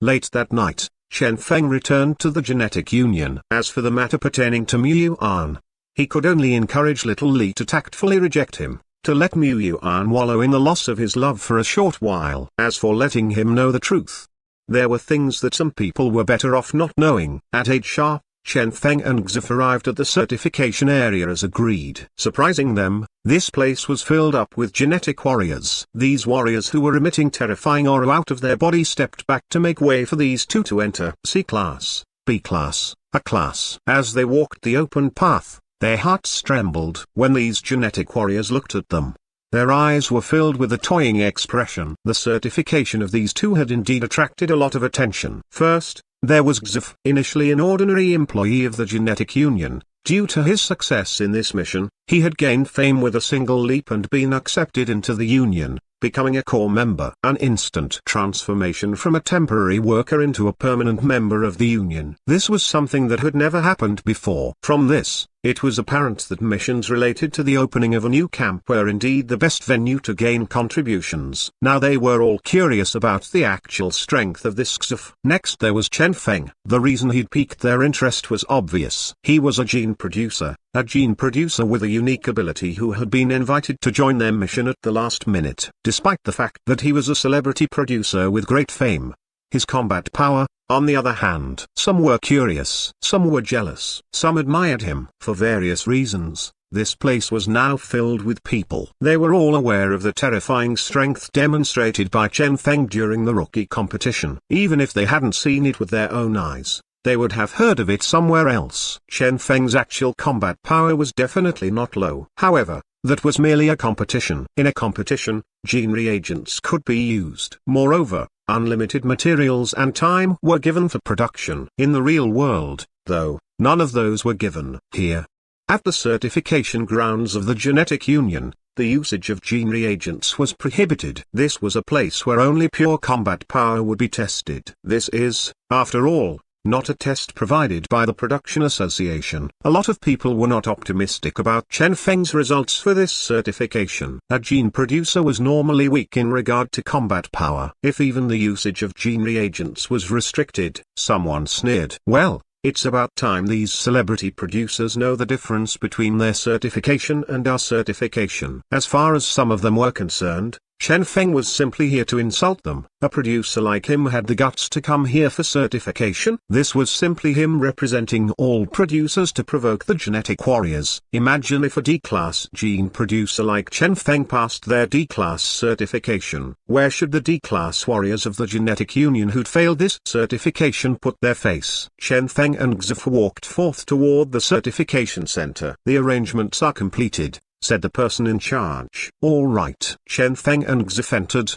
Late that night, Chen Feng returned to the genetic union. As for the matter pertaining to Mu Yuan, he could only encourage little Li to tactfully reject him, to let Mu Yuan wallow in the loss of his love for a short while. As for letting him know the truth, there were things that some people were better off not knowing. At 8 sharp, Chen Feng and Xif arrived at the certification area as agreed. Surprising them, this place was filled up with genetic warriors. These warriors who were emitting terrifying aura out of their body stepped back to make way for these two to enter. C-class, B-class, A-class. As they walked the open path, their hearts trembled. When these genetic warriors looked at them, their eyes were filled with a toying expression. The certification of these two had indeed attracted a lot of attention. First, there was Xif, initially an ordinary employee of the genetic union. Due to his success in this mission, he had gained fame with a single leap and been accepted into the union, becoming a core member. An instant transformation from a temporary worker into a permanent member of the union. This was something that had never happened before. From this, it was apparent that missions related to the opening of a new camp were indeed the best venue to gain contributions. Now they were all curious about the actual strength of this Xif. Next there was Chen Feng. The reason he'd piqued their interest was obvious. He was a gene producer with a unique ability who had been invited to join their mission at the last minute. Despite the fact that he was a celebrity producer with great fame, his combat power, on the other hand, some were curious, some were jealous, some admired him. For various reasons, this place was now filled with people. They were all aware of the terrifying strength demonstrated by Chen Feng during the rookie competition. Even if they hadn't seen it with their own eyes, they would have heard of it somewhere else. Chen Feng's actual combat power was definitely not low. However, that was merely a competition. In a competition, gene reagents could be used. Moreover, unlimited materials and time were given for production. In the real world, though, none of those were given. Here, at the certification grounds of the genetic union, the usage of gene reagents was prohibited. This was a place where only pure combat power would be tested. This is, after all, not a test provided by the Production Association. A lot of people were not optimistic about Chen Feng's results for this certification. A gene producer was normally weak in regard to combat power. If even the usage of gene reagents was restricted, someone sneered. Well, it's about time these celebrity producers know the difference between their certification and our certification. As far as some of them were concerned, Chen Feng was simply here to insult them. A producer like him had the guts to come here for certification. This was simply him representing all producers to provoke the genetic warriors. Imagine if a D-class gene producer like Chen Feng passed their D-class certification. Where should the D-class warriors of the genetic union who'd failed this certification put their face? Chen Feng and Xif walked forth toward the certification center. The arrangements are completed, said the person in charge. All right. Chen Feng and Xif entered.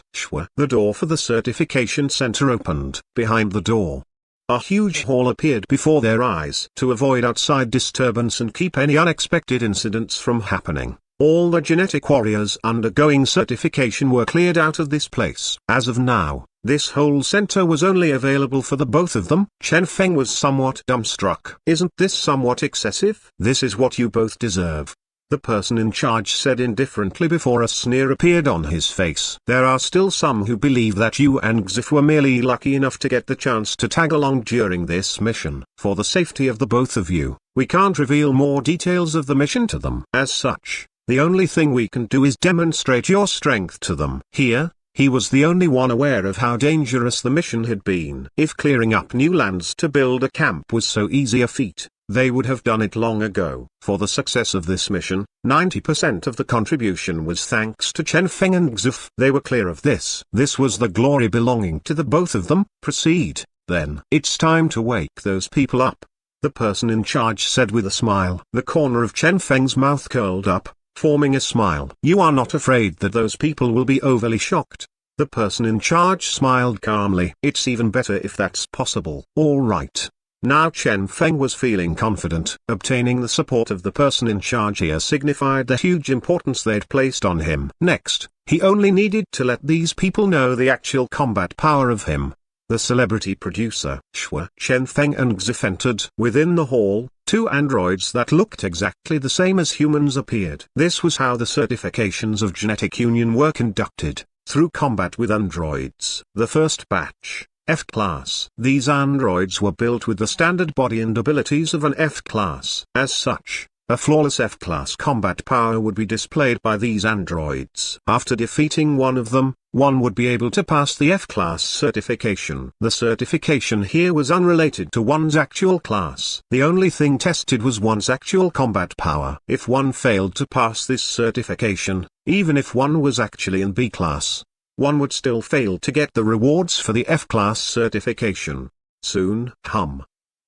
The door for the certification center opened. Behind the door, a huge hall appeared before their eyes. To avoid outside disturbance and keep any unexpected incidents from happening, all the genetic warriors undergoing certification were cleared out of this place. As of now, this whole center was only available for the both of them. Chen Feng was somewhat dumbstruck. Isn't this somewhat excessive? This is what you both deserve, the person in charge said indifferently before a sneer appeared on his face. There are still some who believe that you and Xif were merely lucky enough to get the chance to tag along during this mission. For the safety of the both of you, we can't reveal more details of the mission to them. As such, the only thing we can do is demonstrate your strength to them. Here, he was the only one aware of how dangerous the mission had been. If clearing up new lands to build a camp was so easy a feat, they would have done it long ago. For the success of this mission, 90% of the contribution was thanks to Chen Feng and Xif. They were clear of this. This was the glory belonging to the both of them. Proceed, then. It's time to wake those people up, the person in charge said with a smile. The corner of Chen Feng's mouth curled up, forming a smile. You are not afraid that those people will be overly shocked? The person in charge smiled calmly. It's even better if that's possible. All right. Now Chen Feng was feeling confident. Obtaining the support of the person in charge here signified the huge importance they'd placed on him. Next, he only needed to let these people know the actual combat power of him, the celebrity producer. Chen Feng and Xif entered. Within the hall, two androids that looked exactly the same as humans appeared. This was how the certifications of genetic union were conducted, through combat with androids. The first batch, F-Class. These androids were built with the standard body and abilities of an F-Class. As such, a flawless F-Class combat power would be displayed by these androids. After defeating one of them, one would be able to pass the F-Class certification. The certification here was unrelated to one's actual class. The only thing tested was one's actual combat power. If one failed to pass this certification, even if one was actually in B-Class, one would still fail to get the rewards for the F-Class certification. Soon,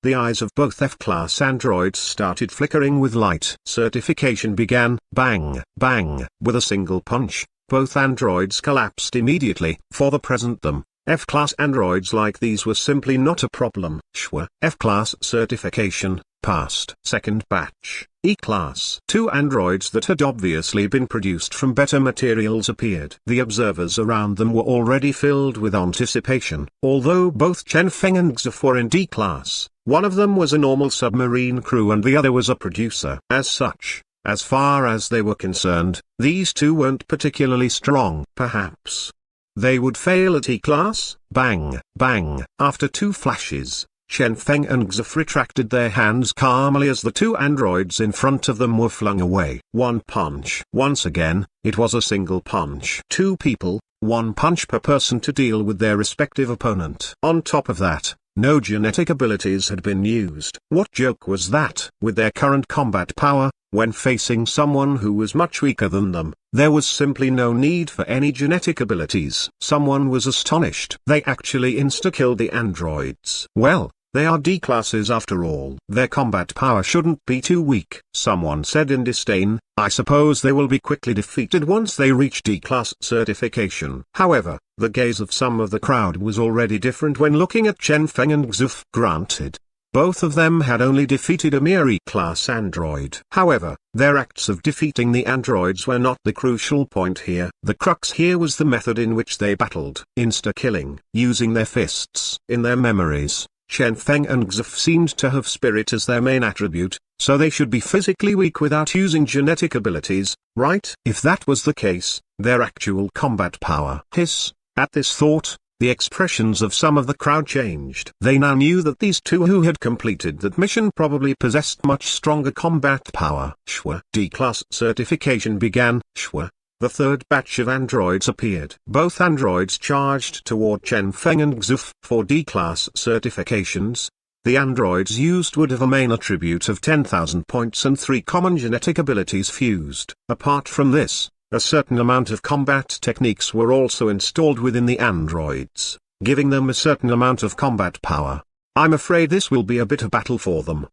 the eyes of both F-Class androids started flickering with light. Certification began. Bang, bang. With a single punch, both androids collapsed immediately. For the present F-Class androids like these were simply not a problem. F-Class certification, passed. Second batch, E-Class. Two androids that had obviously been produced from better materials appeared. The observers around them were already filled with anticipation. Although both Chen Feng and Xf were in D-Class, one of them was a normal submarine crew and the other was a producer. As such, as far as they were concerned, these two weren't particularly strong. Perhaps they would fail at E-Class. Bang, bang. After two flashes, Chen Feng and Xf retracted their hands calmly as the two androids in front of them were flung away. One punch. Once again, it was a single punch. Two people, one punch per person to deal with their respective opponent. On top of that, no genetic abilities had been used. What joke was that? With their current combat power, when facing someone who was much weaker than them, there was simply no need for any genetic abilities. Someone was astonished. They actually insta-killed the androids. Well, they are D-classes after all. Their combat power shouldn't be too weak. Someone said in disdain, I suppose they will be quickly defeated once they reach D-class certification. However, the gaze of some of the crowd was already different when looking at Chen Feng and Xf. Granted, both of them had only defeated a mere E-class android. However, their acts of defeating the androids were not the crucial point here. The crux here was the method in which they battled. Insta-killing, using their fists. In their memories, Chen Feng and Xf seemed to have spirit as their main attribute, so they should be physically weak without using genetic abilities, right? If that was the case, their actual combat power. Hiss. At this thought, the expressions of some of the crowd changed. They now knew that these two who had completed that mission probably possessed much stronger combat power. D-class certification began. The third batch of androids appeared. Both androids charged toward Chen Feng and Xf. For D-class certifications, the androids used would have a main attribute of 10,000 points and 3 common genetic abilities fused. Apart from this, a certain amount of combat techniques were also installed within the androids, giving them a certain amount of combat power. I'm afraid this will be a bitter battle for them.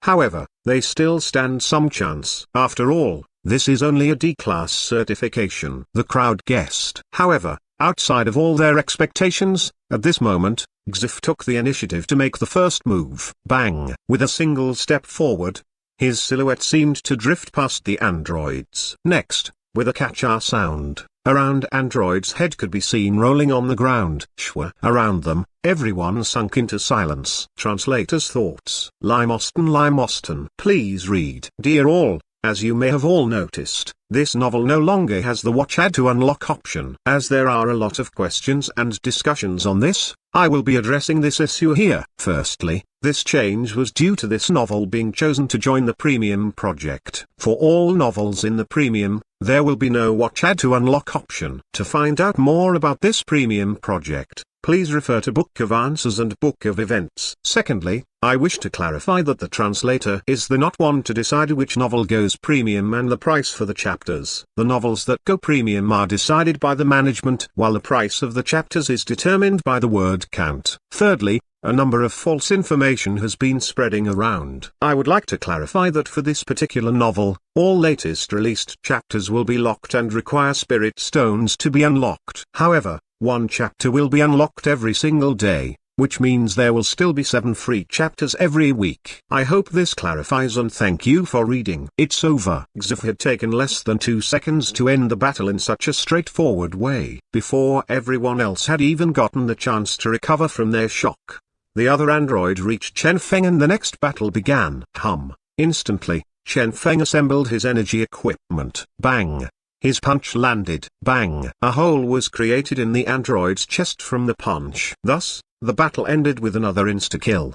However, they still stand some chance. After all, this is only a D-class certification. The crowd guessed. However, outside of all their expectations, at this moment, Xf took the initiative to make the first move. Bang! With a single step forward, his silhouette seemed to drift past the androids. Next, with a catch-ah sound, a round android's head could be seen rolling on the ground. Around them, everyone sunk into silence. Translator's thoughts. Limoston. Please read. Dear all, as you may have all noticed, this novel no longer has the watch add to unlock option. As there are a lot of questions and discussions on this, I will be addressing this issue here. Firstly, this change was due to this novel being chosen to join the premium project. For all novels in the premium, there will be no watch add to unlock option. To find out more about this premium project, please refer to Book of Answers and Book of Events. Secondly, I wish to clarify that the translator is the not one to decide which novel goes premium and the price for the chapters. The novels that go premium are decided by the management, while the price of the chapters is determined by the word count. Thirdly, a number of false information has been spreading around. I would like to clarify that for this particular novel, all latest released chapters will be locked and require spirit stones to be unlocked. However, one chapter will be unlocked every single day, which means there will still be 7 free chapters every week. I hope this clarifies and thank you for reading. It's over. Xf had taken less than 2 seconds to end the battle in such a straightforward way. Before everyone else had even gotten the chance to recover from their shock, the other android reached Chen Feng and the next battle began. Instantly, Chen Feng assembled his energy equipment. Bang! His punch landed. Bang! A hole was created in the android's chest from the punch. Thus, the battle ended with another insta-kill.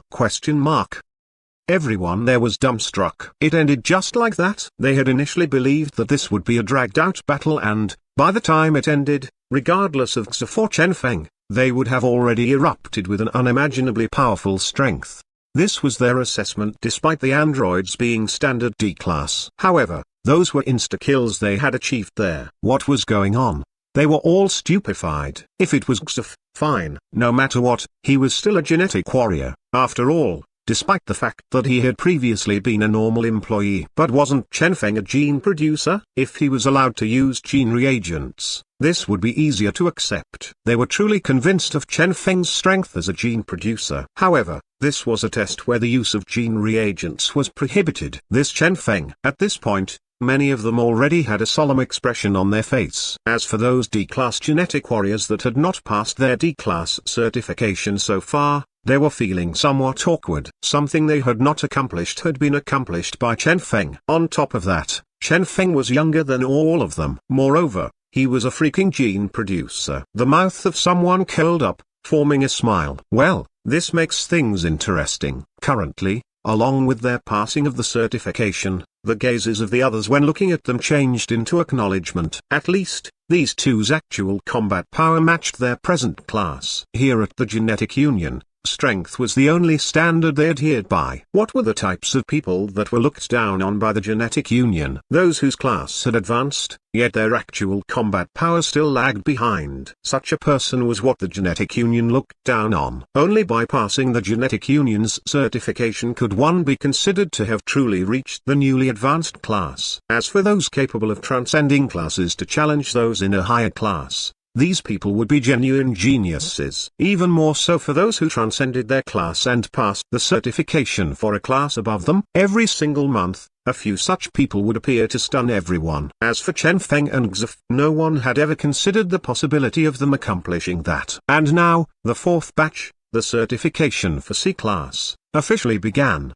Everyone there was dumbstruck. It ended just like that. They had initially believed that this would be a dragged-out battle and, by the time it ended, regardless of Ch or Chen Feng, they would have already erupted with an unimaginably powerful strength. This was their assessment despite the androids being standard D-class. However, those were insta-kills they had achieved there. What was going on? They were all stupefied. If it was Ch, fine. No matter what, he was still a genetic warrior, after all. Despite the fact that he had previously been a normal employee. But wasn't Chen Feng a gene producer? If he was allowed to use gene reagents, this would be easier to accept. They were truly convinced of Chen Feng's strength as a gene producer. However, this was a test where the use of gene reagents was prohibited. This Chen Feng. At this point, many of them already had a solemn expression on their face. As for those D-class genetic warriors that had not passed their D-class certification so far, they were feeling somewhat awkward. Something they had not accomplished had been accomplished by Chen Feng. On top of that, Chen Feng was younger than all of them. Moreover, he was a freaking gene producer. The mouth of someone curled up, forming a smile. Well, this makes things interesting. Currently, along with their passing of the certification, the gazes of the others when looking at them changed into acknowledgement. At least, these two's actual combat power matched their present class. Here at the Genetic Union, strength was the only standard they adhered by. What were the types of people that were looked down on by the Genetic Union? Those whose class had advanced, yet their actual combat power still lagged behind. Such a person was what the Genetic Union looked down on. Only by passing the Genetic Union's certification could one be considered to have truly reached the newly advanced class. As for those capable of transcending classes to challenge those in a higher class, these people would be genuine geniuses. Even more so for those who transcended their class and passed the certification for a class above them. Every single month, a few such people would appear to stun everyone. As for Chen Feng and Ch, no one had ever considered the possibility of them accomplishing that. And now, the fourth batch, the certification for C-class, officially began.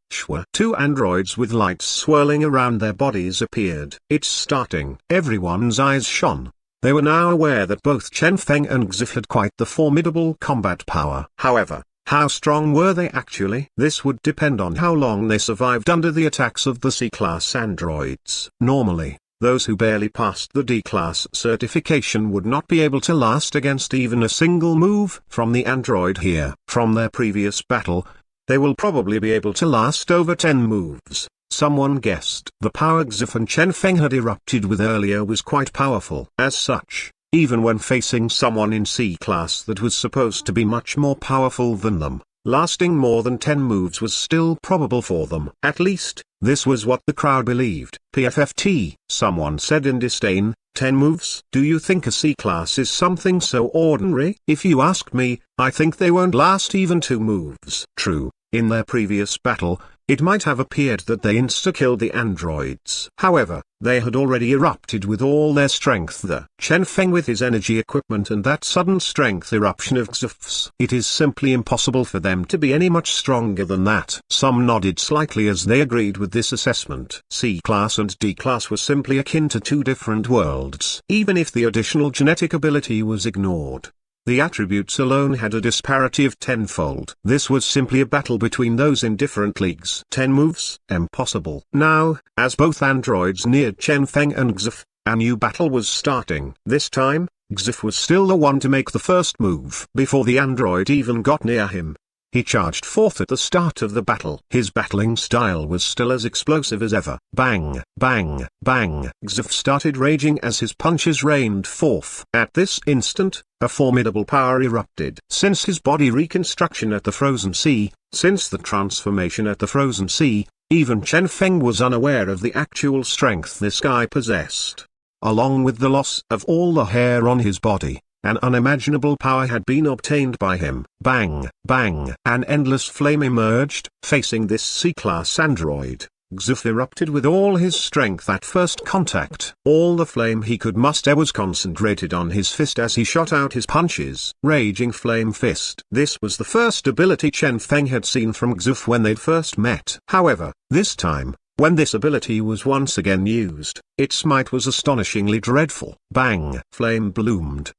Two androids with lights swirling around their bodies appeared. It's starting. Everyone's eyes shone. They were now aware that both Chen Feng and Ch had quite the formidable combat power. However, how strong were they actually? This would depend on how long they survived under the attacks of the C-class androids. Normally, those who barely passed the D-class certification would not be able to last against even a single move from the android here. From their previous battle, they will probably be able to last over 10 moves. Someone guessed. The power Ch and Chen Feng had erupted with earlier was quite powerful. As such, even when facing someone in C-class that was supposed to be much more powerful than them, lasting more than 10 moves was still probable for them. At least, this was what the crowd believed. PFFT, someone said in disdain, 10 moves? Do you think a C-class is something so ordinary? If you ask me, I think they won't last even 2 moves. True, in their previous battle, it might have appeared that they insta-killed the androids. However, they had already erupted with all their strength. The Chen Feng with his energy equipment and that sudden strength eruption of X's. It is simply impossible for them to be any much stronger than that. Some nodded slightly as they agreed with this assessment. C-class and D-class were simply akin to two different worlds. Even if the additional genetic ability was ignored, the attributes alone had a disparity of tenfold. This was simply a battle between those in different leagues. 10 moves? Impossible. Now, as both androids neared Chen Feng and Ch, a new battle was starting. This time, Ch was still the one to make the first move. Before the android even got near him, he charged forth at the start of the battle. His battling style was still as explosive as ever. Bang, bang, bang. Ch started raging as his punches rained forth. At this instant, a formidable power erupted. Since his body reconstruction at the Frozen Sea, since the transformation at the Frozen Sea, even Chen Feng was unaware of the actual strength this guy possessed. Along with the loss of all the hair on his body, an unimaginable power had been obtained by him. Bang, bang. An endless flame emerged, facing this C-class android. Ch erupted with all his strength at first contact. All the flame he could muster was concentrated on his fist as he shot out his punches. Raging Flame Fist. This was the first ability Chen Feng had seen from Ch when they'd first met. However, this time, When this ability was once again used, its might was astonishingly dreadful. Bang! Flame bloomed.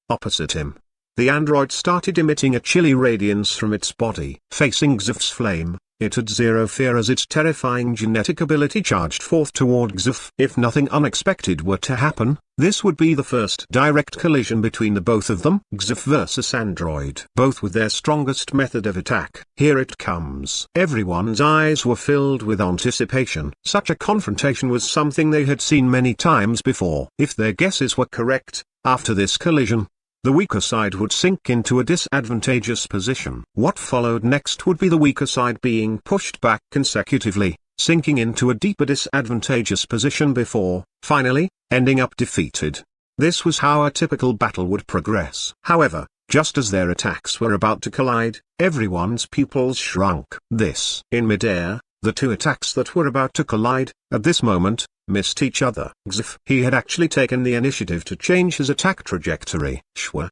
Opposite him. The android started emitting a chilly radiance from its body. Facing Xuf's flame, it had zero fear as its terrifying genetic ability charged forth toward Xuf. If nothing unexpected were to happen, this would be the first direct collision between the both of them. Xuf versus android. Both with their strongest method of attack. Here it comes. Everyone's eyes were filled with anticipation. Such a confrontation was something they had seen many times before. If their guesses were correct, after this collision, the weaker side would sink into a disadvantageous position. What followed next would be the weaker side being pushed back consecutively, sinking into a deeper disadvantageous position before, finally, ending up defeated. This was how a typical battle would progress. However, just as their attacks were about to collide, everyone's pupils shrunk. In midair, the two attacks that were about to collide, at this moment, missed each other. Xuf. He had actually taken the initiative to change his attack trajectory.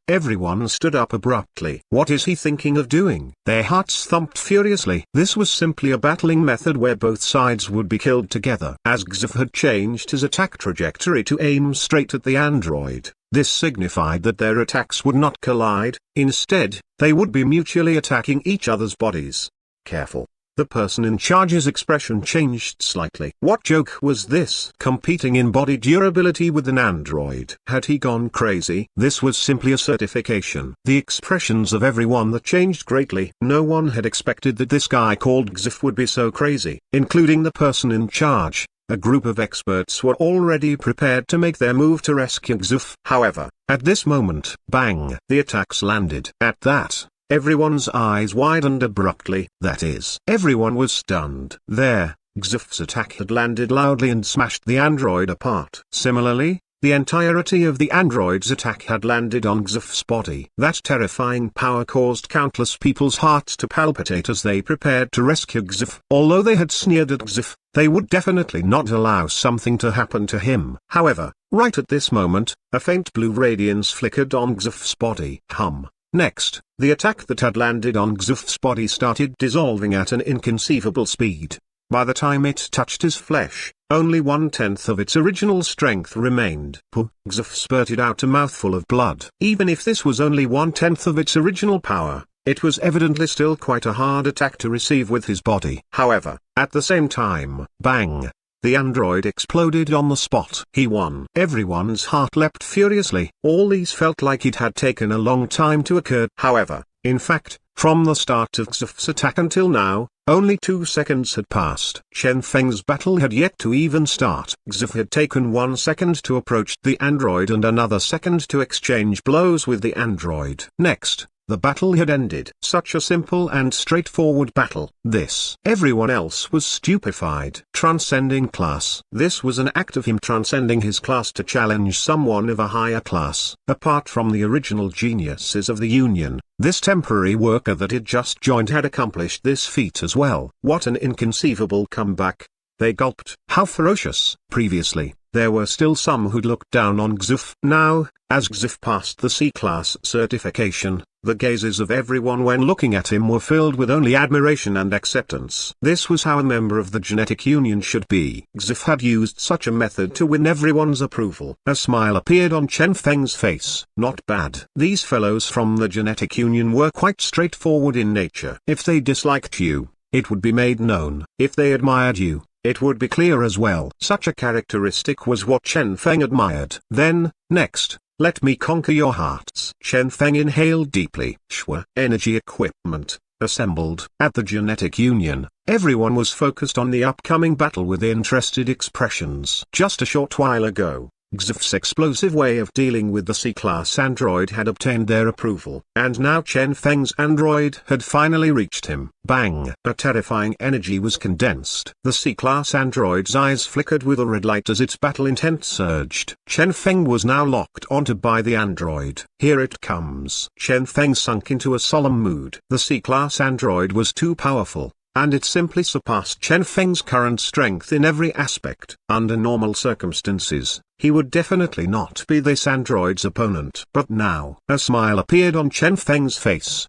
Everyone stood up abruptly. What is he thinking of doing? Their hearts thumped furiously. This was simply a battling method where both sides would be killed together. As Xuf had changed his attack trajectory to aim straight at the android, this signified that their attacks would not collide. Instead, they would be mutually attacking each other's bodies. Careful. The person in charge's expression changed slightly. What joke was this? Competing in body durability with an android. Had he gone crazy? This was simply a certification. The expressions of everyone that changed greatly. No one had expected that this guy called Xuf would be so crazy. Including the person in charge, a group of experts were already prepared to make their move to rescue Xuf. However, at this moment, bang! The attacks landed. At that, everyone's eyes widened abruptly. That is, everyone was stunned. There, Xuf's attack had landed loudly and smashed the android apart. Similarly, the entirety of the android's attack had landed on Xuf's body. That terrifying power caused countless people's hearts to palpitate as they prepared to rescue Xuf. Although they had sneered at Xuf, they would definitely not allow something to happen to him. However, right at this moment, a faint blue radiance flickered on Xuf's body. Next, the attack that had landed on Xuf's body started dissolving at an inconceivable speed. By the time it touched his flesh, only 1/10 of its original strength remained. Xuf spurted out a mouthful of blood. Even if this was only 1/10 of its original power, it was evidently still quite a hard attack to receive with his body. However, at the same time, bang! The android exploded on the spot. He won. Everyone's heart leapt furiously. All these felt like it had taken a long time to occur. However, in fact, from the start of Xuf's attack until now, only 2 seconds had passed. Chen Feng's battle had yet to even start. Xuf had taken 1 second to approach the android and another second to exchange blows with the android. Next, the battle had ended. Such a simple and straightforward battle. Everyone else was stupefied. Transcending class. This was an act of him transcending his class to challenge someone of a higher class. Apart from the original geniuses of the Union, this temporary worker that had just joined had accomplished this feat as well. What an inconceivable comeback. They gulped. How ferocious. Previously, there were still some who'd looked down on Xuf. Now, as Xuf passed the C-class certification, the gazes of everyone when looking at him were filled with only admiration and acceptance. This was how a member of the Genetic Union should be. Xuf had used such a method to win everyone's approval. A smile appeared on Chen Feng's face. Not bad. These fellows from the Genetic Union were quite straightforward in nature. If they disliked you, it would be made known. If they admired you, it would be clear as well. Such a characteristic was what Chen Feng admired. Then, next, let me conquer your hearts. Chen Feng inhaled deeply. Energy equipment, assembled. At the Genetic Union, everyone was focused on the upcoming battle with interested expressions. Just a short while ago, Xuf's explosive way of dealing with the C-class android had obtained their approval. And now Chen Feng's android had finally reached him. Bang! A terrifying energy was condensed. The C-class android's eyes flickered with a red light as its battle intent surged. Chen Feng was now locked onto by the android. Here it comes. Chen Feng sunk into a solemn mood. The C-class android was too powerful, and it simply surpassed Chen Feng's current strength in every aspect. Under normal circumstances, he would definitely not be this android's opponent. But now, a smile appeared on Chen Feng's face.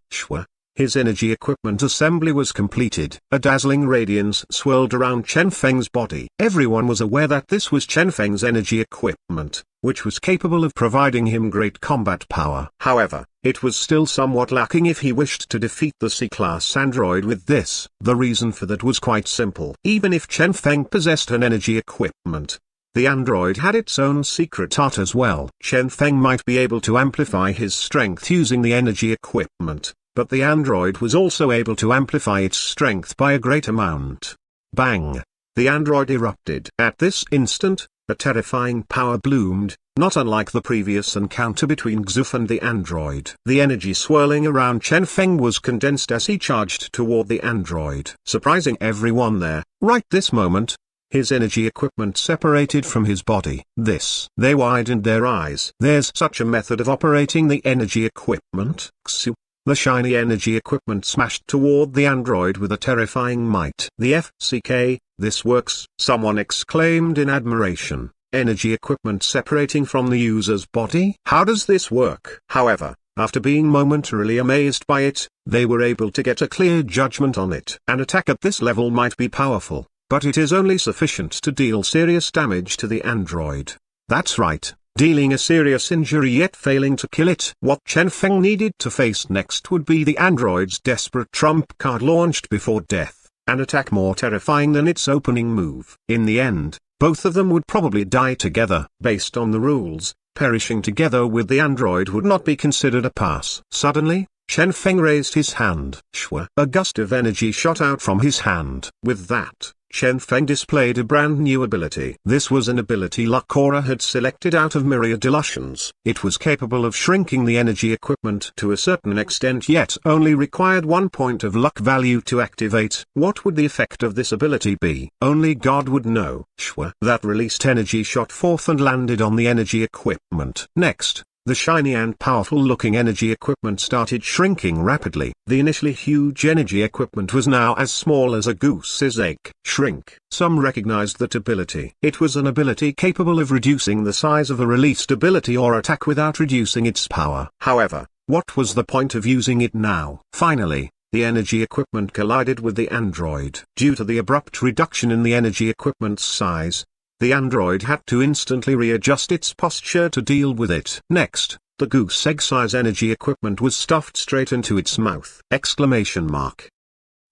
His energy equipment assembly was completed. A dazzling radiance swirled around Chen Feng's body. Everyone was aware that this was Chen Feng's energy equipment, which was capable of providing him great combat power. However, it was still somewhat lacking if he wished to defeat the C-class android with this. The reason for that was quite simple. Even if Chen Feng possessed an energy equipment, the android had its own secret art as well. Chen Feng might be able to amplify his strength using the energy equipment, but the android was also able to amplify its strength by a great amount. Bang! The android erupted. At this instant, a terrifying power bloomed, not unlike the previous encounter between Xuf and the android. The energy swirling around Chen Feng was condensed as he charged toward the android. Surprising everyone there, right this moment, his energy equipment separated from his body. They widened their eyes. There's such a method of operating the energy equipment. Xu. The shiny energy equipment smashed toward the android with a terrifying might. The FCK, this works, someone exclaimed in admiration. Energy equipment separating from the user's body? How does this work? However, after being momentarily amazed by it, they were able to get a clear judgment on it. An attack at this level might be powerful, but it is only sufficient to deal serious damage to the android. That's right. Dealing a serious injury yet failing to kill it. What Chen Feng needed to face next would be the android's desperate trump card launched before death, an attack more terrifying than its opening move. In the end, both of them would probably die together. Based on the rules, perishing together with the android would not be considered a pass. Suddenly, Chen Feng raised his hand. Shwa! A gust of energy shot out from his hand. With that, Chen Feng displayed a brand new ability. This was an ability luck aura had selected out of myriad illusions. It was capable of shrinking the energy equipment to a certain extent yet only required 1 point of luck value to activate. What would the effect of this ability be? Only God would know. Shwa! That released energy shot forth and landed on the energy equipment. Next, the shiny and powerful-looking energy equipment started shrinking rapidly. The initially huge energy equipment was now as small as a goose's egg. Shrink. Some recognized that ability. It was an ability capable of reducing the size of a released ability or attack without reducing its power. However, what was the point of using it now? Finally, the energy equipment collided with the android. Due to the abrupt reduction in the energy equipment's size, the android had to instantly readjust its posture to deal with it. Next, the goose egg-size energy equipment was stuffed straight into its mouth!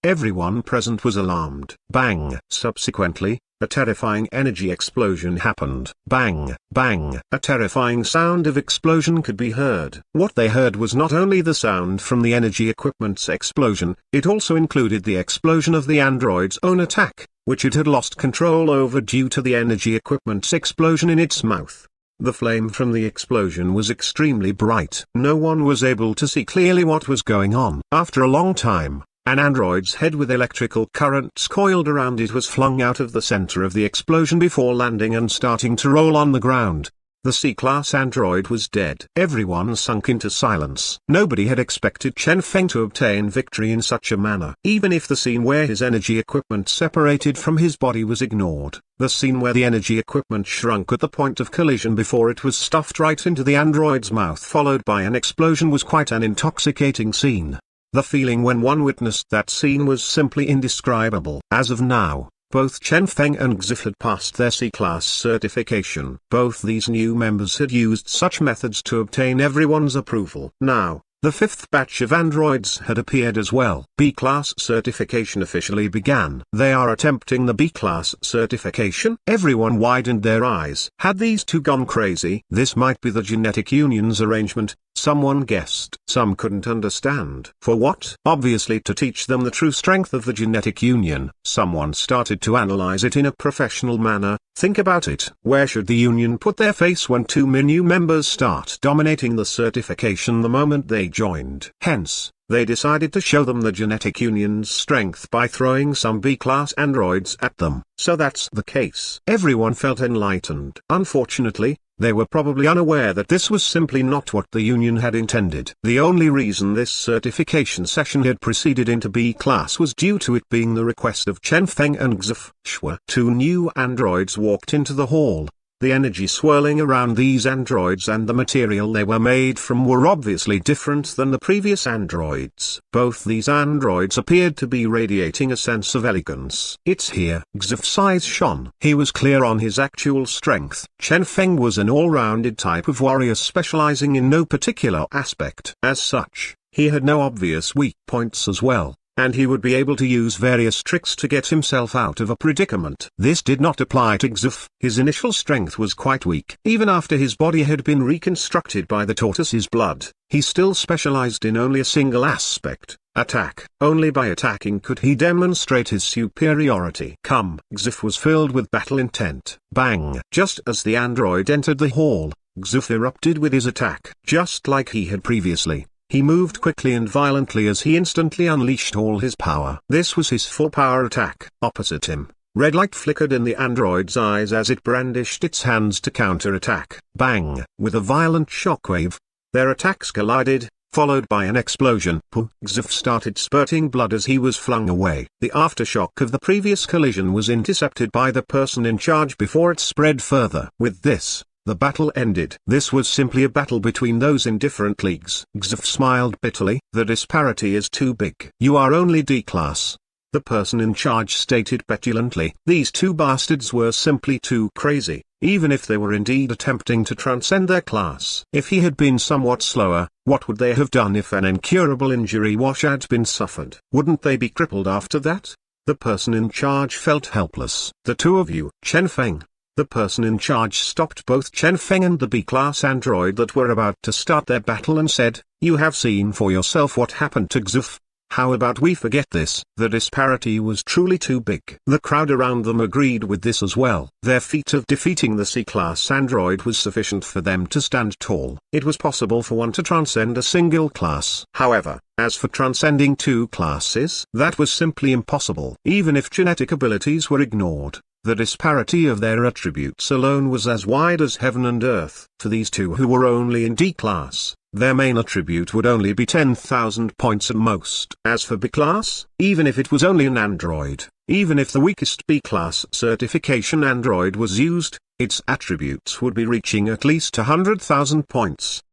Everyone present was alarmed. Bang! Subsequently, a terrifying energy explosion happened. Bang! Bang! A terrifying sound of explosion could be heard. What they heard was not only the sound from the energy equipment's explosion, it also included the explosion of the android's own attack, which it had lost control over due to the energy equipment's explosion in its mouth. The flame from the explosion was extremely bright. No one was able to see clearly what was going on. After a long time, an android's head with electrical currents coiled around it was flung out of the center of the explosion before landing and starting to roll on the ground. The C-class android was dead. Everyone sunk into silence. Nobody had expected Chen Feng to obtain victory in such a manner. Even if the scene where his energy equipment separated from his body was ignored, the scene where the energy equipment shrunk at the point of collision before it was stuffed right into the android's mouth followed by an explosion was quite an intoxicating scene. The feeling when one witnessed that scene was simply indescribable. As of now, both Chen Feng and Xif had passed their C-class certification. Both these new members had used such methods to obtain everyone's approval. Now, the fifth batch of androids had appeared as well. B-class certification officially began. They are attempting the B-class certification? Everyone widened their eyes. Had these two gone crazy? This might be the genetic union's arrangement, someone guessed. Some couldn't understand. For what? Obviously to teach them the true strength of the genetic union. Someone started to analyze it in a professional manner. Think about it. Where should the union put their face when two new members start dominating the certification the moment they joined? Hence, they decided to show them the genetic union's strength by throwing some B-class androids at them. So that's the case. Everyone felt enlightened. Unfortunately, they were probably unaware that this was simply not what the Union had intended. The only reason this certification session had proceeded into B-class was due to it being the request of Chen Feng and Xif. Shwa. Two new androids walked into the hall. The energy swirling around these androids and the material they were made from were obviously different than the previous androids. Both these androids appeared to be radiating a sense of elegance. "It's here." Xuf's eyes shone. He was clear on his actual strength. Chen Feng was an all-rounded type of warrior specializing in no particular aspect. As such, he had no obvious weak points as well, and he would be able to use various tricks to get himself out of a predicament. This did not apply to Xuf. His initial strength was quite weak. Even after his body had been reconstructed by the tortoise's blood, he still specialized in only a single aspect: attack. Only by attacking could he demonstrate his superiority. "Come." Xuf was filled with battle intent. Bang! Just as the android entered the hall, Xuf erupted with his attack. Just like he had previously, he moved quickly and violently as he instantly unleashed all his power. This was his full power attack. Opposite him, red light flickered in the android's eyes as it brandished its hands to counter-attack. Bang! With a violent shockwave, their attacks collided, followed by an explosion. Xuf started spurting blood as he was flung away. The aftershock of the previous collision was intercepted by the person in charge before it spread further. With this, the battle ended. This was simply a battle between those in different leagues. Xuf smiled bitterly. "The disparity is too big. You are only D-class," the person in charge stated petulantly. These two bastards were simply too crazy, even if they were indeed attempting to transcend their class. If he had been somewhat slower, what would they have done if an incurable injury had been suffered? Wouldn't they be crippled after that? The person in charge felt helpless. "The two of you." "Chen Feng." The person in charge stopped both Chen Feng and the B-class android that were about to start their battle and said, "You have seen for yourself what happened to Xuf. How about we forget this?" The disparity was truly too big. The crowd around them agreed with this as well. Their feat of defeating the C-class android was sufficient for them to stand tall. It was possible for one to transcend a single class. However, as for transcending two classes, that was simply impossible. Even if genetic abilities were ignored, the disparity of their attributes alone was as wide as heaven and earth. For these two who were only in D-class, their main attribute would only be 10,000 points at most. As for B-class, even if it was only an android, even if the weakest B-class certification android was used, its attributes would be reaching at least 100,000 points.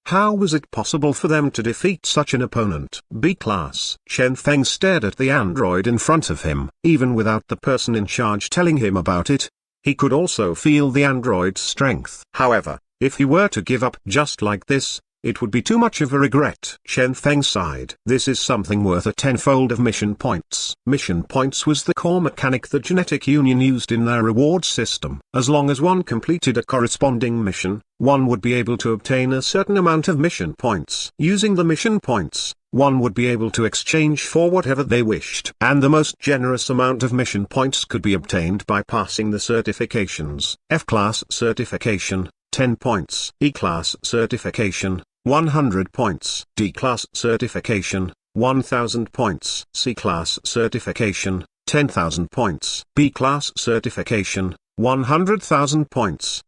How was it possible for them to defeat such an opponent? B-class. Chen Feng stared at the android in front of him. Even without the person in charge telling him about it, he could also feel the android's strength. However, if he were to give up just like this, it would be too much of a regret. Chen Feng sighed. This is something worth a tenfold of mission points. Mission points was the core mechanic the Genetic Union used in their reward system. As long as one completed a corresponding mission, one would be able to obtain a certain amount of mission points. Using the mission points, one would be able to exchange for whatever they wished. And the most generous amount of mission points could be obtained by passing the certifications. F-class certification, 10 points. E-class certification, 100 points. D-class certification, 1000 points. C-class certification, 10,000 points. B-class certification, 100,000 points.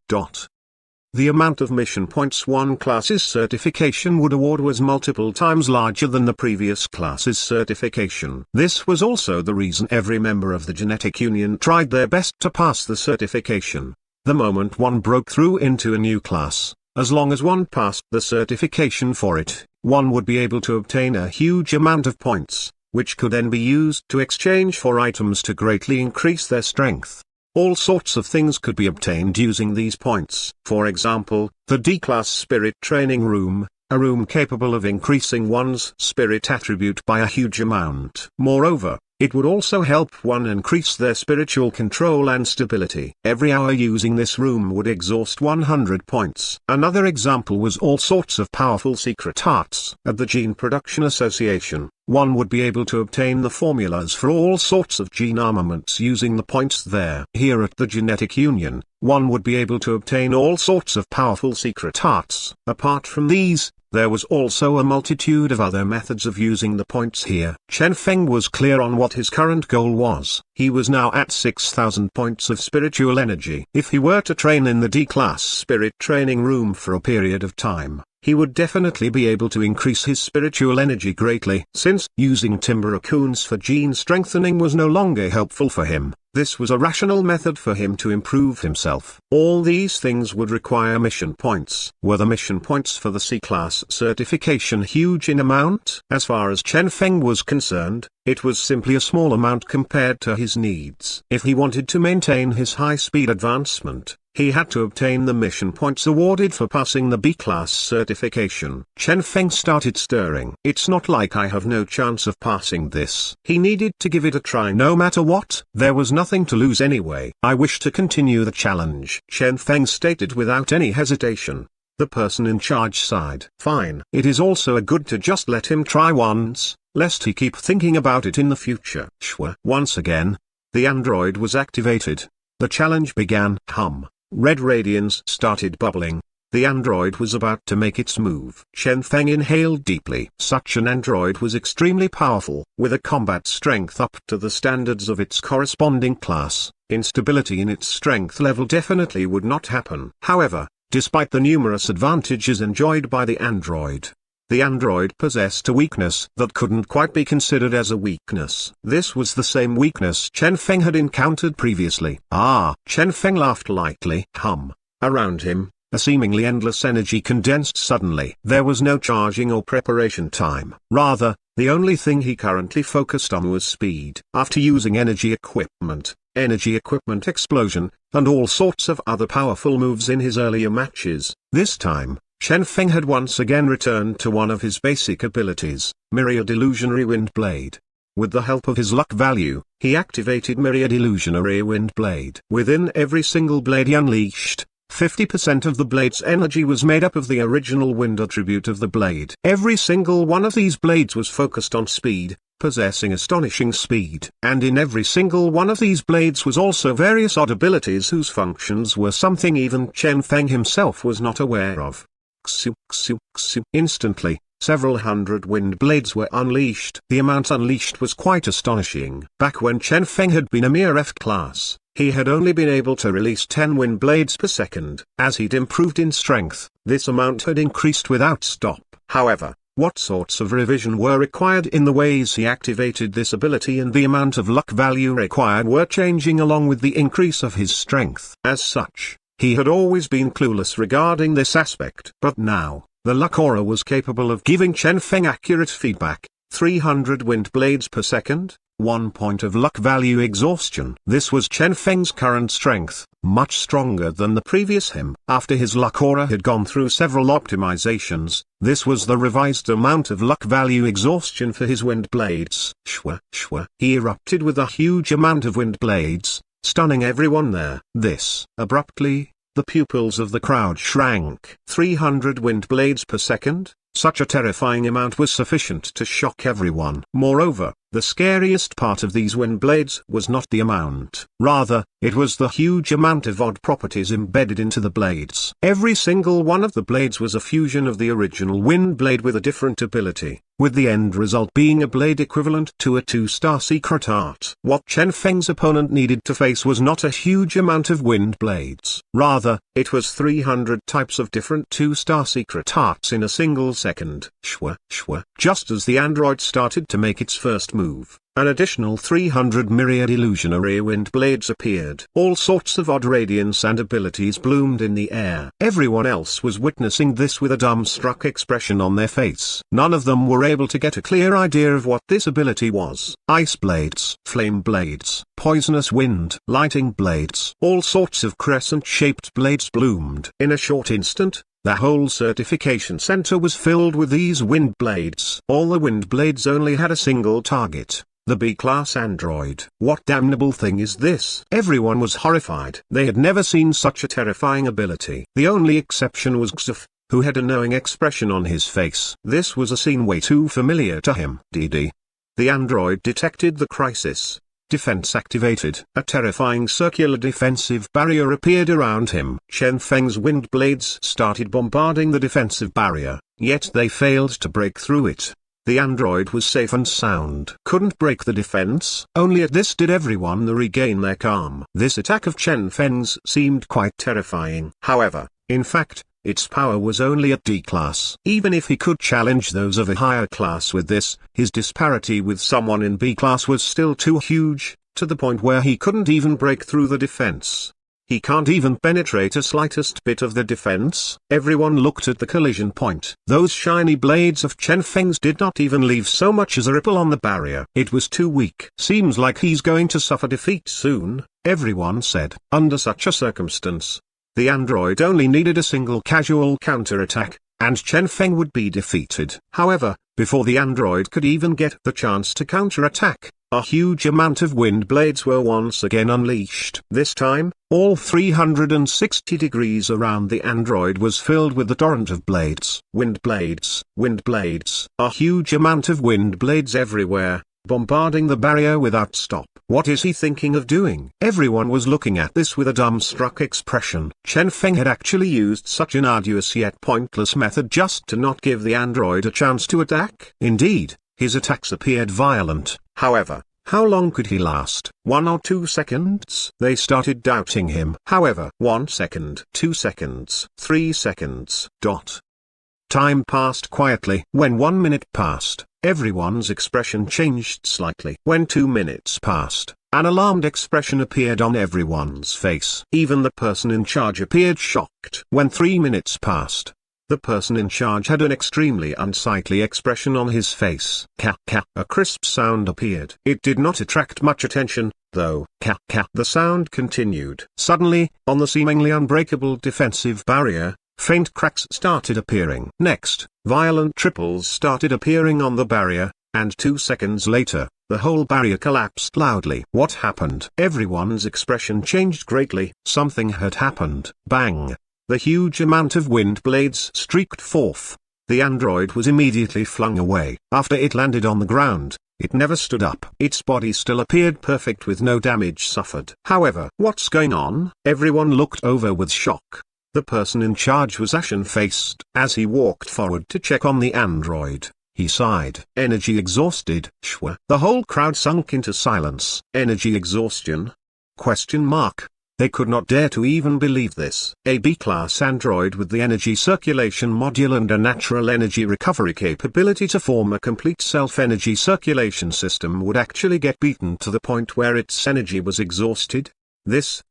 The amount of mission points one class's certification would award was multiple times larger than the previous class's certification. This was also the reason every member of the Genetic Union tried their best to pass the certification. The moment one broke through into a new class, as long as one passed the certification for it, one would be able to obtain a huge amount of points, which could then be used to exchange for items to greatly increase their strength. All sorts of things could be obtained using these points. For example, the D-class spirit training room, a room capable of increasing one's spirit attribute by a huge amount. Moreover, it would also help one increase their spiritual control and stability. Every hour using this room would exhaust 100 points. Another example was all sorts of powerful secret arts. At the Gene Production Association, one would be able to obtain the formulas for all sorts of gene armaments using the points there. Here at the Genetic Union, one would be able to obtain all sorts of powerful secret arts. Apart from these, there was also a multitude of other methods of using the points here. Chen Feng was clear on what his current goal was. He was now at 6,000 points of spiritual energy. If he were to train in the D-class spirit training room for a period of time, he would definitely be able to increase his spiritual energy greatly. Since using timber raccoons for gene strengthening was no longer helpful for him, this was a rational method for him to improve himself. All these things would require mission points. Were the mission points for the C-class certification huge in amount? As far as Chen Feng was concerned, it was simply a small amount compared to his needs. If he wanted to maintain his high-speed advancement, he had to obtain the mission points awarded for passing the B-class certification. Chen Feng started stirring. It's not like I have no chance of passing this. He needed to give it a try no matter what. There was nothing to lose anyway. I wish to continue the challenge, Chen Feng stated without any hesitation. The person in charge sighed. Fine. It is also a good to just let him try once, lest he keep thinking about it in the future. Once again, the android was activated. The challenge began. Red radiance started bubbling. The android was about to make its move. Chen Feng inhaled deeply. Such an android was extremely powerful, with a combat strength up to the standards of its corresponding class. Instability in its strength level definitely would not happen. However, despite the numerous advantages enjoyed by the android possessed a weakness that couldn't quite be considered as a weakness. This was the same weakness Chen Feng had encountered previously. Chen Feng laughed lightly. Around him, a seemingly endless energy condensed suddenly. There was no charging or preparation time. Rather, the only thing he currently focused on was speed. After using energy equipment explosion, and all sorts of other powerful moves in his earlier matches, this time, Chen Feng had once again returned to one of his basic abilities, Myriad Illusionary Wind Blade. With the help of his luck value, he activated Myriad Illusionary Wind Blade. Within every single blade he unleashed, 50% of the blade's energy was made up of the original wind attribute of the blade. Every single one of these blades was focused on speed, possessing astonishing speed. And in every single one of these blades was also various odd abilities whose functions were something even Chen Feng himself was not aware of. Instantly, several hundred wind blades were unleashed. The amount unleashed was quite astonishing. Back when Chen Feng had been a mere F-class, he had only been able to release 10 wind blades per second. As he'd improved in strength, this amount had increased without stop. However, what sorts of revision were required in the ways he activated this ability and the amount of luck value required were changing along with the increase of his strength. As such, he had always been clueless regarding this aspect. But now, the luck aura was capable of giving Chen Feng accurate feedback. 300 wind blades per second, 1 point of luck value exhaustion. This was Chen Feng's current strength, much stronger than the previous him. After his luck aura had gone through several optimizations, this was the revised amount of luck value exhaustion for his wind blades. He erupted with a huge amount of wind blades, stunning everyone there. Abruptly, the pupils of the crowd shrank. 300 wind blades per second? Such a terrifying amount was sufficient to shock everyone. Moreover, the scariest part of these wind blades was not the amount. Rather, it was the huge amount of odd properties embedded into the blades. Every single one of the blades was a fusion of the original wind blade with a different ability, with the end result being a blade equivalent to a 2-star secret art. What Chen Feng's opponent needed to face was not a huge amount of wind blades. Rather, it was 300 types of different 2-star secret arts in a single second. Just as the android started to make its first move, an additional 300 myriad illusionary wind blades appeared. All sorts of odd radiance and abilities bloomed in the air. Everyone else was witnessing this with a dumbstruck expression on their face. None of them were able to get a clear idea of what this ability was. Ice blades, flame blades, poisonous wind, lighting blades. All sorts of crescent-shaped blades bloomed. In a short instant, the whole certification center was filled with these wind blades. All the wind blades only had a single target, the B-class android. What damnable thing is this? Everyone was horrified. They had never seen such a terrifying ability. The only exception was Xf, who had a knowing expression on his face. This was a scene way too familiar to him. The android detected the crisis. Defense activated. A terrifying circular defensive barrier appeared around him. Chen Feng's wind blades started bombarding the defensive barrier, yet they failed to break through it. The android was safe and sound. Couldn't break the defense. Only at this did everyone regain their calm. This attack of Chen Feng's seemed quite terrifying. However, in fact, its power was only at D class. Even if he could challenge those of a higher class with this, his disparity with someone in B class was still too huge, to the point where he couldn't even break through the defense. He can't even penetrate a slightest bit of the defense. Everyone looked at the collision point. Those shiny blades of Chen Feng's did not even leave so much as a ripple on the barrier. It was too weak. Seems like he's going to suffer defeat soon, everyone said. Under such a circumstance, the android only needed a single casual counterattack, and Chen Feng would be defeated. However, before the android could even get the chance to counterattack, a huge amount of wind blades were once again unleashed. This time, all 360 degrees around the android was filled with the torrent of blades. Wind blades, a huge amount of wind blades everywhere, bombarding the barrier without stop. What is he thinking of doing? Everyone was looking at this with a dumbstruck expression. Chen Feng had actually used such an arduous yet pointless method just to not give the android a chance to attack. Indeed, his attacks appeared violent. However, how long could he last? 1 or 2 seconds? They started doubting him. However, 1 second, 2 seconds, 3 seconds. Time passed quietly. When 1 minute passed, everyone's expression changed slightly. When 2 minutes passed, an alarmed expression appeared on everyone's face. Even the person in charge appeared shocked. When 3 minutes passed, the person in charge had an extremely unsightly expression on his face. A crisp sound appeared. It did not attract much attention, though. The sound continued. Suddenly, on the seemingly unbreakable defensive barrier, faint cracks started appearing. Next, violent triples started appearing on the barrier, and 2 seconds later, the whole barrier collapsed loudly. What happened? Everyone's expression changed greatly. Something had happened. Bang! The huge amount of wind blades streaked forth. The android was immediately flung away. After it landed on the ground, it never stood up. Its body still appeared perfect with no damage suffered. However, what's going on? Everyone looked over with shock. The person in charge was ashen-faced. As he walked forward to check on the android, he sighed. Energy exhausted. The whole crowd sunk into silence. Energy exhaustion? Question mark. They could not dare to even believe this. A B-class android with the energy circulation module and a natural energy recovery capability to form a complete self-energy circulation system would actually get beaten to the point where its energy was exhausted? This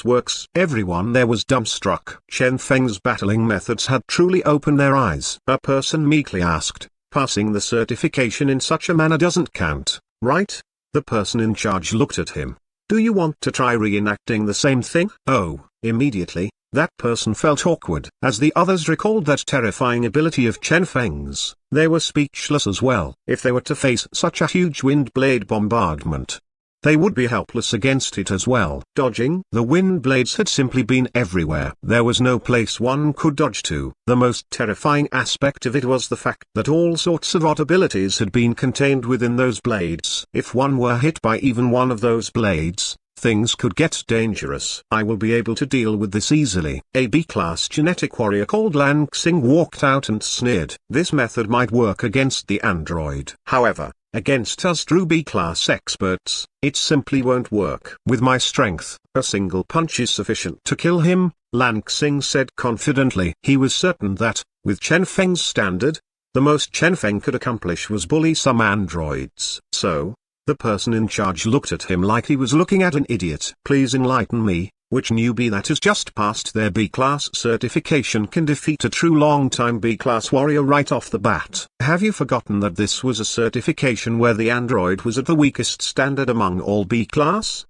works. Everyone there was dumbstruck. Chen Feng's battling methods had truly opened their eyes. A person meekly asked, "Passing the certification in such a manner doesn't count, right?" The person in charge looked at him. "Do you want to try reenacting the same thing?" Oh, immediately, that person felt awkward. As the others recalled that terrifying ability of Chen Feng's, they were speechless as well. If they were to face such a huge wind blade bombardment, they would be helpless against it as well. Dodging? The wind blades had simply been everywhere. There was no place one could dodge to. The most terrifying aspect of it was the fact that all sorts of odd abilities had been contained within those blades. If one were hit by even one of those blades, things could get dangerous. I will be able to deal with this easily. A B-class genetic warrior called Lan Xing walked out and sneered. This method might work against the android. However, against us true B-class experts, it simply won't work. With my strength, a single punch is sufficient to kill him, Lan Xing said confidently. He was certain that, with Chen Feng's standard, the most Chen Feng could accomplish was bully some androids. So, the person in charge looked at him like he was looking at an idiot. Please enlighten me. Which newbie that has just passed their B-class certification can defeat a true long-time B-class warrior right off the bat? Have you forgotten that this was a certification where the android was at the weakest standard among all B-class?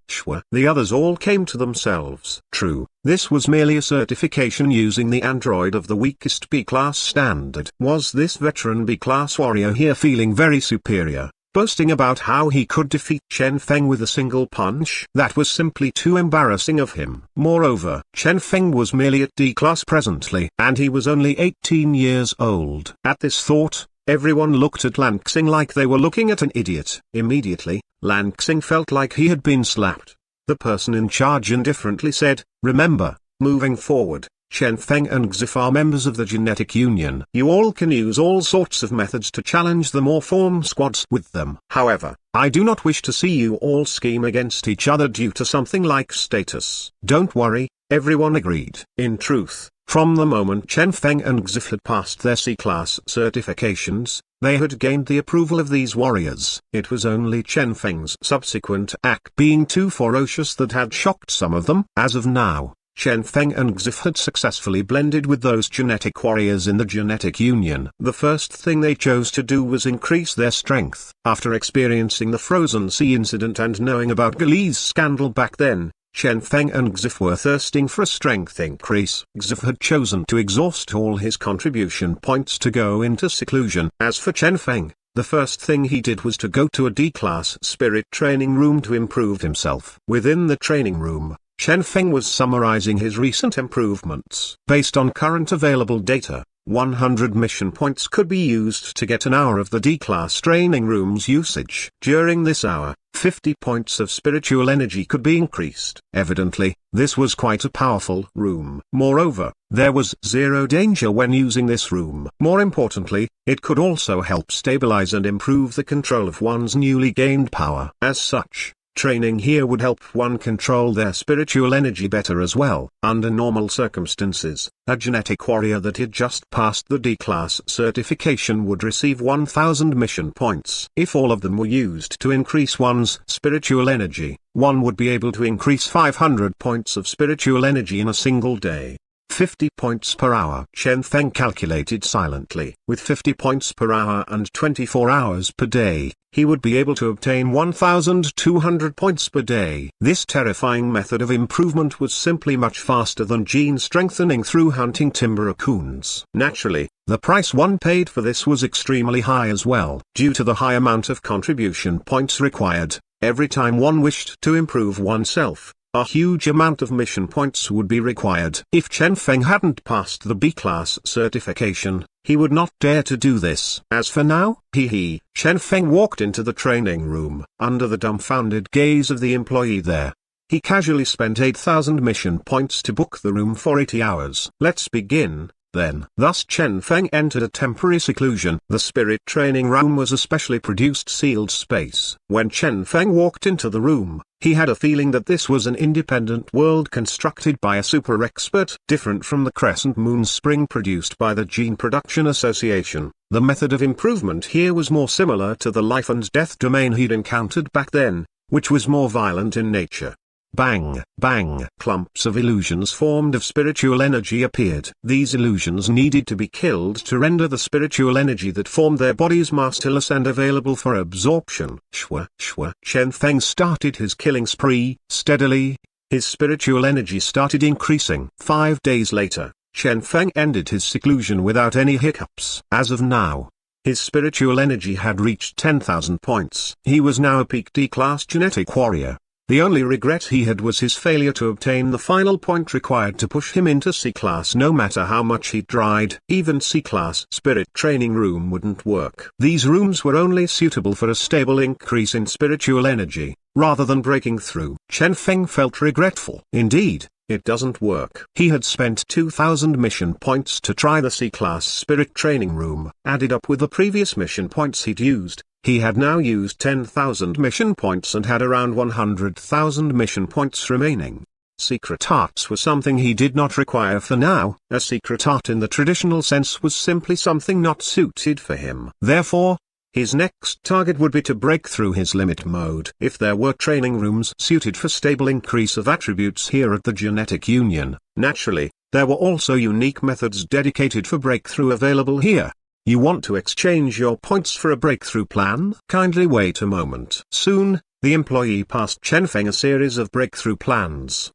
The others all came to themselves. True, this was merely a certification using the android of the weakest B-class standard. Was this veteran B-class warrior here feeling very superior, boasting about how he could defeat Chen Feng with a single punch? That was simply too embarrassing of him. Moreover, Chen Feng was merely at D-class presently, and he was only 18 years old. At this thought, everyone looked at Lan Xing like they were looking at an idiot. Immediately, Lan Xing felt like he had been slapped. The person in charge indifferently said, "Remember, moving forward, Chen Feng and Xif are members of the Genetic Union. You all can use all sorts of methods to challenge them or form squads with them. However, I do not wish to see you all scheme against each other due to something like status." Don't worry, everyone agreed. In truth, From the moment Chen Feng and Xif had passed their C-class certifications, they had gained the approval of these warriors. It was only Chen Feng's subsequent act being too ferocious that had shocked some of them. As of now, Chen Feng and Xif had successfully blended with those genetic warriors in the genetic union. The first thing they chose to do was increase their strength. After experiencing the Frozen Sea incident and knowing about Gali's scandal back then, Chen Feng and Xif were thirsting for a strength increase. Xif had chosen to exhaust all his contribution points to go into seclusion. As for Chen Feng, the first thing he did was to go to a D-class spirit training room to improve himself. Within the training room, Chen Feng was summarizing his recent improvements. Based on current available data, 100 mission points could be used to get an hour of the D-class training room's usage. During this hour, 50 points of spiritual energy could be increased. Evidently, this was quite a powerful room. Moreover, there was zero danger when using this room. More importantly, it could also help stabilize and improve the control of one's newly gained power. As such, training here would help one control their spiritual energy better as well. Under normal circumstances, a genetic warrior that had just passed the D-class certification would receive 1000 mission points. If all of them were used to increase one's spiritual energy, one would be able to increase 500 points of spiritual energy in a single day. 50 points per hour. Chen Feng calculated silently. With 50 points per hour and 24 hours per day, he would be able to obtain 1,200 points per day. This terrifying method of improvement was simply much faster than gene strengthening through hunting timber raccoons. Naturally, the price one paid for this was extremely high as well. Due to the high amount of contribution points required, every time one wished to improve oneself, a huge amount of mission points would be required. If Chen Feng hadn't passed the B-class certification, he would not dare to do this. As for now, Chen Feng walked into the training room. Under the dumbfounded gaze of the employee there, he casually spent 8,000 mission points to book the room for 80 hours. Let's begin, then. Thus Chen Feng entered a temporary seclusion. The spirit training room was a specially produced sealed space. When Chen Feng walked into the room, he had a feeling that this was an independent world constructed by a super expert. Different from the crescent moon spring produced by the Gene Production Association, the method of improvement here was more similar to the life and death domain he'd encountered back then, which was more violent in nature. Bang, bang. Clumps of illusions formed of spiritual energy appeared. These illusions needed to be killed to render the spiritual energy that formed their bodies masterless and available for absorption. Shwa. Chen Feng started his killing spree. Steadily, his spiritual energy started increasing. 5 days later, Chen Feng ended his seclusion without any hiccups. As of now, his spiritual energy had reached 10,000 points. He was now a peak D-class genetic warrior. The only regret he had was his failure to obtain the final point required to push him into C-class. No matter how much he tried, even C-class spirit training room wouldn't work. These rooms were only suitable for a stable increase in spiritual energy, rather than breaking through. Chen Feng felt regretful. Indeed, it doesn't work. He had spent 2,000 mission points to try the C-class spirit training room. Added up with the previous mission points he'd used, he had now used 10,000 mission points and had around 100,000 mission points remaining. Secret arts were something he did not require for now. A secret art in the traditional sense was simply something not suited for him. Therefore, his next target would be to break through his limit mode. If there were training rooms suited for stable increase of attributes here at the Genetic Union, naturally, there were also unique methods dedicated for breakthrough available here. You want to exchange your points for a breakthrough plan? Kindly wait a moment. Soon, the employee passed Chen Feng a series of breakthrough plans.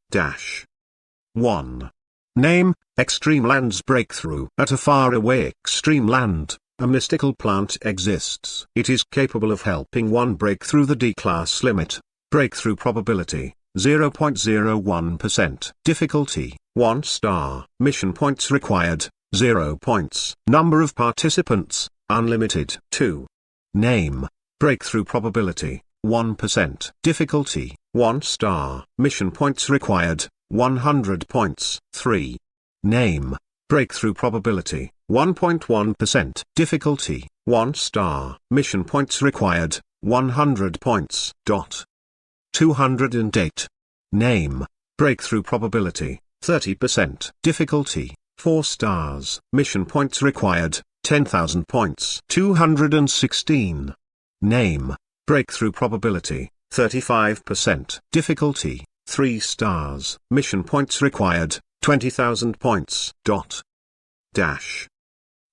1. Name, Extreme Lands Breakthrough. At a faraway extreme land, a mystical plant exists. It is capable of helping one break through the D-class limit. Breakthrough probability, 0.01%. Difficulty, 1 star. Mission points required, 0 points. Number of participants, unlimited. 2. Name, breakthrough probability, 1%. Difficulty, 1 star. Mission points required, 100 points. 3. Name, breakthrough probability, 1.1%. Difficulty, 1 star. Mission points required, 100 points. 208. Name, breakthrough probability, 30%. Difficulty, 4 stars. Mission points required, 10,000 points. 216. Name. Breakthrough probability, 35%. Difficulty, 3 stars. Mission points required, 20,000 points. Dash.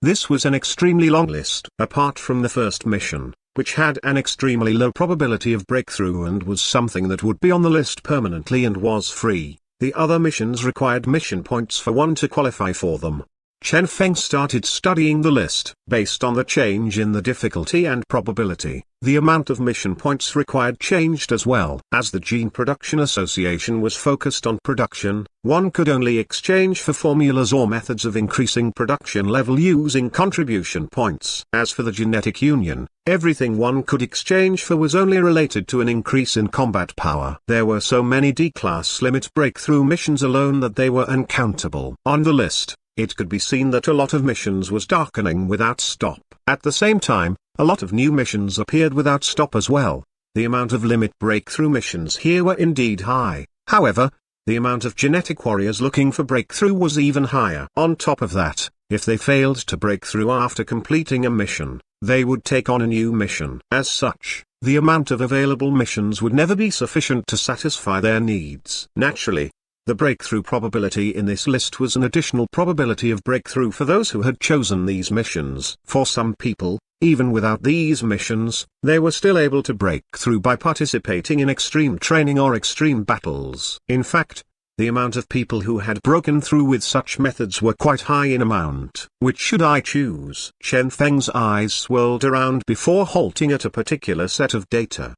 This was an extremely long list. Apart from the first mission, which had an extremely low probability of breakthrough and was something that would be on the list permanently and was free, the other missions required mission points for one to qualify for them. Chen Feng started studying the list. Based on the change in the difficulty and probability, the amount of mission points required changed as well. As the Gene Production Association was focused on production, one could only exchange for formulas or methods of increasing production level using contribution points. As for the Genetic Union, everything one could exchange for was only related to an increase in combat power. There were so many D-class limit breakthrough missions alone that they were uncountable. On the list, it could be seen that a lot of missions was darkening without stop. At the same time, a lot of new missions appeared without stop as well. The amount of limit breakthrough missions here were indeed high. However, the amount of genetic warriors looking for breakthrough was even higher. On top of that, if they failed to break through after completing a mission, they would take on a new mission. As such, the amount of available missions would never be sufficient to satisfy their needs. Naturally, the breakthrough probability in this list was an additional probability of breakthrough for those who had chosen these missions. For some people, even without these missions, they were still able to break through by participating in extreme training or extreme battles. In fact, the amount of people who had broken through with such methods were quite high in amount. Which should I choose? Chen Feng's eyes swirled around before halting at a particular set of data.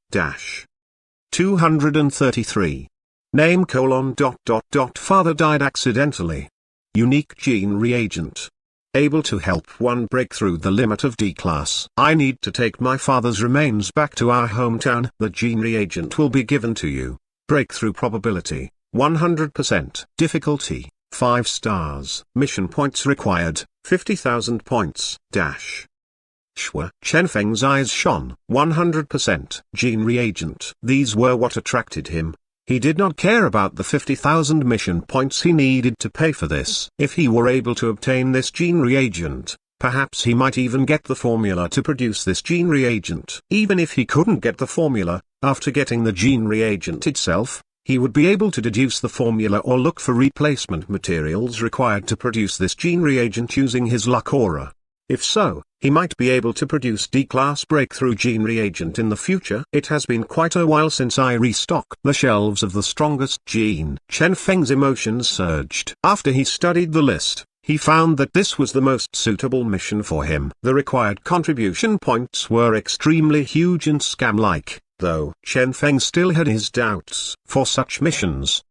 233. Name: Father died accidentally. Unique gene reagent. Able to help one break through the limit of D-class. I need to take my father's remains back to our hometown. The gene reagent will be given to you. Breakthrough probability, 100%. Difficulty, 5 stars. Mission points required, 50,000 points. Sure. Chen Feng's eyes shone. 100%. Gene reagent. These were what attracted him. He did not care about the 50,000 mission points he needed to pay for this. If he were able to obtain this gene reagent, perhaps he might even get the formula to produce this gene reagent. Even if he couldn't get the formula, after getting the gene reagent itself, he would be able to deduce the formula or look for replacement materials required to produce this gene reagent using his luck aura. If so, he might be able to produce D-class breakthrough gene reagent in the future. It has been quite a while since I restocked the shelves of the strongest gene. Chen Feng's emotions surged. After he studied the list, he found that this was the most suitable mission for him. The required contribution points were extremely huge and scam-like, though Chen Feng still had his doubts. For such missions,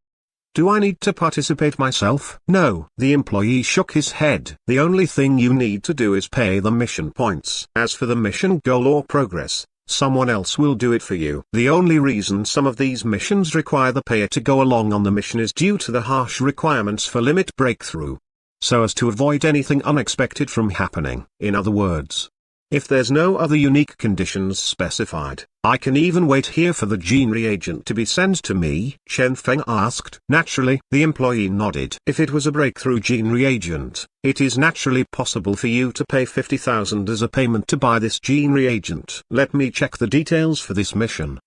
do I need to participate myself? No. The employee shook his head. The only thing you need to do is pay the mission points. As for the mission goal or progress, someone else will do it for you. The only reason some of these missions require the payer to go along on the mission is due to the harsh requirements for limit breakthrough, so as to avoid anything unexpected from happening. In other words, if there's no other unique conditions specified, I can even wait here for the gene reagent to be sent to me? Chen Feng asked. Naturally, the employee nodded. If it was a breakthrough gene reagent, it is naturally possible for you to pay 50,000 as a payment to buy this gene reagent. Let me check the details for this mission.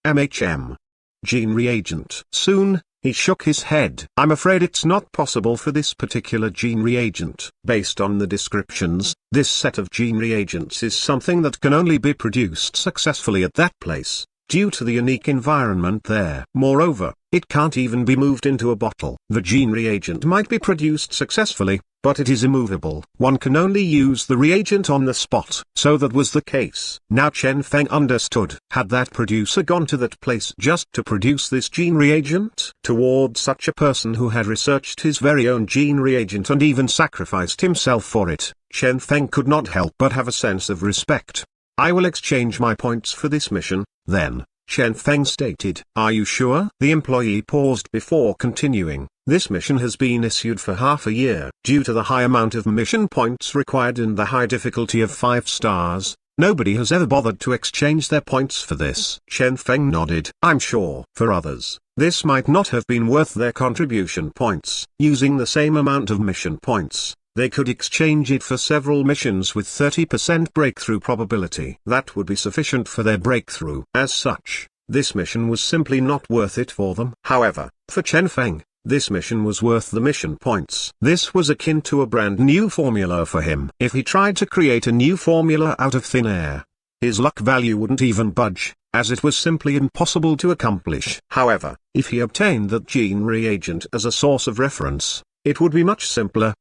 Gene reagent. Soon, he shook his head. I'm afraid it's not possible for this particular gene reagent. Based on the descriptions, this set of gene reagents is something that can only be produced successfully at that place, due to the unique environment there. Moreover, it can't even be moved into a bottle. The gene reagent might be produced successfully, but it is immovable. One can only use the reagent on the spot. So that was the case. Now Chen Feng understood. Had that producer gone to that place just to produce this gene reagent? Toward such a person who had researched his very own gene reagent and even sacrificed himself for it, Chen Feng could not help but have a sense of respect. I will exchange my points for this mission, then, Chen Feng stated. Are you sure? The employee paused before continuing. This mission has been issued for half a year. Due to the high amount of mission points required and the high difficulty of 5 stars, nobody has ever bothered to exchange their points for this. Chen Feng nodded. I'm sure. For others, this might not have been worth their contribution points. Using the same amount of mission points, They could exchange it for several missions with 30% breakthrough probability. That would be sufficient for their breakthrough. As such, this mission was simply not worth it for them. However, for Chen Feng, this mission was worth the mission points. This was akin to a brand new formula for him. If he tried to create a new formula out of thin air, his luck value wouldn't even budge, as it was simply impossible to accomplish. However, if he obtained that gene reagent as a source of reference, it would be much simpler.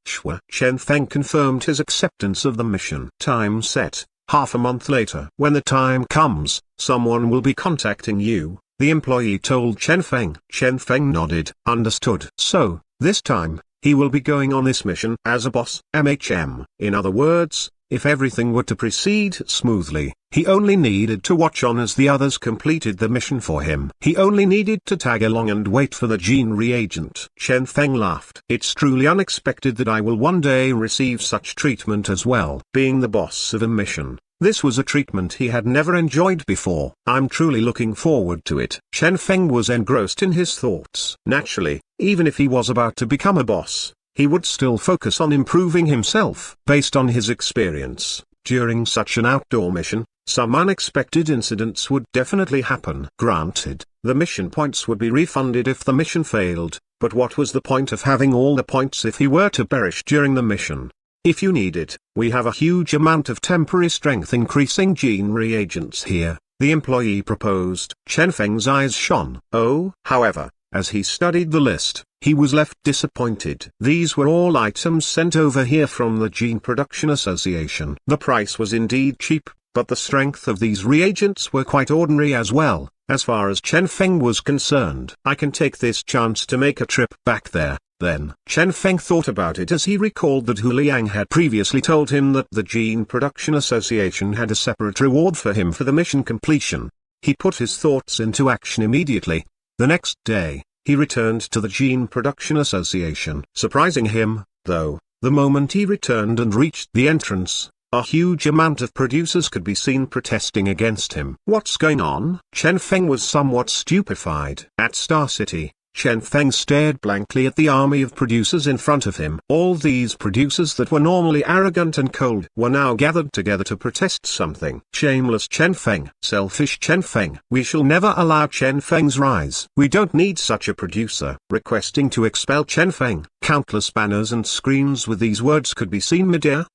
Chen Feng confirmed his acceptance of the mission. Time set, half a month later. When the time comes, someone will be contacting you, the employee told Chen Feng. Chen Feng nodded. Understood. So, this time, he will be going on this mission as a boss. In other words, if everything were to proceed smoothly, he only needed to watch on as the others completed the mission for him. He only needed to tag along and wait for the gene reagent. Chen Feng laughed. It's truly unexpected that I will one day receive such treatment as well. Being the boss of a mission, this was a treatment he had never enjoyed before. I'm truly looking forward to it. Chen Feng was engrossed in his thoughts. Naturally, even if he was about to become a boss, he would still focus on improving himself. Based on his experience, during such an outdoor mission, some unexpected incidents would definitely happen. Granted, the mission points would be refunded if the mission failed, but what was the point of having all the points if he were to perish during the mission? If you need it, we have a huge amount of temporary strength increasing gene reagents here, the employee proposed. Chen Feng's eyes shone. Oh, however, as he studied the list, he was left disappointed. These were all items sent over here from the Gene Production Association. The price was indeed cheap, but the strength of these reagents were quite ordinary as well, as far as Chen Feng was concerned. I can take this chance to make a trip back there, then. Chen Feng thought about it as he recalled that Hu Liang had previously told him that the Gene Production Association had a separate reward for him for the mission completion. He put his thoughts into action immediately. The next day, he returned to the Gene Production Association. Surprising him, though, the moment he returned and reached the entrance, a huge amount of producers could be seen protesting against him. What's going on? Chen Feng was somewhat stupefied. At Star City, Chen Feng stared blankly at the army of producers in front of him. All these producers that were normally arrogant and cold were now gathered together to protest something. Shameless Chen Feng. Selfish Chen Feng. We shall never allow Chen Feng's rise. We don't need such a producer. Requesting to expel Chen Feng. Countless banners and screens with these words could be seen mid-air.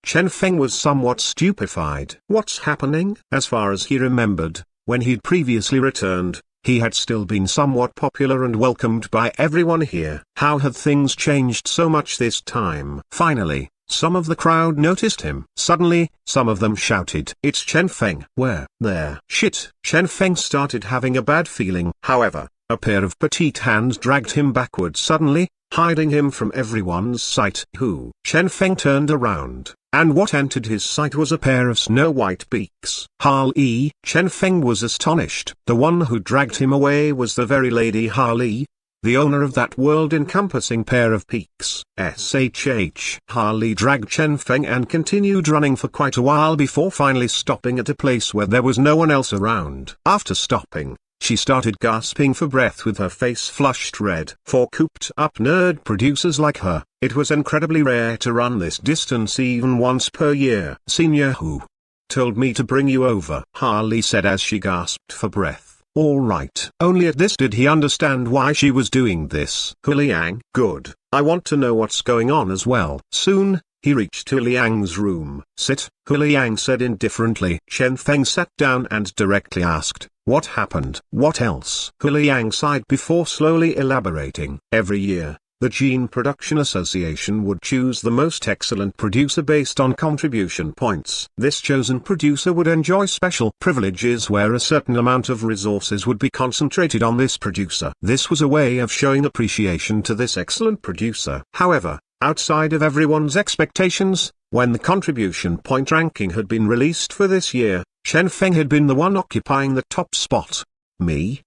Chen Feng was somewhat stupefied. What's happening? As far as he remembered, when he'd previously returned, he had still been somewhat popular and welcomed by everyone here. How had things changed so much this time? Finally, some of the crowd noticed him. Suddenly, some of them shouted, "It's Chen Feng!" Where? There. Shit! Chen Feng started having a bad feeling. However, a pair of petite hands dragged him backward suddenly, hiding him from everyone's sight. Who? Chen Feng turned around, and what entered his sight was a pair of snow-white beaks. Ha-Li. Chen Feng was astonished. The one who dragged him away was the very Lady Ha-Li, the owner of that world-encompassing pair of peaks. Ha-Li dragged Chen Feng and continued running for quite a while before finally stopping at a place where there was no one else around. After stopping, she started gasping for breath with her face flushed red. For cooped-up nerd producers like her, it was incredibly rare to run this distance even once per year. Senior Hu told me to bring you over, Ha-Li said as she gasped for breath. All right. Only at this did he understand why she was doing this. Hu Liang. Good. I want to know what's going on as well. Soon, he reached Hu Liang's room. Sit, Hu Liang said indifferently. Chen Feng sat down and directly asked, what happened? What else? Hu Liang sighed before slowly elaborating. Every year, the Gene Production Association would choose the most excellent producer based on contribution points. This chosen producer would enjoy special privileges where a certain amount of resources would be concentrated on this producer. This was a way of showing appreciation to this excellent producer. However, outside of everyone's expectations, when the contribution point ranking had been released for this year, Chen Feng had been the one occupying the top spot. Me?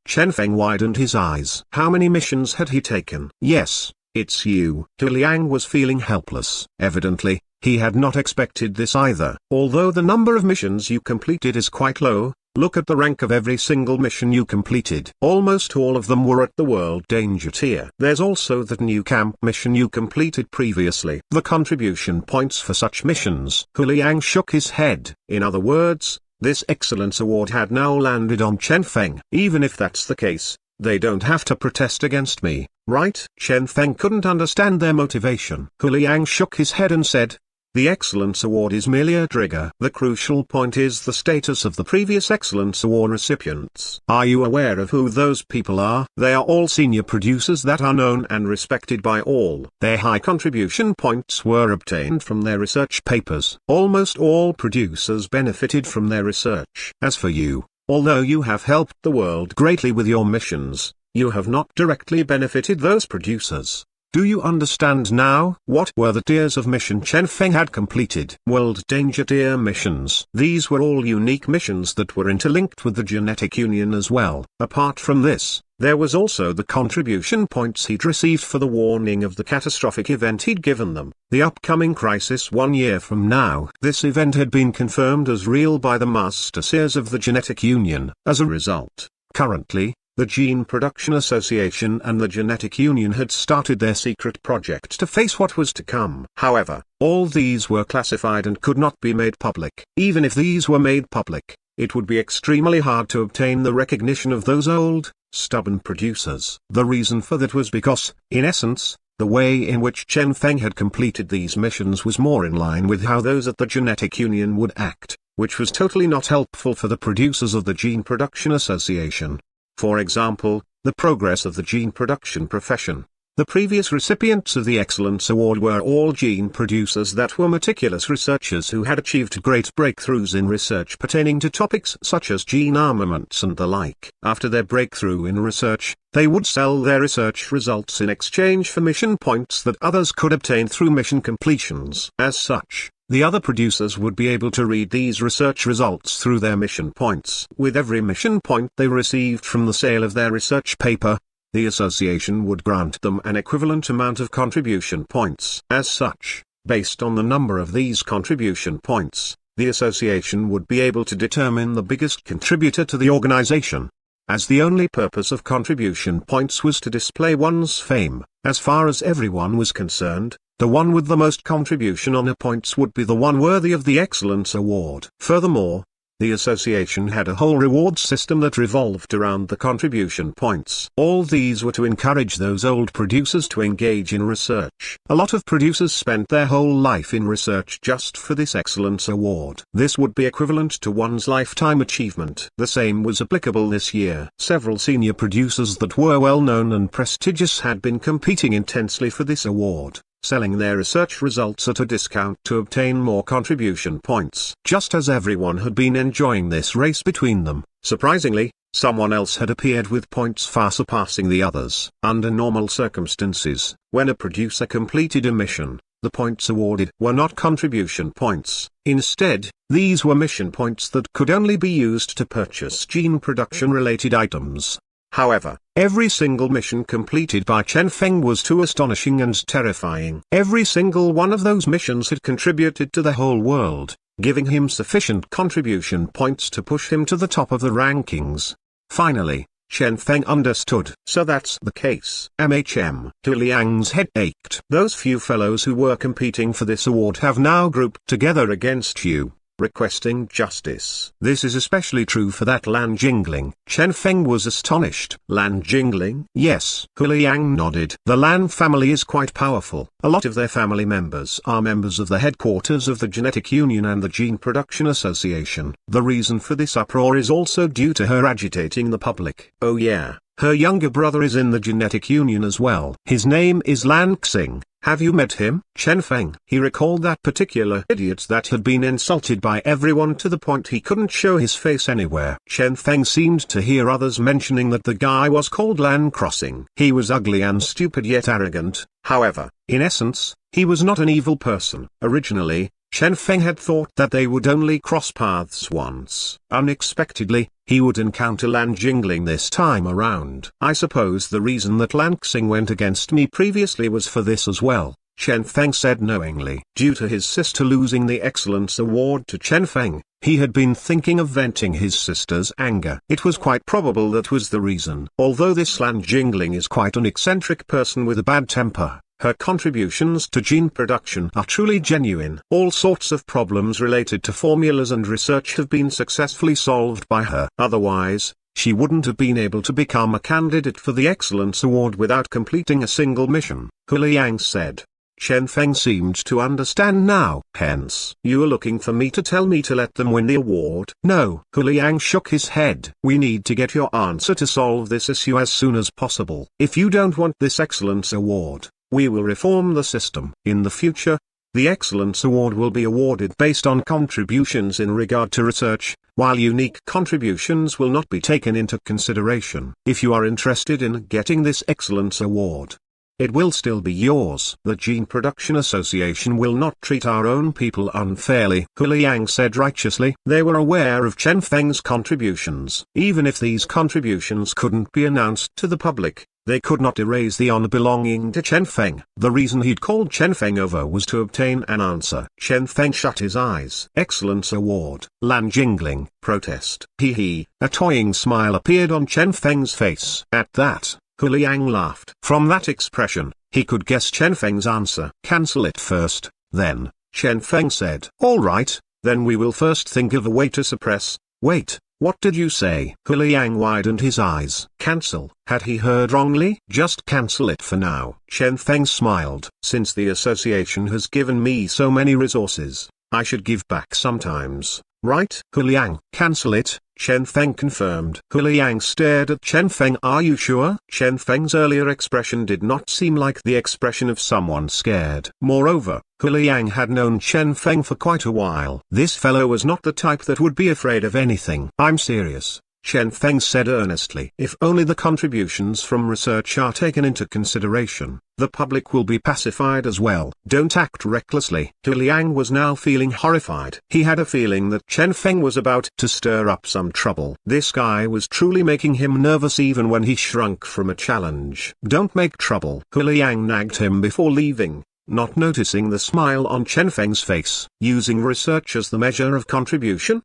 Chen Feng widened his eyes. How many missions had he taken? Yes, it's you. Hu Liang was feeling helpless. Evidently, he had not expected this either. Although the number of missions you completed is quite low, Look at the rank of every single mission you completed. Almost all of them were at the World Danger tier. There's also that new camp mission you completed previously. The contribution points for such missions. Hu Liang shook his head. In other words, this excellence award had now landed on Chen Feng. Even if that's the case, they don't have to protest against me, right? Chen Feng couldn't understand their motivation. Hu Liang shook his head and said, the Excellence Award is merely a trigger. The crucial point is the status of the previous Excellence Award recipients. Are you aware of who those people are? They are all senior producers that are known and respected by all. Their high contribution points were obtained from their research papers. Almost all producers benefited from their research. As for you, although you have helped the world greatly with your missions, you have not directly benefited those producers. Do you understand now? What were the tiers of mission Chen Feng had completed? World Danger tier missions. These were all unique missions that were interlinked with the genetic union as well. Apart from this, there was also the contribution points he'd received for the warning of the catastrophic event he'd given them, the upcoming crisis 1 year from now. This event had been confirmed as real by the Master Seers of the Genetic Union. As a result, currently, the Gene Production Association and the Genetic Union had started their secret project to face what was to come. However, all these were classified and could not be made public. Even if these were made public, it would be extremely hard to obtain the recognition of those old, stubborn producers. The reason for that was because, in essence, the way in which Chen Feng had completed these missions was more in line with how those at the Genetic Union would act, which was totally not helpful for the producers of the Gene Production Association. For example, the progress of the gene production profession. The previous recipients of the Excellence Award were all gene producers that were meticulous researchers who had achieved great breakthroughs in research pertaining to topics such as gene armaments and the like. After their breakthrough in research, they would sell their research results in exchange for mission points that others could obtain through mission completions. As such, the other producers would be able to read these research results through their mission points. With every mission point they received from the sale of their research paper, the association would grant them an equivalent amount of contribution points. As such, based on the number of these contribution points, the association would be able to determine the biggest contributor to the organization. As the only purpose of contribution points was to display one's fame, as far as everyone was concerned, the one with the most contribution honor points would be the one worthy of the Excellence Award. Furthermore, the association had a whole reward system that revolved around the contribution points. All these were to encourage those old producers to engage in research. A lot of producers spent their whole life in research just for this Excellence Award. This would be equivalent to one's lifetime achievement. The same was applicable this year. Several senior producers that were well known and prestigious had been competing intensely for this award, selling their research results at a discount to obtain more contribution points. Just as everyone had been enjoying this race between them, surprisingly, someone else had appeared with points far surpassing the others. Under normal circumstances, when a producer completed a mission, the points awarded were not contribution points. Instead, these were mission points that could only be used to purchase gene production-related items. However, every single mission completed by Chen Feng was too astonishing and terrifying. Every single one of those missions had contributed to the whole world, giving him sufficient contribution points to push him to the top of the rankings. Finally, Chen Feng understood. So that's the case. Hu Liang's head ached. Those few fellows who were competing for this award have now grouped together against you, requesting justice. This is especially true for that Lan Jingling. Chen Feng was astonished. Lan Jingling? Yes. Hu Liang nodded. The Lan family is quite powerful. A lot of their family members are members of the headquarters of the Genetic Union and the Gene Production Association. The reason for this uproar is also due to her agitating the public. Oh yeah, her younger brother is in the Genetic Union as well. His name is Lan Xing. Have you met him? Chen Feng. He recalled that particular idiot that had been insulted by everyone to the point he couldn't show his face anywhere. Chen Feng seemed to hear others mentioning that the guy was called Lan Crossing. He was ugly and stupid yet arrogant. However, in essence, he was not an evil person. Originally, Chen Feng had thought that they would only cross paths once. Unexpectedly, he would encounter Lan Jingling this time around. I suppose the reason that Lan Xing went against me previously was for this as well, Chen Feng said knowingly. Due to his sister losing the Excellence Award to Chen Feng, He had been thinking of venting his sister's anger. It was quite probable that was the reason. Although this Lan Jingling is quite an eccentric person with a bad temper, her contributions to gene production are truly genuine. All sorts of problems related to formulas and research have been successfully solved by her. Otherwise, she wouldn't have been able to become a candidate for the Excellence Award without completing a single mission, Huliang said. Chen Feng seemed to understand now. Hence, you are looking for me to tell me to let them win the award? No. Huliang shook his head. We need to get your answer to solve this issue as soon as possible. If you don't want this Excellence Award, we will reform the system. In the future, the Excellence Award will be awarded based on contributions in regard to research, while unique contributions will not be taken into consideration. If you are interested in getting this Excellence Award, it will still be yours. The Gene Production Association will not treat our own people unfairly, Huliang said righteously. They were aware of Chen Feng's contributions. Even if these contributions couldn't be announced to the public, they could not erase the honor belonging to Chen Feng. The reason he'd called Chen Feng over was to obtain an answer. Chen Feng shut his eyes. Excellence Award. Lan Jingling. Protest. A toying smile appeared on Chen Feng's face. At that, Huliang laughed. From that expression, he could guess Chen Feng's answer. Cancel it first, then, Chen Feng said. All right, then we will first think of a way to suppress. Wait. What did you say? Huliang widened his eyes. Cancel. Had he heard wrongly? Just cancel it for now. Chen Feng smiled. Since the association has given me so many resources, I should give back sometimes, right? Huliang. Cancel it, Chen Feng confirmed. Huliang stared at Chen Feng. Are you sure? Chen Feng's earlier expression did not seem like the expression of someone scared. Moreover, Huliang had known Chen Feng for quite a while. This fellow was not the type that would be afraid of anything. I'm serious, Chen Feng said earnestly. If only the contributions from research are taken into consideration, the public will be pacified as well. Don't act recklessly. Huliang was now feeling horrified. He had a feeling that Chen Feng was about to stir up some trouble. This guy was truly making him nervous even when he shrunk from a challenge. Don't make trouble. Huliang nagged him before leaving, not noticing the smile on Chen Feng's face. Using research as the measure of contribution?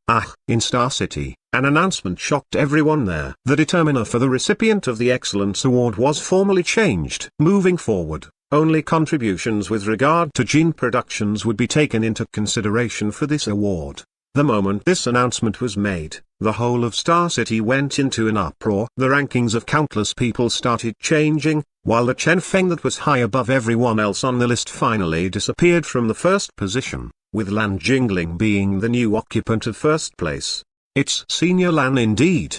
In Star City, an announcement shocked everyone there. The determiner for the recipient of the Excellence Award was formally changed. Moving forward, only contributions with regard to gene productions would be taken into consideration for this award. The moment this announcement was made, the whole of Star City went into an uproar. The rankings of countless people started changing, while the Chen Feng that was high above everyone else on the list finally disappeared from the first position, with Lan Jingling being the new occupant of first place. It's Senior Lan indeed.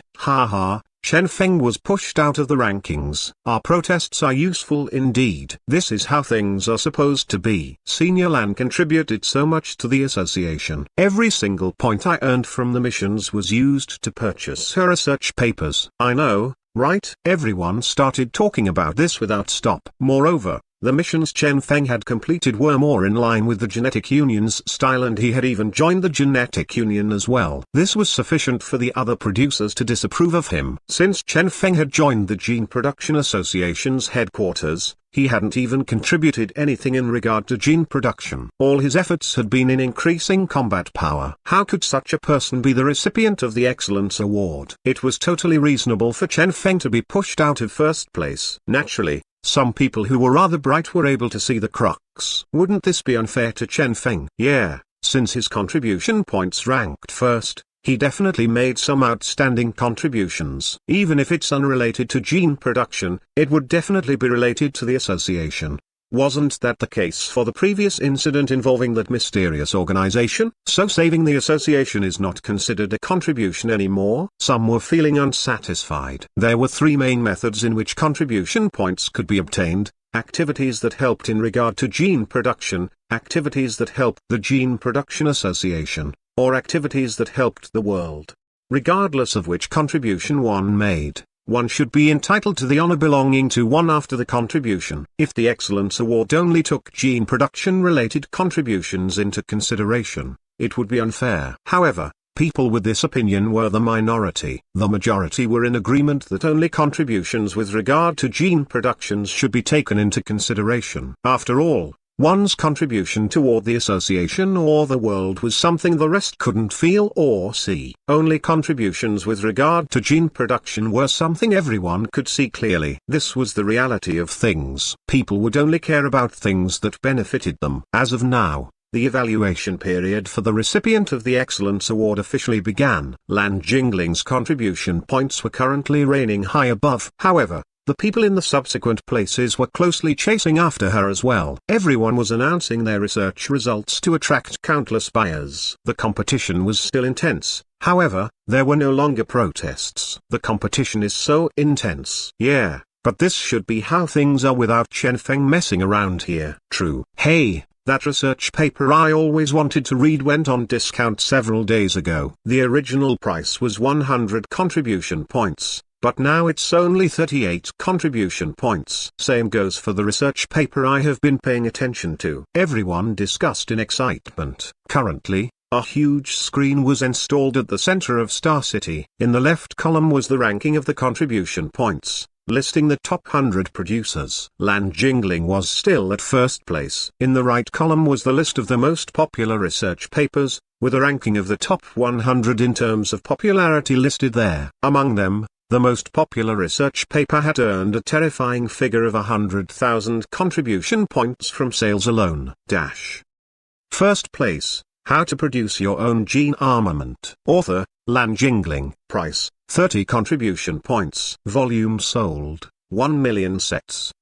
Chen Feng was pushed out of the rankings. Our protests are useful indeed. This is how things are supposed to be. Senior Lan contributed so much to the association. Every single point I earned from the missions was used to purchase her research papers. I know, right? Everyone started talking about this without stop. Moreover, the missions Chen Feng had completed were more in line with the Genetic Union's style, and he had even joined the Genetic Union as well. This was sufficient for the other producers to disapprove of him. Since Chen Feng had joined the Gene Production Association's headquarters, he hadn't even contributed anything in regard to gene production. All his efforts had been in increasing combat power. How could such a person be the recipient of the Excellence Award? It was totally reasonable for Chen Feng to be pushed out of first place. Naturally, some people who were rather bright were able to see the crux. Wouldn't this be unfair to Chen Feng? Yeah, since his contribution points ranked first, he definitely made some outstanding contributions. Even if it's unrelated to gene production, it would definitely be related to the association. Wasn't that the case for the previous incident involving that mysterious organization? So saving the association is not considered a contribution anymore? Some were feeling unsatisfied. There were three main methods in which contribution points could be obtained: activities that helped in regard to gene production, activities that helped the Gene Production Association, or activities that helped the world. Regardless of which contribution one made, one should be entitled to the honor belonging to one after the contribution. If the Excellence Award only took gene production-related contributions into consideration, it would be unfair. However, people with this opinion were the minority. The majority were in agreement that only contributions with regard to gene productions should be taken into consideration. After all, One's contribution toward the association or the world was something the rest couldn't feel or see. Only contributions with regard to gene production were something everyone could see clearly. This was the reality of things. People would only care about things that benefited them. As of now, the evaluation period for the recipient of the Excellence Award officially began. Lan Jingling's contribution points were currently reigning high above. However, the people in the subsequent places were closely chasing after her as well. Everyone was announcing their research results to attract countless buyers. The competition was still intense. However, there were no longer protests. The competition is so intense. Yeah, but this should be how things are without Chen Feng messing around here. True. Hey, that research paper I always wanted to read went on discount several days ago. The original price was 100 contribution points. But now it's only 38 contribution points. Same goes for the research paper I have been paying attention to. Everyone discussed in excitement. Currently, a huge screen was installed at the center of Star City. In the left column was the ranking of the contribution points, listing the top 100 producers. Lan Jingling was still at first place. In the right column was the list of the most popular research papers, with a ranking of the top 100 in terms of popularity listed there. Among them, the most popular research paper had earned a terrifying figure of 100,000 contribution points from sales alone. First place, How to Produce Your Own Gene Armament. Author, Lan Jingling. Price, 30 contribution points. Volume sold, 1 million sets.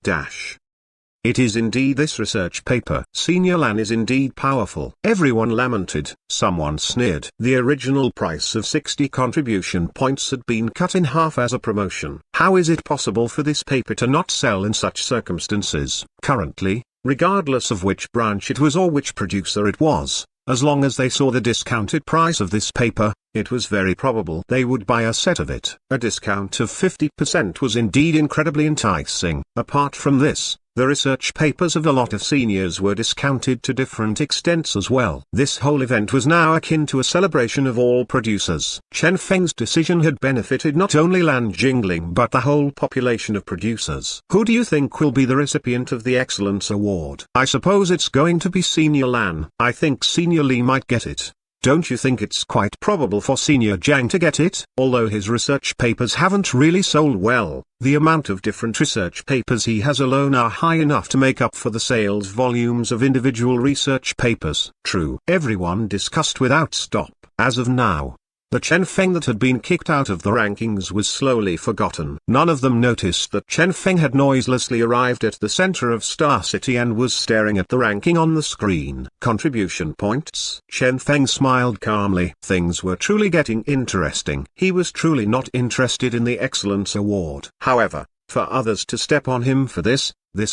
It is indeed this research paper. Senior Lan is indeed powerful. Everyone lamented. Someone sneered. The original price of 60 contribution points had been cut in half as a promotion. How is it possible for this paper to not sell in such circumstances? Currently, regardless of which branch it was or which producer it was, as long as they saw the discounted price of this paper, it was very probable they would buy a set of it. A discount of 50% was indeed incredibly enticing. Apart from this, the research papers of a lot of seniors were discounted to different extents as well. This whole event was now akin to a celebration of all producers. Chen Feng's decision had benefited not only Lan Jingling but the whole population of producers. Who do you think will be the recipient of the Excellence Award? I suppose it's going to be Senior Lan. I think Senior Li might get it. Don't you think it's quite probable for Senior Jiang to get it? Although his research papers haven't really sold well, the amount of different research papers he has alone are high enough to make up for the sales volumes of individual research papers. True. Everyone discussed without stop. As of now, the Chen Feng that had been kicked out of the rankings was slowly forgotten. None of them noticed that Chen Feng had noiselessly arrived at the center of Star City and was staring at the ranking on the screen. Contribution points. Chen Feng smiled calmly. Things were truly getting interesting. He was truly not interested in the Excellence Award. However, for others to step on him for this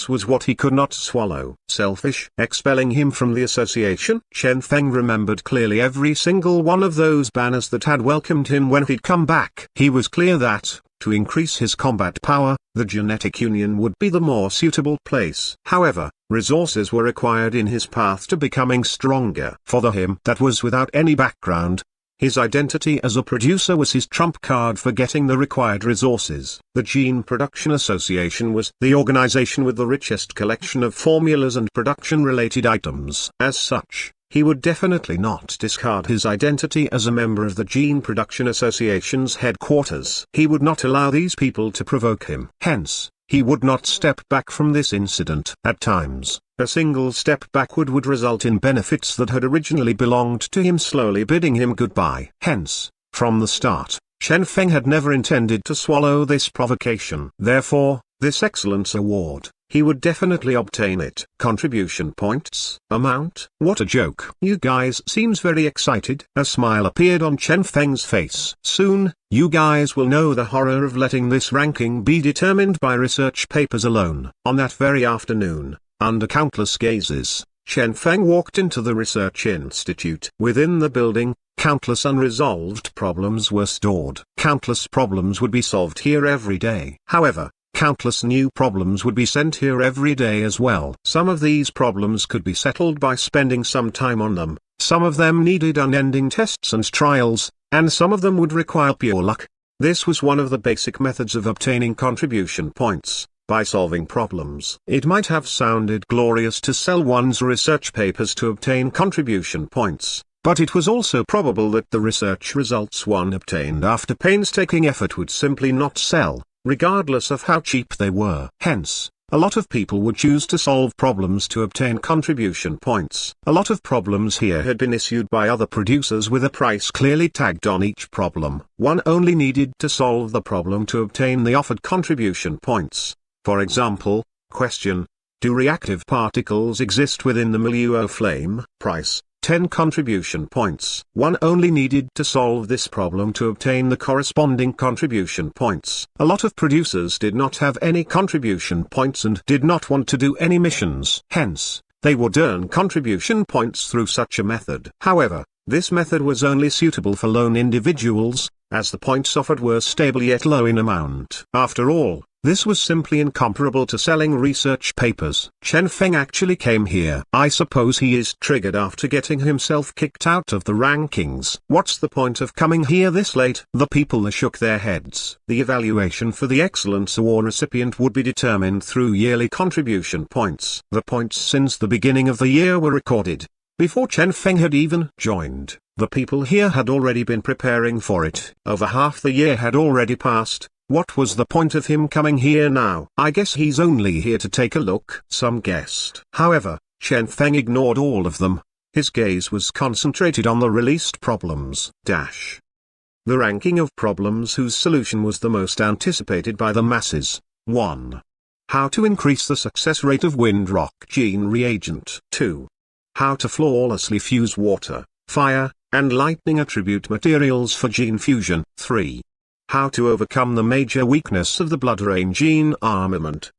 was what he could not swallow. Selfish. Expelling him from the association? Chen Feng remembered clearly every single one of those banners that had welcomed him when he'd come back. He was clear that, to increase his combat power, the Genetic Union would be the more suitable place. However, resources were required in his path to becoming stronger. For him that was without any background, his identity as a producer was his trump card for getting the required resources. The Gene Production Association was the organization with the richest collection of formulas and production-related items. As such, he would definitely not discard his identity as a member of the Gene Production Association's headquarters. He would not allow these people to provoke him. Hence, he would not step back from this incident. At times, a single step backward would result in benefits that had originally belonged to him slowly bidding him goodbye. Hence, from the start, Chen Feng had never intended to swallow this provocation. Therefore, this Excellence Award, he would definitely obtain it. Contribution points. Amount? What a joke. You guys seems very excited. A smile appeared on Chen Feng's face. Soon, you guys will know the horror of letting this ranking be determined by research papers alone. On that very afternoon, under countless gazes, Chen Feng walked into the research institute. Within the building, countless unresolved problems were stored. Countless problems would be solved here every day. However, countless new problems would be sent here every day as well. Some of these problems could be settled by spending some time on them, some of them needed unending tests and trials, and some of them would require pure luck. This was one of the basic methods of obtaining contribution points. by solving problems. It might have sounded glorious to sell one's research papers to obtain contribution points, but it was also probable that the research results one obtained after painstaking effort would simply not sell, regardless of how cheap they were. Hence, a lot of people would choose to solve problems to obtain contribution points. A lot of problems here had been issued by other producers with a price clearly tagged on each problem. One only needed to solve the problem to obtain the offered contribution points. For example, question: do reactive particles exist within the milieu of flame? Price: 10 contribution points. One only needed to solve this problem to obtain the corresponding contribution points. A lot of producers did not have any contribution points and did not want to do any missions. Hence, they would earn contribution points through such a method. However, this method was only suitable for lone individuals, as the points offered were stable yet low in amount. After all, this was simply incomparable to selling research papers. Chen Feng actually came here. I suppose he is triggered after getting himself kicked out of the rankings. What's the point of coming here this late? The people shook their heads. The evaluation for the Excellence Award recipient would be determined through yearly contribution points. The points since the beginning of the year were recorded. Before Chen Feng had even joined, the people here had already been preparing for it. Over half the year had already passed. What was the point of him coming here now? I guess he's only here to take a look, some guessed. However, Chen Feng ignored all of them. His gaze was concentrated on the released problems. The ranking of problems whose solution was the most anticipated by the masses. 1. How to increase the success rate of Windrock gene reagent. 2. How to flawlessly fuse water, fire, and lightning attribute materials for gene fusion. 3. How to overcome the major weakness of the blood rain gene armament.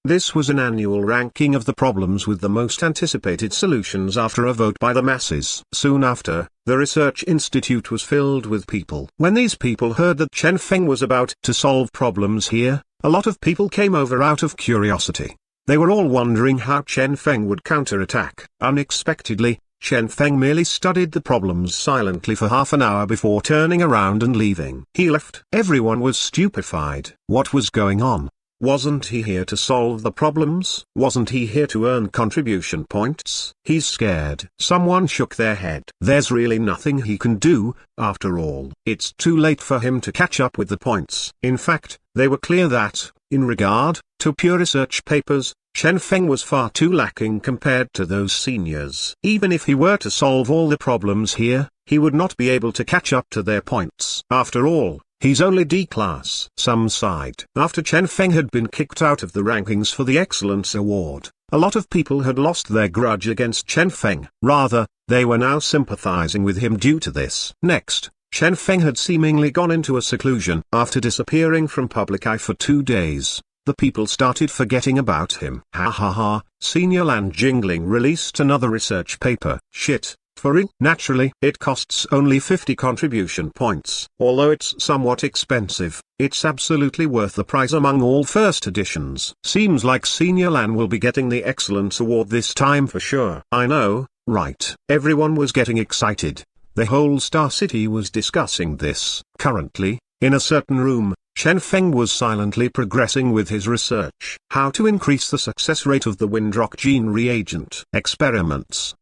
This was an annual ranking of the problems with the most anticipated solutions after a vote by the masses. Soon after, the research institute was filled with people. When these people heard that Chen Feng was about to solve problems here, a lot of people came over out of curiosity. They were all wondering how Chen Feng would counterattack. Unexpectedly, Chen Feng merely studied the problems silently for half an hour before turning around and leaving. He left. Everyone was stupefied. What was going on? Wasn't he here to solve the problems? Wasn't he here to earn contribution points? He's scared. Someone shook their head. There's really nothing he can do, after all. It's too late for him to catch up with the points. In fact, they were clear that, in regard to pure research papers, Chen Feng was far too lacking compared to those seniors. Even if he were to solve all the problems here, he would not be able to catch up to their points. After all, he's only D-class. Some sighed. After Chen Feng had been kicked out of the rankings for the Excellence Award, a lot of people had lost their grudge against Chen Feng. Rather, they were now sympathizing with him due to this. Next, Chen Feng had seemingly gone into a seclusion. After disappearing from public eye for 2 days, the people started forgetting about him. Ha ha ha, Senior Lan Jingling released another research paper. Shit, for real? Naturally, it costs only 50 contribution points. Although it's somewhat expensive, it's absolutely worth the price among all first editions. Seems like Senior Lan will be getting the Excellence Award this time for sure. I know, right? Everyone was getting excited. The whole Star City was discussing this. Currently, in a certain room, Chen Feng was silently progressing with his research. How to increase the success rate of the Windrock gene reagent. Experiments.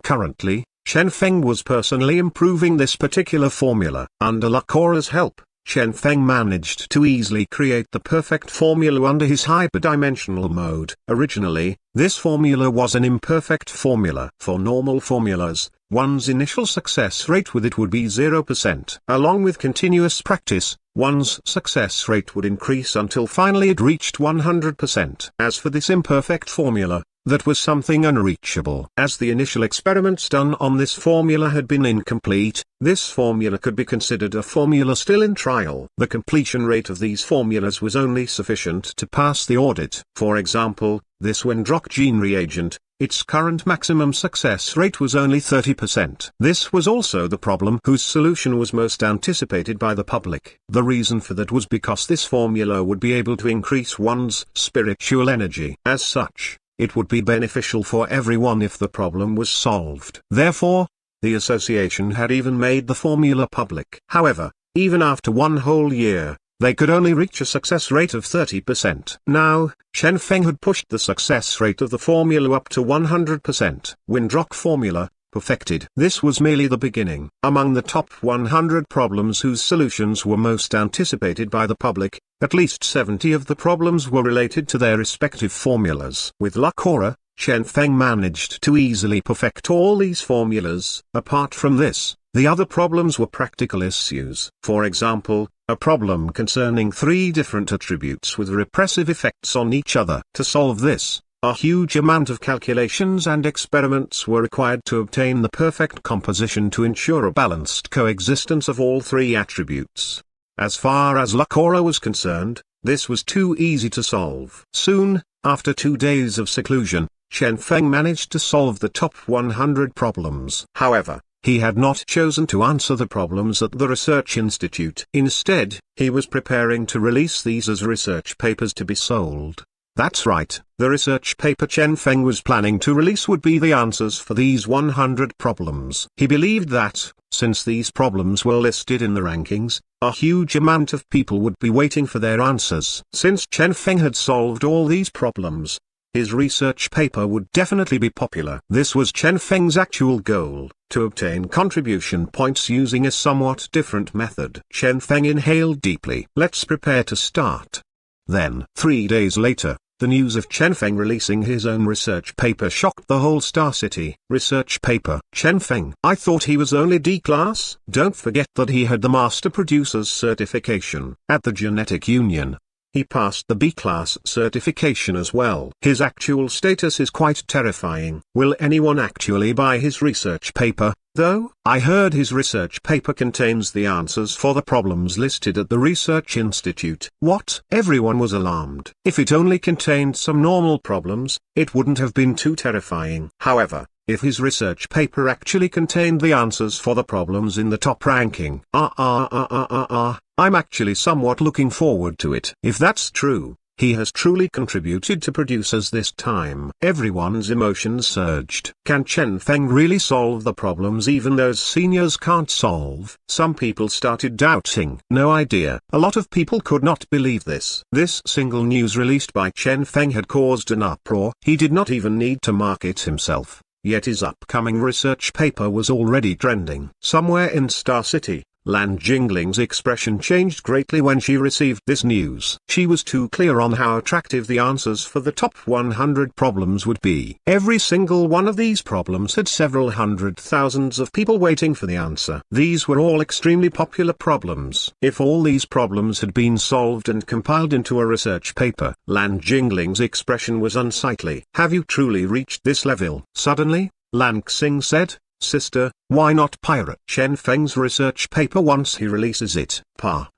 Currently, Chen Feng was personally improving this particular formula. Under Lacora's help, Chen Feng managed to easily create the perfect formula under his hyperdimensional mode. Originally, this formula was an imperfect formula. For normal formulas, one's initial success rate with it would be 0%. Along with continuous practice, one's success rate would increase until finally it reached 100%. As for this imperfect formula, that was something unreachable. As the initial experiments done on this formula had been incomplete, this formula could be considered a formula still in trial. The completion rate of these formulas was only sufficient to pass the audit. For example, this Windrock gene reagent, its current maximum success rate was only 30%. This was also the problem whose solution was most anticipated by the public. The reason for that was because this formula would be able to increase one's spiritual energy. As such, it would be beneficial for everyone if the problem was solved. Therefore, the association had even made the formula public. However, even after one whole year, they could only reach a success rate of 30%. Now, Chen Feng had pushed the success rate of the formula up to 100%. Windrock formula, perfected. This was merely the beginning. Among the top 100 problems whose solutions were most anticipated by the public, at least 70 of the problems were related to their respective formulas. With luck or Chen Feng managed to easily perfect all these formulas. Apart from this, the other problems were practical issues. For example, a problem concerning 3 different attributes with repressive effects on each other. To solve this, a huge amount of calculations and experiments were required to obtain the perfect composition to ensure a balanced coexistence of all 3 attributes. As far as Lacora was concerned, this was too easy to solve. Soon, after 2 days of seclusion, Chen Feng managed to solve the top 100 problems. However, he had not chosen to answer the problems at the research institute. Instead, he was preparing to release these as research papers to be sold. That's right, the research paper Chen Feng was planning to release would be the answers for these 100 problems. He believed that, since these problems were listed in the rankings, a huge amount of people would be waiting for their answers. Since Chen Feng had solved all these problems, his research paper would definitely be popular. This was Chen Feng's actual goal, to obtain contribution points using a somewhat different method. Chen Feng inhaled deeply. Let's prepare to start. Then, 3 days later, the news of Chen Feng releasing his own research paper shocked the whole Star City. Research paper. Chen Feng. I thought he was only D class. Don't forget that he had the Master Producer's certification. At the Genetic Union, he passed the B-class certification as well. His actual status is quite terrifying. Will anyone actually buy his research paper, though? I heard his research paper contains the answers for the problems listed at the research institute. What? Everyone was alarmed. If it only contained some normal problems, it wouldn't have been too terrifying. However, if his research paper actually contained the answers for the problems in the top ranking, I'm actually somewhat looking forward to it. If that's true, he has truly contributed to producers this time. Everyone's emotions surged. Can Chen Feng really solve the problems even those seniors can't solve? Some people started doubting. No idea. A lot of people could not believe this. This single news released by Chen Feng had caused an uproar. He did not even need to market himself, yet his upcoming research paper was already trending. Somewhere in Star City, Lan Jingling's expression changed greatly when she received this news. She was too clear on how attractive the answers for the top 100 problems would be. Every single one of these problems had several hundred thousands of people waiting for the answer. These were all extremely popular problems. If all these problems had been solved and compiled into a research paper, Lan Jingling's expression was unsightly. Have you truly reached this level? Suddenly, Lan Xing said, Sister, why not pirate Chen Feng's research paper once he releases it?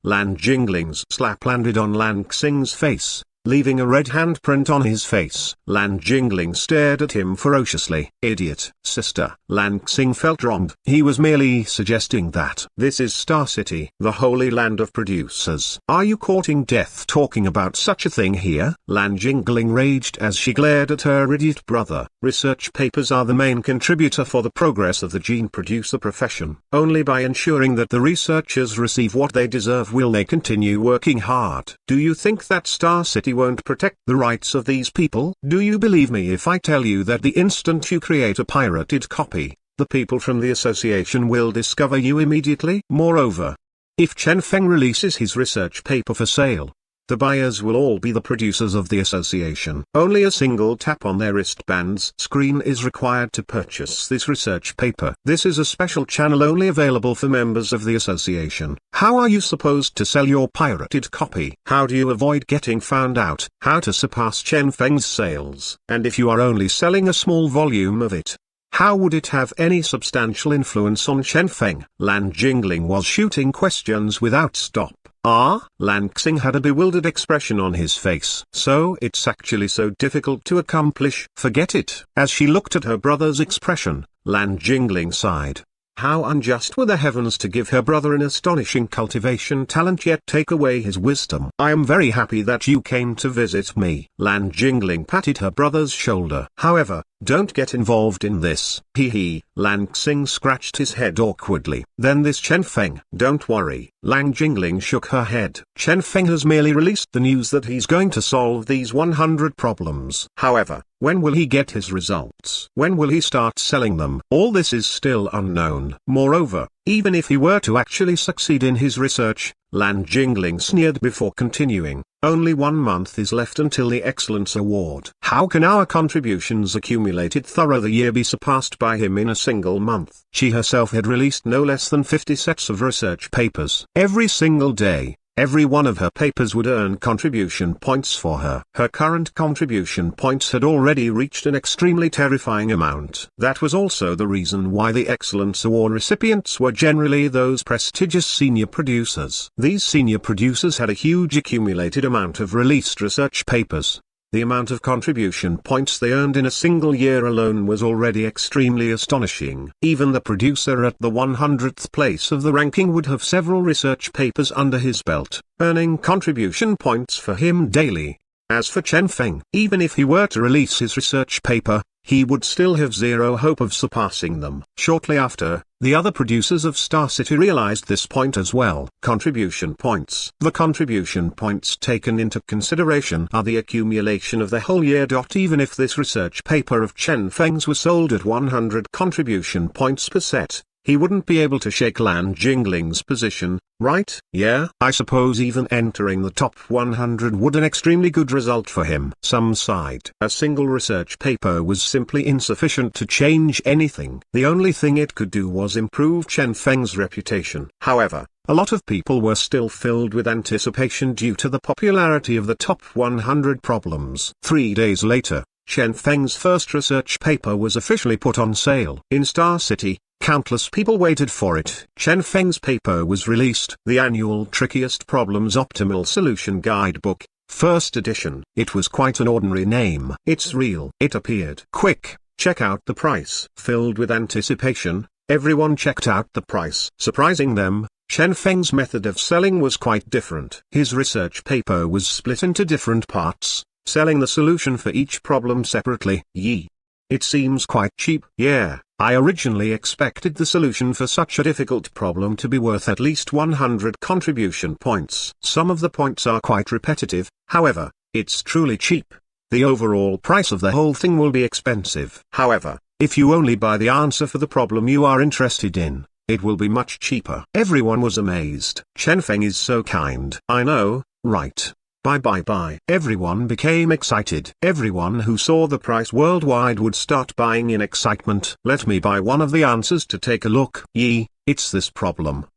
Lan Jingling's slap landed on Lan Xing's face, leaving a red handprint on his face. Lan Jingling stared at him ferociously. Idiot. Sister. Lan Xing felt wronged. He was merely suggesting that this is Star City, the holy land of producers. Are you courting death talking about such a thing here? Lan Jingling raged as she glared at her idiot brother. Research papers are the main contributor for the progress of the gene producer profession. Only by ensuring that the researchers receive what they deserve will they continue working hard. Do you think that Star City won't protect the rights of these people? Do you believe me if I tell you that the instant you create a pirated copy, the people from the association will discover you immediately? Moreover, if Chen Feng releases his research paper for sale, the buyers will all be the producers of the association. Only a single tap on their wristband's screen is required to purchase this research paper. This is a special channel only available for members of the association. How are you supposed to sell your pirated copy? How do you avoid getting found out? How to surpass Chen Feng's sales? And if you are only selling a small volume of it, how would it have any substantial influence on Chen Feng? Lan Jingling was shooting questions without stop. Lan Xing had a bewildered expression on his face. So it's actually so difficult to accomplish. Forget it. As she looked at her brother's expression, Lan Jingling sighed. How unjust were the heavens to give her brother an astonishing cultivation talent yet take away his wisdom. I am very happy that you came to visit me. Lan Jingling patted her brother's shoulder. However, Don't get involved in this. Hee. Lan Xing scratched his head awkwardly. Then this Chen Feng. Don't worry. Lang Jingling shook her head. Chen Feng has merely released the news that he's going to solve these 100 problems. However, when will he get his results? When will he start selling them? All this is still unknown. Moreover, even if he were to actually succeed in his research, Lan Jingling sneered before continuing, only 1 month is left until the Excellence Award. How can our contributions accumulated throughout the year be surpassed by him in a single month? She herself had released no less than 50 sets of research papers. Every single day, every one of her papers would earn contribution points for her. Her current contribution points had already reached an extremely terrifying amount. That was also the reason why the Excellence Award recipients were generally those prestigious senior producers. These senior producers had a huge accumulated amount of released research papers. The amount of contribution points they earned in a single year alone was already extremely astonishing. Even the producer at the 100th place of the ranking would have several research papers under his belt, earning contribution points for him daily. As for Chen Feng, even if he were to release his research paper, he would still have zero hope of surpassing them. Shortly after, the other producers of Star City realized this point as well. Contribution points. The contribution points taken into consideration are the accumulation of the whole year. Even if this research paper of Chen Feng's was sold at 100 contribution points per set, he wouldn't be able to shake Lan Jingling's position, right? Yeah, I suppose even entering the top 100 would an extremely good result for him. Some sighed. A single research paper was simply insufficient to change anything. The only thing it could do was improve Chen Feng's reputation. However, a lot of people were still filled with anticipation due to the popularity of the top 100 problems. 3 days later, Chen Feng's first research paper was officially put on sale. In Star City, countless people waited for it. Chen Feng's paper was released. The annual Trickiest Problems Optimal Solution Guidebook, first edition. It was quite an ordinary name. It's real. It appeared. Quick, check out the price. Filled with anticipation, everyone checked out the price. Surprising them, Chen Feng's method of selling was quite different. His research paper was split into different parts, selling the solution for each problem separately. Yee. It seems quite cheap. Yeah, I originally expected the solution for such a difficult problem to be worth at least 100 contribution points. Some of the points are quite repetitive, however, it's truly cheap. The overall price of the whole thing will be expensive. However, if you only buy the answer for the problem you are interested in, it will be much cheaper. Everyone was amazed. Chen Feng is so kind. I know, right? Bye. Everyone became excited. Everyone who saw the price worldwide would start buying in excitement. Let me buy one of the answers to take a look. Yee, it's this problem.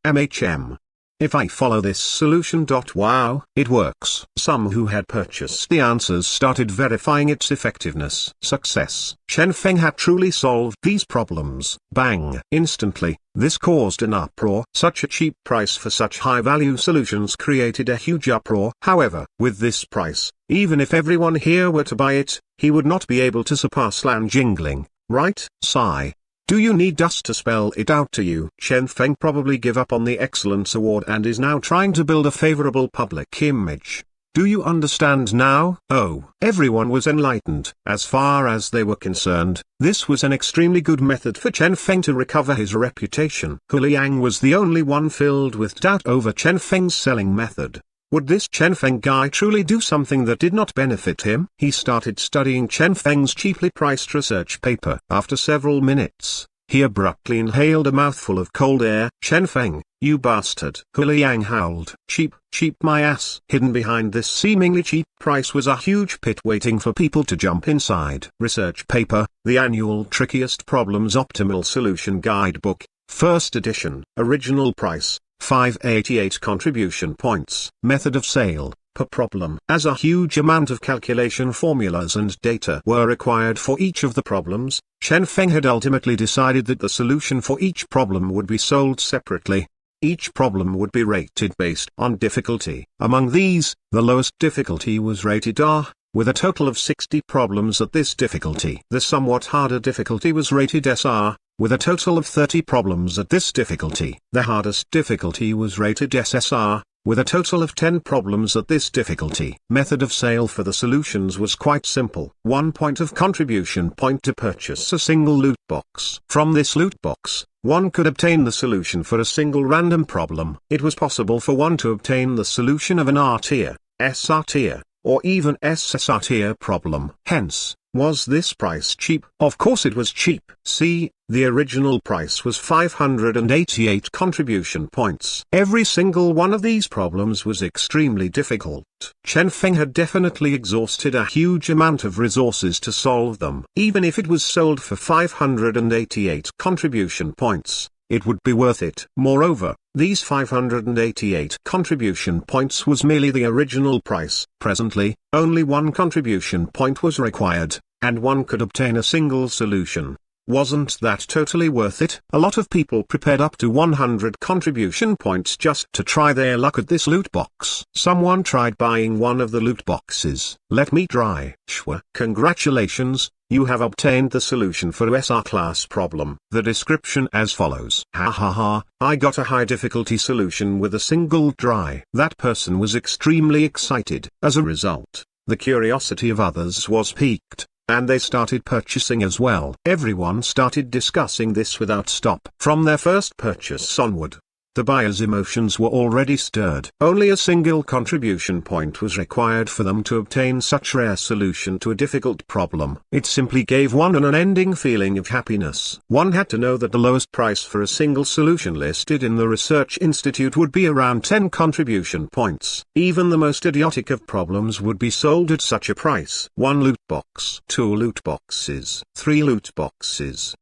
If I follow this solution. Wow, it works. Some who had purchased the answers started verifying its effectiveness. Success. Chen Feng had truly solved these problems. Bang. Instantly, this caused an uproar. Such a cheap price for such high-value solutions created a huge uproar. However, with this price, even if everyone here were to buy it, he would not be able to surpass Lan Jingling, right? Sigh. Do you need us to spell it out to you? Chen Feng probably gave up on the Excellence Award and is now trying to build a favorable public image. Do you understand now? Oh, everyone was enlightened. As far as they were concerned, this was an extremely good method for Chen Feng to recover his reputation. Hu Liang was the only one filled with doubt over Chen Feng's selling method. Would this Chen Feng guy truly do something that did not benefit him? He started studying Chen Feng's cheaply priced research paper. After several minutes, he abruptly inhaled a mouthful of cold air. Chen Feng, you bastard. Hu Liang howled. Cheap my ass. Hidden behind this seemingly cheap price was a huge pit waiting for people to jump inside. Research paper, the annual Trickiest Problems Optimal Solution Guidebook, first edition. Original price, 588 contribution points. Method of sale, per problem. As a huge amount of calculation formulas and data were required for each of the problems, Chen Feng had ultimately decided that the solution for each problem would be sold separately. Each problem would be rated based on difficulty. Among these, the lowest difficulty was rated R, with a total of 60 problems at this difficulty. The somewhat harder difficulty was rated SR, with a total of 30 problems at this difficulty. The hardest difficulty was rated SSR, with a total of 10 problems at this difficulty. Method of sale for the solutions was quite simple. 1 point of contribution point to purchase a single loot box. From this loot box, one could obtain the solution for a single random problem. It was possible for one to obtain the solution of an R tier, SR tier, or even SSR tier problem. Hence, was this price cheap? Of course it was cheap. See, the original price was 588 contribution points. Every single one of these problems was extremely difficult. Chen Feng had definitely exhausted a huge amount of resources to solve them. Even if it was sold for 588 contribution points, it would be worth it. Moreover, these 588 contribution points was merely the original price. Presently, only one contribution point was required, and one could obtain a single solution. Wasn't that totally worth it? A lot of people prepared up to 100 contribution points just to try their luck at this loot box. Someone tried buying one of the loot boxes. Let me try. Shwa. Congratulations, you have obtained the solution for SR class problem. The description as follows. Ha ha ha, I got a high difficulty solution with a single try. That person was extremely excited. As a result, the curiosity of others was piqued, and they started purchasing as well. Everyone started discussing this without stop. From their first purchase onward, the buyers' emotions were already stirred. Only a single contribution point was required for them to obtain such rare solution to a difficult problem. It simply gave one an unending feeling of happiness. One had to know that the lowest price for a single solution listed in the research institute would be around 10 contribution points. Even the most idiotic of problems would be sold at such a price. 1 loot box, 2 loot boxes, 3 loot boxes.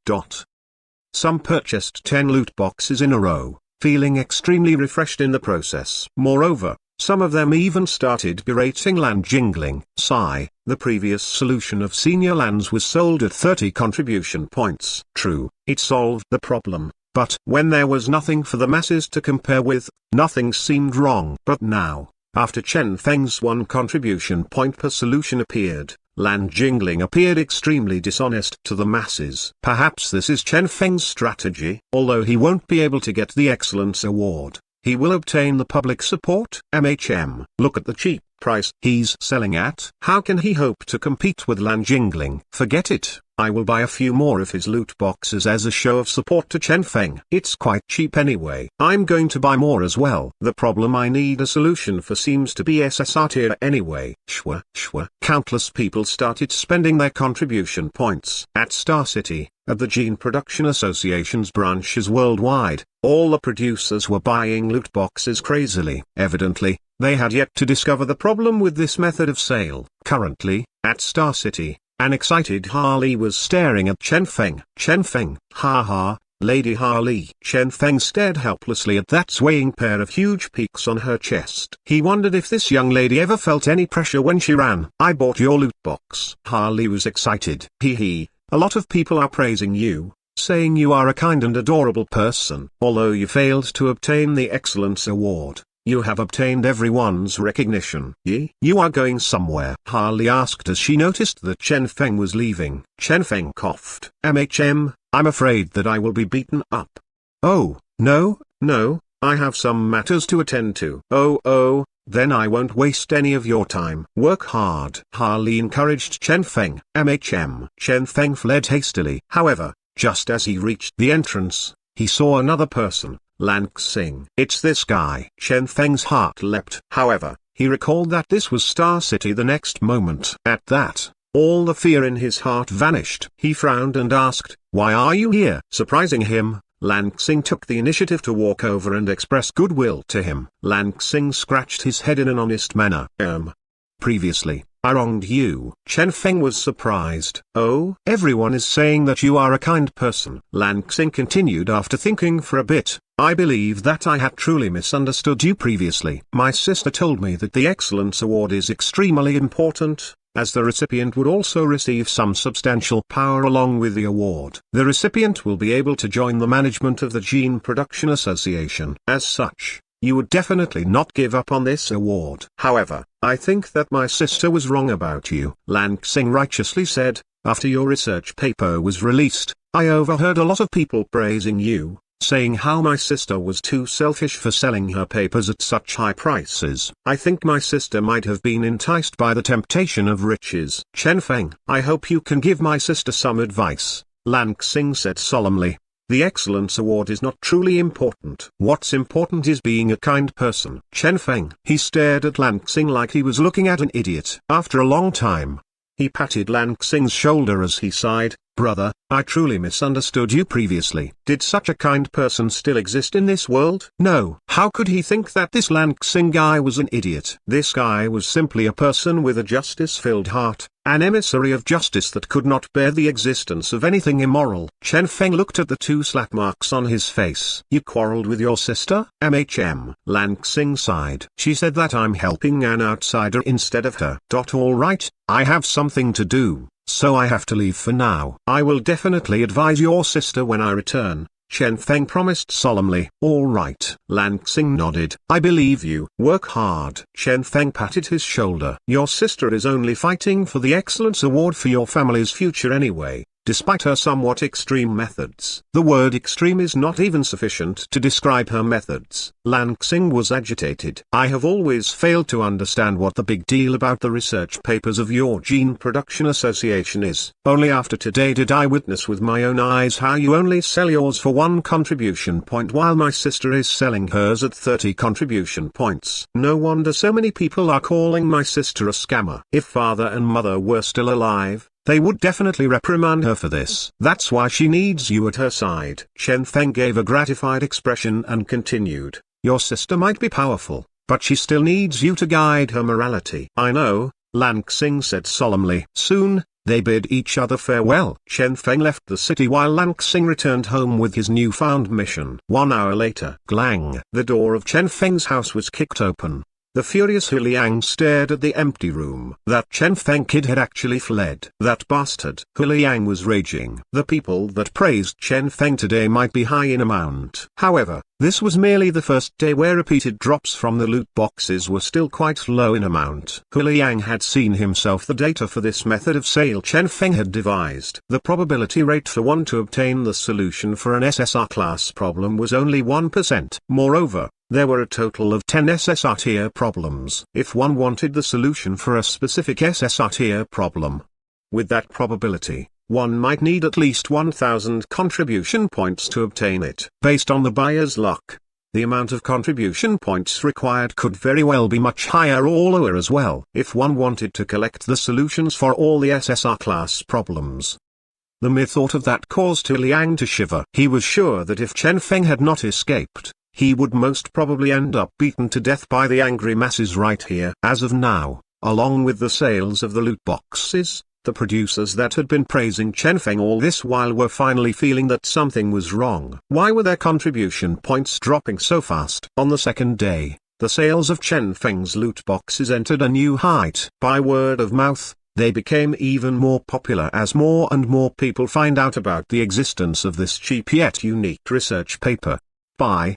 Some purchased 10 loot boxes in a row, feeling extremely refreshed in the process. Moreover, some of them even started berating land jingling. Sigh, the previous solution of senior lands was sold at 30 contribution points. True, it solved the problem, but when there was nothing for the masses to compare with, nothing seemed wrong. But now, after Chen Feng's 1 contribution point per solution appeared, land jingling appeared extremely dishonest to the masses. Perhaps this is Chen Feng's strategy. Although he won't be able to get the Excellence Award, he will obtain the public support. Look at the cheap price he's selling at. How can he hope to compete with land jingling? Forget it. I will buy a few more of his loot boxes as a show of support to Chen Feng. It's quite cheap anyway. I'm going to buy more as well. The problem I need a solution for seems to be SSR tier anyway. Shwa. Countless people started spending their contribution points. At Star City, at the Gene Production Association's branches worldwide, all the producers were buying loot boxes crazily. Evidently, they had yet to discover the problem with this method of sale. Currently, at Star City, an excited Harley was staring at Chen Feng. Chen Feng, ha ha, Lady Harley. Chen Feng stared helplessly at that swaying pair of huge peaks on her chest. He wondered if this young lady ever felt any pressure when she ran. I bought your loot box. Harley was excited. Hee. A lot of people are praising you, saying you are a kind and adorable person. Although you failed to obtain the Excellence Award, you have obtained everyone's recognition. You are going somewhere? Harley asked as she noticed that Chen Feng was leaving. Chen Feng coughed. I'm afraid that I will be beaten up. Oh, no, I have some matters to attend to. Oh, then I won't waste any of your time. Work hard. Harley encouraged Chen Feng. Chen Feng fled hastily. However, just as he reached the entrance, he saw another person. Lan Xing. It's this guy. Chen Feng's heart leapt. However, he recalled that this was Star City the next moment. At that, all the fear in his heart vanished. He frowned and asked, "Why are you here?" Surprising him, Lan Xing took the initiative to walk over and express goodwill to him. Lan Xing scratched his head in an honest manner. Previously, I wronged you. Chen Feng was surprised. Oh? Everyone is saying that you are a kind person. Lan Xing continued after thinking for a bit. I believe that I had truly misunderstood you previously. My sister told me that the Excellence Award is extremely important, as the recipient would also receive some substantial power along with the award. The recipient will be able to join the management of the Gene Production Association. As such, you would definitely not give up on this award. However, I think that my sister was wrong about you. Lan Xing righteously said, after your research paper was released, I overheard a lot of people praising you, saying how my sister was too selfish for selling her papers at such high prices. I think my sister might have been enticed by the temptation of riches. Chen Feng, I hope you can give my sister some advice, Lan Xing said solemnly. The Excellence Award is not truly important. What's important is being a kind person. Chen Feng. He stared at Lan Xing like he was looking at an idiot. After a long time, he patted Lan Xing's shoulder as he sighed. Brother, I truly misunderstood you previously. Did such a kind person still exist in this world? No. How could he think that this Lan Xing guy was an idiot? This guy was simply a person with a justice-filled heart, an emissary of justice that could not bear the existence of anything immoral. Chen Feng looked at the 2 slap marks on his face. You quarreled with your sister? Lan Xing sighed. She said that I'm helping an outsider instead of her. All right, I have something to do, so I have to leave for now. I will definitely advise your sister when I return, Chen Feng promised solemnly. All right. Lan Xing nodded. I believe you. Work hard. Chen Feng patted his shoulder. Your sister is only fighting for the Excellence Award for your family's future anyway, despite her somewhat extreme methods. The word extreme is not even sufficient to describe her methods. Lan Xing was agitated. I have always failed to understand what the big deal about the research papers of your Gene Production Association is. Only after today did I witness with my own eyes how you only sell yours for 1 contribution point while my sister is selling hers at 30 contribution points. No wonder so many people are calling my sister a scammer. If father and mother were still alive, they would definitely reprimand her for this. That's why she needs you at her side. Chen Feng gave a gratified expression and continued. Your sister might be powerful, but she still needs you to guide her morality. I know, Lan Xing said solemnly. Soon, they bid each other farewell. Chen Feng left the city while Lan Xing returned home with his newfound mission. 1 hour later. Glang. The door of Chen Feng's house was kicked open. The furious Hu Liang stared at the empty room. That Chen Feng kid had actually fled. That bastard. Hu Liang was raging. The people that praised Chen Feng today might be high in amount. However, this was merely the first day where repeated drops from the loot boxes were still quite low in amount. Hu Liang had seen himself the data for this method of sale Chen Feng had devised. The probability rate for one to obtain the solution for an SSR class problem was only 1%. Moreover, there were a total of 10 SSR tier problems. If one wanted the solution for a specific SSR tier problem, with that probability, one might need at least 1,000 contribution points to obtain it. Based on the buyer's luck, the amount of contribution points required could very well be much higher or lower as well. If one wanted to collect the solutions for all the SSR class problems, the mere thought of that caused Hu Liang to shiver. He was sure that if Chen Feng had not escaped, he would most probably end up beaten to death by the angry masses right here. As of now, along with the sales of the loot boxes, the producers that had been praising Chen Feng all this while were finally feeling that something was wrong. Why were their contribution points dropping so fast? On the second day, the sales of Chen Feng's loot boxes entered a new height. By word of mouth, they became even more popular as more and more people find out about the existence of this cheap yet unique research paper. Buy.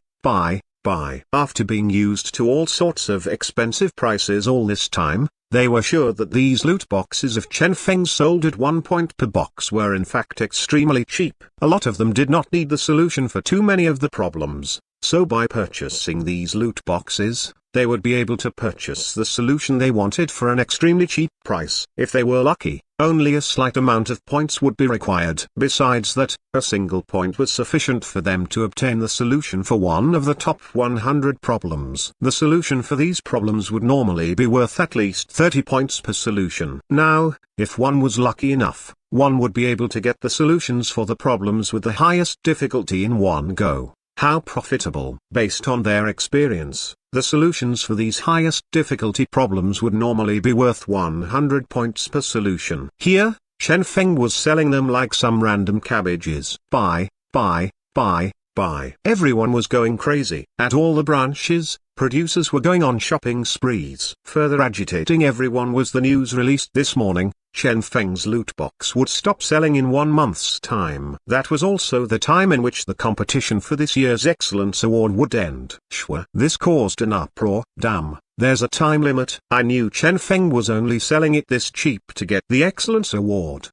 After being used to all sorts of expensive prices all this time, they were sure that these loot boxes of Chen Feng sold at 1 point per box were in fact extremely cheap. A lot of them did not need the solution for too many of the problems, so by purchasing these loot boxes, they would be able to purchase the solution they wanted for an extremely cheap price. If they were lucky, only a slight amount of points would be required. Besides that, a single point was sufficient for them to obtain the solution for one of the top 100 problems. The solution for these problems would normally be worth at least 30 points per solution. Now, if one was lucky enough, one would be able to get the solutions for the problems with the highest difficulty in one go. How profitable! Based on their experience, the solutions for these highest difficulty problems would normally be worth 100 points per solution. Here, Chen Feng was selling them like some random cabbages. Buy. Everyone was going crazy. At all the branches, producers were going on shopping sprees. Further agitating everyone was the news released this morning: Chen Feng's loot box would stop selling in 1 month's time. That was also the time in which the competition for this year's Excellence Award would end. This caused an uproar. Damn, there's a time limit. I knew Chen Feng was only selling it this cheap to get the Excellence Award.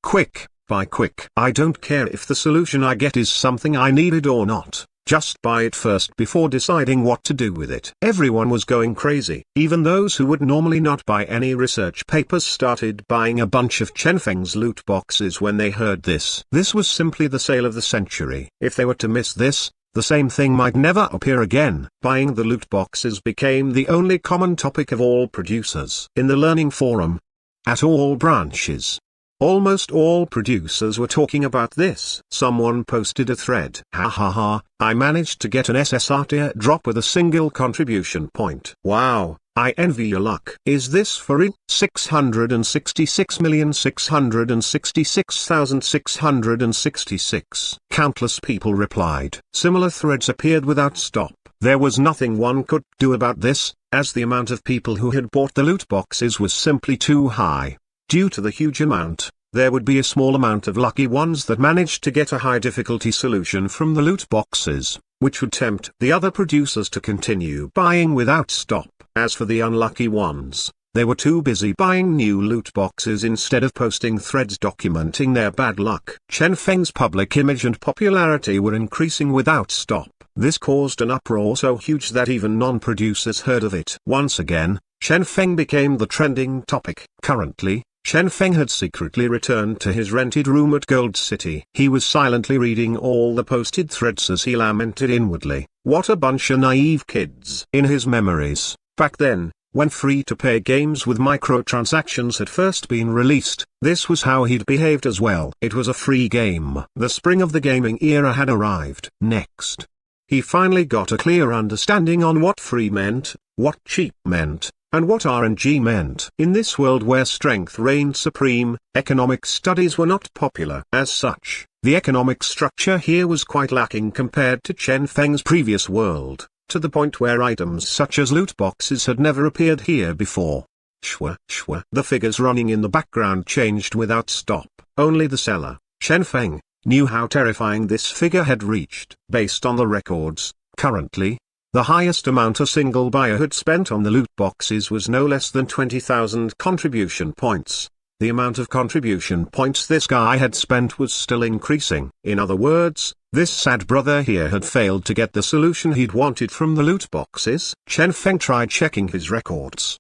Quick, buy quick. I don't care if the solution I get is something I needed or not. Just buy it first before deciding what to do with it. Everyone was going crazy. Even those who would normally not buy any research papers started buying a bunch of Chen Feng's loot boxes when they heard this. This was simply the sale of the century. If they were to miss this, the same thing might never appear again. Buying the loot boxes became the only common topic of all producers. In the learning forum, at all branches, almost all producers were talking about this. Someone posted a thread. Ha ha ha, I managed to get an SSR drop with a single contribution point. Wow, I envy your luck. Is this for real? 666,666,666. Countless people replied. Similar threads appeared without stop. There was nothing one could do about this, as the amount of people who had bought the loot boxes was simply too high. Due to the huge amount, there would be a small amount of lucky ones that managed to get a high difficulty solution from the loot boxes, which would tempt the other producers to continue buying without stop. As for the unlucky ones, they were too busy buying new loot boxes instead of posting threads documenting their bad luck. Chen Feng's public image and popularity were increasing without stop. This caused an uproar so huge that even non-producers heard of it. Once again, Chen Feng became the trending topic. Currently, Chen Feng had secretly returned to his rented room at Gold City. He was silently reading all the posted threads as he lamented inwardly, "What a bunch of naive kids." In his memories, back then, when free-to-pay games with microtransactions had first been released, this was how he'd behaved as well. It was a free game. The spring of the gaming era had arrived. Next, he finally got a clear understanding on what free meant, what cheap meant, and what RNG meant. In this world where strength reigned supreme, economic studies were not popular. As such, the economic structure here was quite lacking compared to Chen Feng's previous world, to the point where items such as loot boxes had never appeared here before. Shwa, shwa. The figures running in the background changed without stop. Only the seller, Chen Feng, knew how terrifying this figure had reached. Based on the records, currently, the highest amount a single buyer had spent on the loot boxes was no less than 20,000 contribution points. The amount of contribution points this guy had spent was still increasing. In other words, this sad brother here had failed to get the solution he'd wanted from the loot boxes. Chen Feng tried checking his records.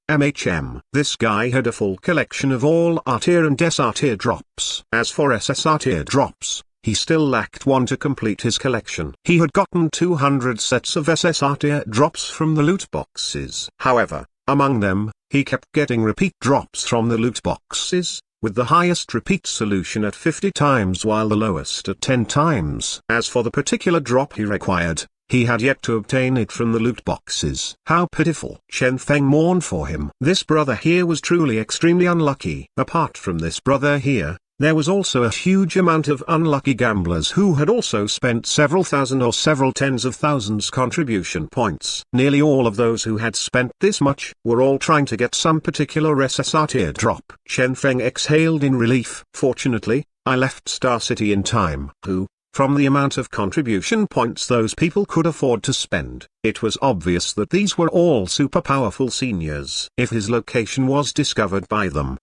This guy had a full collection of all R-tier and S-tier drops. As for SSR-tier drops, he still lacked one to complete his collection. He had gotten 200 sets of SSR-tier drops from the loot boxes. However, among them, he kept getting repeat drops from the loot boxes, with the highest repeat solution at 50 times while the lowest at 10 times. As for the particular drop he required, he had yet to obtain it from the loot boxes. How pitiful. Chen Feng mourned for him. This brother here was truly extremely unlucky. Apart from this brother here, there was also a huge amount of unlucky gamblers who had also spent several thousand or several tens of thousands contribution points. Nearly all of those who had spent this much were all trying to get some particular SSR tier drop. Chen Feng exhaled in relief. Fortunately, I left Star City in time. From the amount of contribution points those people could afford to spend, it was obvious that these were all super powerful seniors. If his location was discovered by them,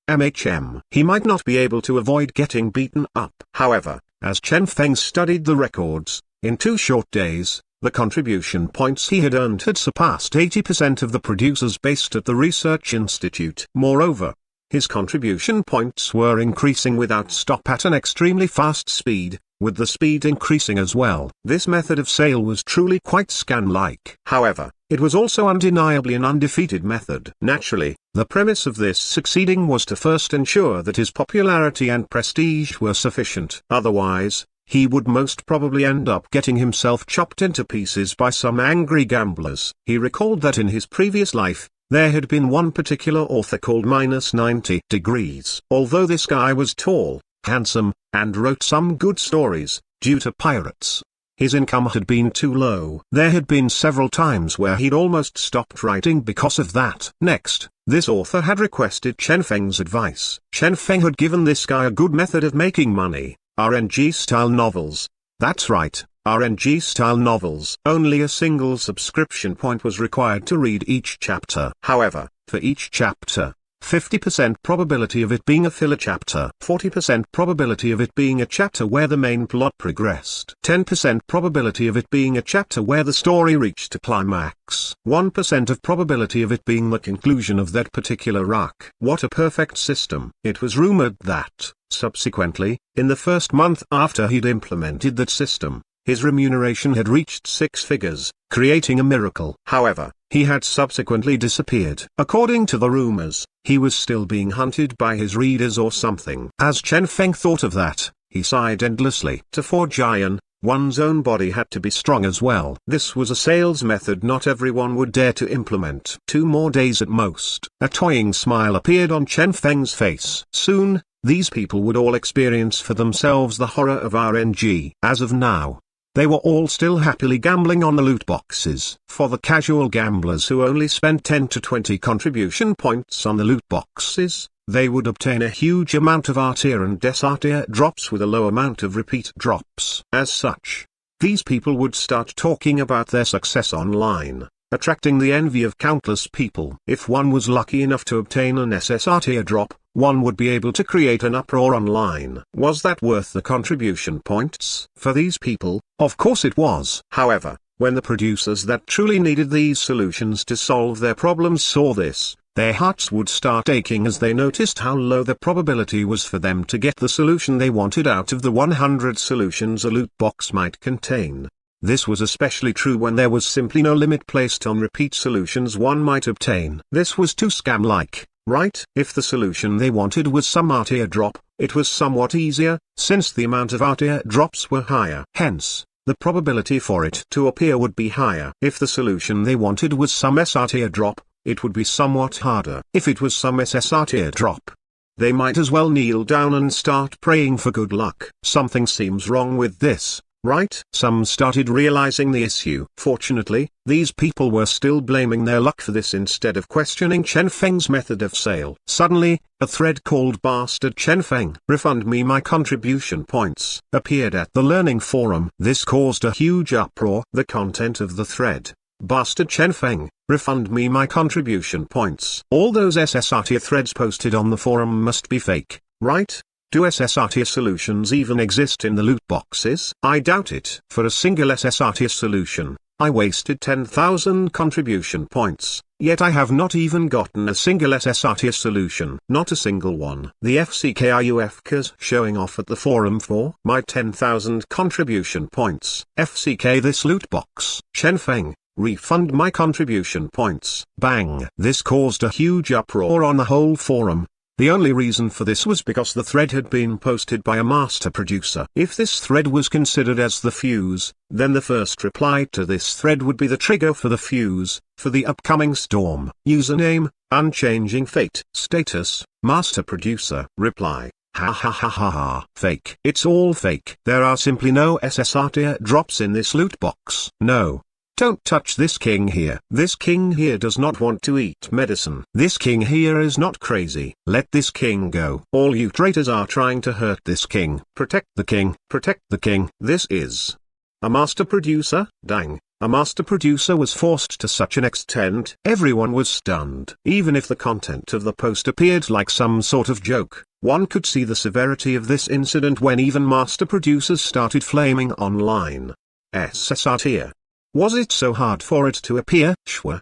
he might not be able to avoid getting beaten up. However, as Chen Feng studied the records, in 2 short days, the contribution points he had earned had surpassed 80% of the producers based at the research institute. Moreover, his contribution points were increasing without stop at an extremely fast speed, with the speed increasing as well. This method of sale was truly quite scam-like. However, it was also undeniably an undefeated method. Naturally, the premise of this succeeding was to first ensure that his popularity and prestige were sufficient. Otherwise, he would most probably end up getting himself chopped into pieces by some angry gamblers. He recalled that in his previous life, there had been one particular author called -90 degrees. Although this guy was tall, handsome, and wrote some good stories, due to pirates, his income had been too low. There had been several times where he'd almost stopped writing because of that. Next, this author had requested Chen Feng's advice. Chen Feng had given this guy a good method of making money: RNG-style novels. That's right, RNG-style novels. Only a single subscription point was required to read each chapter. However, for each chapter, 50% probability of it being a filler chapter, 40% probability of it being a chapter where the main plot progressed, 10% probability of it being a chapter where the story reached a climax, 1% of probability of it being the conclusion of that particular arc. What a perfect system. It was rumored that, subsequently, in the first month after he'd implemented that system, his remuneration had reached 6 figures, creating a miracle. However, he had subsequently disappeared. According to the rumors, he was still being hunted by his readers or something. As Chen Feng thought of that, he sighed endlessly. To forge iron, one's own body had to be strong as well. This was a sales method not everyone would dare to implement. 2 more days at most. A toying smile appeared on Chen Feng's face. Soon, these people would all experience for themselves the horror of RNG. As of now, they were all still happily gambling on the loot boxes. For the casual gamblers who only spent 10 to 20 contribution points on the loot boxes, they would obtain a huge amount of R tier and S tier drops with a low amount of repeat drops. As such, these people would start talking about their success online, attracting the envy of countless people. If one was lucky enough to obtain an SSR tier drop, one would be able to create an uproar online. Was that worth the contribution points? For these people, of course it was. However, when the producers that truly needed these solutions to solve their problems saw this, their hearts would start aching as they noticed how low the probability was for them to get the solution they wanted out of the 100 solutions a loot box might contain. This was especially true when there was simply no limit placed on repeat solutions one might obtain. This was too scam-like, right? If the solution they wanted was some R tier drop, it was somewhat easier, since the amount of R tier drops were higher. Hence, the probability for it to appear would be higher. If the solution they wanted was some SR tier drop, it would be somewhat harder. If it was some SSR tier drop, they might as well kneel down and start praying for good luck. Something seems wrong with this, right? Some started realizing the issue. Fortunately, these people were still blaming their luck for this instead of questioning Chen Feng's method of sale. Suddenly, a thread called Bastard Chen Feng, refund me my contribution points, appeared at the learning forum. This caused a huge uproar. The content of the thread: Bastard Chen Feng, refund me my contribution points. All those SSR tier threads posted on the forum must be fake, right? Do SSR tier solutions even exist in the loot boxes? I doubt it. For a single SSR tier solution, I wasted 10,000 contribution points, yet I have not even gotten a single SSR tier solution. Not a single one. The FCKRUFKers showing off at the forum for my 10,000 contribution points. FCK this loot box. Chen Feng, refund my contribution points. Bang. This caused a huge uproar on the whole forum. The only reason for this was because the thread had been posted by a master producer. If this thread was considered as the fuse, then the first reply to this thread would be the trigger for the fuse, for the upcoming storm. Username, Unchanging Fate. Status, Master Producer. Reply, ha ha ha ha ha. Fake. It's all fake. There are simply no SSR tier drops in this loot box. No. Don't touch this king here. This king here does not want to eat medicine. This king here is not crazy. Let this king go. All you traitors are trying to hurt this king. Protect the king. Protect the king. This is a master producer? Dang. A master producer was forced to such an extent. Everyone was stunned. Even if the content of the post appeared like some sort of joke, one could see the severity of this incident when even master producers started flaming online. SSR tier. Was it so hard for it to appear? Shwa.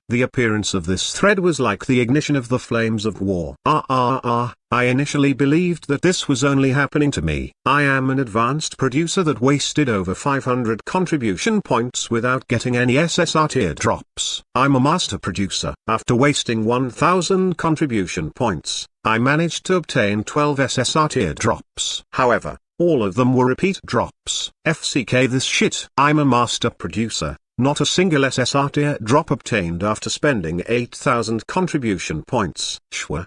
The appearance of this thread was like the ignition of the flames of war. I initially believed that this was only happening to me. I am an advanced producer that wasted over 500 contribution points without getting any SSR tier drops. I'm a master producer. After wasting 1000 contribution points, I managed to obtain 12 SSR tier drops. However, all of them were repeat drops. FCK this shit. I'm a master producer. Not a single SSR tier drop obtained after spending 8,000 contribution points. Shwa.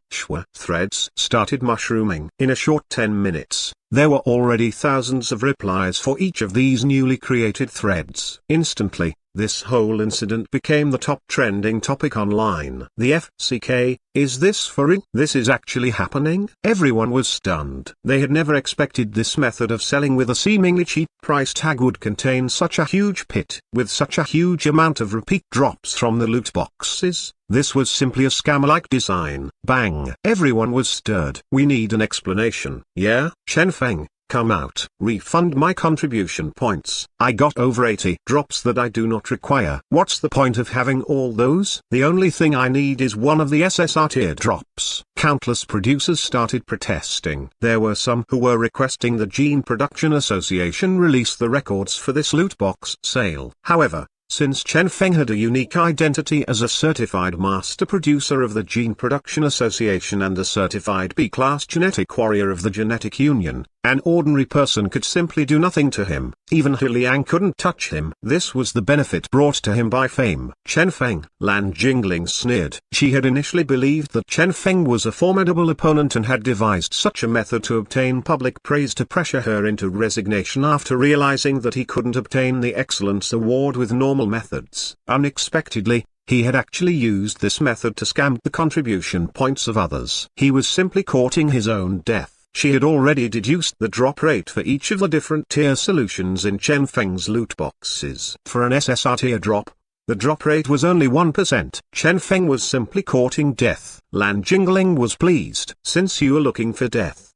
Threads started mushrooming. In a short 10 minutes, there were already thousands of replies for each of these newly created threads. Instantly, This whole incident became the top trending topic online. The FCK, is this for real? This is actually happening? Everyone was stunned. They had never expected this method of selling with a seemingly cheap price tag would contain such a huge pit, with such a huge amount of repeat drops from the loot boxes. This was simply a scam-like design. Bang! Everyone was stirred. We need an explanation. Yeah? Chen Feng, come out. Refund my contribution points. I got over 80 drops that I do not require. What's the point of having all those? The only thing I need is one of the SSR tier drops. Countless producers started protesting. There were some who were requesting the Gene Production Association release the records for this loot box sale. However, since Chen Feng had a unique identity as a certified master producer of the Gene Production Association and a certified B-class genetic warrior of the Genetic Union, an ordinary person could simply do nothing to him. Even Hu Liang couldn't touch him. This was the benefit brought to him by fame. Chen Feng, Lan Jingling sneered. She had initially believed that Chen Feng was a formidable opponent and had devised such a method to obtain public praise to pressure her into resignation after realizing that he couldn't obtain the Excellence Award with normal methods. Unexpectedly, he had actually used this method to scam the contribution points of others. He was simply courting his own death. She had already deduced the drop rate for each of the different tier solutions in Chen Feng's loot boxes. For an SSR tier drop, the drop rate was only 1%. Chen Feng was simply courting death. Lan Jingling was pleased. Since you are looking for death,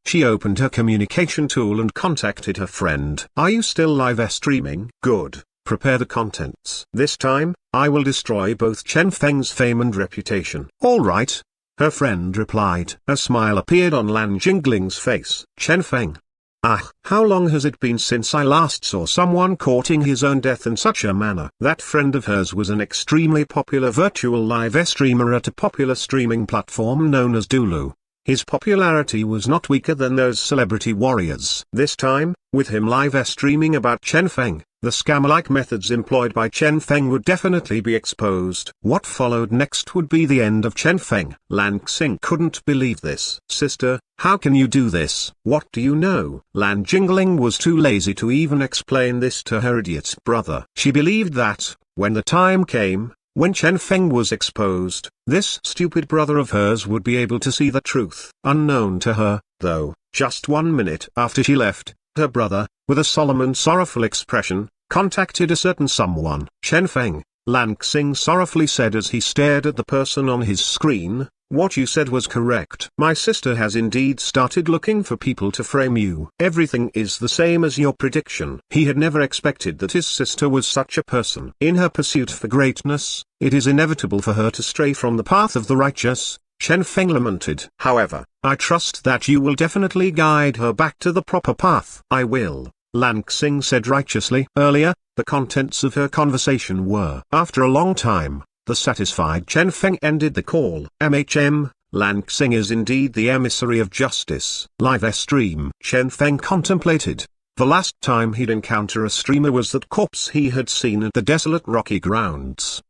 she opened her communication tool and contacted her friend. Are you still live streaming? Good. Prepare the contents. This time, I will destroy both Chen Feng's fame and reputation. All right. Her friend replied. A smile appeared on Lan Jingling's face. Chen Feng. Ah, how long has it been since I last saw someone courting his own death in such a manner? That friend of hers was an extremely popular virtual live streamer at a popular streaming platform known as Dulu. His popularity was not weaker than those celebrity warriors. This time, with him live streaming about Chen Feng, the scam-like methods employed by Chen Feng would definitely be exposed. What followed next would be the end of Chen Feng. Lan Xing couldn't believe this. Sister, how can you do this? What do you know? Lan Jingling was too lazy to even explain this to her idiot brother. She believed that, when the time came, when Chen Feng was exposed, this stupid brother of hers would be able to see the truth. Unknown to her, though, just 1 minute after she left, her brother, with a solemn and sorrowful expression, contacted a certain someone. Chen Feng, Lan Xing sorrowfully said as he stared at the person on his screen, what you said was correct. My sister has indeed started looking for people to frame you. Everything is the same as your prediction. He had never expected that his sister was such a person. In her pursuit for greatness, it is inevitable for her to stray from the path of the righteous, Chen Feng lamented. However, I trust that you will definitely guide her back to the proper path. I will. Lan Xing said righteously. Earlier, the contents of her conversation were. After a long time, the satisfied Chen Feng ended the call. Lan Xing is indeed the emissary of justice. Live stream. Chen Feng contemplated. The last time he'd encounter a streamer was that corpse he had seen at the desolate rocky grounds.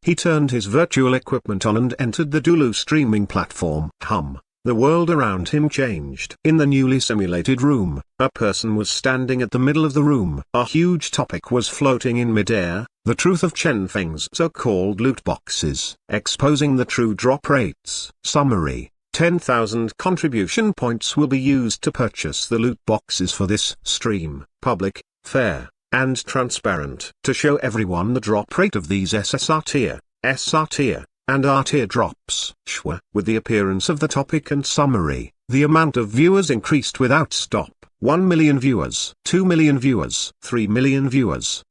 He turned his virtual equipment on and entered the Dulu streaming platform. The world around him changed. In the newly simulated room, a person was standing at the middle of the room. A huge topic was floating in midair, the truth of Chen Feng's so-called loot boxes, exposing the true drop rates. Summary: 10,000 contribution points will be used to purchase the loot boxes for this stream. Public, fair, and transparent. To show everyone the drop rate of these SSR tier, SR tier, and R tier drops. With the appearance of the topic and summary, the amount of viewers increased without stop. 1 million viewers, 2 million viewers, 3 million viewers.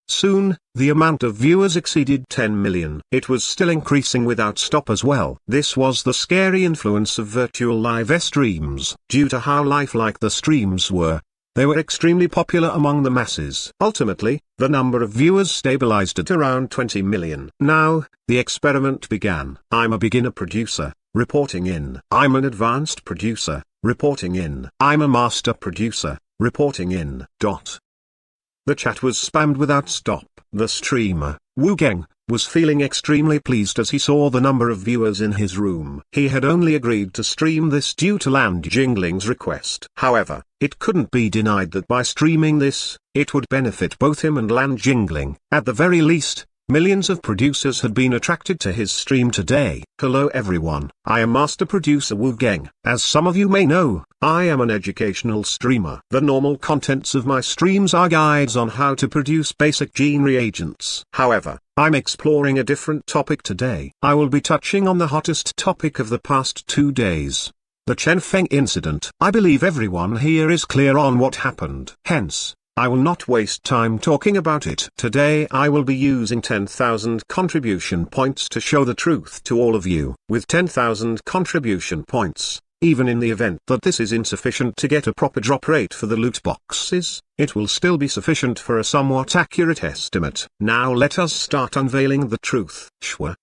Soon, the amount of viewers exceeded 10 million. It was still increasing without stop as well. This was the scary influence of virtual live streams. Due to how lifelike the streams were, they were extremely popular among the masses. Ultimately, the number of viewers stabilized at around 20 million. Now, the experiment began. I'm a beginner producer, reporting in. I'm an advanced producer, reporting in. I'm a master producer, reporting in. The chat was spammed without stop. The streamer, Wu Geng, was feeling extremely pleased as he saw the number of viewers in his room. He had only agreed to stream this due to Land Jingling's request. However, it couldn't be denied that by streaming this, it would benefit both him and Land Jingling. At the very least, millions of producers had been attracted to his stream today. Hello everyone, I am Master Producer Wu Geng. As some of you may know, I am an educational streamer. The normal contents of my streams are guides on how to produce basic gene reagents. However, I'm exploring a different topic today. I will be touching on the hottest topic of the past 2 days. The Chen Feng incident. I believe everyone here is clear on what happened. Hence, I will not waste time talking about it. Today I will be using 10,000 contribution points to show the truth to all of you. With 10,000 contribution points, even in the event that this is insufficient to get a proper drop rate for the loot boxes, it will still be sufficient for a somewhat accurate estimate. Now let us start unveiling the truth.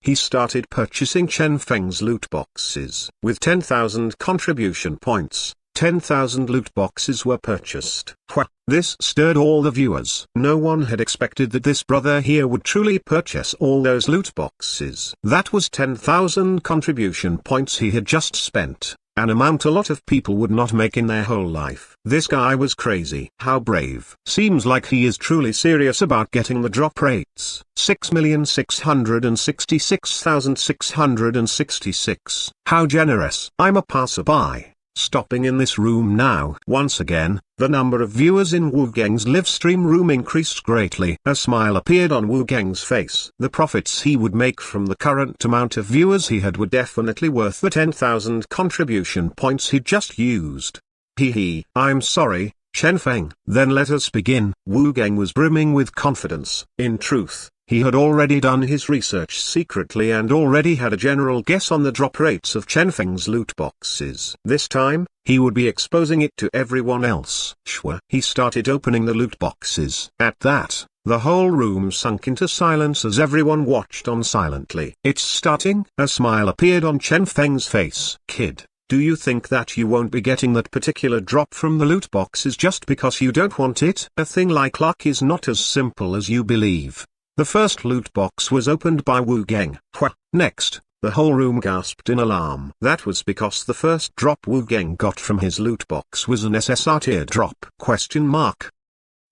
He started purchasing Chen Feng's loot boxes. With 10,000 contribution points, 10,000 loot boxes were purchased. This stirred all the viewers. No one had expected that this brother here would truly purchase all those loot boxes. That was 10,000 contribution points he had just spent, an amount a lot of people would not make in their whole life. This guy was crazy. How brave. Seems like he is truly serious about getting the drop rates. 6,666,666. How generous. I'm a passerby, stopping in this room now. Once again, the number of viewers in Wu Geng's live stream room increased greatly. A smile appeared on Wu Geng's face. The profits he would make from the current amount of viewers he had were definitely worth the 10,000 contribution points he just used. I'm sorry, Chen Feng. Then let us begin. Wu Geng was brimming with confidence. In truth, he had already done his research secretly and already had a general guess on the drop rates of Chen Feng's loot boxes. This time, he would be exposing it to everyone else. He started opening the loot boxes. At that, the whole room sunk into silence as everyone watched on silently. It's starting. A smile appeared on Chen Feng's face. Kid, do you think that you won't be getting that particular drop from the loot boxes just because you don't want it? A thing like luck is not as simple as you believe. The first loot box was opened by Wu Geng. Next, the whole room gasped in alarm. That was because the first drop Wu Geng got from his loot box was an SSR tier drop.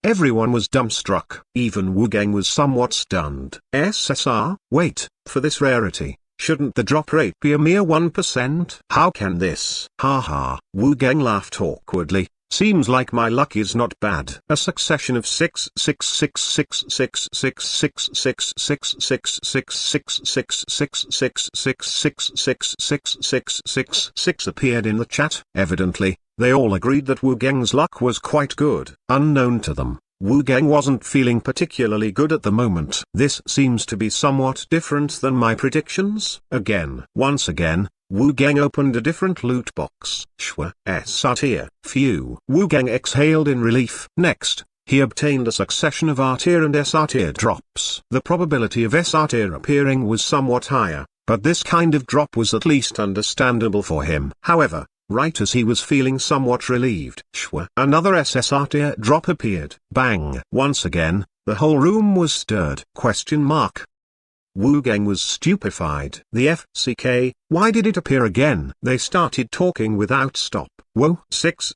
Everyone was dumbstruck. Even Wu Geng was somewhat stunned. SSR? Wait, for this rarity, shouldn't the drop rate be a mere 1%? How can this? Haha. Wu Geng laughed awkwardly. Seems like my luck is not bad. A succession of 6 appeared in the chat. Evidently, they all agreed that Wu Geng's luck was quite good. Unknown to them, Wu Geng wasn't feeling particularly good at the moment. This seems to be somewhat different than my predictions. Once again, Wu Geng opened a different loot box. SR tier. Phew. Wu Geng exhaled in relief. Next, he obtained a succession of R tier and SR tier drops. The probability of SR tier appearing was somewhat higher, but this kind of drop was at least understandable for him. However, right as he was feeling somewhat relieved, another SSR tier drop appeared. Bang. Once again, the whole room was stirred. Wu Geng was stupefied. The FCK, why did it appear again? They started talking without stop. Whoa. 6.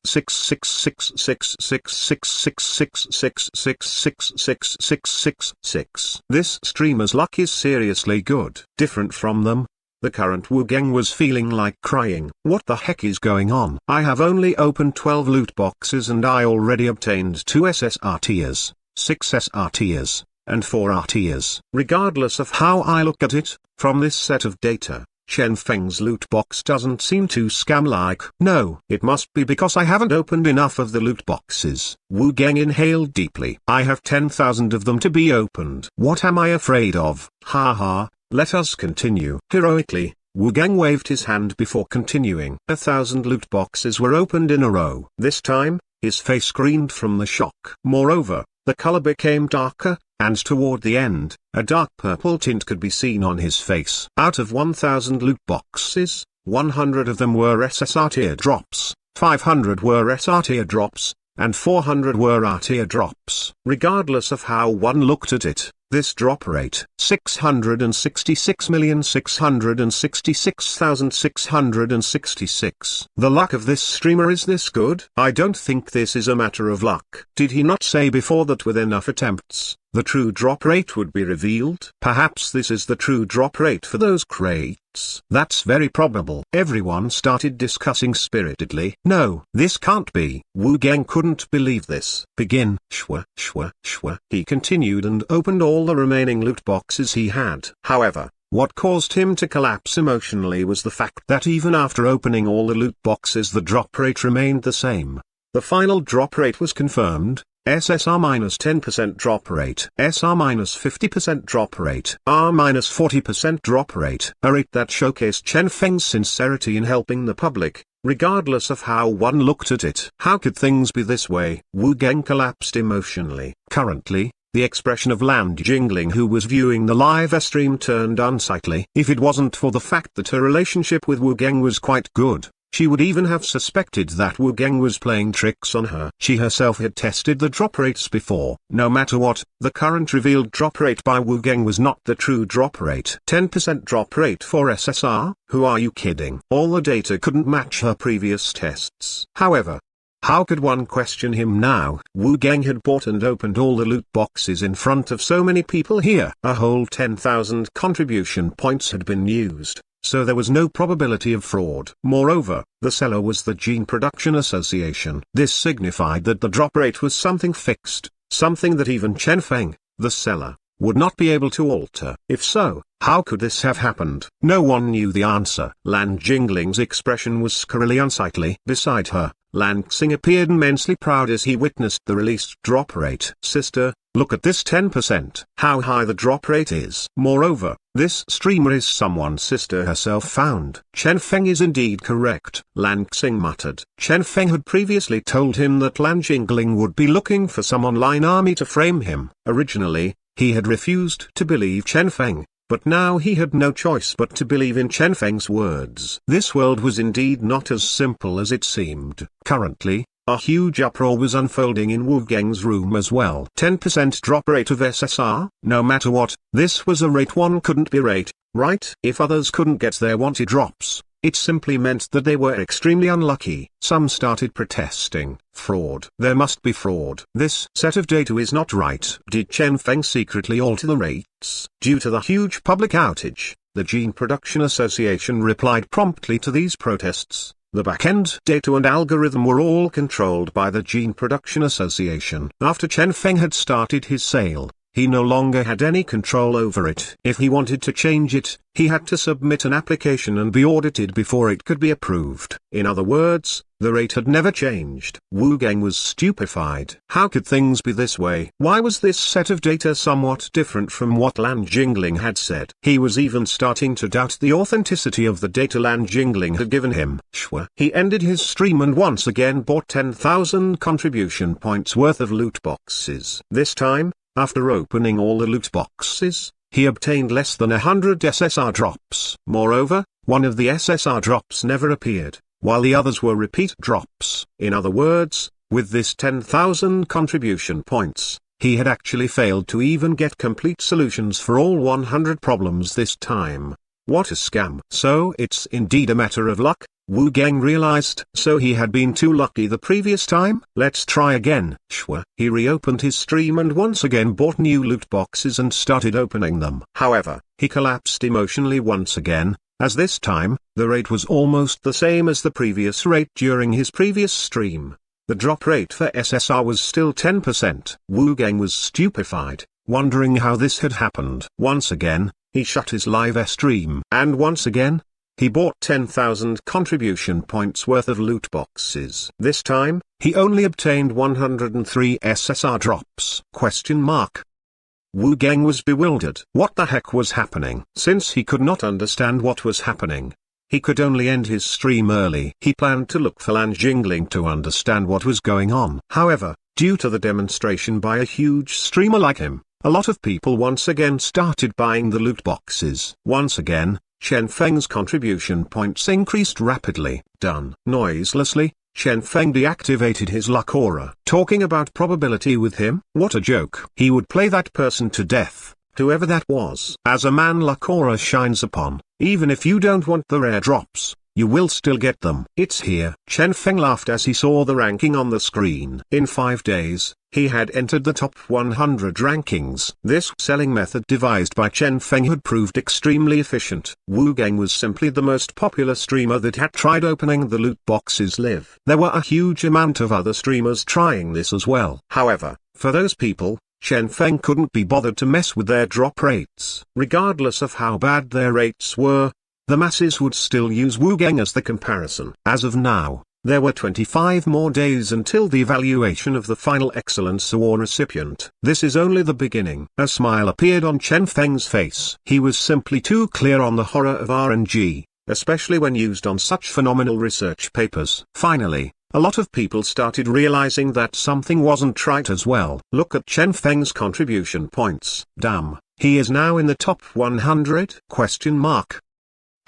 This streamer's luck is seriously good. Different from them, the current Wu Geng was feeling like crying. What the heck is going on? I have only opened 12 loot boxes and I already obtained 2 SSR tiers, 6 SR tiers, and 4 R tiers. Regardless of how I look at it, from this set of data, Chen Feng's loot box doesn't seem too scam-like. No, it must be because I haven't opened enough of the loot boxes. Wu Geng inhaled deeply. I have 10,000 of them to be opened. What am I afraid of? Haha, let us continue. Heroically, Wu Geng waved his hand before continuing. 1,000 loot boxes were opened in a row. This time, his face screamed from the shock. Moreover, the color became darker, and toward the end, a dark purple tint could be seen on his face. Out of 1,000 loot boxes, 100 of them were SSR tier drops, 500 were SR tier drops, and 400 were R tier drops. Regardless of how one looked at it, This drop rate, 666,666,666. The luck of this streamer is this good? I don't think this is a matter of luck. Did he not say before that with enough attempts, the true drop rate would be revealed? Perhaps this is the true drop rate for those crates. That's very probable. Everyone started discussing spiritedly. No, this can't be. Wu Geng couldn't believe this. Begin. Shwa, shwa, shwa. He continued and opened all the remaining loot boxes he had. However, what caused him to collapse emotionally was the fact that even after opening all the loot boxes, the drop rate remained the same. The final drop rate was confirmed. SSR-10% drop rate, SR-50% drop rate, R-40% drop rate, a rate that showcased Chen Feng's sincerity in helping the public, regardless of how one looked at it. How could things be this way? Wu Geng collapsed emotionally. Currently, the expression of Lan Jingling, who was viewing the live stream, turned unsightly. If it wasn't for the fact that her relationship with Wu Geng was quite good, she would even have suspected that Wu Geng was playing tricks on her. She herself had tested the drop rates before. No matter what, the current revealed drop rate by Wu Geng was not the true drop rate. 10% drop rate for SSR? Who are you kidding? All the data couldn't match her previous tests. However, how could one question him now? Wu Geng had bought and opened all the loot boxes in front of so many people here. A whole 10,000 contribution points had been used, so there was no probability of fraud. Moreover, the seller was the Gene Production Association. This signified that the drop rate was something fixed, something that even Chen Feng, the seller, would not be able to alter. If so, how could this have happened? No one knew the answer. Lan Jingling's expression was scarily unsightly. Beside her, Lan Xing appeared immensely proud as he witnessed the released drop rate. Sister, look at this 10%. How high the drop rate is. Moreover, this streamer is someone sister herself found. Chen Feng is indeed correct, Lan Xing muttered. Chen Feng had previously told him that Lan Jingling would be looking for some online army to frame him. Originally, he had refused to believe Chen Feng, but now he had no choice but to believe in Chen Feng's words. This world was indeed not as simple as it seemed. Currently, a huge uproar was unfolding in Wu Geng's room as well. 10% drop rate of SSR? No matter what, this was a rate one couldn't berate, right? If others couldn't get their wanted drops, it simply meant that they were extremely unlucky. Some started protesting. Fraud. There must be fraud. This set of data is not right. Did Chen Feng secretly alter the rates? Due to the huge public outage, the Gene Production Association replied promptly to these protests. The back-end data and algorithm were all controlled by the Gene Production Association. After Chen Feng had started his sale, he no longer had any control over it. If he wanted to change it, he had to submit an application and be audited before it could be approved. In other words, the rate had never changed. Wu Geng was stupefied. How could things be this way? Why was this set of data somewhat different from what Lan Jingling had said? He was even starting to doubt the authenticity of the data Lan Jingling had given him. Shwa. He ended his stream and once again bought 10,000 contribution points worth of loot boxes. This time, after opening all the loot boxes, he obtained less than 100 SSR drops. Moreover, one of the SSR drops never appeared, while the others were repeat drops. In other words, with this 10,000 contribution points, he had actually failed to even get complete solutions for all 100 problems this time. What a scam. So it's indeed a matter of luck, Wu Geng realized. So he had been too lucky the previous time? Let's try again. Shwa. He reopened his stream and once again bought new loot boxes and started opening them. However, he collapsed emotionally once again, as this time, the rate was almost the same as the previous rate during his previous stream. The drop rate for SSR was still 10%. Wu Geng was stupefied, wondering how this had happened. Once again, he shut his live stream. And once again, he bought 10,000 contribution points worth of loot boxes. This time, he only obtained 103 SSR drops. Wu Geng was bewildered. What the heck was happening? Since he could not understand what was happening, he could only end his stream early. He planned to look for Lan Jingling to understand what was going on. However, due to the demonstration by a huge streamer like him, a lot of people once again started buying the loot boxes. Once again, Chen Feng's contribution points increased rapidly. Done. Noiselessly, Chen Feng deactivated his luck aura. Talking about probability with him? What a joke. He would play that person to death. whoever that was. As a man luck aura shines upon, even if you don't want the rare drops, you will still get them. It's here. Chen Feng laughed as he saw the ranking on the screen. In 5 days, he had entered the top 100 rankings. This selling method devised by Chen Feng had proved extremely efficient. Wu Gang was simply the most popular streamer that had tried opening the loot boxes live. There were a huge amount of other streamers trying this as well. However, for those people, Chen Feng couldn't be bothered to mess with their drop rates. Regardless of how bad their rates were, the masses would still use Wu Gang as the comparison. As of now, there were 25 more days until the evaluation of the final Excellence Award recipient. This is only the beginning. A smile appeared on Chen Feng's face. He was simply too clear on the horror of RNG, especially when used on such phenomenal research papers. Finally, a lot of people started realizing that something wasn't right as well. Look at Chen Feng's contribution points. Damn, he is now in the top 100?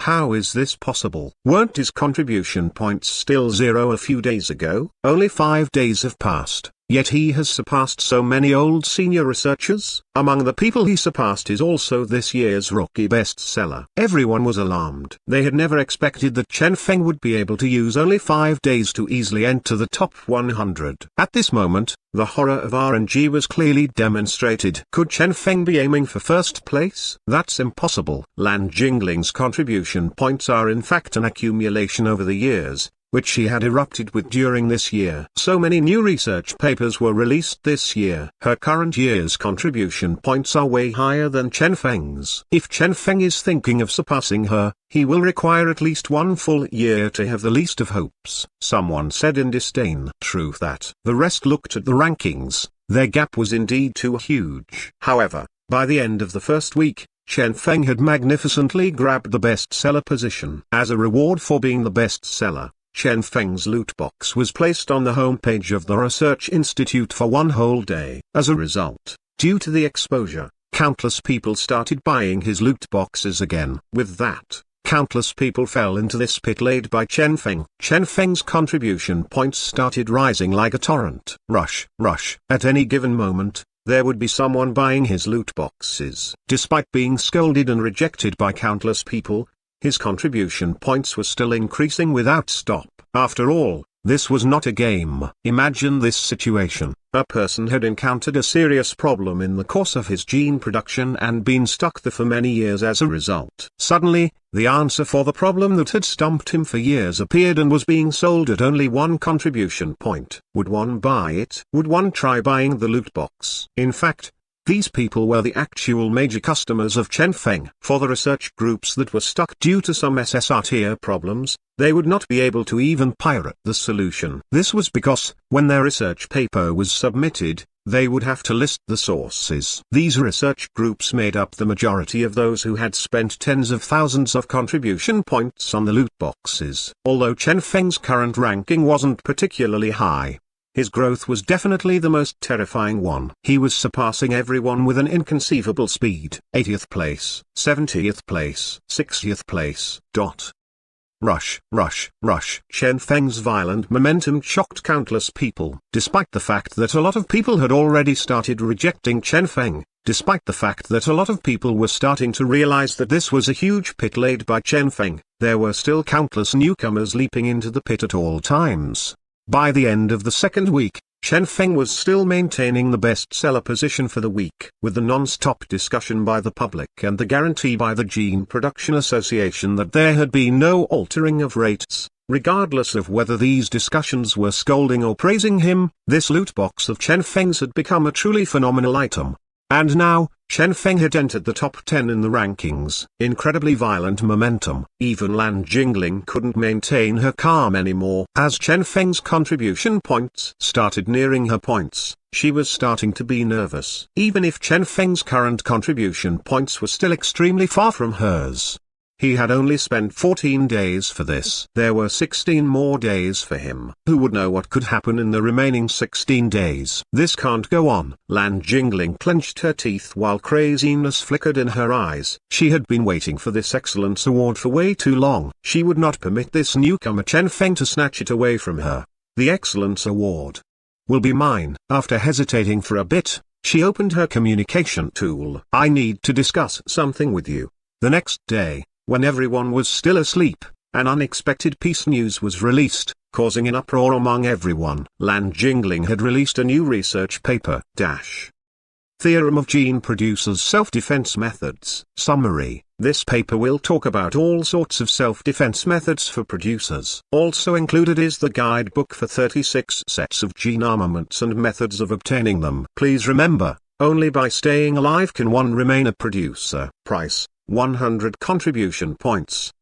How is this possible? Weren't his contribution points still 0 a few days ago? Only 5 days have passed, yet he has surpassed so many old senior researchers. Among the people he surpassed is also this year's rookie bestseller. Everyone was alarmed. They had never expected that Chen Feng would be able to use only 5 days to easily enter the top 100. At this moment, the horror of RNG was clearly demonstrated. Could Chen Feng be aiming for first place? That's impossible. Lan Jingling's contribution points are in fact an accumulation over the years, which she had erupted with during this year. So many new research papers were released this year. Her current year's contribution points are way higher than Chen Feng's. If Chen Feng is thinking of surpassing her, he will require at least 1 full year to have the least of hopes. Someone said in disdain. True that. The rest looked at the rankings. Their gap was indeed too huge. However, by the end of the first week, Chen Feng had magnificently grabbed the bestseller position. As a reward for being the bestseller, Chen Feng's loot box was placed on the homepage of the Research Institute for 1 whole day. As a result, due to the exposure, countless people started buying his loot boxes again. With that, countless people fell into this pit laid by Chen Feng. Chen Feng's contribution points started rising like a torrent. Rush. At any given moment, there would be someone buying his loot boxes. Despite being scolded and rejected by countless people, his contribution points were still increasing without stop. After all, this was not a game. Imagine this situation. A person had encountered a serious problem in the course of his gene production and been stuck there for many years as a result. Suddenly, the answer for the problem that had stumped him for years appeared and was being sold at only 1 contribution point. Would one buy it? Would one try buying the loot box? In fact, these people were the actual major customers of Chen Feng. For the research groups that were stuck due to some SSR problems, they would not be able to even pirate the solution. This was because, when their research paper was submitted, they would have to list the sources. These research groups made up the majority of those who had spent tens of thousands of contribution points on the loot boxes. Although Chen Feng's current ranking wasn't particularly high, his growth was definitely the most terrifying one. He was surpassing everyone with an inconceivable speed. 80th place, 70th place, 60th place. Rush. Chen Feng's violent momentum shocked countless people. Despite the fact that a lot of people had already started rejecting Chen Feng, despite the fact that a lot of people were starting to realize that this was a huge pit laid by Chen Feng, there were still countless newcomers leaping into the pit at all times. By the end of the second week, Chen Feng was still maintaining the bestseller position for the week. With the non-stop discussion by the public and the guarantee by the Gene Production Association that there had been no altering of rates, regardless of whether these discussions were scolding or praising him, this loot box of Chen Feng's had become a truly phenomenal item. And now, Chen Feng had entered the top 10 in the rankings. Incredibly violent momentum. Even Lan Jingling couldn't maintain her calm anymore. As Chen Feng's contribution points started nearing her points, she was starting to be nervous. Even if Chen Feng's current contribution points were still extremely far from hers, he had only spent 14 days for this. There were 16 more days for him. Who would know what could happen in the remaining 16 days? This can't go on. Lan Jingling clenched her teeth while craziness flickered in her eyes. She had been waiting for this excellence award for way too long. She would not permit this newcomer Chen Feng to snatch it away from her. The excellence award will be mine. After hesitating for a bit, She opened her communication tool. "I need to discuss something with you." The next day, when everyone was still asleep, an unexpected piece news was released, causing an uproar among everyone. Lan Jingling had released a new research paper. Theorem of Gene Producers Self-Defense Methods. Summary: this paper will talk about all sorts of self-defense methods for producers. Also included is the guidebook for 36 sets of gene armaments and methods of obtaining them. Please remember, only by staying alive can one remain a producer. Price: 100 contribution points.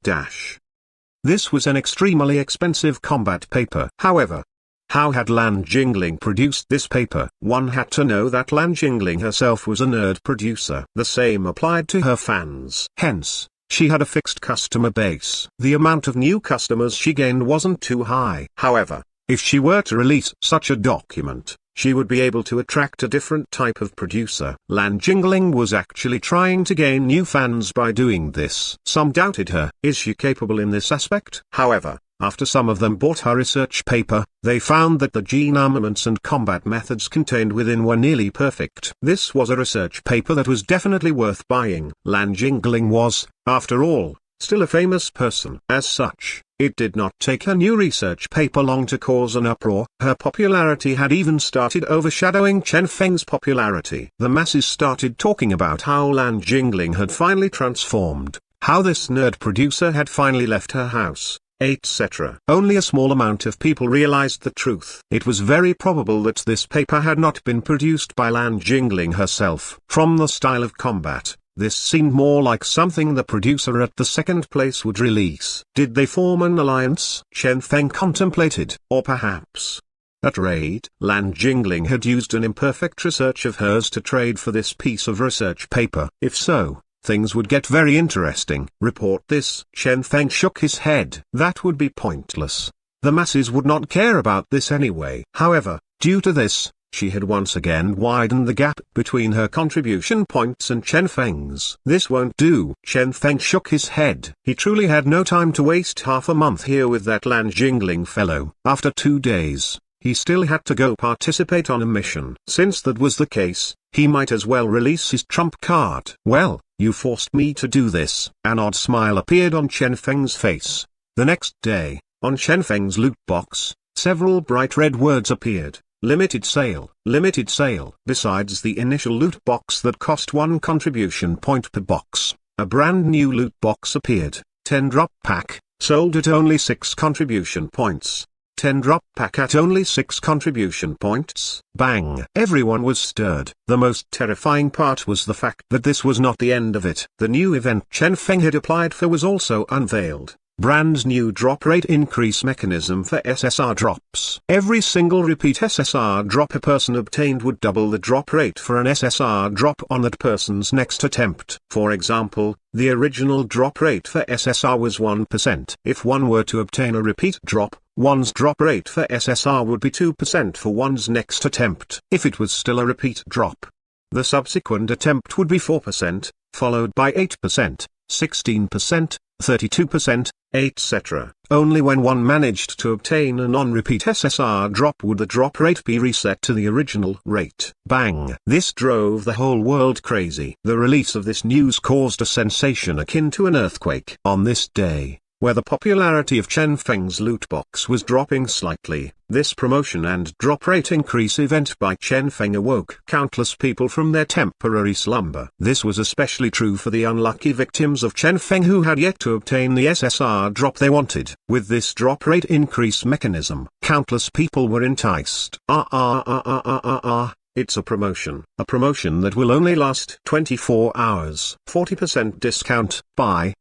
This was an extremely expensive combat paper. However, how had Lan Jingling produced this paper? One had to know that Lan Jingling herself was a nerd producer. The same applied to her fans. Hence, she had a fixed customer base. The amount of new customers she gained wasn't too high. However, if she were to release such a document, she would be able to attract a different type of producer. Lan Jingling was actually trying to gain new fans by doing this. Some doubted her. Is she capable in this aspect? However, after some of them bought her research paper, they found that the gene armaments and combat methods contained within were nearly perfect. This was a research paper that was definitely worth buying. Lan Jingling was, after all, still a famous person. As such, it did not take her new research paper long to cause an uproar. Her popularity had even started overshadowing Chen Feng's popularity. The masses started talking about how Lan Jingling had finally transformed, how this nerd producer had finally left her house, etc. Only a small amount of people realized the truth. It was very probable that this paper had not been produced by Lan Jingling herself. From the style of combat, this seemed more like something the producer at the second place would release. Did they form an alliance? Chen Feng contemplated. Or perhaps a trade? Lan Jingling had used an imperfect research of hers to trade for this piece of research paper. If so, things would get very interesting. Report this. Chen Feng shook his head. That would be pointless. The masses would not care about this anyway. However, due to this, she had once again widened the gap between her contribution points and Chen Feng's. This won't do. Chen Feng shook his head. He truly had no time to waste half a month here with that Lan Jingling fellow. After 2 days, he still had to go participate on a mission. Since that was the case, he might as well release his trump card. "Well, you forced me to do this." An odd smile appeared on Chen Feng's face. The next day, on Chen Feng's loot box, several bright red words appeared. Limited sale, limited sale. Besides the initial loot box that cost 1 contribution point per box, a brand new loot box appeared. 10 drop pack, sold at only 6 contribution points. 10 drop pack at only 6 contribution points. Bang! Everyone was stirred. The most terrifying part was the fact that this was not the end of it. The new event Chen Feng had applied for was also unveiled. Brand new drop rate increase mechanism for SSR drops. Every single repeat SSR drop a person obtained would double the drop rate for an SSR drop on that person's next attempt. For example, the original drop rate for SSR was 1%. If one were to obtain a repeat drop, one's drop rate for SSR would be 2% for one's next attempt. If it was still a repeat drop, the subsequent attempt would be 4%, followed by 8%, 16%, 32%, etc. Only when one managed to obtain a non-repeat SSR drop would the drop rate be reset to the original rate. Bang! This drove the whole world crazy. The release of this news caused a sensation akin to an earthquake. On this day, where the popularity of Chen Feng's loot box was dropping slightly, this promotion and drop rate increase event by Chen Feng awoke countless people from their temporary slumber. This was especially true for the unlucky victims of Chen Feng who had yet to obtain the SSR drop they wanted. With this drop rate increase mechanism, countless people were enticed. It's a promotion that will only last 24 hours. 40% discount. Buy.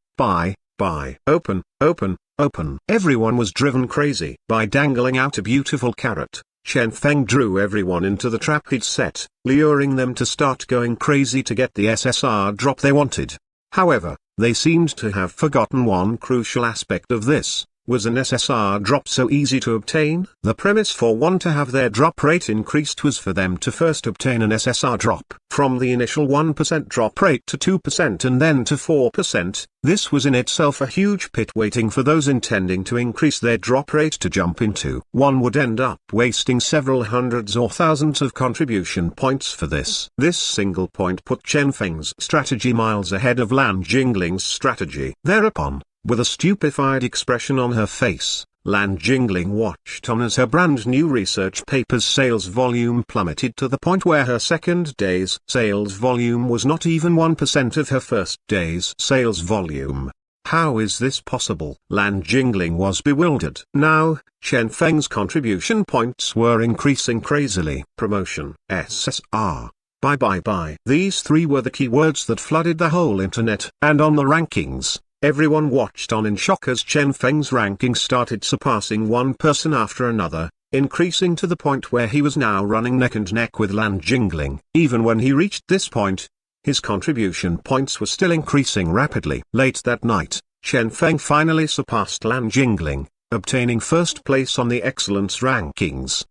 Open. Everyone was driven crazy. By dangling out a beautiful carrot, Chen Feng drew everyone into the trap he'd set, luring them to start going crazy to get the SSR drop they wanted. However, they seemed to have forgotten one crucial aspect of this. Was an SSR drop so easy to obtain? The premise for one to have their drop rate increased was for them to first obtain an SSR drop. from the initial 1% drop rate to 2% and then to 4%, this was in itself a huge pit waiting for those intending to increase their drop rate to jump into. One would end up wasting several hundreds or thousands of contribution points for this. This single point put Chen Feng's strategy miles ahead of Lan Jingling's strategy. Thereupon, with a stupefied expression on her face, Lan Jingling watched on as her brand new research paper's sales volume plummeted to the point where her second day's sales volume was not even 1% of her first day's sales volume. How is this possible? Lan Jingling was bewildered. Now, Chen Feng's contribution points were increasing crazily. Promotion, SSR. Bye. These three were the keywords that flooded the whole internet, and on the rankings, everyone watched on in shock as Chen Feng's ranking started surpassing one person after another, increasing to the point where he was now running neck and neck with Lan Jingling. Even when he reached this point, his contribution points were still increasing rapidly. Late that night, Chen Feng finally surpassed Lan Jingling, obtaining first place on the excellence rankings.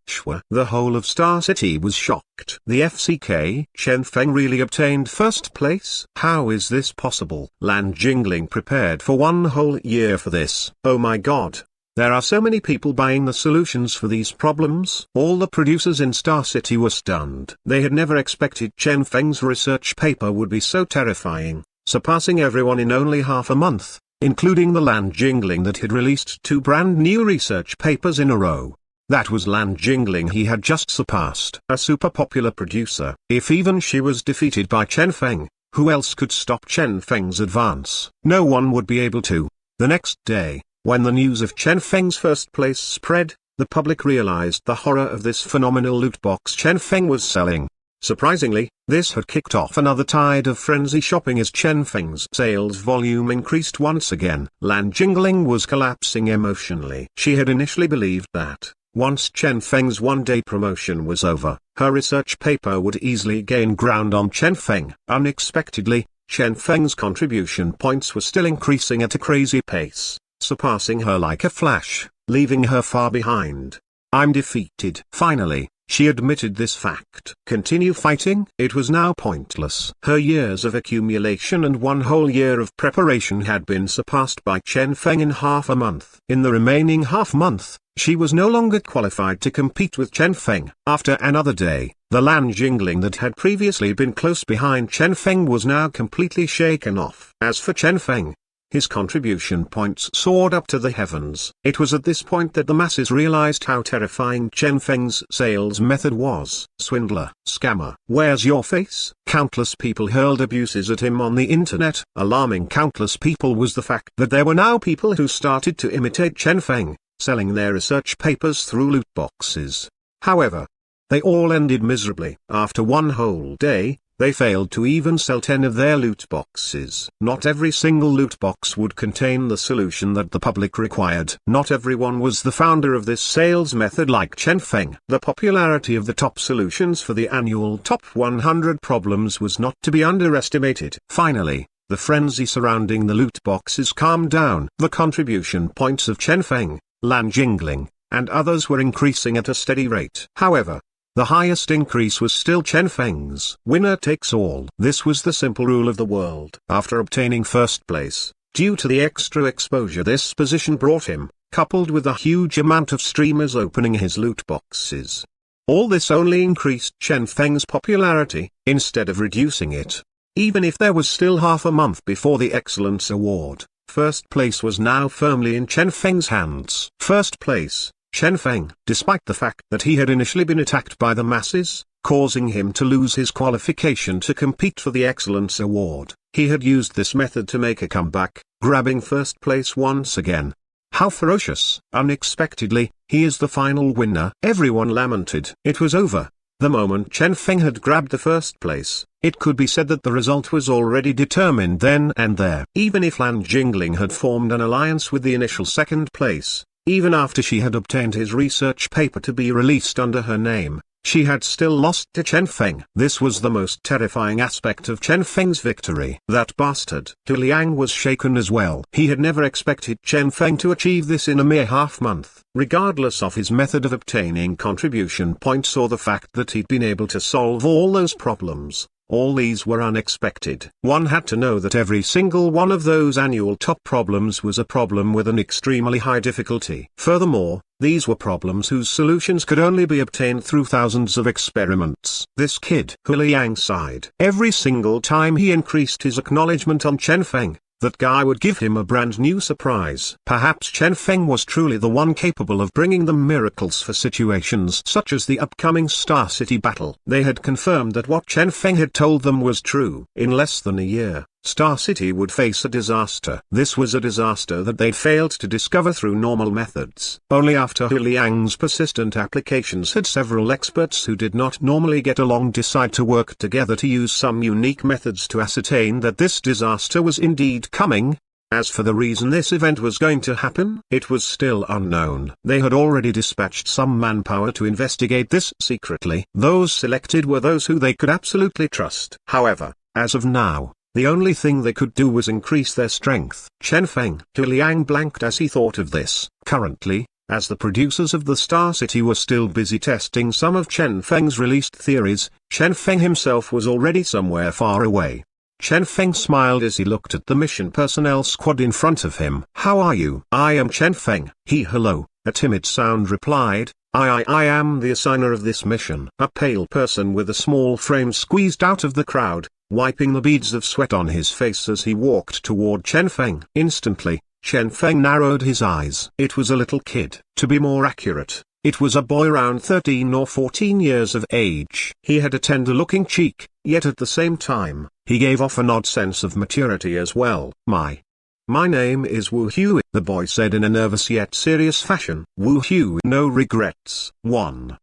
The whole of Star City was shocked. The FCK, Chen Feng really obtained first place? How is this possible? Lan Jingling prepared for one whole year for this. Oh my god. There are so many people buying the solutions for these problems. All the producers in Star City were stunned. They had never expected Chen Feng's research paper would be so terrifying, surpassing everyone in only half a month, including the Lan Jingling that had released 2 brand new research papers in a row. That was Lan Jingling he had just surpassed. A super popular producer. If even she was defeated by Chen Feng, who else could stop Chen Feng's advance? No one would be able to. The next day, when the news of Chen Feng's first place spread, the public realized the horror of this phenomenal loot box Chen Feng was selling. Surprisingly, this had kicked off another tide of frenzy shopping as Chen Feng's sales volume increased once again. Lan Jingling was collapsing emotionally. She had initially believed that, once Chen Feng's one-day promotion was over, her research paper would easily gain ground on Chen Feng. Unexpectedly, Chen Feng's contribution points were still increasing at a crazy pace, surpassing her like a flash, leaving her far behind. I'm defeated. Finally, she admitted this fact. Continue fighting? It was now pointless. Her years of accumulation and one whole year of preparation had been surpassed by Chen Feng in half a month. In the remaining half month, she was no longer qualified to compete with Chen Feng. After another day, the Lan Jingling that had previously been close behind Chen Feng was now completely shaken off. As for Chen Feng, his contribution points soared up to the heavens. It was at this point that the masses realized how terrifying Chen Feng's sales method was. Swindler, scammer, where's your face? Countless people hurled abuses at him on the internet. Alarming countless people was the fact that there were now people who started to imitate Chen Feng, selling their research papers through loot boxes. However, they all ended miserably. After one whole day, they failed to even sell 10 of their loot boxes. Not every single loot box would contain the solution that the public required. Not everyone was the founder of this sales method like Chen Feng. The popularity of the top solutions for the annual top 100 problems was not to be underestimated. Finally, the frenzy surrounding the loot boxes calmed down. The contribution points of Chen Feng, Lan Jingling, and others were increasing at a steady rate. However, the highest increase was still Chen Feng's. Winner takes all. This was the simple rule of the world. After obtaining first place, due to the extra exposure this position brought him, coupled with a huge amount of streamers opening his loot boxes, all this only increased Chen Feng's popularity, instead of reducing it. Even if there was still half a month before the Excellence Award, first place was now firmly in Chen Feng's hands. First place, Chen Feng. Despite the fact that he had initially been attacked by the masses, causing him to lose his qualification to compete for the Excellence Award, he had used this method to make a comeback, grabbing first place once again. How ferocious! Unexpectedly, he is the final winner. Everyone lamented. It was over. The moment Chen Feng had grabbed the first place, it could be said that the result was already determined then and there. Even if Lan Jingling had formed an alliance with the initial second place, even after she had obtained his research paper to be released under her name, she had still lost to Chen Feng. This was the most terrifying aspect of Chen Feng's victory. That bastard. Tu Liang was shaken as well. He had never expected Chen Feng to achieve this in a mere half-month. Regardless of his method of obtaining contribution points or the fact that he'd been able to solve all those problems, All these were unexpected. One had to know that every single one of those annual top problems was a problem with an extremely high difficulty. Furthermore, these were problems whose solutions could only be obtained through thousands of experiments. This kid, Hu Liang sighed. Every single time he increased his acknowledgement on Chen Feng, that guy would give him a brand new surprise. Perhaps Chen Feng was truly the one capable of bringing them miracles for situations such as the upcoming Star City battle. They had confirmed that what Chen Feng had told them was true. In less than a year, Star City would face a disaster. This was a disaster that they'd failed to discover through normal methods. Only after Hu Liang's persistent applications had several experts who did not normally get along decide to work together to use some unique methods to ascertain that this disaster was indeed coming. As for the reason this event was going to happen, it was still unknown. They had already dispatched some manpower to investigate this secretly. Those selected were those who they could absolutely trust. However, as of now, the only thing they could do was increase their strength. Chen Feng. Hu Liang blanked as he thought of this. Currently, as the producers of the Star City were still busy testing some of Chen Feng's released theories, Chen Feng himself was already somewhere far away. Chen Feng smiled as he looked at the mission personnel squad in front of him. "How are you?" "I am Chen Feng." "Hello," a timid sound replied. I am the assigner of this mission." A pale person with a small frame squeezed out of the crowd, wiping the beads of sweat on his face as he walked toward Chen Feng. Instantly, Chen Feng narrowed his eyes. It was a little kid. To be more accurate, it was a boy around 13 or 14 years of age. He had a tender-looking cheek, yet at the same time, he gave off an odd sense of maturity as well. My name is Wu Hui," the boy said in a nervous yet serious fashion. "Wu Hui, no regrets."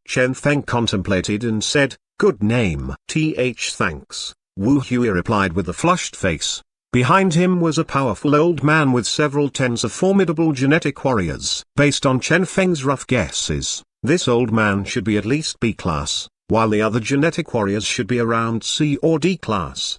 Chen Feng contemplated and said, "Good name." Thanks." Wu Hui replied with a flushed face. Behind him was a powerful old man with several tens of formidable genetic warriors. Based on Chen Feng's rough guesses, this old man should be at least B class, while the other genetic warriors should be around C or D class.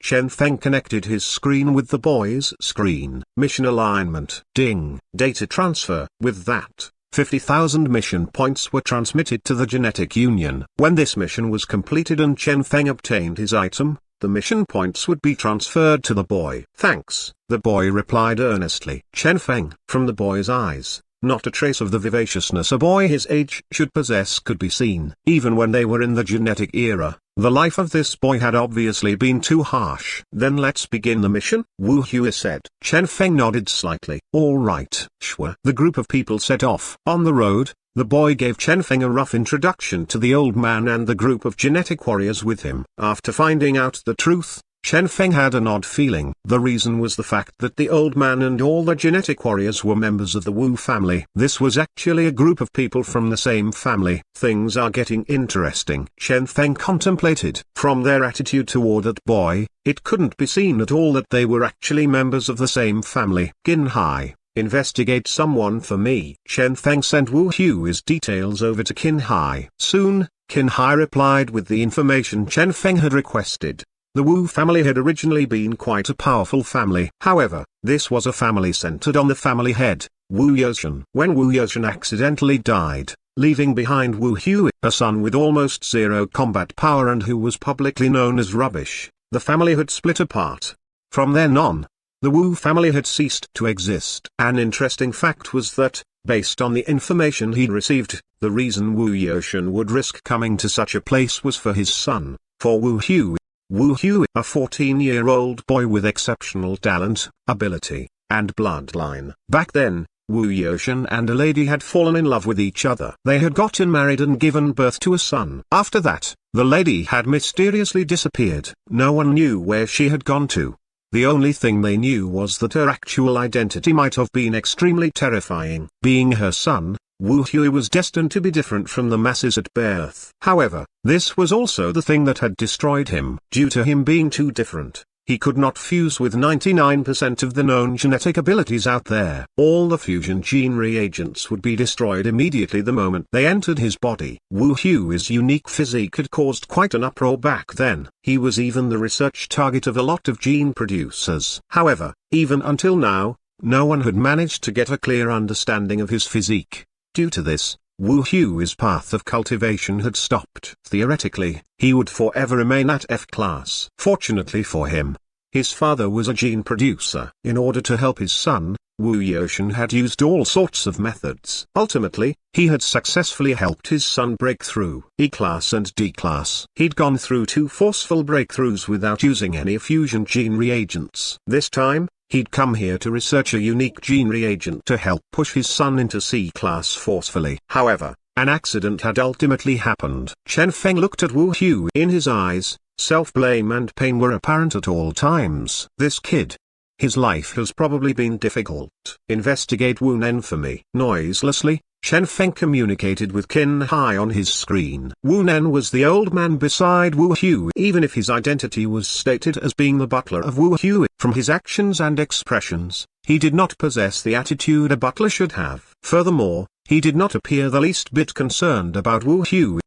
Chen Feng connected his screen with the boy's screen. Mission alignment. Ding. Data transfer. With that, 50,000 mission points were transmitted to the Genetic Union. When this mission was completed and Chen Feng obtained his item, the mission points would be transferred to the boy. "Thanks," the boy replied earnestly. Chen Feng. From the boy's eyes, not a trace of the vivaciousness a boy his age should possess could be seen. Even when they were in the genetic era, the life of this boy had obviously been too harsh. "Then let's begin the mission," Wu Hui said. Chen Feng nodded slightly. "All right, sure." The group of people set off. On the road, the boy gave Chen Feng a rough introduction to the old man and the group of genetic warriors with him. After finding out the truth, Chen Feng had an odd feeling. The reason was the fact that the old man and all the genetic warriors were members of the Wu family. This was actually a group of people from the same family. Things are getting interesting. Chen Feng contemplated. From their attitude toward that boy, it couldn't be seen at all that they were actually members of the same family. "Qin Hai, investigate someone for me." Chen Feng sent Wu Hui's details over to Qin Hai. Soon, Qin Hai replied with the information Chen Feng had requested. The Wu family had originally been quite a powerful family. However, this was a family centered on the family head, Wu Yozhen. When Wu Yozhen accidentally died, leaving behind Wu Hui, a son with almost zero combat power and who was publicly known as rubbish, the family had split apart. From then on, the Wu family had ceased to exist. An interesting fact was that, based on the information he'd received, the reason Wu Yozhen would risk coming to such a place was for his son, for Wu Hui. Wu Hui, a 14-year-old boy with exceptional talent, ability, and bloodline. Back then, Wu Yozhen and a lady had fallen in love with each other. They had gotten married and given birth to a son. After that, the lady had mysteriously disappeared. No one knew where she had gone to. The only thing they knew was that her actual identity might have been extremely terrifying. Being her son, Wu Hui was destined to be different from the masses at birth. However, this was also the thing that had destroyed him. Due to him being too different, he could not fuse with 99% of the known genetic abilities out there. All the fusion gene reagents would be destroyed immediately the moment they entered his body. Wu Hui's unique physique had caused quite an uproar back then. He was even the research target of a lot of gene producers. However, even until now, no one had managed to get a clear understanding of his physique. Due to this, Wu Hui's path of cultivation had stopped. Theoretically, he would forever remain at F class. Fortunately for him, his father was a gene producer. In order to help his son, Wu Yoshan had used all sorts of methods. Ultimately, he had successfully helped his son break through E-class and D-class. He'd gone through 2 forceful breakthroughs without using any fusion gene reagents. This time, he'd come here to research a unique gene reagent to help push his son into C-class forcefully. However, an accident had ultimately happened. Chen Feng looked at Wu Hui. In his eyes, self-blame and pain were apparent at all times. This kid. His life has probably been difficult. Investigate Wu Nen for me. Noiselessly, Chen Feng communicated with Qin Hai on his screen. Wu Nen was the old man beside Wu Hui. Even if his identity was stated as being the butler of Wu Hui, from his actions and expressions, he did not possess the attitude a butler should have. Furthermore, he did not appear the least bit concerned about Wu Hui.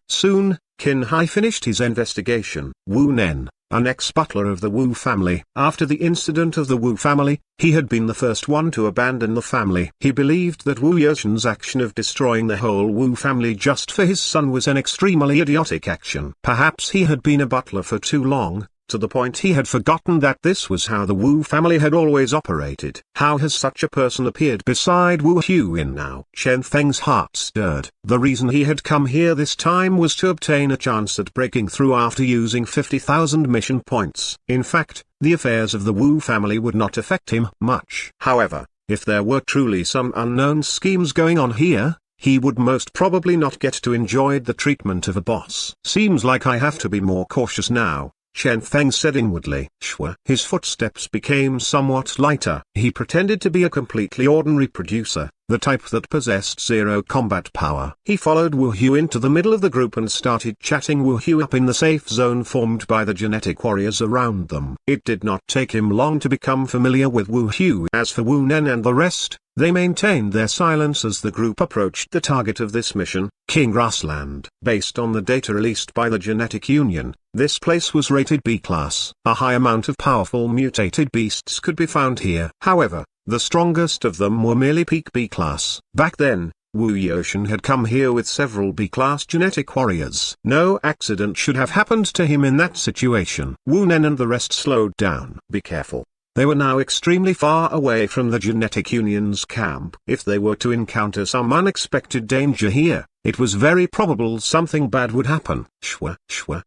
Soon, Qin Hai finished his investigation. Wu Nen, an ex-butler of the Wu family. After the incident of the Wu family, he had been the first one to abandon the family. He believed that Wu Yoshan's action of destroying the whole Wu family just for his son was an extremely idiotic action. Perhaps he had been a butler for too long, to the point he had forgotten that this was how the Wu family had always operated. How has such a person appeared beside Wu Hui now? Chen Feng's heart stirred. The reason he had come here this time was to obtain a chance at breaking through after using 50,000 mission points. In fact, the affairs of the Wu family would not affect him much. However, if there were truly some unknown schemes going on here, he would most probably not get to enjoy the treatment of a boss. Seems like I have to be more cautious now, Chen Feng said inwardly. His footsteps became somewhat lighter. He pretended to be a completely ordinary producer, the type that possessed zero combat power. He followed Wu Hui into the middle of the group and started chatting Wu Hui up in the safe zone formed by the genetic warriors around them. It did not take him long to become familiar with Wu Hui. As for Wu Nen and the rest, they maintained their silence as the group approached the target of this mission, King Grassland. Based on the data released by the Genetic Union, this place was rated B-class. A high amount of powerful mutated beasts could be found here. However, the strongest of them were merely peak B-class. Back then, Wu Yoshan had come here with several B-class genetic warriors. No accident should have happened to him in that situation. Wu Nen and the rest slowed down. Be careful. They were now extremely far away from the Genetic Union's camp. If they were to encounter some unexpected danger here, it was very probable something bad would happen.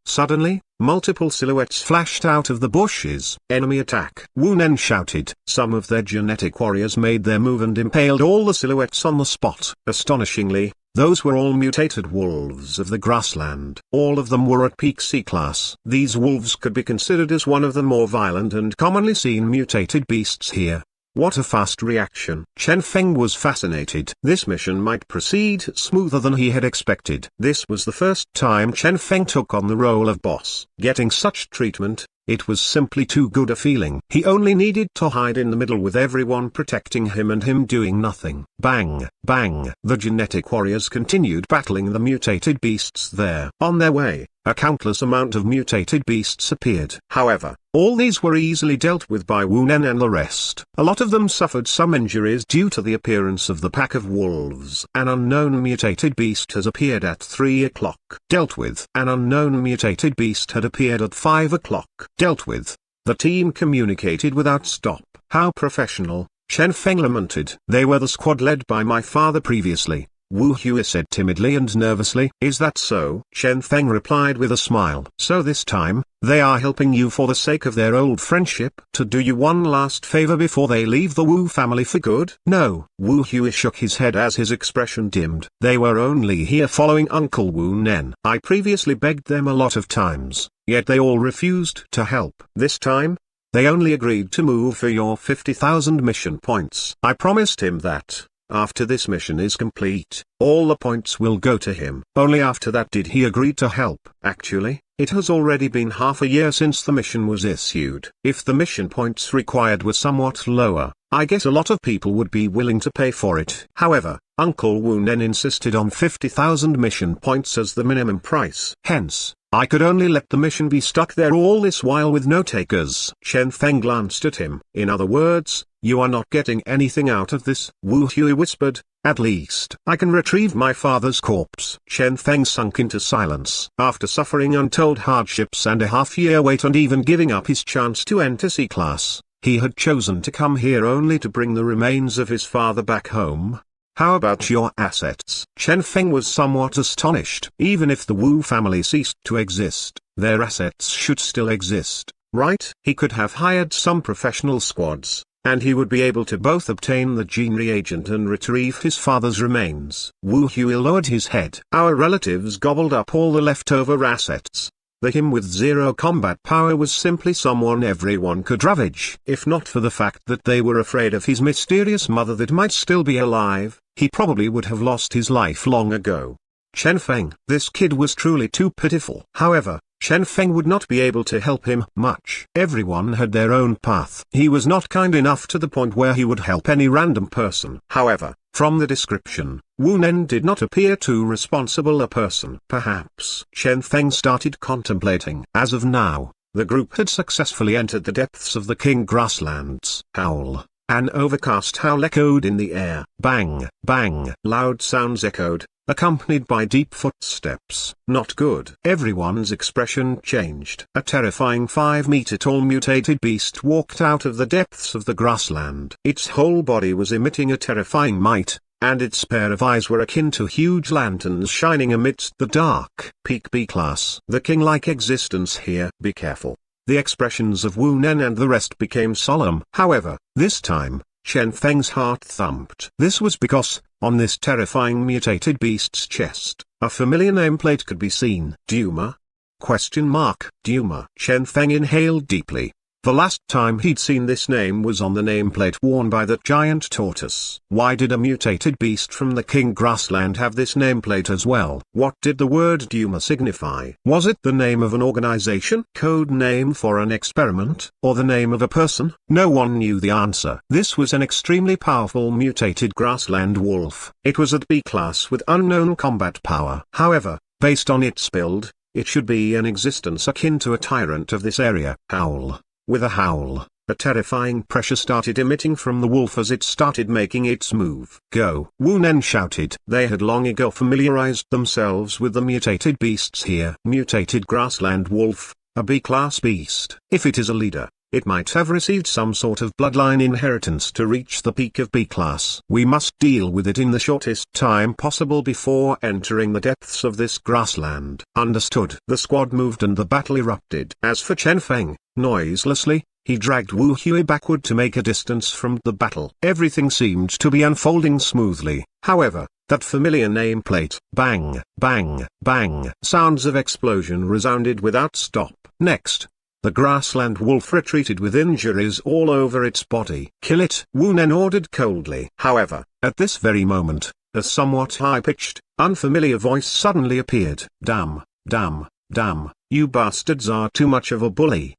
Suddenly, multiple silhouettes flashed out of the bushes. Enemy attack! Wu Nen shouted. Some of their genetic warriors made their move and impaled all the silhouettes on the spot. Astonishingly, those were all mutated wolves of the grassland. All of them were at peak C-class. These wolves could be considered as one of the more violent and commonly seen mutated beasts here. What a fast reaction. Chen Feng was fascinated. This mission might proceed smoother than he had expected. This was the first time Chen Feng took on the role of boss. Getting such treatment, it was simply too good a feeling. He only needed to hide in the middle with everyone protecting him and him doing nothing. Bang, bang. The genetic warriors continued battling the mutated beasts there. On their way, a countless amount of mutated beasts appeared. However, all these were easily dealt with by Wu Nen and the rest. A lot of them suffered some injuries due to the appearance of the pack of wolves. An unknown mutated beast has appeared at 3 o'clock. Dealt with. An unknown mutated beast had appeared at 5 o'clock. Dealt with. The team communicated without stop. How professional, Chen Feng lamented. They were the squad led by my father previously, Wu Hui said timidly and nervously. Is that so? Chen Feng replied with a smile. So this time, they are helping you for the sake of their old friendship? To do you one last favor before they leave the Wu family for good? No. Wu Hui shook his head as his expression dimmed. They were only here following Uncle Wu Nen. I previously begged them a lot of times, yet they all refused to help. This time, they only agreed to move for your 50,000 mission points. I promised him that, after this mission is complete, all the points will go to him. Only after that did he agree to help. Actually, it has already been half a year since the mission was issued. If the mission points required were somewhat lower, I guess a lot of people would be willing to pay for it. However, Uncle Wu Nen insisted on 50,000 mission points as the minimum price. Hence, I could only let the mission be stuck there all this while with no takers. Chen Feng glanced at him. In other words, you are not getting anything out of this, Wu Hui whispered, At least I can retrieve my father's corpse. Chen Feng sunk into silence. After suffering untold hardships and a half-year wait and even giving up his chance to enter C-class, he had chosen to come here only to bring the remains of his father back home. How about your assets? Chen Feng was somewhat astonished. Even if the Wu family ceased to exist, their assets should still exist, right? He could have hired some professional squads, and he would be able to both obtain the gene reagent and retrieve his father's remains. Wu Hui lowered his head. Our relatives gobbled up all the leftover assets. Him with zero combat power was simply someone everyone could ravage. If not for the fact that they were afraid of his mysterious mother that might still be alive, he probably would have lost his life long ago. Chen Feng. This kid was truly too pitiful. However, Chen Feng would not be able to help him much. Everyone had their own path. He was not kind enough to the point where he would help any random person. However, from the description, Wu Nen did not appear too responsible a person. Perhaps Chen Feng started contemplating. As of now, the group had successfully entered the depths of the King Grasslands. Howl. An overcast howl echoed in the air. Bang, bang. Loud sounds echoed, accompanied by deep footsteps. Not good. Everyone's expression changed. A terrifying 5-meter-tall mutated beast walked out of the depths of the grassland. Its whole body was emitting a terrifying might, and its pair of eyes were akin to huge lanterns shining amidst the dark. Peak B-class. The king-like existence here. Be careful. The expressions of Wu Nen and the rest became solemn. However, this time, Chen Feng's heart thumped. This was because, on this terrifying mutated beast's chest, a familiar nameplate could be seen. Duma? Duma. Chen Feng inhaled deeply. The last time he'd seen this name was on the nameplate worn by that giant tortoise. Why did a mutated beast from the King Grassland have this nameplate as well? What did the word Duma signify? Was it the name of an organization, code name for an experiment, or the name of a person? No one knew the answer. This was an extremely powerful mutated grassland wolf. It was at B class with unknown combat power. However, based on its build, it should be an existence akin to a tyrant of this area. Howl. With a howl, a terrifying pressure started emitting from the wolf as it started making its move. Go! Wu Nen shouted. They had long ago familiarized themselves with the mutated beasts here. Mutated grassland wolf, a B-class beast. If it is a leader, it might have received some sort of bloodline inheritance to reach the peak of B-class. We must deal with it in the shortest time possible before entering the depths of this grassland. Understood. The squad moved and the battle erupted. As for Chen Feng, noiselessly, he dragged Wu Hui backward to make a distance from the battle. Everything seemed to be unfolding smoothly. However, that familiar nameplate, bang, bang, bang. Sounds of explosion resounded without stop. Next, the grassland wolf retreated with injuries all over its body. Kill it, Wu Nen ordered coldly. However, at this very moment, a somewhat high-pitched, unfamiliar voice suddenly appeared. Damn, damn, damn, you bastards are too much of a bully.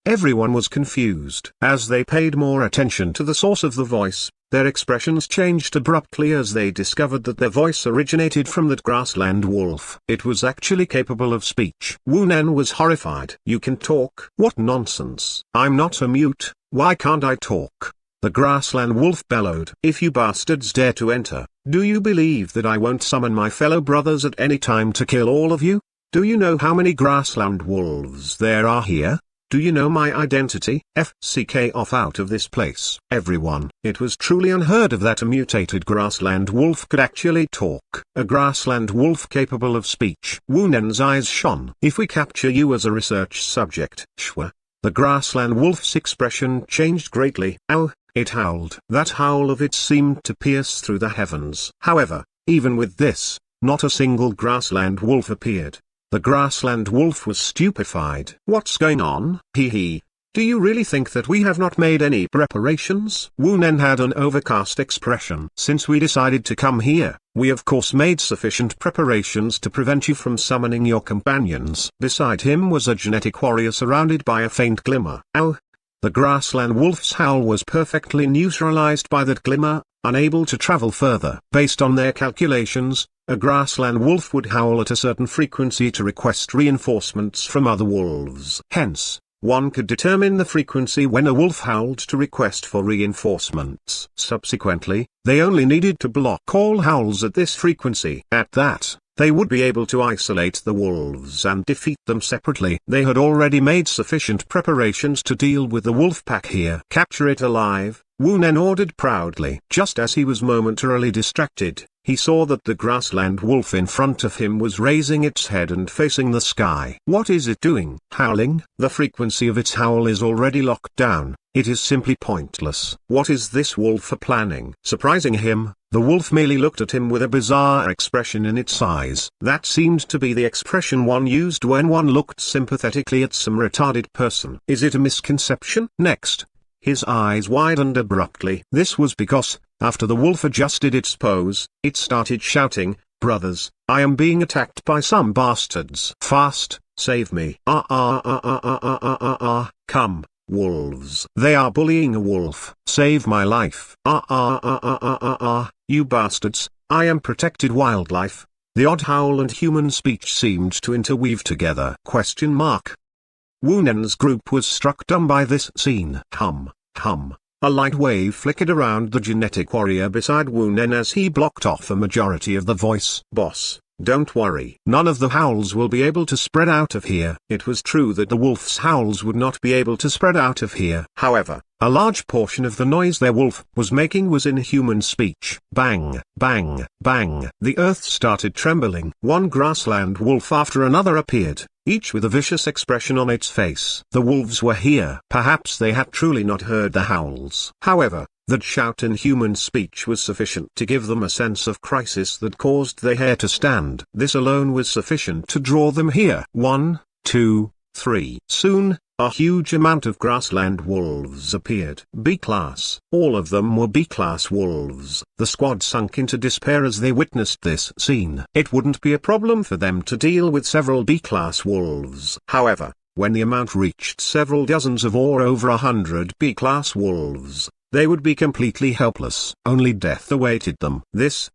Everyone was confused. As they paid more attention to the source of the voice, their expressions changed abruptly as they discovered that their voice originated from that grassland wolf. It was actually capable of speech. Wu Nen was horrified. You can talk? What nonsense. I'm not a mute, why can't I talk? The grassland wolf bellowed. If you bastards dare to enter, do you believe that I won't summon my fellow brothers at any time to kill all of you? Do you know how many grassland wolves there are here? Do you know my identity? FCK off out of this place. Everyone. It was truly unheard of that a mutated grassland wolf could actually talk. A grassland wolf capable of speech. Wu Nen's eyes shone. If we capture you as a research subject, Shwa. The grassland wolf's expression changed greatly. Ow, it howled. That howl of it seemed to pierce through the heavens. However, even with this, not a single grassland wolf appeared. The grassland wolf was stupefied. What's going on? Hee. Do you really think that we have not made any preparations? Wu Nen had an overcast expression. Since we decided to come here, we of course made sufficient preparations to prevent you from summoning your companions. Beside him was a genetic warrior surrounded by a faint glimmer. Ow! The grassland wolf's howl was perfectly neutralized by that glimmer, unable to travel further. Based on their calculations, a grassland wolf would howl at a certain frequency to request reinforcements from other wolves. Hence, one could determine the frequency when a wolf howled to request for reinforcements. Subsequently, they only needed to block all howls at this frequency. At that, they would be able to isolate the wolves and defeat them separately. They had already made sufficient preparations to deal with the wolf pack here. Capture it alive, Wu Nen ordered proudly. Just as he was momentarily distracted, he saw that the grassland wolf in front of him was raising its head and facing the sky. What is it doing? Howling? The frequency of its howl is already locked down. It is simply pointless. What is this wolf planning? Surprising him, the wolf merely looked at him with a bizarre expression in its eyes. That seemed to be the expression one used when one looked sympathetically at some retarded person. Is it a misconception? Next, his eyes widened abruptly. This was because, after the wolf adjusted its pose, it started shouting, "Brothers, I am being attacked by some bastards. Fast, save me. Come, wolves. They are bullying a wolf. Save my life. You bastards, I am protected wildlife." The odd howl and human speech seemed to interweave together. Wu Nen's group was struck dumb by this scene. Hum. A light wave flickered around the genetic warrior beside Wu Nen as he blocked off a majority of the voice. Boss, don't worry. None of the howls will be able to spread out of here. It was true that the wolf's howls would not be able to spread out of here. However, a large portion of the noise their wolf was making was in human speech. Bang, bang, bang. The earth started trembling. One grassland wolf after another appeared, each with a vicious expression on its face. The wolves were here. Perhaps they had truly not heard the howls. However, that shout in human speech was sufficient to give them a sense of crisis that caused their hair to stand. This alone was sufficient to draw them here. 1, 2, 3. Soon, a huge amount of grassland wolves appeared. B-class. All of them were B-class wolves. The squad sunk into despair as they witnessed this scene. It wouldn't be a problem for them to deal with several B-class wolves. However, when the amount reached several dozens of or over 100 B-class wolves, they would be completely helpless. Only death awaited them. This.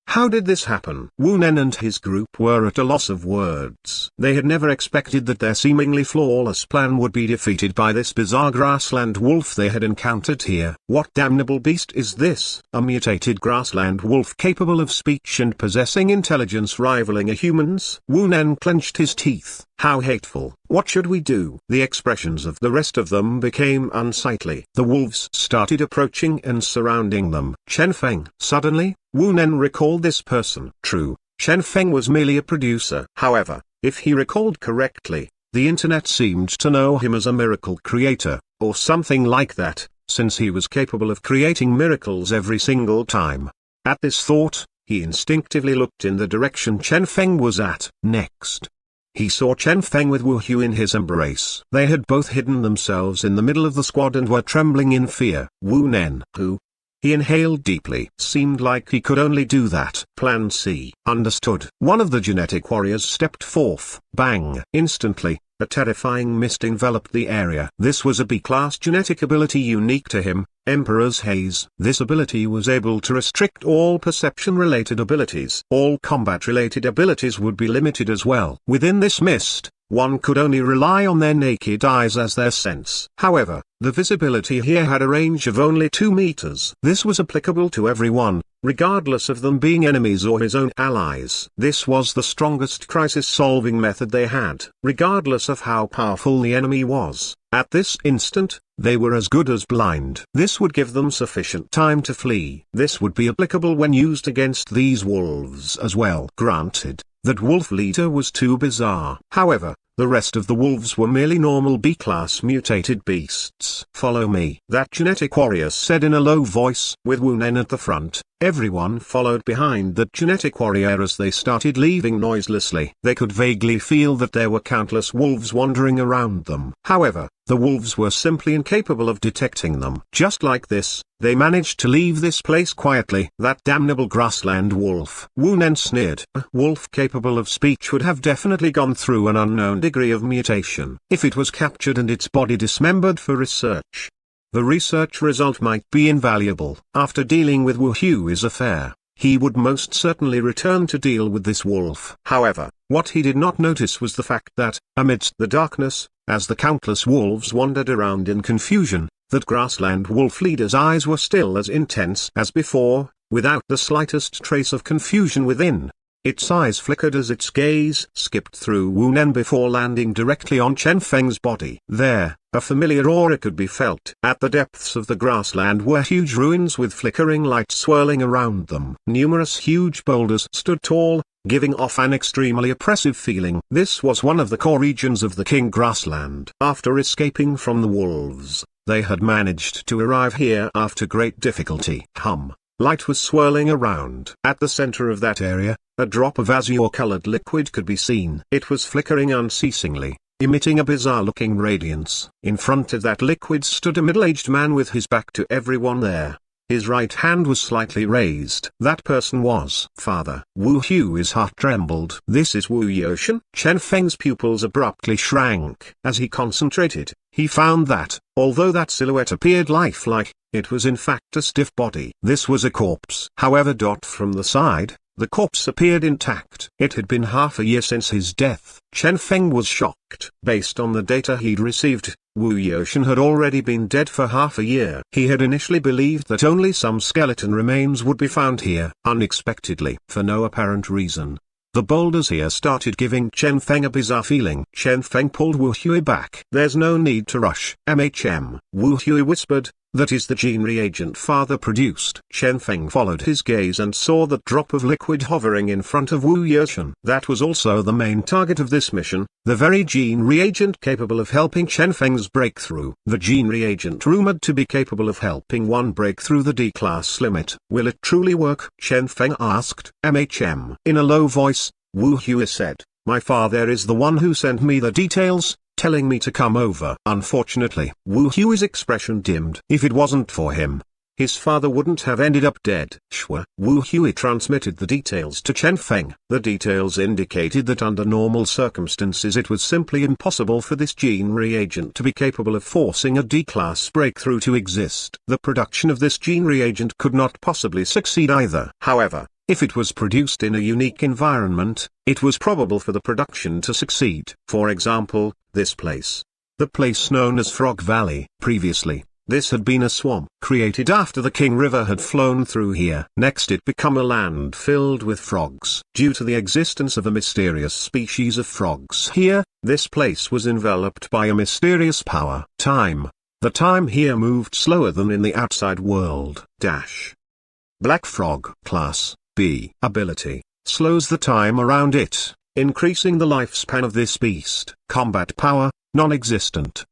How did this happen? Wu Nen and his group were at a loss of words. They had never expected that their seemingly flawless plan would be defeated by this bizarre grassland wolf they had encountered here. What damnable beast is this? A mutated grassland wolf capable of speech and possessing intelligence rivaling a human's? Wu Nen clenched his teeth. How hateful. What should we do? The expressions of the rest of them became unsightly. The wolves started approaching and surrounding them. Chen Feng. Suddenly, Wu Nen recalled this person. True, Chen Feng was merely a producer. However, if he recalled correctly, the internet seemed to know him as a miracle creator, or something like that, since he was capable of creating miracles every single time. At this thought, he instinctively looked in the direction Chen Feng was at. Next, he saw Chen Feng with Wu Hu in his embrace. They had both hidden themselves in the middle of the squad and were trembling in fear. Wu Nen. Who? He inhaled deeply. Seemed like he could only do that. Plan C. Understood. One of the genetic warriors stepped forth. Bang. Instantly, a terrifying mist enveloped the area. This was a B-class genetic ability unique to him, Emperor's Haze. This ability was able to restrict all perception-related abilities. All combat-related abilities would be limited as well. Within this mist, one could only rely on their naked eyes as their sense. However, the visibility here had a range of only 2 meters. This was applicable to everyone, regardless of them being enemies or his own allies. This was the strongest crisis-solving method they had, regardless of how powerful the enemy was. At this instant, they were as good as blind. This would give them sufficient time to flee. This would be applicable when used against these wolves as well. Granted, that wolf leader was too bizarre. However, the rest of the wolves were merely normal B-class mutated beasts. Follow me, that genetic warrior said in a low voice. With Wu Nen at the front, everyone followed behind that genetic warrior as they started leaving noiselessly. They could vaguely feel that there were countless wolves wandering around them. However, the wolves were simply incapable of detecting them. Just like this, they managed to leave this place quietly. That damnable grassland wolf. Wu Nen sneered. A wolf capable of speech would have definitely gone through an unknown degree of mutation. If it was captured and its body dismembered for research, the research result might be invaluable. After dealing with Wu Hu's affair, he would most certainly return to deal with this wolf. However, what he did not notice was the fact that, amidst the darkness, as the countless wolves wandered around in confusion. That grassland wolf leader's eyes were still as intense as before, without the slightest trace of confusion within. Its eyes flickered as its gaze skipped through Wu Nen before landing directly on Chen Feng's body. There, a familiar aura could be felt. At the depths of the grassland were huge ruins with flickering light swirling around them. Numerous huge boulders stood tall, giving off an extremely oppressive feeling. This was one of the core regions of the King Grassland. After escaping from the wolves, they had managed to arrive here after great difficulty. Light was swirling around. At the center of that area, a drop of azure-colored liquid could be seen. It was flickering unceasingly, emitting a bizarre-looking radiance. In front of that liquid stood a middle-aged man with his back to everyone there. His right hand was slightly raised. That person was Father Wu Hui's heart trembled. This is Wu Yoshan? Chen Feng's pupils abruptly shrank. As he concentrated, he found that, although that silhouette appeared lifelike, it was in fact a stiff body. This was a corpse. However, from the side, the corpse appeared intact. It had been half a year since his death. Chen Feng was shocked. Based on the data he'd received, Wu Yoshan had already been dead for half a year. He had initially believed that only some skeleton remains would be found here. Unexpectedly, for no apparent reason, the boulders here started giving Chen Feng a bizarre feeling. Chen Feng pulled Wu Hui back. There's no need to rush. Wu Hui whispered. That is the gene reagent Father produced. Chen Feng followed his gaze and saw that drop of liquid hovering in front of Wu Yoshan. That was also the main target of this mission, the very gene reagent capable of helping Chen Feng's breakthrough. The gene reagent rumored to be capable of helping one break through the D-class limit. Will it truly work? Chen Feng asked. In a low voice, Wu Hui said, my father is the one who sent me the details, telling me to come over. Unfortunately, Wu Hui's expression dimmed. If it wasn't for him, his father wouldn't have ended up dead. Wu Hui transmitted the details to Chen Feng. The details indicated that under normal circumstances it was simply impossible for this gene reagent to be capable of forcing a D-class breakthrough to exist. The production of this gene reagent could not possibly succeed either. However, if it was produced in a unique environment, it was probable for the production to succeed. For example, this place. The place known as Frog Valley. Previously, this had been a swamp created after the King River had flown through here. Next it became a land filled with frogs. Due to the existence of a mysterious species of frogs here, this place was enveloped by a mysterious power. Time. The time here moved slower than in the outside world. Black Frog. Class B. Ability. Slows the time around it, increasing the lifespan of this beast. Combat power, non-existent.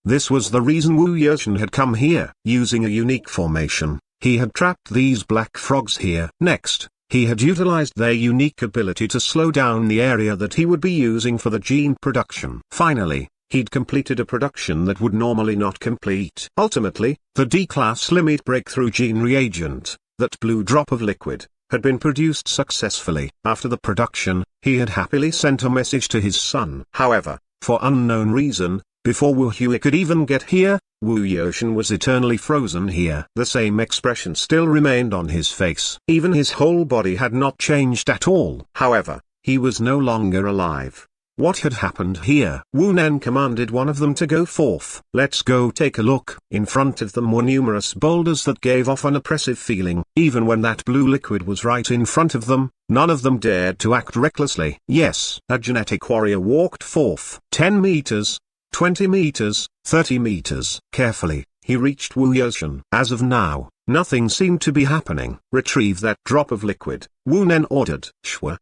This was the reason Wu Yoshan had come here. Using a unique formation, he had trapped these black frogs here. Next, he had utilized their unique ability to slow down the area that he would be using for the gene production. Finally, he'd completed a production that would normally not complete. Ultimately, the D-class limit breakthrough gene reagent, that blue drop of liquid, had been produced successfully. After the production, he had happily sent a message to his son. However, for unknown reason, before Wu Hui could even get here, Wu Yoshan was eternally frozen here. The same expression still remained on his face. Even his whole body had not changed at all. However, he was no longer alive. What had happened here? Wu Nen commanded one of them to go forth. Let's go take a look. In front of them were numerous boulders that gave off an oppressive feeling. Even when that blue liquid was right in front of them, none of them dared to act recklessly. Yes, a genetic warrior walked forth. 10 meters, 20 meters, 30 meters. Carefully, he reached Wu Yoshan. As of now, nothing seemed to be happening. Retrieve that drop of liquid, Wu Nen ordered.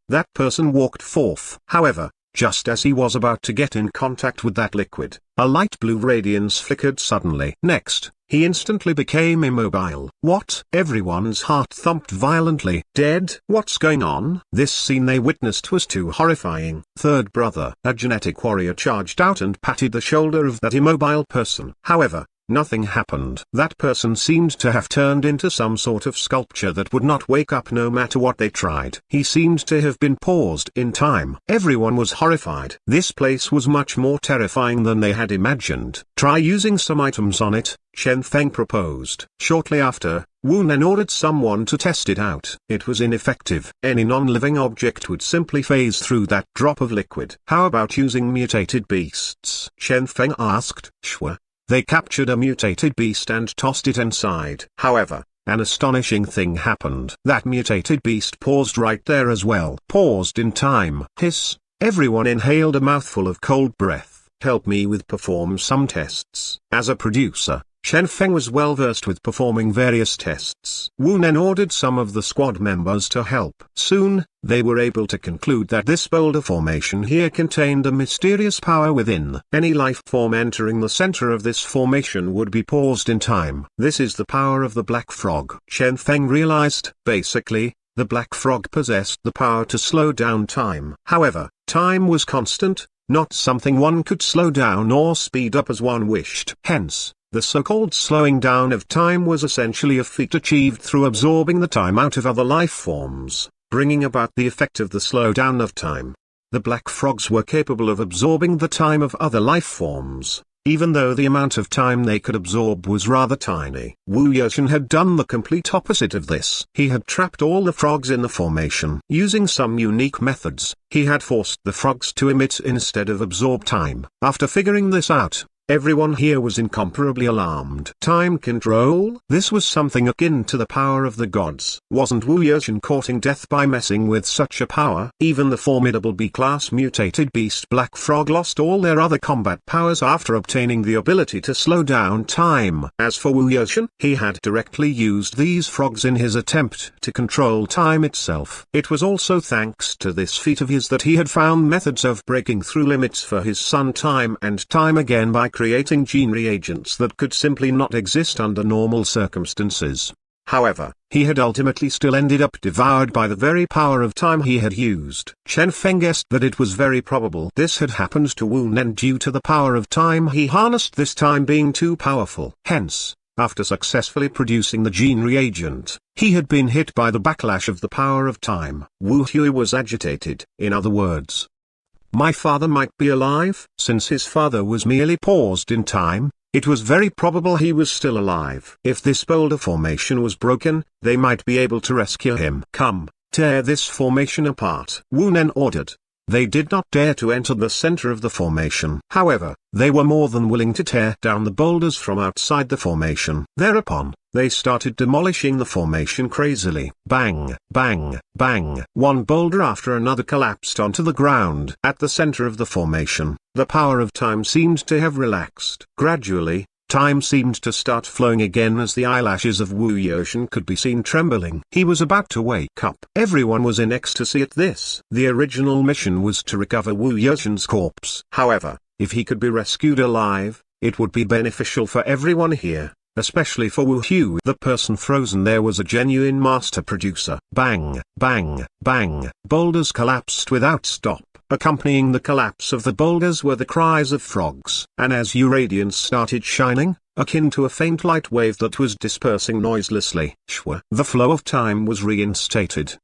That person walked forth. However, just as he was about to get in contact with that liquid, a light blue radiance flickered suddenly. Next, he instantly became immobile. What? Everyone's heart thumped violently. Dead? What's going on? This scene they witnessed was too horrifying. Third brother, a genetic warrior, charged out and patted the shoulder of that immobile person. However, nothing happened. That person seemed to have turned into some sort of sculpture that would not wake up no matter what they tried. He seemed to have been paused in time. Everyone was horrified. This place was much more terrifying than they had imagined. Try using some items on it, Chen Feng proposed. Shortly after, Wu Nen ordered someone to test it out. It was ineffective. Any non-living object would simply phase through that drop of liquid. How about using mutated beasts? Chen Feng asked. Sure. They captured a mutated beast and tossed it inside. However, an astonishing thing happened. That mutated beast paused right there as well. Paused in time. Hiss. Everyone inhaled a mouthful of cold breath. Help me with perform some tests. As a producer, Chen Feng was well versed with performing various tests. Wu Nen ordered some of the squad members to help. Soon, they were able to conclude that this boulder formation here contained a mysterious power within. Any life form entering the center of this formation would be paused in time. This is the power of the black frog. Chen Feng realized, basically, the black frog possessed the power to slow down time. However, time was constant, not something one could slow down or speed up as one wished. Hence, the so-called slowing down of time was essentially a feat achieved through absorbing the time out of other life forms, bringing about the effect of the slowdown of time. The black frogs were capable of absorbing the time of other life forms, even though the amount of time they could absorb was rather tiny. Wu Yoshan had done the complete opposite of this. He had trapped all the frogs in the formation. Using some unique methods, he had forced the frogs to emit instead of absorb time. After figuring this out, everyone here was incomparably alarmed. Time control? This was something akin to the power of the gods. Wasn't Wu Yoshan courting death by messing with such a power? Even the formidable B-class mutated beast Black Frog lost all their other combat powers after obtaining the ability to slow down time. As for Wu Yoshan, he had directly used these frogs in his attempt to control time itself. It was also thanks to this feat of his that he had found methods of breaking through limits for his son time and time again by creating gene reagents that could simply not exist under normal circumstances. However, he had ultimately still ended up devoured by the very power of time he had used. Chen Feng guessed that it was very probable this had happened to Wu Nen due to the power of time he harnessed, this time being too powerful. Hence, after successfully producing the gene reagent, he had been hit by the backlash of the power of time. Wu Hui was agitated. In other words, my father might be alive. Since his father was merely paused in time, it was very probable he was still alive. If this boulder formation was broken, they might be able to rescue him. Come, tear this formation apart, Wu Nen ordered. They did not dare to enter the center of the formation. However, they were more than willing to tear down the boulders from outside the formation. Thereupon, they started demolishing the formation crazily. Bang, bang, bang. One boulder after another collapsed onto the ground. At the center of the formation, the power of time seemed to have relaxed. Gradually, time seemed to start flowing again as the eyelashes of Wu Yoshan could be seen trembling. He was about to wake up. Everyone was in ecstasy at this. The original mission was to recover Wu Yoshan's corpse. However, if he could be rescued alive, it would be beneficial for everyone here, especially for Wu Hui. The person frozen there was a genuine master producer. Bang, bang, bang. Boulders collapsed without stop. Accompanying the collapse of the boulders were the cries of frogs. And as radiance started shining, akin to a faint light wave that was dispersing noiselessly, the flow of time was reinstated.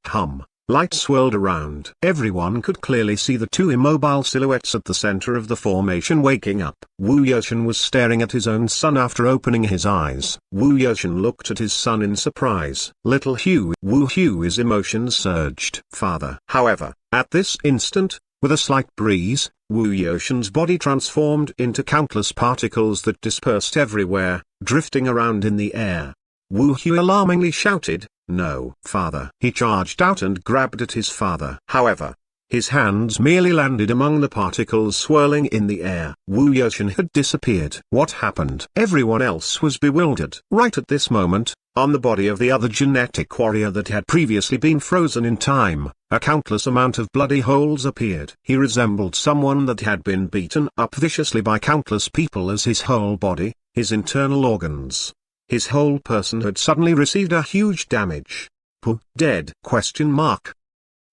Light swirled around. Everyone could clearly see the two immobile silhouettes at the center of the formation waking up. Wu Yoshan was staring at his own son after opening his eyes. Wu Yoshan looked at his son in surprise. Little Wu Hui's emotions surged. Father. However, at this instant, with a slight breeze, Wu Yoshan's body transformed into countless particles that dispersed everywhere, drifting around in the air. Wu Hui alarmingly shouted, "No, father!" He charged out and grabbed at his father. However, his hands merely landed among the particles swirling in the air. Wu Yoshan had disappeared. What happened? Everyone else was bewildered. Right at this moment, on the body of the other genetic warrior that had previously been frozen in time, a countless amount of bloody holes appeared. He resembled someone that had been beaten up viciously by countless people, as his whole body, his internal organs, his whole person had suddenly received a huge damage. Dead?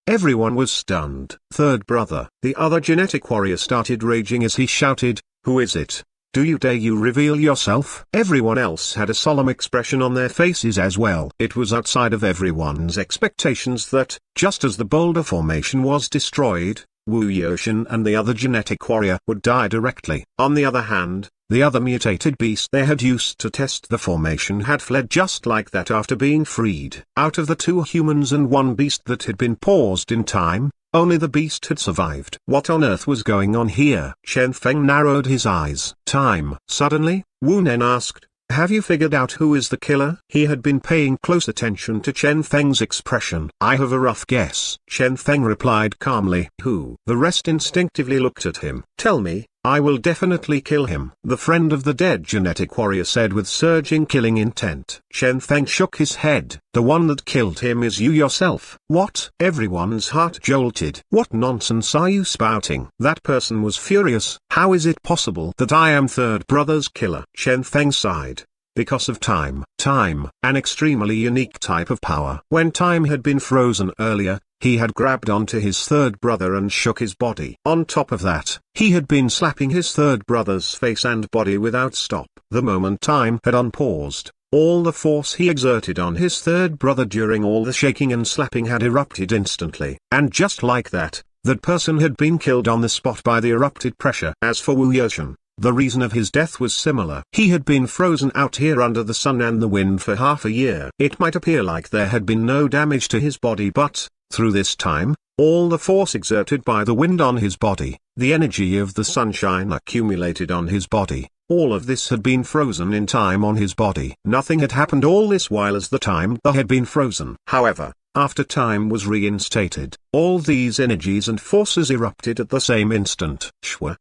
Everyone was stunned. Third brother. The other genetic warrior started raging as he shouted, "Who is it? Do you dare you reveal yourself? Everyone else had a solemn expression on their faces as well. It was outside of everyone's expectations that, just as the boulder formation was destroyed, Wu Yoshan and the other genetic warrior would die directly. On the other hand, the other mutated beast they had used to test the formation had fled just like that after being freed. Out of the 2 humans and 1 beast that had been paused in time, only the beast had survived. What on earth was going on here? Chen Feng narrowed his eyes. Time. Suddenly, Wu Nen asked, have you figured out who is the killer? He had been paying close attention to Chen Feng's expression. I have a rough guess. Chen Feng replied calmly. Who? The rest instinctively looked at him. Tell me, I will definitely kill him. The friend of the dead genetic warrior said with surging killing intent. Chen Feng shook his head. The one that killed him is you yourself. What? Everyone's heart jolted. What nonsense are you spouting? That person was furious. How is it possible that I am third brother's killer? Chen Feng sighed. Because of time. Time, an extremely unique type of power. When time had been frozen earlier, he had grabbed onto his third brother and shook his body. On top of that, he had been slapping his third brother's face and body without stop. The moment time had unpaused, all the force he exerted on his third brother during all the shaking and slapping had erupted instantly. And just like that, that person had been killed on the spot by the erupted pressure. As for Wu Yoshan, the reason of his death was similar. He had been frozen out here under the sun and the wind for half a year. It might appear like there had been no damage to his body, but, through this time, all the force exerted by the wind on his body, the energy of the sunshine accumulated on his body, all of this had been frozen in time on his body. Nothing had happened all this while as the time had been frozen. However, after time was reinstated, all these energies and forces erupted at the same instant.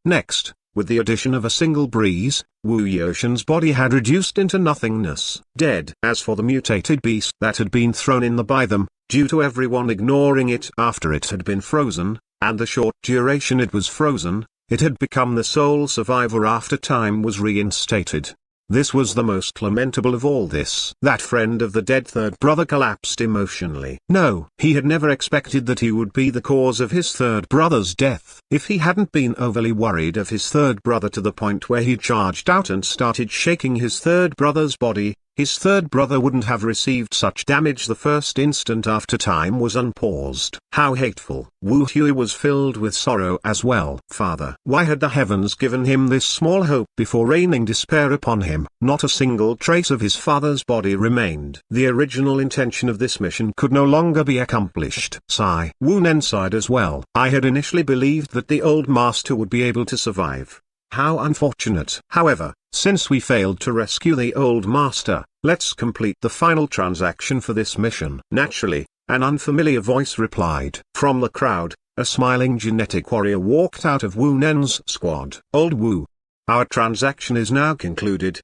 Next, with the addition of a single breeze, Wu Yoshan's body had reduced into nothingness, dead. As for the mutated beast that had been thrown in by them, due to everyone ignoring it after it had been frozen, and the short duration it was frozen, it had become the sole survivor after time was reinstated. This was the most lamentable of all this. That friend of the dead third brother collapsed emotionally. No, he had never expected that he would be the cause of his third brother's death. If he hadn't been overly worried of his third brother to the point where he charged out and started shaking his third brother's body, his third brother wouldn't have received such damage the first instant after time was unpaused. How hateful. Wu Hui was filled with sorrow as well. Father, why had the heavens given him this small hope before raining despair upon him? Not a single trace of his father's body remained. The original intention of this mission could no longer be accomplished. Sigh. Wu Nen sighed as well. I had initially believed that the old master would be able to survive. How unfortunate. However, since we failed to rescue the old master, let's complete the final transaction for this mission. Naturally, an unfamiliar voice replied. From the crowd, a smiling genetic warrior walked out of Wu Nen's squad. Old Wu. Our transaction is now concluded.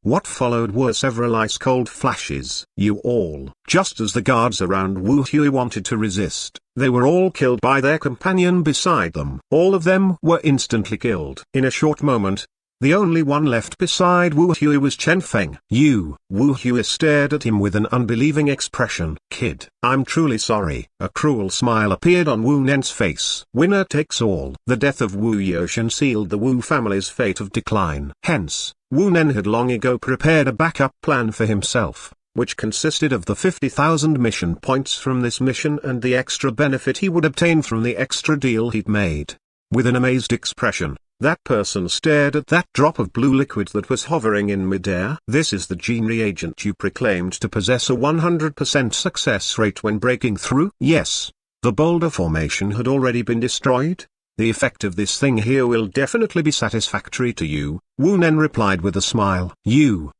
What followed were several ice-cold flashes. You all. Just as the guards around Wu Hui wanted to resist, they were all killed by their companion beside them. All of them were instantly killed. In a short moment, the only one left beside Wu Hui was Chen Feng. Wu Hui stared at him with an unbelieving expression. Kid, I'm truly sorry. A cruel smile appeared on Wu Nen's face. Winner takes all. The death of Wu Yoshan sealed the Wu family's fate of decline. Hence, Wu Nen had long ago prepared a backup plan for himself, which consisted of the 50,000 mission points from this mission and the extra benefit he would obtain from the extra deal he'd made. With an amazed expression, that person stared at that drop of blue liquid that was hovering in midair. This is the gene reagent you proclaimed to possess a 100% success rate when breaking through? Yes. The boulder formation had already been destroyed? The effect of this thing here will definitely be satisfactory to you, Wu Nen replied with a smile.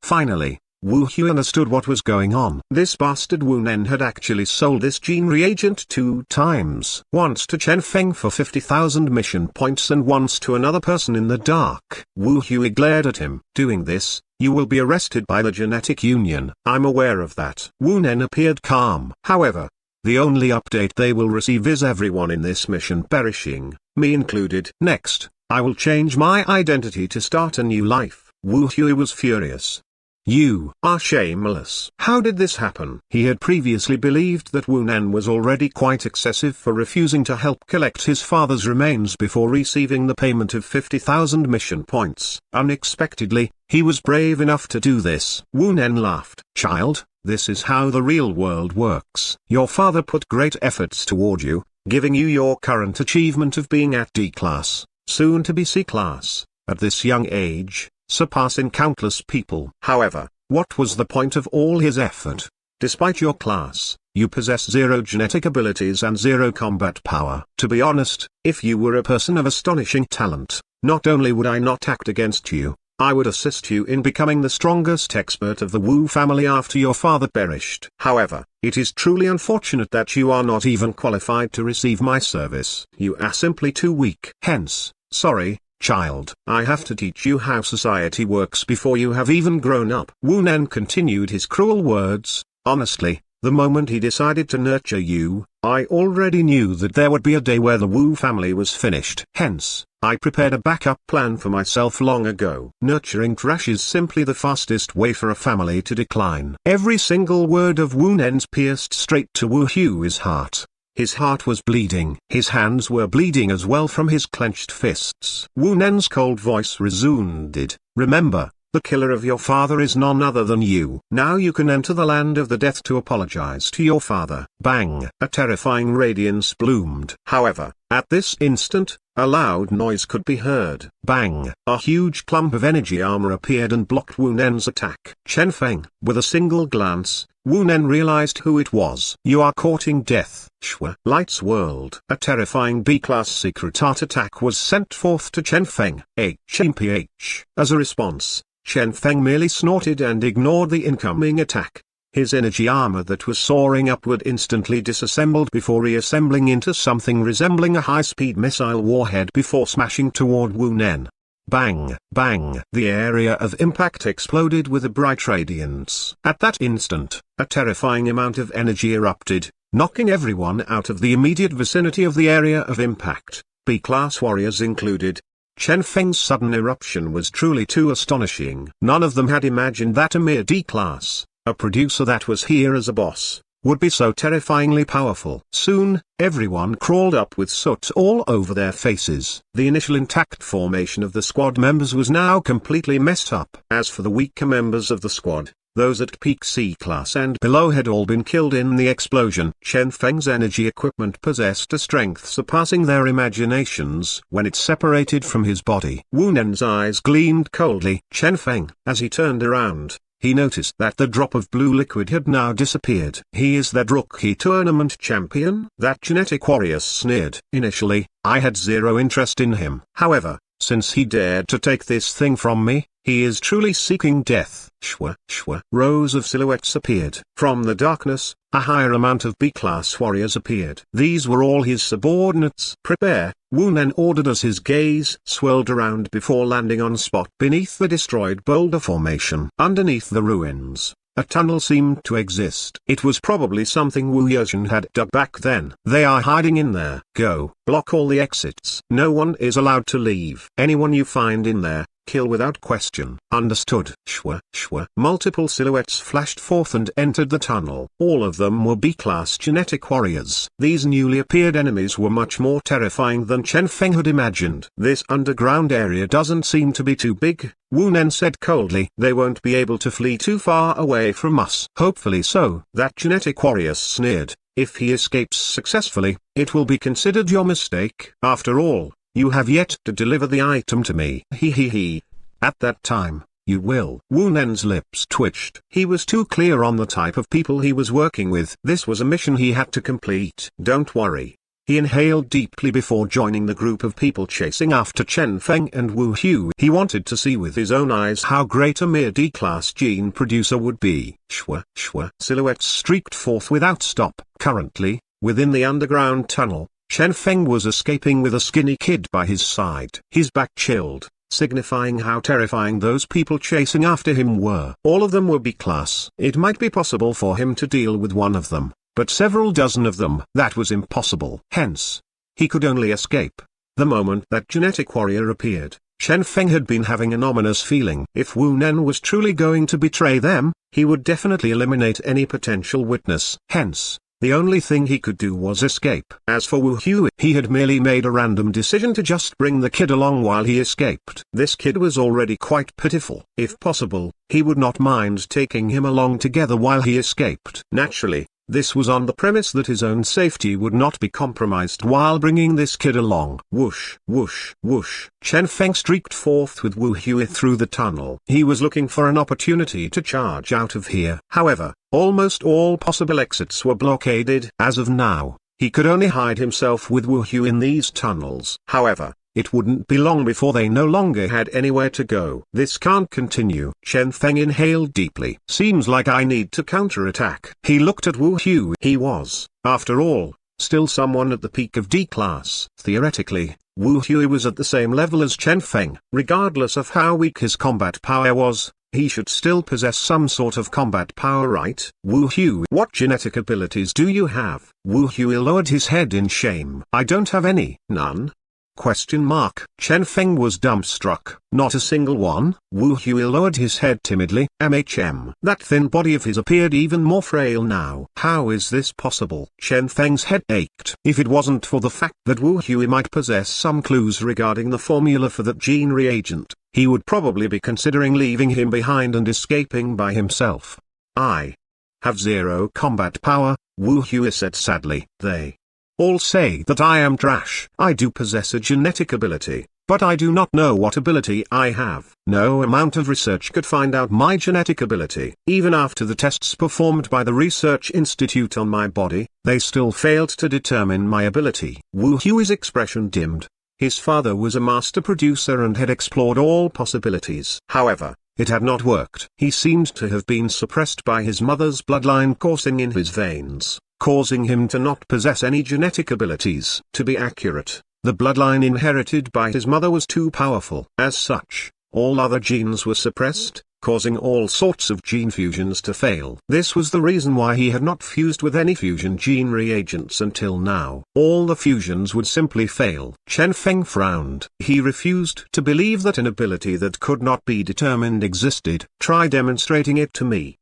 Finally, Wu Hui understood what was going on. This bastard Wu Nen had actually sold this gene reagent 2 times. Once to Chen Feng for 50,000 mission points and once to another person in the dark. Wu Hui glared at him. Doing this, you will be arrested by the genetic union. I'm aware of that. Wu Nen appeared calm. However, the only update they will receive is everyone in this mission perishing, me included. Next, I will change my identity to start a new life. Wu Hui was furious. You are shameless. How did this happen? He had previously believed that Wu Nen was already quite excessive for refusing to help collect his father's remains before receiving the payment of 50,000 mission points. Unexpectedly, he was brave enough to do this. Wu Nen laughed. Child, this is how the real world works. Your father put great efforts toward you, giving you your current achievement of being at D class, soon to be C class. At this young age, surpassing countless people. However, what was the point of all his effort? Despite your class, you possess zero genetic abilities and zero combat power. To be honest, if you were a person of astonishing talent, not only would I not act against you, I would assist you in becoming the strongest expert of the Wu family after your father perished. However, it is truly unfortunate that you are not even qualified to receive my service. You are simply too weak. Hence, sorry, child, I have to teach you how society works before you have even grown up. Wu Nen continued his cruel words. Honestly, the moment he decided to nurture you, I already knew that there would be a day where the Wu family was finished. Hence, I prepared a backup plan for myself long ago. Nurturing trash is simply the fastest way for a family to decline. Every single word of Wu Nen's pierced straight to Wu Hui's heart. His heart was bleeding. His hands were bleeding as well from his clenched fists. Wu Nen's cold voice resounded. Remember, the killer of your father is none other than you. Now you can enter the land of the death to apologize to your father. Bang! A terrifying radiance bloomed. However, at this instant, a loud noise could be heard. Bang! A huge clump of energy armor appeared and blocked Wu Nen's attack. Chen Feng. With a single glance, Wu Nen realized who it was. You are courting death. Shwa. Light's world. A terrifying B-class secret art attack was sent forth to Chen Feng. HMPH. As a response, Chen Feng merely snorted and ignored the incoming attack. His energy armor that was soaring upward instantly disassembled before reassembling into something resembling a high-speed missile warhead before smashing toward Wu Nen. Bang! Bang! The area of impact exploded with a bright radiance. At that instant, a terrifying amount of energy erupted, knocking everyone out of the immediate vicinity of the area of impact, B-class warriors included. Chen Feng's sudden eruption was truly too astonishing. None of them had imagined that a mere D-class, a producer that was here as a boss, would be so terrifyingly powerful. Soon, everyone crawled up with soot all over their faces. The initial intact formation of the squad members was now completely messed up. As for the weaker members of the squad, those at peak C-class and below had all been killed in the explosion. Chen Feng's energy equipment possessed a strength surpassing their imaginations when it separated from his body. Wu Nen's eyes gleamed coldly. Chen Feng. As he turned around, he noticed that the drop of blue liquid had now disappeared. He is that rookie tournament champion? That genetic warrior sneered. Initially, I had zero interest in him. However, since he dared to take this thing from me, he is truly seeking death. Shwa, shwa. Rows of silhouettes appeared. From the darkness, a higher amount of B-class warriors appeared. These were all his subordinates. Prepare, Wu Nen ordered as his gaze swirled around before landing on spot beneath the destroyed boulder formation. Underneath the ruins, a tunnel seemed to exist. It was probably something Wu Yezhen had dug back then. They are hiding in there. Go, block all the exits. No one is allowed to leave. Anyone you find in there, kill without question. Understood. Shwa, shwa. Multiple silhouettes flashed forth and entered the tunnel. All of them were B-class genetic warriors. These newly appeared enemies were much more terrifying than Chen Feng had imagined. This underground area doesn't seem to be too big, Wu Nen said coldly. They won't be able to flee too far away from us. Hopefully so. That genetic warrior sneered. If he escapes successfully, it will be considered your mistake. After all, you have yet to deliver the item to me. He. At that time, you will. Wu Nen's lips twitched. He was too clear on the type of people he was working with. This was a mission he had to complete. Don't worry. He inhaled deeply before joining the group of people chasing after Chen Feng and Wu Hui. He wanted to see with his own eyes how great a mere D-class gene producer would be. Shwa, shwa. Silhouettes streaked forth without stop. Currently, within the underground tunnel, Chen Feng was escaping with a skinny kid by his side. His back chilled, signifying how terrifying those people chasing after him were. All of them were B-class. It might be possible for him to deal with one of them, but several dozen of them, that was impossible. Hence, he could only escape. The moment that genetic warrior appeared, Chen Feng had been having an ominous feeling. If Wu Nen was truly going to betray them, he would definitely eliminate any potential witness. Hence, the only thing he could do was escape. As for Wu Hui, he had merely made a random decision to just bring the kid along while he escaped. This kid was already quite pitiful. If possible, he would not mind taking him along together while he escaped. Naturally, this was on the premise that his own safety would not be compromised while bringing this kid along. Whoosh, whoosh, whoosh. Chen Feng streaked forth with Wu Hui through the tunnel. He was looking for an opportunity to charge out of here. However, almost all possible exits were blockaded. As of now, he could only hide himself with Wu Hui in these tunnels. However, it wouldn't be long before they no longer had anywhere to go. This can't continue. Chen Feng inhaled deeply. Seems like I need to counterattack. He looked at Wu Hui. He was, after all, still someone at the peak of D class. Theoretically, Wu Hui was at the same level as Chen Feng. Regardless of how weak his combat power was, he should still possess some sort of combat power, right? Wu Hui, what genetic abilities do you have? Wu Hui lowered his head in shame. I don't have any. None? Question mark. Chen Feng was dumbstruck. Not a single one? Wu Hui lowered his head timidly. That thin body of his appeared even more frail now. How is this possible? Chen Feng's head ached. If it wasn't for the fact that Wu Hui might possess some clues regarding the formula for that gene reagent, he would probably be considering leaving him behind and escaping by himself. I have zero combat power, Wu Hui said sadly. They all say that I am trash. I do possess a genetic ability, but I do not know what ability I have. No amount of research could find out my genetic ability. Even after the tests performed by the research institute on my body, they still failed to determine my ability. Wu Hui's expression dimmed. His father was a master producer and had explored all possibilities. However, it had not worked. He seemed to have been suppressed by his mother's bloodline coursing in his veins, causing him to not possess any genetic abilities. To be accurate, the bloodline inherited by his mother was too powerful. As such, all other genes were suppressed, causing all sorts of gene fusions to fail. This was the reason why he had not fused with any fusion gene reagents until now. All the fusions would simply fail. Chen Feng frowned. He refused to believe that an ability that could not be determined existed. Try demonstrating it to me.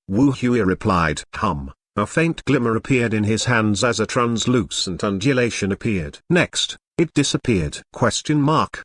Wu Hui replied. A faint glimmer appeared in his hands as a translucent undulation appeared. Next, it disappeared. Question mark.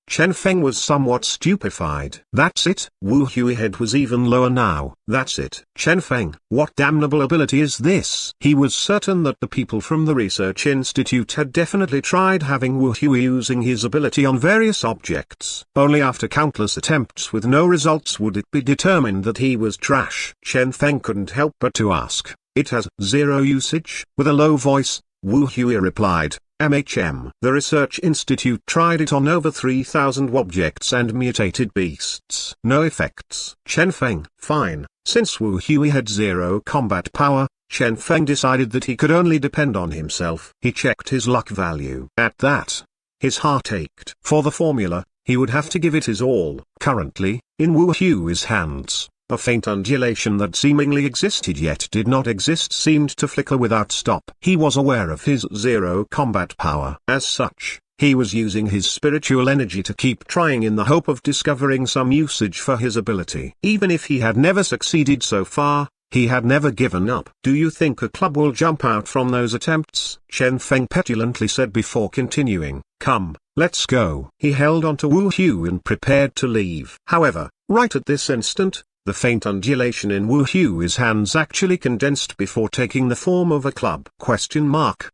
Chen Feng was somewhat stupefied. That's it? Wu Hui's head was even lower now. That's it. Chen Feng, what damnable ability is this? He was certain that the people from the research institute had definitely tried having Wu Hui using his ability on various objects. Only after countless attempts with no results would it be determined that he was trash. Chen Feng couldn't help but to ask, it has zero usage? With a low voice, Wu Hui replied, The Research Institute tried it on over 3,000 objects and mutated beasts. No effects. Chen Feng. Fine. Since Wu Hui had zero combat power, Chen Feng decided that he could only depend on himself. He checked his luck value. At that, his heart ached. For the formula, he would have to give it his all. Currently, in Wu Hui's hands, a faint undulation that seemingly existed yet did not exist seemed to flicker without stop. He was aware of his zero combat power. As such, he was using his spiritual energy to keep trying in the hope of discovering some usage for his ability. Even if he had never succeeded so far, he had never given up. Do you think a club will jump out from those attempts? Chen Feng petulantly said before continuing. Come, let's go. He held on to Wu Hui and prepared to leave. However, right at this instant, the faint undulation in Wu Hui's hands actually condensed before taking the form of a club. Question mark.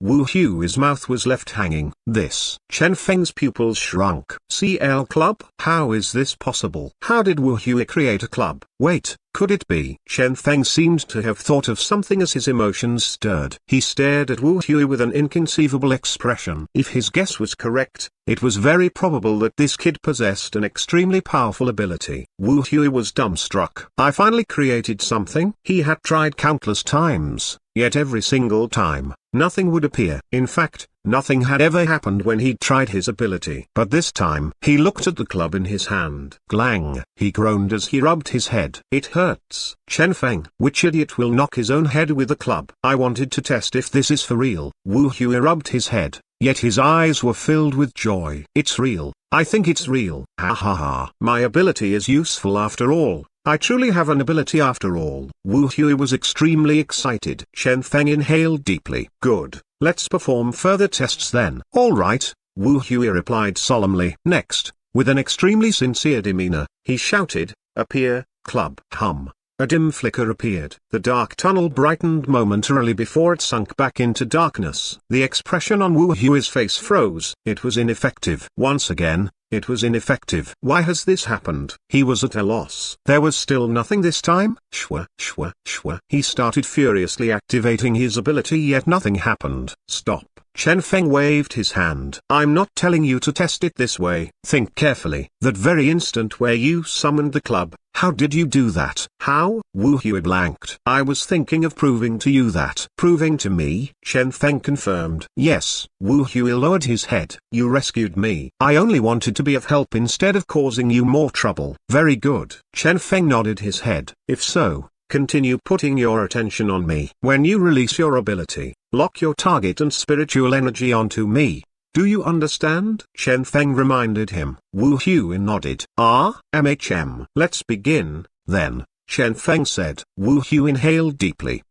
Wu Hui's mouth was left hanging. This. Chen Feng's pupils shrunk. CL club? How is this possible? How did Wu Hui create a club? Wait, could it be? Chen Feng seemed to have thought of something as his emotions stirred. He stared at Wu Hui with an inconceivable expression. If his guess was correct, it was very probable that this kid possessed an extremely powerful ability. Wu Hui was dumbstruck. I finally created something. He had tried countless times, yet every single time, nothing would appear. In fact, nothing had ever happened when he tried his ability. But this time, he looked at the club in his hand. Glang! He groaned as he rubbed his head. It hurts. Chen Feng. Which idiot will knock his own head with a club? I wanted to test if this is for real. Wu Hui rubbed his head. yet his eyes were filled with joy. "It's real, I think it's real. Ha ha ha. My ability is useful after all. I truly have an ability after all." Wu Hui was extremely excited. Chen Feng inhaled deeply. "Good, let's perform further tests then." "All right," Wu Hui replied solemnly. Next, with an extremely sincere demeanor, he shouted, "Appear, club." Hum. A dim flicker appeared. The dark tunnel brightened momentarily before it sunk back into darkness. The expression on Wu Hui's face froze. It was ineffective. Once again, it was ineffective. Why has this happened? He was at a loss. There was still nothing this time? Shwa, shwa, shwa. He started furiously activating his ability, yet nothing happened. "Stop." Chen Feng waved his hand. "I'm not telling you to test it this way. Think carefully. That very instant where you summoned the club, how did you do that?" "How?" Wu Hui blanked. "I was thinking of proving to you that." "Proving to me?" Chen Feng confirmed. "Yes." Wu Hui lowered his head. "You rescued me. I only wanted to be of help instead of causing you more trouble." "Very good." Chen Feng nodded his head. "If so, continue putting your attention on me. When you release your ability, lock your target and spiritual energy onto me. Do you understand?" Chen Feng reminded him. Wu Hui nodded. "MHM. Let's begin, then," Chen Feng said. Wu Hui inhaled deeply.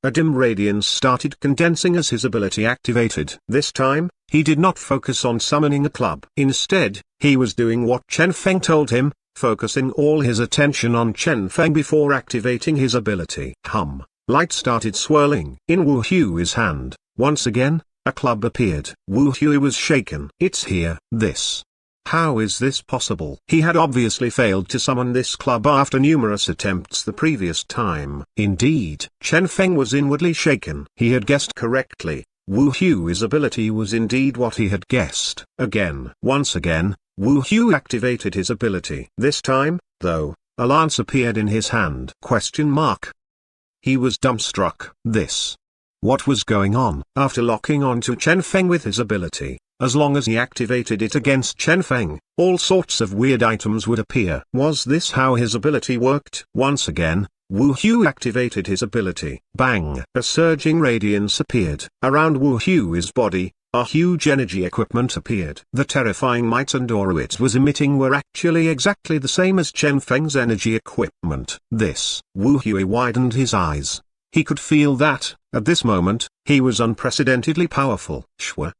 A dim radiance started condensing as his ability activated. This time, he did not focus on summoning a club. Instead, he was doing what Chen Feng told him, focusing all his attention on Chen Feng before activating his ability. Hum. Light started swirling in Wu Hui's hand. Once again, a club appeared. Wu Hui was shaken. "It's here." "This. How is this possible?" He had obviously failed to summon this club after numerous attempts the previous time. Indeed, Chen Feng was inwardly shaken. He had guessed correctly. Wu Hui's ability was indeed what he had guessed. Once again, Wu Hui activated his ability. This time, though, a lance appeared in his hand. He was dumbstruck. What was going on? After locking onto Chen Feng with his ability, as long as he activated it against Chen Feng, all sorts of weird items would appear. Was this how his ability worked? Once again, Wu Hui activated his ability. Bang! A surging radiance appeared. Around Wu Hui's body, a huge energy equipment appeared. The terrifying might and aura it was emitting were actually exactly the same as Chen Feng's energy equipment. Wu Hui widened his eyes. He could feel that, at this moment, he was unprecedentedly powerful.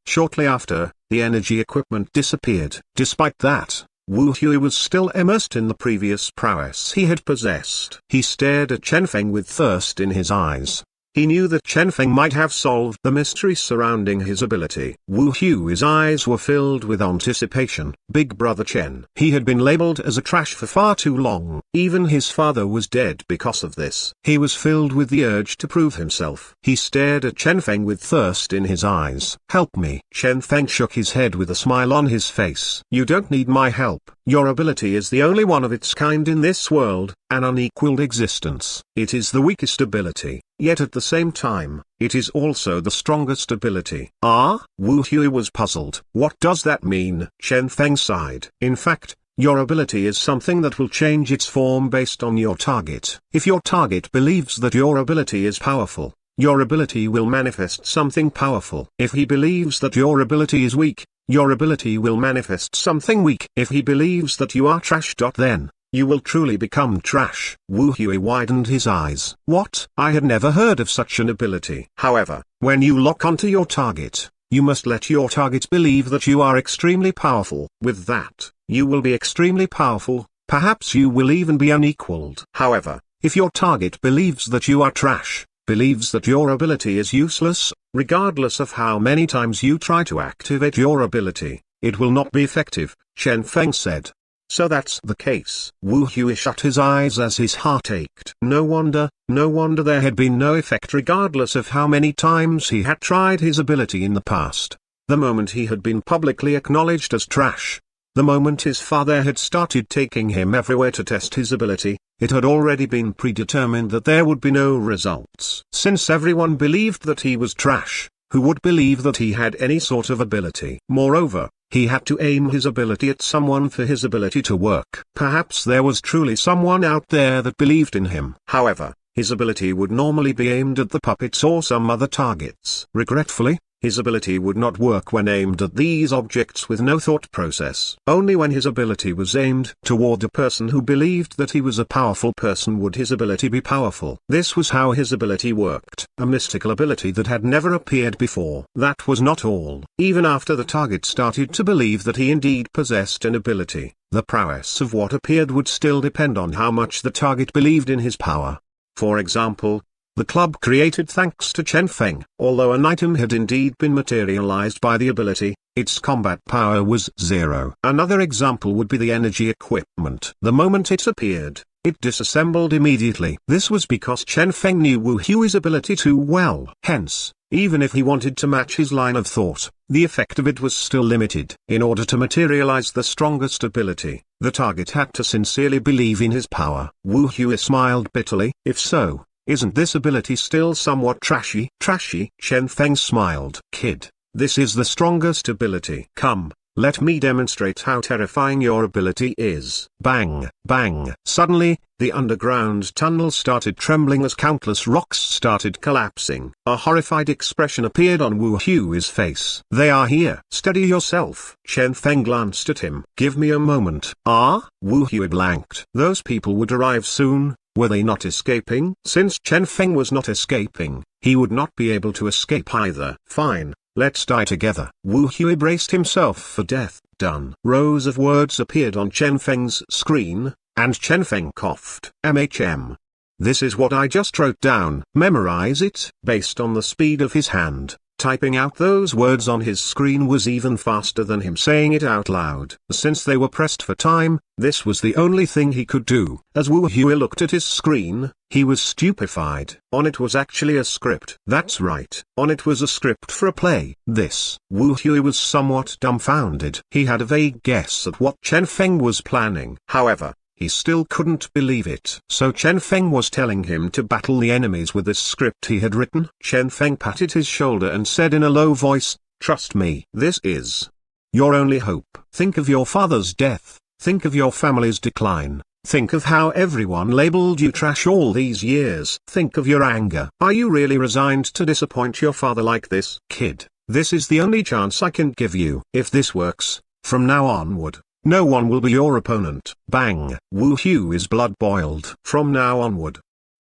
Shortly after, the energy equipment disappeared. Despite that, Wu Hui was still immersed in the previous prowess he had possessed. He stared at Chen Feng with thirst in his eyes. He knew that Chen Feng might have solved the mystery surrounding his ability. Wu Hui's eyes were filled with anticipation. Big brother Chen. He had been labeled as a trash for far too long. Even his father was dead because of this. He was filled with the urge to prove himself. He stared at Chen Feng with thirst in his eyes. "Help me." Chen Feng shook his head with a smile on his face. "You don't need my help. Your ability is the only one of its kind in this world, an unequaled existence. It is the weakest ability, yet at the same time, it is also the strongest ability." Wu Hui was puzzled. "What does that mean?" Chen Feng sighed. "In fact, your ability is something that will change its form based on your target. If your target believes that your ability is powerful, your ability will manifest something powerful. If he believes that your ability is weak, your ability will manifest something weak. If he believes that you are trash. Then, you will truly become trash." Wu Hui widened his eyes. "What? I had never heard of such an ability." "However, when you lock onto your target, you must let your target believe that you are extremely powerful. With that, you will be extremely powerful, perhaps you will even be unequaled. However, if your target believes that you are trash, believes that your ability is useless, regardless of how many times you try to activate your ability, it will not be effective," Chen Feng said. "So that's the case." Wu Hui shut his eyes as his heart ached. No wonder there had been no effect regardless of how many times he had tried his ability in the past. The moment he had been publicly acknowledged as trash, the moment his father had started taking him everywhere to test his ability, it had already been predetermined that there would be no results. Since everyone believed that he was trash, who would believe that he had any sort of ability? Moreover, he had to aim his ability at someone for his ability to work. Perhaps there was truly someone out there that believed in him. However, his ability would normally be aimed at the puppets or some other targets. Regretfully, his ability would not work when aimed at these objects with no thought process. Only when his ability was aimed toward a person who believed that he was a powerful person would his ability be powerful. This was how his ability worked. A mystical ability that had never appeared before. That was not all. Even after the target started to believe that he indeed possessed an ability, the prowess of what appeared would still depend on how much the target believed in his power. For example, the club created thanks to Chen Feng. Although an item had indeed been materialized by the ability, its combat power was 0. Another example would be the energy equipment. The moment it appeared, it disassembled immediately. This was because Chen Feng knew Wu Hui's ability too well. Hence, even if he wanted to match his line of thought, the effect of it was still limited. In order to materialize the strongest ability, the target had to sincerely believe in his power. Wu Hui smiled bitterly. If so, isn't this ability still somewhat trashy? Trashy? Chen Feng smiled. Kid, this is the strongest ability. Come, let me demonstrate how terrifying your ability is. Bang, bang. Suddenly, the underground tunnel started trembling as countless rocks started collapsing. A horrified expression appeared on Wu Hui's face. They are here. Steady yourself. Chen Feng glanced at him. Give me a moment. Ah? Wu Hui blanked. Those people would arrive soon. Were they not escaping? Since Chen Feng was not escaping, he would not be able to escape either. Fine, let's die together. Wu Hui braced himself for death. Done. Rows of words appeared on Chen Feng's screen, and Chen Feng coughed. MHM. This is what I just wrote down. Memorize it. Based on the speed of his hand, typing out those words on his screen was even faster than him saying it out loud. Since they were pressed for time, this was the only thing he could do. As Wu Hui looked at his screen, he was stupefied. On it was actually a script. That's right. On it was a script for a play. Wu Hui was somewhat dumbfounded. He had a vague guess at what Chen Feng was planning. However, he still couldn't believe it. So Chen Feng was telling him to battle the enemies with this script he had written? Chen Feng patted his shoulder and said in a low voice, trust me. This is your only hope. Think of your father's death. Think of your family's decline. Think of how everyone labeled you trash all these years. Think of your anger. Are you really resigned to disappoint your father like this? Kid, this is the only chance I can give you. If this works, from now onward, no one will be your opponent. Bang! Wu Hui's blood boiled. From now onward,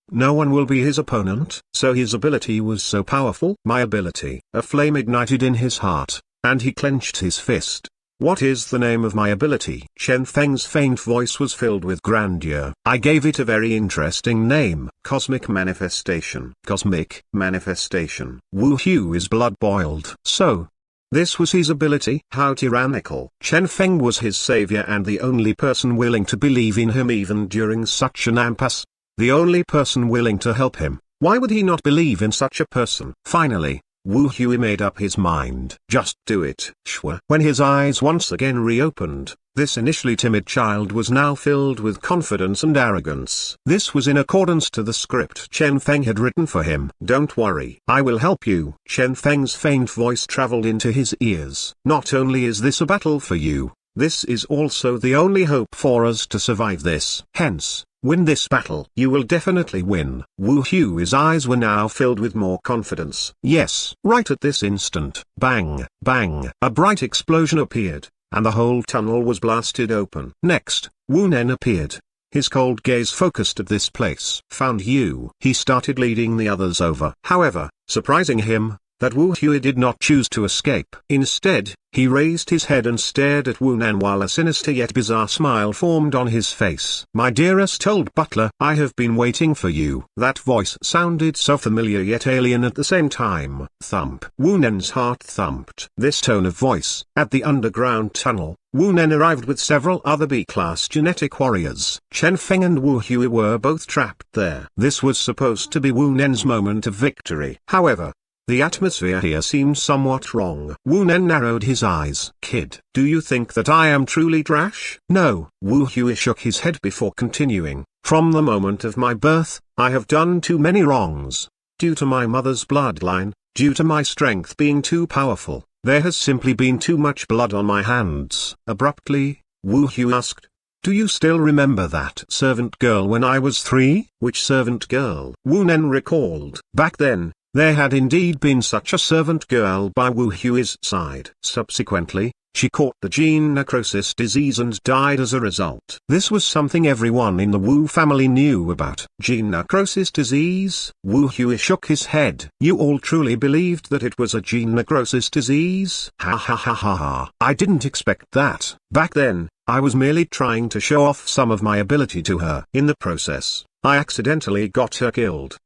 no one will be his opponent. So his ability was so powerful? My ability. A flame ignited in his heart, and he clenched his fist. What is the name of my ability? Chen Feng's faint voice was filled with grandeur. I gave it a very interesting name. Cosmic Manifestation. Cosmic Manifestation. Wu Hui's blood boiled. So, this was his ability? How tyrannical. Chen Feng was his savior and the only person willing to believe in him even during such an impasse. The only person willing to help him. Why would he not believe in such a person? Finally, Wu Hui made up his mind. Just do it. Sure. When his eyes once again reopened, this initially timid child was now filled with confidence and arrogance. This was in accordance to the script Chen Feng had written for him. Don't worry, I will help you. Chen Feng's faint voice traveled into his ears. Not only is this a battle for you, this is also the only hope for us to survive this. Hence, win this battle. You will definitely win. Wu Hui's eyes were now filled with more confidence. Yes. Right at this instant. Bang, bang. A bright explosion appeared, and the whole tunnel was blasted open. Next, Wu Nen appeared. His cold gaze focused at this place. Found you. He started leading the others over. However, surprising him, that Wu Hui did not choose to escape. Instead, he raised his head and stared at Wu Nen while a sinister yet bizarre smile formed on his face. My dearest old butler, I have been waiting for you. That voice sounded so familiar yet alien at the same time. Thump. Wu Nen's heart thumped. This tone of voice. At the underground tunnel, Wu Nen arrived with several other B-class genetic warriors. Chen Feng and Wu Hui were both trapped there. This was supposed to be Wu Nen's moment of victory. However, the atmosphere here seemed somewhat wrong. Wu Nen narrowed his eyes. Kid, do you think that I am truly trash? No. Wu Hui shook his head before continuing. From the moment of my birth, I have done too many wrongs. Due to my mother's bloodline, due to my strength being too powerful, there has simply been too much blood on my hands. Abruptly, Wu Hui asked, do you still remember that servant girl when I was 3? Which servant girl? Wu Nen recalled. Back then, There had indeed been such a servant girl by Wu Hui's side. Subsequently, she caught the gene necrosis disease and died as a result. This was something everyone in the Wu family knew about. Gene necrosis disease? Wu Hui shook his head. You all truly believed that it was a gene necrosis disease? Ha ha ha ha ha. I didn't expect that. Back then, I was merely trying to show off some of my ability to her. In the process, I accidentally got her killed.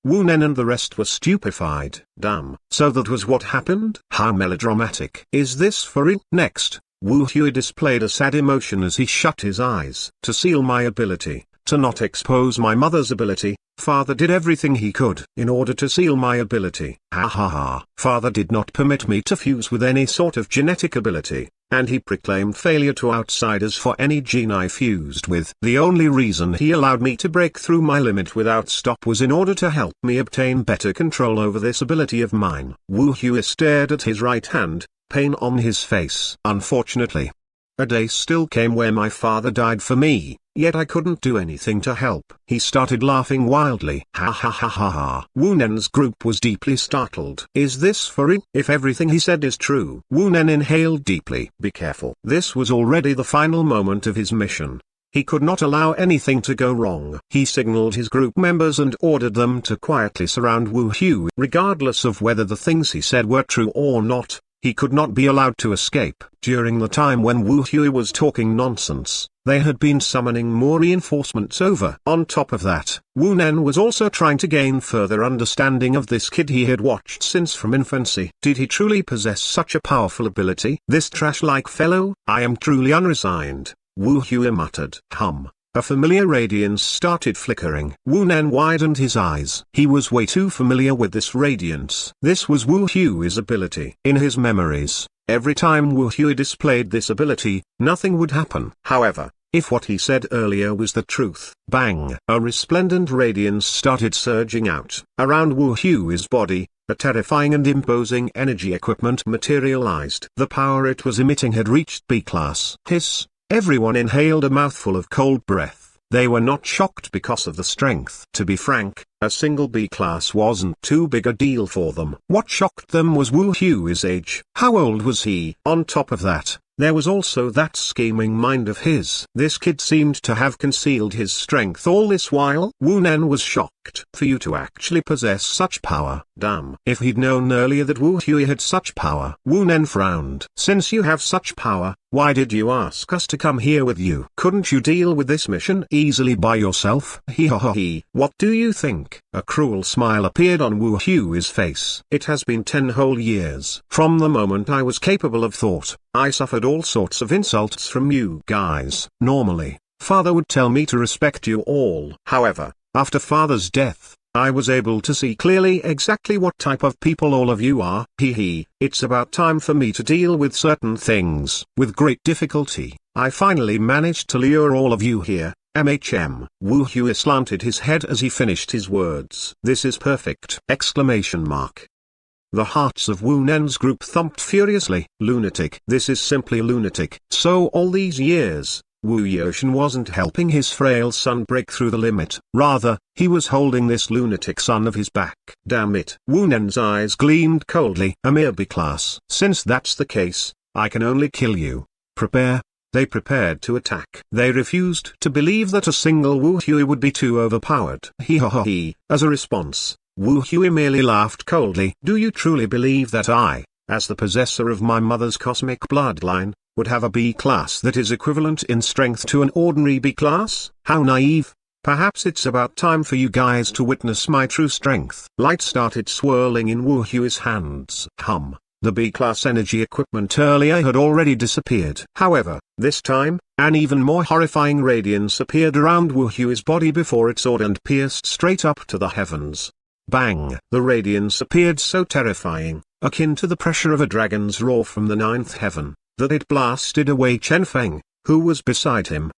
Wu Nen and the rest were stupefied. Damn. So that was what happened? How melodramatic. Is this for real? Next, Wu Hui displayed a sad emotion as he shut his eyes. To seal my ability, to not expose my mother's ability, father did everything he could in order to seal my ability. Ha ha ha. Father did not permit me to fuse with any sort of genetic ability, and he proclaimed failure to outsiders for any gene I fused with. The only reason he allowed me to break through my limit without stop was in order to help me obtain better control over this ability of mine. Wu Hui stared at his right hand, pain on his face. Unfortunately, a day still came where my father died for me, yet I couldn't do anything to help. He started laughing wildly. Ha ha ha ha ha. Wu Nen's group was deeply startled. Is this for real? If everything he said is true. Wu Nen inhaled deeply. Be careful. This was already the final moment of his mission. He could not allow anything to go wrong. He signaled his group members and ordered them to quietly surround Wu Hui. Regardless of whether the things he said were true or not, he could not be allowed to escape. During the time when Wu Hui was talking nonsense, they had been summoning more reinforcements over. On top of that, Wu Nen was also trying to gain further understanding of this kid he had watched since from infancy. Did he truly possess such a powerful ability? This trash-like fellow? I am truly unresigned, Wu Hui muttered. A familiar radiance started flickering. Wu Nen widened his eyes. He was way too familiar with this radiance. This was Wu Hui's ability. In his memories, every time Wu Hui displayed this ability, nothing would happen. However, if what he said earlier was the truth, bang! A resplendent radiance started surging out. Around Wu Hui's body, a terrifying and imposing energy equipment materialized. The power it was emitting had reached B-class. Hiss! Everyone inhaled a mouthful of cold breath. They were not shocked because of the strength. To be frank, a single B-class wasn't too big a deal for them. What shocked them was Wu Hui's age. How old was he? On top of that, there was also that scheming mind of his. This kid seemed to have concealed his strength all this while. Wu Nen was shocked. For you to actually possess such power. Damn. If he'd known earlier that Wu Hui had such power. Wu Nen frowned. Since you have such power, why did you ask us to come here with you? Couldn't you deal with this mission easily by yourself? He ha ha he. What do you think? A cruel smile appeared on Wu Hui's face. It has been 10 whole years. From the moment I was capable of thought, I suffered all sorts of insults from you guys. Normally, father would tell me to respect you all. However, after father's death, I was able to see clearly exactly what type of people all of you are. It's about time for me to deal with certain things. With great difficulty, I finally managed to lure all of you here. Wu Hui slanted his head as he finished his words. This is perfect! Exclamation mark. The hearts of Wu Nen's group thumped furiously. Lunatic. This is simply lunatic. So all these years, Wu Yoshin wasn't helping his frail son break through the limit. Rather, he was holding this lunatic son of his back. Damn it. Wu Nen's eyes gleamed coldly. A mere B-class. Since that's the case, I can only kill you. Prepare. They prepared to attack. They refused to believe that a single Wu Hui would be too overpowered. He. As a response, Wu Hui merely laughed coldly. Do you truly believe that I, as the possessor of my mother's cosmic bloodline, would have a B-class that is equivalent in strength to an ordinary B-class? How naive. Perhaps it's about time for you guys to witness my true strength. Light started swirling in Wu Hui's hands. The B-class energy equipment earlier had already disappeared. However, this time, an even more horrifying radiance appeared around Wu Hui's body before it soared and pierced straight up to the heavens. Bang! The radiance appeared so terrifying, akin to the pressure of a dragon's roar from the 9th heaven, that it blasted away Chen Feng, who was beside him.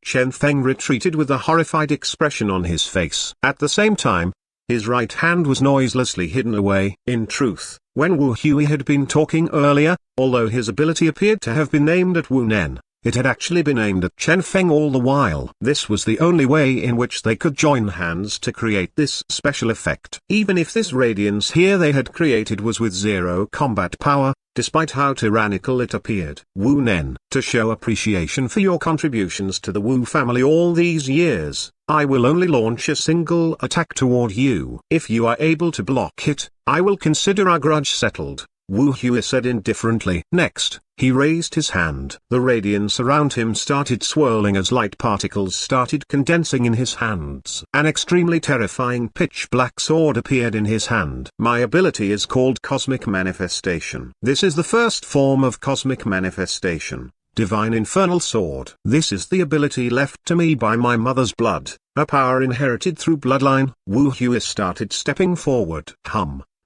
Chen Feng retreated with a horrified expression on his face. At the same time, his right hand was noiselessly hidden away. In truth, when Wu Hui had been talking earlier, although his ability appeared to have been aimed at Wu Nen, It had actually been aimed at Chen Feng all the while. This was the only way in which they could join hands to create this special effect. Even if this radiance here they had created was with zero combat power, despite how tyrannical it appeared. Wu Nen, to show appreciation for your contributions to the Wu family all these years, I will only launch a single attack toward you. If you are able to block it, I will consider our grudge settled, Wu Hui said indifferently. Next, he raised his hand. The radiance around him started swirling as light particles started condensing in his hands. An extremely terrifying pitch-black sword appeared in his hand. My ability is called Cosmic Manifestation. This is the first form of Cosmic Manifestation, Divine Infernal Sword. This is the ability left to me by my mother's blood, a power inherited through bloodline. Wu Hui started stepping forward.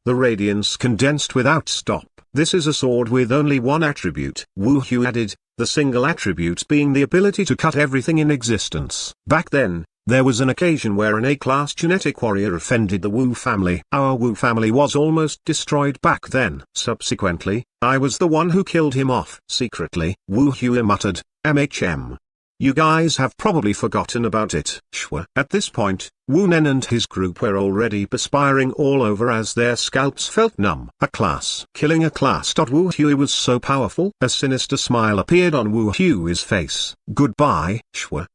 The radiance condensed without stop. This is a sword with only one attribute, Wu Hui added, the single attribute being the ability to cut everything in existence. Back then, there was an occasion where an A-class genetic warrior offended the Wu family. Our Wu family was almost destroyed back then. Subsequently, I was the one who killed him off. Secretly, Wu Hui muttered, MHM. You guys have probably forgotten about it. At this point, Wu Nen and his group were already perspiring all over as their scalps felt numb. A class. Killing a class. Wu Hui was so powerful. A sinister smile appeared on Wu Hui's face. Goodbye,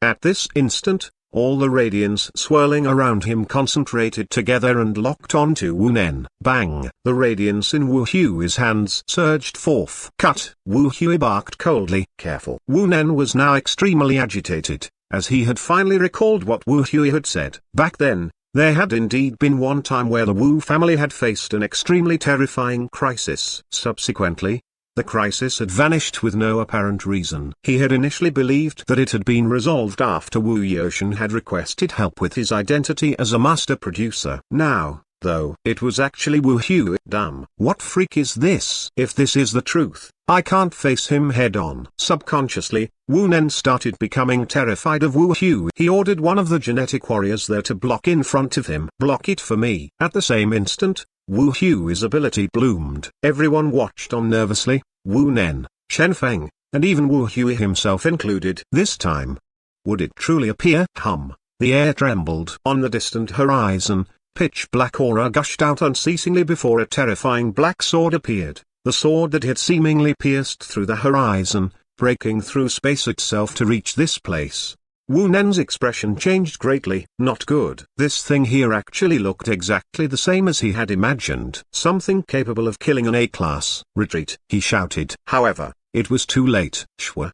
At this instant, all the radiance swirling around him concentrated together and locked onto Wu Nen. Bang! The radiance in Wu Hui's hands surged forth. Cut! Wu Hui barked coldly. Careful. Wu Nen was now extremely agitated, as he had finally recalled what Wu Hui had said. Back then, there had indeed been one time where the Wu family had faced an extremely terrifying crisis. Subsequently, the crisis had vanished with no apparent reason. He had initially believed that it had been resolved after Wu Yoshan had requested help with his identity as a master producer. Now, though, it was actually Wu Hui. Damn. What freak is this? If this is the truth, I can't face him head-on. Subconsciously, Wu Nen started becoming terrified of Wu Hui. He ordered one of the genetic warriors there to block in front of him. Block it for me. At the same instant, Wu Hui's ability bloomed. Everyone watched on nervously, Wu Nen, Chen Feng, and even Wu Hui himself included. This time, would it truly appear? The air trembled. On the distant horizon, pitch-black aura gushed out unceasingly before a terrifying black sword appeared. The sword that had seemingly pierced through the horizon, breaking through space itself to reach this place. Wu Nen's expression changed greatly. Not good. This thing here actually looked exactly the same as he had imagined. Something capable of killing an A-class. Retreat, he shouted. However, it was too late.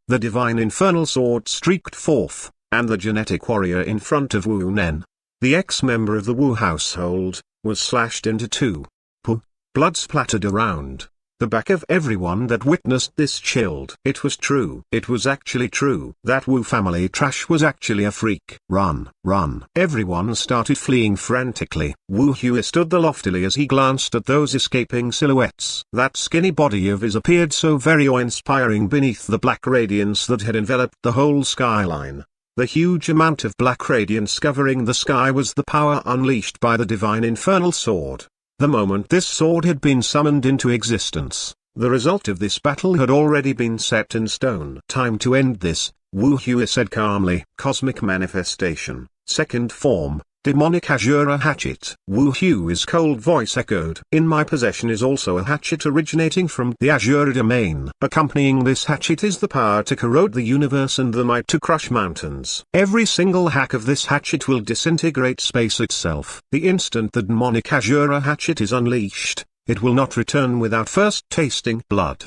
The divine infernal sword streaked forth, and the genetic warrior in front of Wu Nen, the ex-member of the Wu household, was slashed into two. Blood splattered around. The back of everyone that witnessed this chilled. It was true. It was actually true. That Wu family trash was actually a freak. Run, run. Everyone started fleeing frantically. Wu Hui stood there loftily as he glanced at those escaping silhouettes. That skinny body of his appeared so very awe-inspiring beneath the black radiance that had enveloped the whole skyline. The huge amount of black radiance covering the sky was the power unleashed by the divine infernal sword. The moment this sword had been summoned into existence, the result of this battle had already been set in stone. Time to end this, Wu Hui said calmly. Cosmic Manifestation, Second Form, Demonic Azura Hatchet. Wu Hui's cold voice echoed. In my possession is also a hatchet originating from the Azura domain. Accompanying this hatchet is the power to corrode the universe and the might to crush mountains. Every single hack of this hatchet will disintegrate space itself. The instant the demonic Azura hatchet is unleashed, it will not return without first tasting blood.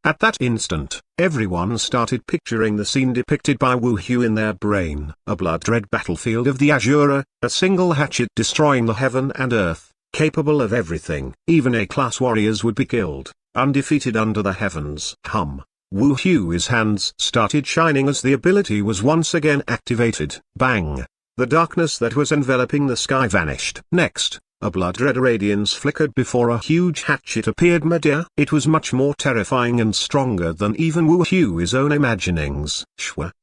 At that instant, everyone started picturing the scene depicted by Wu Hui in their brain. A blood-red battlefield of the Azura, a single hatchet destroying the heaven and earth, capable of everything. Even A-class warriors would be killed, undefeated under the heavens. Wu Hui's hands started shining as the ability was once again activated. Bang! The darkness that was enveloping the sky vanished. Next, a blood-red radiance flickered before a huge hatchet appeared midair. It was much more terrifying and stronger than even Wu Hui's own imaginings.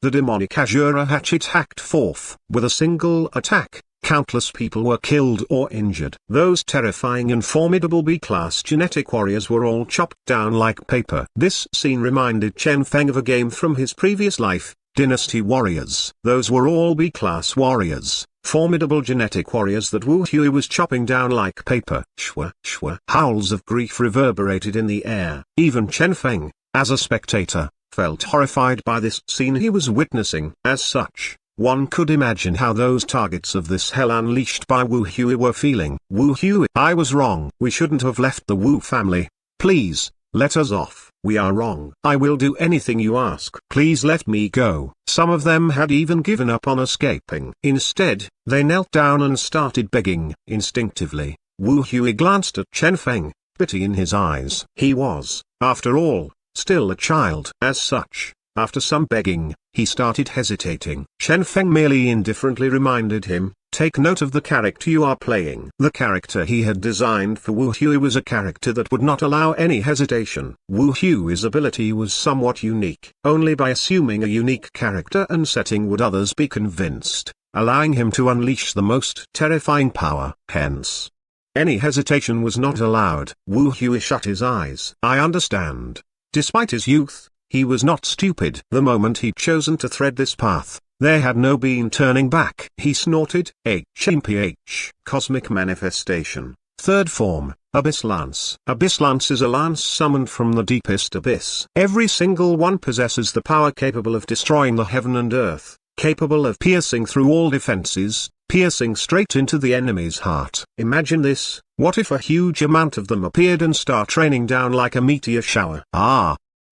The demonic Azura hatchet hacked forth. With a single attack, Countless people were killed or injured. Those terrifying and formidable B-class genetic warriors were all chopped down like paper. This scene reminded Chen Feng of a game from his previous life, Dynasty Warriors. Those were all B-class warriors, formidable genetic warriors that Wu Hui was chopping down like paper. Shwa, shwa. Howls of grief reverberated in the air. Even Chen Feng, as a spectator, felt horrified by this scene he was witnessing. As such, one could imagine how those targets of this hell unleashed by Wu Hui were feeling. Wu Hui, I was wrong. We shouldn't have left the Wu family. Please, let us off. We are wrong. I will do anything you ask. Please let me go. Some of them had even given up on escaping. Instead, they knelt down and started begging. Instinctively, Wu Hui glanced at Chen Feng, pity in his eyes. He was, after all, still a child. As such, after some begging, he started hesitating. Chen Feng merely indifferently reminded him, take note of the character you are playing. The character he had designed for Wu Hui was a character that would not allow any hesitation. Wu Hui's ability was somewhat unique. Only by assuming a unique character and setting would others be convinced, allowing him to unleash the most terrifying power. Hence, any hesitation was not allowed. Wu Hui shut his eyes. I understand. Despite his youth, he was not stupid. The moment he'd chosen to thread this path, there had no been turning back. He snorted. HMPH. Cosmic Manifestation. Third form, Abyss Lance. Abyss Lance is a lance summoned from the deepest abyss. Every single one possesses the power capable of destroying the heaven and earth, capable of piercing through all defenses, piercing straight into the enemy's heart. Imagine this, what if a huge amount of them appeared and start raining down like a meteor shower?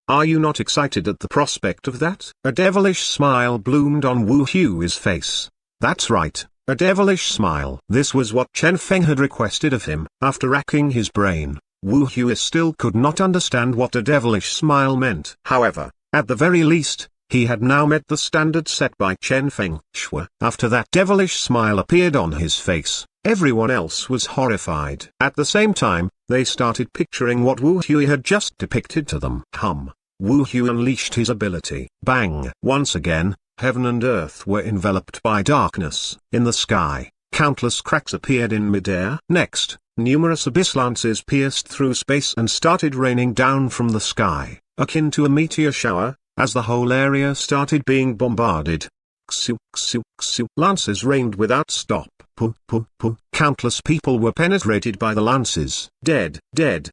Are you not excited at the prospect of that? A devilish smile bloomed on Wu Hui's face. That's right, a devilish smile. This was what Chen Feng had requested of him. After racking his brain, Wu Hui still could not understand what a devilish smile meant. However, at the very least, he had now met the standard set by Chen Feng. Shwa. After that devilish smile appeared on his face, everyone else was horrified. At the same time, they started picturing what Wu Hui had just depicted to them. Wu Hui unleashed his ability. Bang! Once again, heaven and earth were enveloped by darkness. In the sky, countless cracks appeared in midair. Next, numerous abyss lances pierced through space and started raining down from the sky, akin to a meteor shower, as the whole area started being bombarded. Xiu, xiu, xiu. Lances rained without stop. Pu, pu, pu. Countless people were penetrated by the lances. Dead.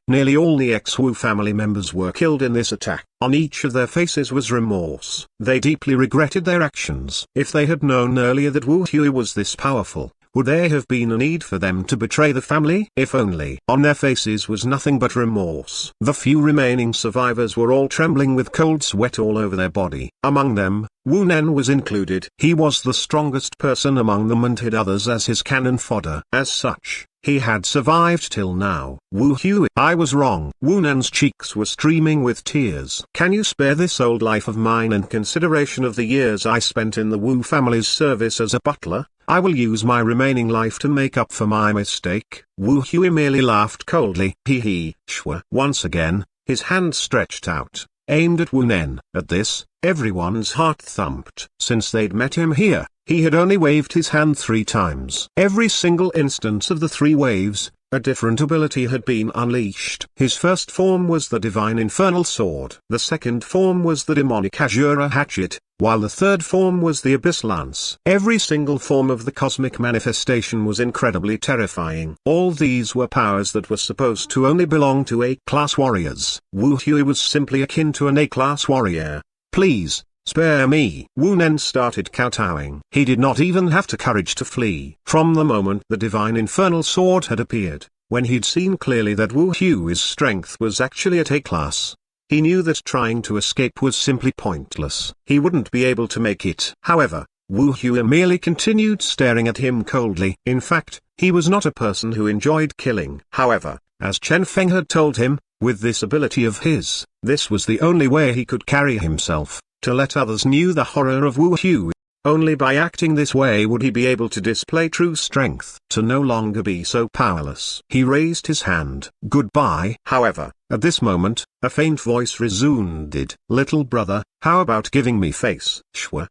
Nearly all the ex-Wu family members were killed in this attack. On each of their faces was remorse. They deeply regretted their actions. If they had known earlier that Wu Hui was this powerful, would there have been a need for them to betray the family? If only. On their faces was nothing but remorse. The few remaining survivors were all trembling with cold sweat all over their body. Among them, Wu Nen was included. He was the strongest person among them and had others as his cannon fodder. As such, he had survived till now. Wu Hui, I was wrong. Wu Nen's cheeks were streaming with tears. Can you spare this old life of mine in consideration of the years I spent in the Wu family's service as a butler? I will use my remaining life to make up for my mistake. Wu Hui merely laughed coldly. Hee. Shwa. Once again, his hand stretched out, aimed at Wu Nen. At this, everyone's heart thumped. Since they'd met him here, he had only waved his hand 3 times. Every single instance of the 3 waves, a different ability had been unleashed. His first form was the Divine Infernal Sword. The second form was the Demonic Azura Hatchet, while the third form was the Abyss Lance. Every single form of the cosmic manifestation was incredibly terrifying. All these were powers that were supposed to only belong to A-class warriors. Wu Hui was simply akin to an A-class warrior. Please, spare me. Wu Nen started kowtowing. He did not even have the courage to flee. From the moment the Divine Infernal Sword had appeared, when he'd seen clearly that Wu Hui's strength was actually at A-class, he knew that trying to escape was simply pointless. He wouldn't be able to make it. However, Wu Hui merely continued staring at him coldly. In fact, he was not a person who enjoyed killing. However, as Chen Feng had told him, with this ability of his, this was the only way he could carry himself, to let others know the horror of Wu Hui. Only by acting this way would he be able to display true strength, to no longer be so powerless. He raised his hand. Goodbye. However, At this moment, a faint voice resounded. "Little brother, how about giving me face?"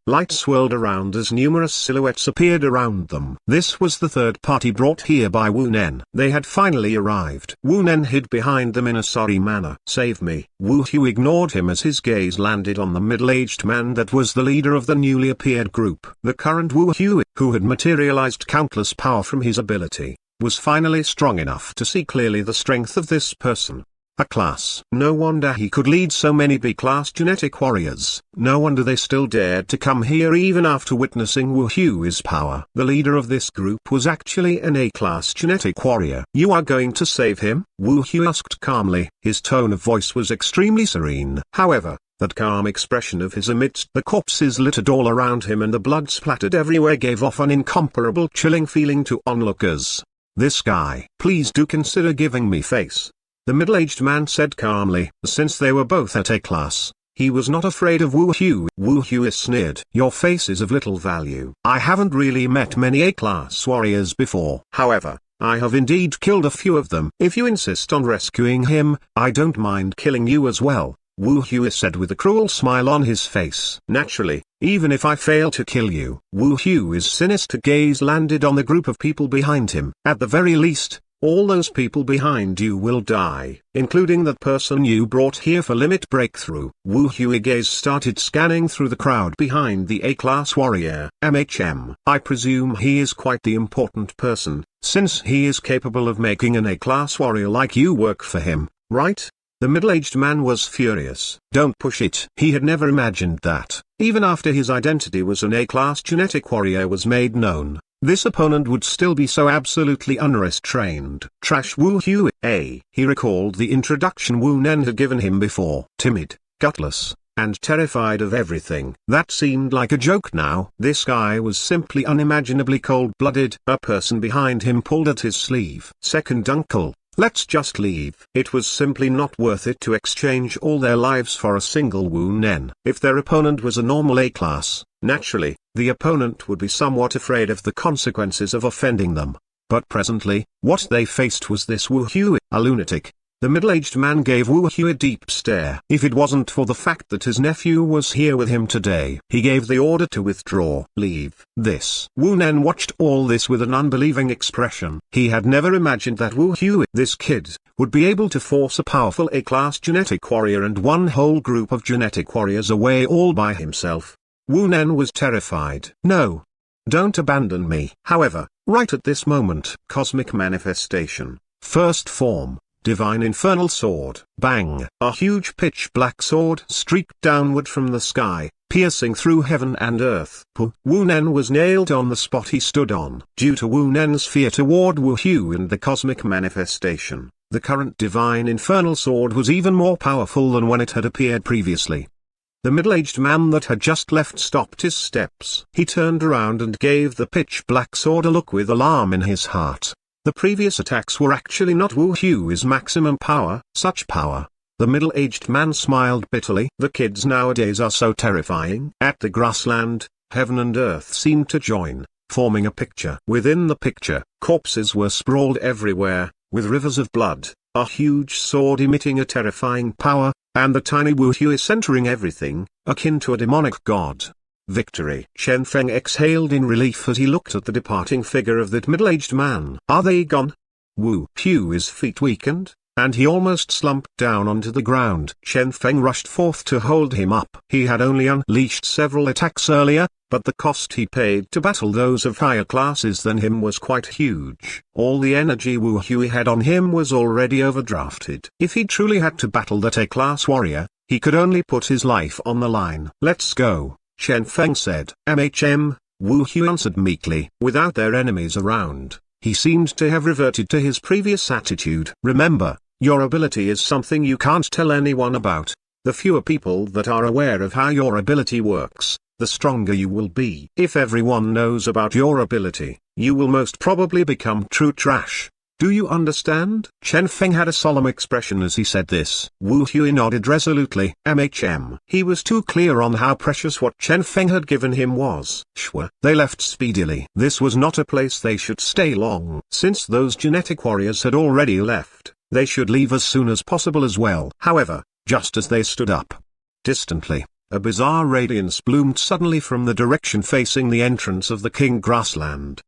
Light swirled around as numerous silhouettes appeared around them. This was the third party brought here by Wu Nen. They had finally arrived. Wu Nen hid behind them in a sorry manner. "Save me." Wu Hu ignored him as his gaze landed on the middle-aged man that was the leader of the newly appeared group. The current Wu Hu, who had materialized countless power from his ability, was finally strong enough to see clearly the strength of this person. A class. No wonder he could lead so many B-class genetic warriors. No wonder they still dared to come here even after witnessing Wu Hui's power. The leader of this group was actually an A-class genetic warrior. "You are going to save him?" Wu Hui asked calmly. His tone of voice was extremely serene. However, that calm expression of his amidst the corpses littered all around him and the blood splattered everywhere gave off an incomparable chilling feeling to onlookers. "This guy. Please do consider giving me face," the middle-aged man said calmly. Since they were both at A-class, he was not afraid of Wu Hu. Wu Hu sneered. "Your face is of little value. I haven't really met many A-class warriors before. However, I have indeed killed a few of them. If you insist on rescuing him, I don't mind killing you as well," Wu Hu said with a cruel smile on his face. "Naturally, even if I fail to kill you." Wu Hu's sinister gaze landed on the group of people behind him. "At the very least, all those people behind you will die, including that person you brought here for limit breakthrough." Wu Hui's gaze started scanning through the crowd behind the A-class warrior. I presume he is quite the important person, since he is capable of making an A-class warrior like you work for him, right?" The middle-aged man was furious. "Don't push it." He had never imagined that, even after his identity was an A-class genetic warrior was made known, this opponent would still be so absolutely unrestrained. Trash Wu Hui. He recalled the introduction Wu Nen had given him before. Timid, gutless, and terrified of everything. That seemed like a joke now. This guy was simply unimaginably cold-blooded. A person behind him pulled at his sleeve. "Second uncle, let's just leave." It was simply not worth it to exchange all their lives for a single Wu Nen. If their opponent was a normal A-class, naturally, the opponent would be somewhat afraid of the consequences of offending them. But presently, what they faced was this Wu Hui, a lunatic. The middle-aged man gave Wu Hui a deep stare. If it wasn't for the fact that his nephew was here with him today, he gave the order to withdraw. "Leave." This. Wu Nen watched all this with an unbelieving expression. He had never imagined that Wu Hui, this kid, would be able to force a powerful A-class genetic warrior and one whole group of genetic warriors away all by himself. Wu Nen was terrified. "No. Don't abandon me." However, right at this moment, cosmic manifestation, first form. Divine Infernal Sword. Bang! A huge pitch-black sword streaked downward from the sky, piercing through heaven and earth. Wu Nen was nailed on the spot he stood on. Due to Wu Nen's fear toward Wu Hu and the cosmic manifestation, the current Divine Infernal Sword was even more powerful than when it had appeared previously. The middle-aged man that had just left stopped his steps. He turned around and gave the pitch-black sword a look with alarm in his heart. The previous attacks were actually not Wu Hui's maximum power. Such power. The middle-aged man smiled bitterly. The kids nowadays are so terrifying. At the grassland, heaven and earth seemed to join, forming a picture. Within the picture, corpses were sprawled everywhere, with rivers of blood, a huge sword emitting a terrifying power, and the tiny Wu Hui centering everything, akin to a demonic god. Victory. Chen Feng exhaled in relief as he looked at the departing figure of that middle-aged man. Are they gone? Wu Hui's feet weakened, and he almost slumped down onto the ground. Chen Feng rushed forth to hold him up. He had only unleashed several attacks earlier, but the cost he paid to battle those of higher classes than him was quite huge. All the energy Wu Hui had on him was already overdrafted. If he truly had to battle that A-class warrior, he could only put his life on the line. Let's go, Chen Feng said. Wu Hui answered meekly. Without their enemies around, he seemed to have reverted to his previous attitude. Remember, your ability is something you can't tell anyone about. The fewer people that are aware of how your ability works, the stronger you will be. If everyone knows about your ability, you will most probably become true trash. Do you understand? Chen Feng had a solemn expression as he said this. Wu Hui nodded resolutely. He was too clear on how precious what Chen Feng had given him was. They left speedily. This was not a place they should stay long. Since those genetic warriors had already left, They should leave as soon as possible as well. However, just as they stood up, distantly, a bizarre radiance bloomed suddenly from the direction facing the entrance of the King Grassland.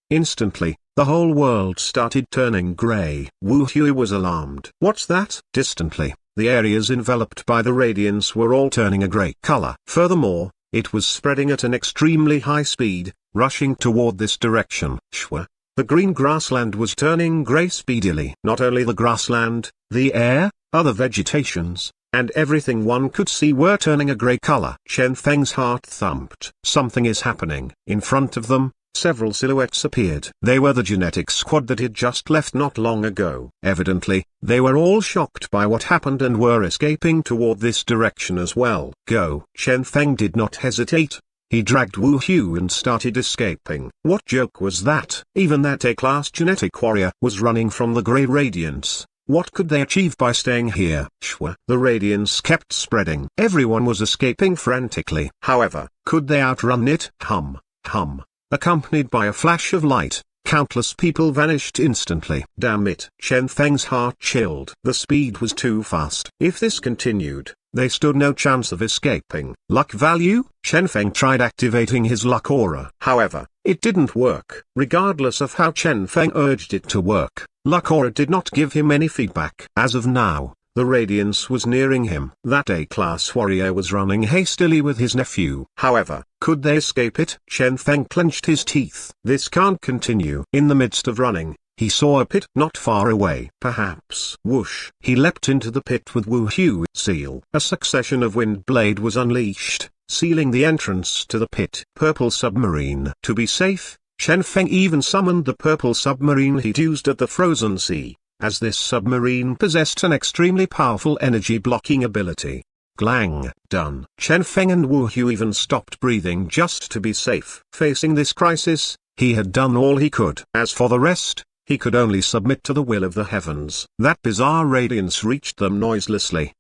Instantly, the whole world started turning grey. Wu Hui was alarmed. What's that? Distantly, the areas enveloped by the radiance were all turning a grey color. Furthermore, it was spreading at an extremely high speed, rushing toward this direction. Shwa. The green grassland was turning grey speedily. Not only the grassland, the air, other vegetations, and everything one could see were turning a grey color. Chen Feng's heart thumped. Something is happening. In front of them, several silhouettes appeared. They were the genetic squad that had just left not long ago. Evidently, they were all shocked by what happened and were escaping toward this direction as well. Go! Chen Feng did not hesitate. He dragged Wu Hu and started escaping. What joke was that? Even that A-class genetic warrior was running from the grey radiance. What could they achieve by staying here? Shwa. The radiance kept spreading. Everyone was escaping frantically. However, could they outrun it? Accompanied by a flash of light, countless people vanished instantly. Damn it! Chen Feng's heart chilled. The speed was too fast. If this continued, they stood no chance of escaping. Luck value? Chen Feng tried activating his luck aura. However, it didn't work. Regardless of how Chen Feng urged it to work, luck aura did not give him any feedback. As of now, the radiance was nearing him. That A-class warrior was running hastily with his nephew. However, could they escape it? Chen Feng clenched his teeth. This can't continue. In the midst of running, he saw a pit not far away. Perhaps. Whoosh. He leapt into the pit with Wu Hu. Seal. A succession of wind blade was unleashed, sealing the entrance to the pit. Purple submarine. To be safe, Chen Feng even summoned the purple submarine he'd used at the frozen sea, as this submarine possessed an extremely powerful energy-blocking ability. Glang. Done. Chen Feng and Wu Hu even stopped breathing just to be safe. Facing this crisis, he had done all he could. As for the rest, he could only submit to the will of the heavens. That bizarre radiance reached them noiselessly.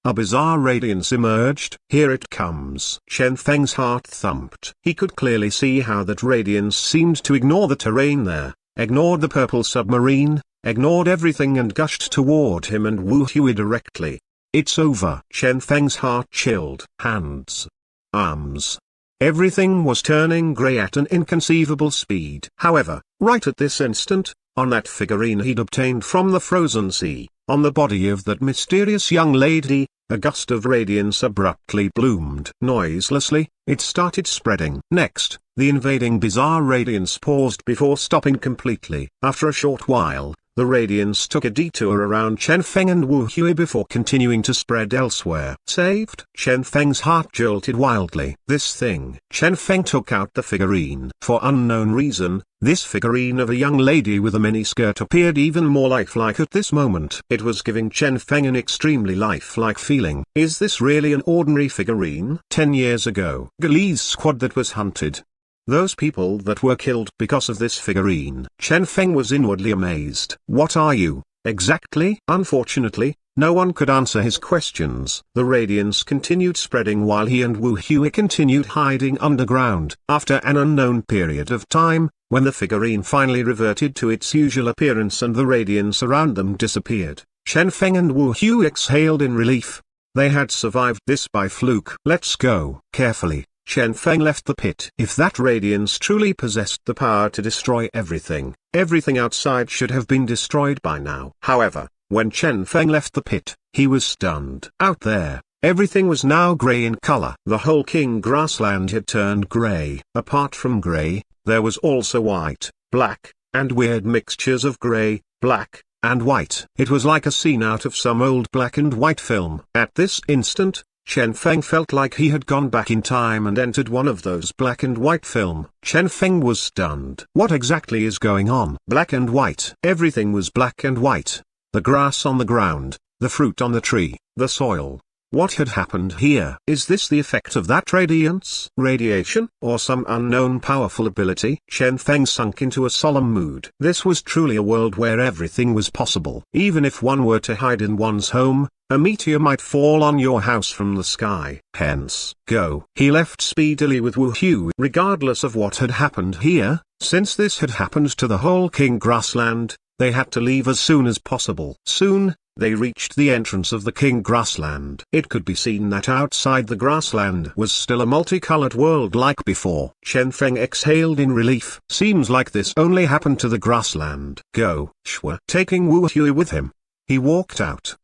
A bizarre radiance emerged. Here it comes. Chen Feng's heart thumped. He could clearly see how that radiance seemed to ignore the terrain there, ignored the purple submarine, ignored everything and gushed toward him and Wu Hui directly. It's over. Chen Feng's heart chilled. Hands. Arms. Everything was turning grey at an inconceivable speed. However, right at this instant, on that figurine he'd obtained from the frozen sea, on the body of that mysterious young lady, a gust of radiance abruptly bloomed. Noiselessly, it started spreading. Next, the invading bizarre radiance paused before stopping completely. After a short while, the radiance took a detour around Chen Feng and Wu Hui before continuing to spread elsewhere. Saved? Chen Feng's heart jolted wildly. This thing. Chen Feng took out the figurine. For unknown reason, this figurine of a young lady with a miniskirt appeared even more lifelike at this moment. It was giving Chen Feng an extremely lifelike feeling. Is this really an ordinary figurine? 10 years ago, Gali's squad that was hunted. Those people that were killed because of this figurine. Chen Feng was inwardly amazed. What are you, exactly? Unfortunately, no one could answer his questions. The radiance continued spreading while he and Wu Hui continued hiding underground. After an unknown period of time, when the figurine finally reverted to its usual appearance and the radiance around them disappeared, Chen Feng and Wu Hui exhaled in relief. They had survived this by fluke. Let's go. Carefully, Chen Feng left the pit. If that radiance truly possessed the power to destroy everything, everything outside should have been destroyed by now. However, when Chen Feng left the pit, he was stunned. Out there, everything was now grey in color. The whole King Grassland had turned grey. Apart from grey, there was also white, black, and weird mixtures of grey, black, and white. It was like a scene out of some old black and white film. At this instant, Chen Feng felt like he had gone back in time and entered one of those black and white film. Chen Feng was stunned. What exactly is going on? Black and white. Everything was black and white. The grass on the ground, the fruit on the tree, the soil. What had happened here? Is this the effect of that radiance, radiation, or some unknown powerful ability? Chen Feng sunk into a solemn mood. This was truly a world where everything was possible. Even if one were to hide in one's home, A meteor might fall on your house from the sky. Hence, go. He left speedily with Wu Hui. Regardless of what had happened here, since this had happened to the whole King Grassland, they had to leave as soon as possible. Soon, they reached the entrance of the King Grassland. It could be seen that outside the grassland was still a multicolored world like before. Chen Feng exhaled in relief. Seems like this only happened to the grassland. Go, Shua. Taking Wu Hui with him, he walked out.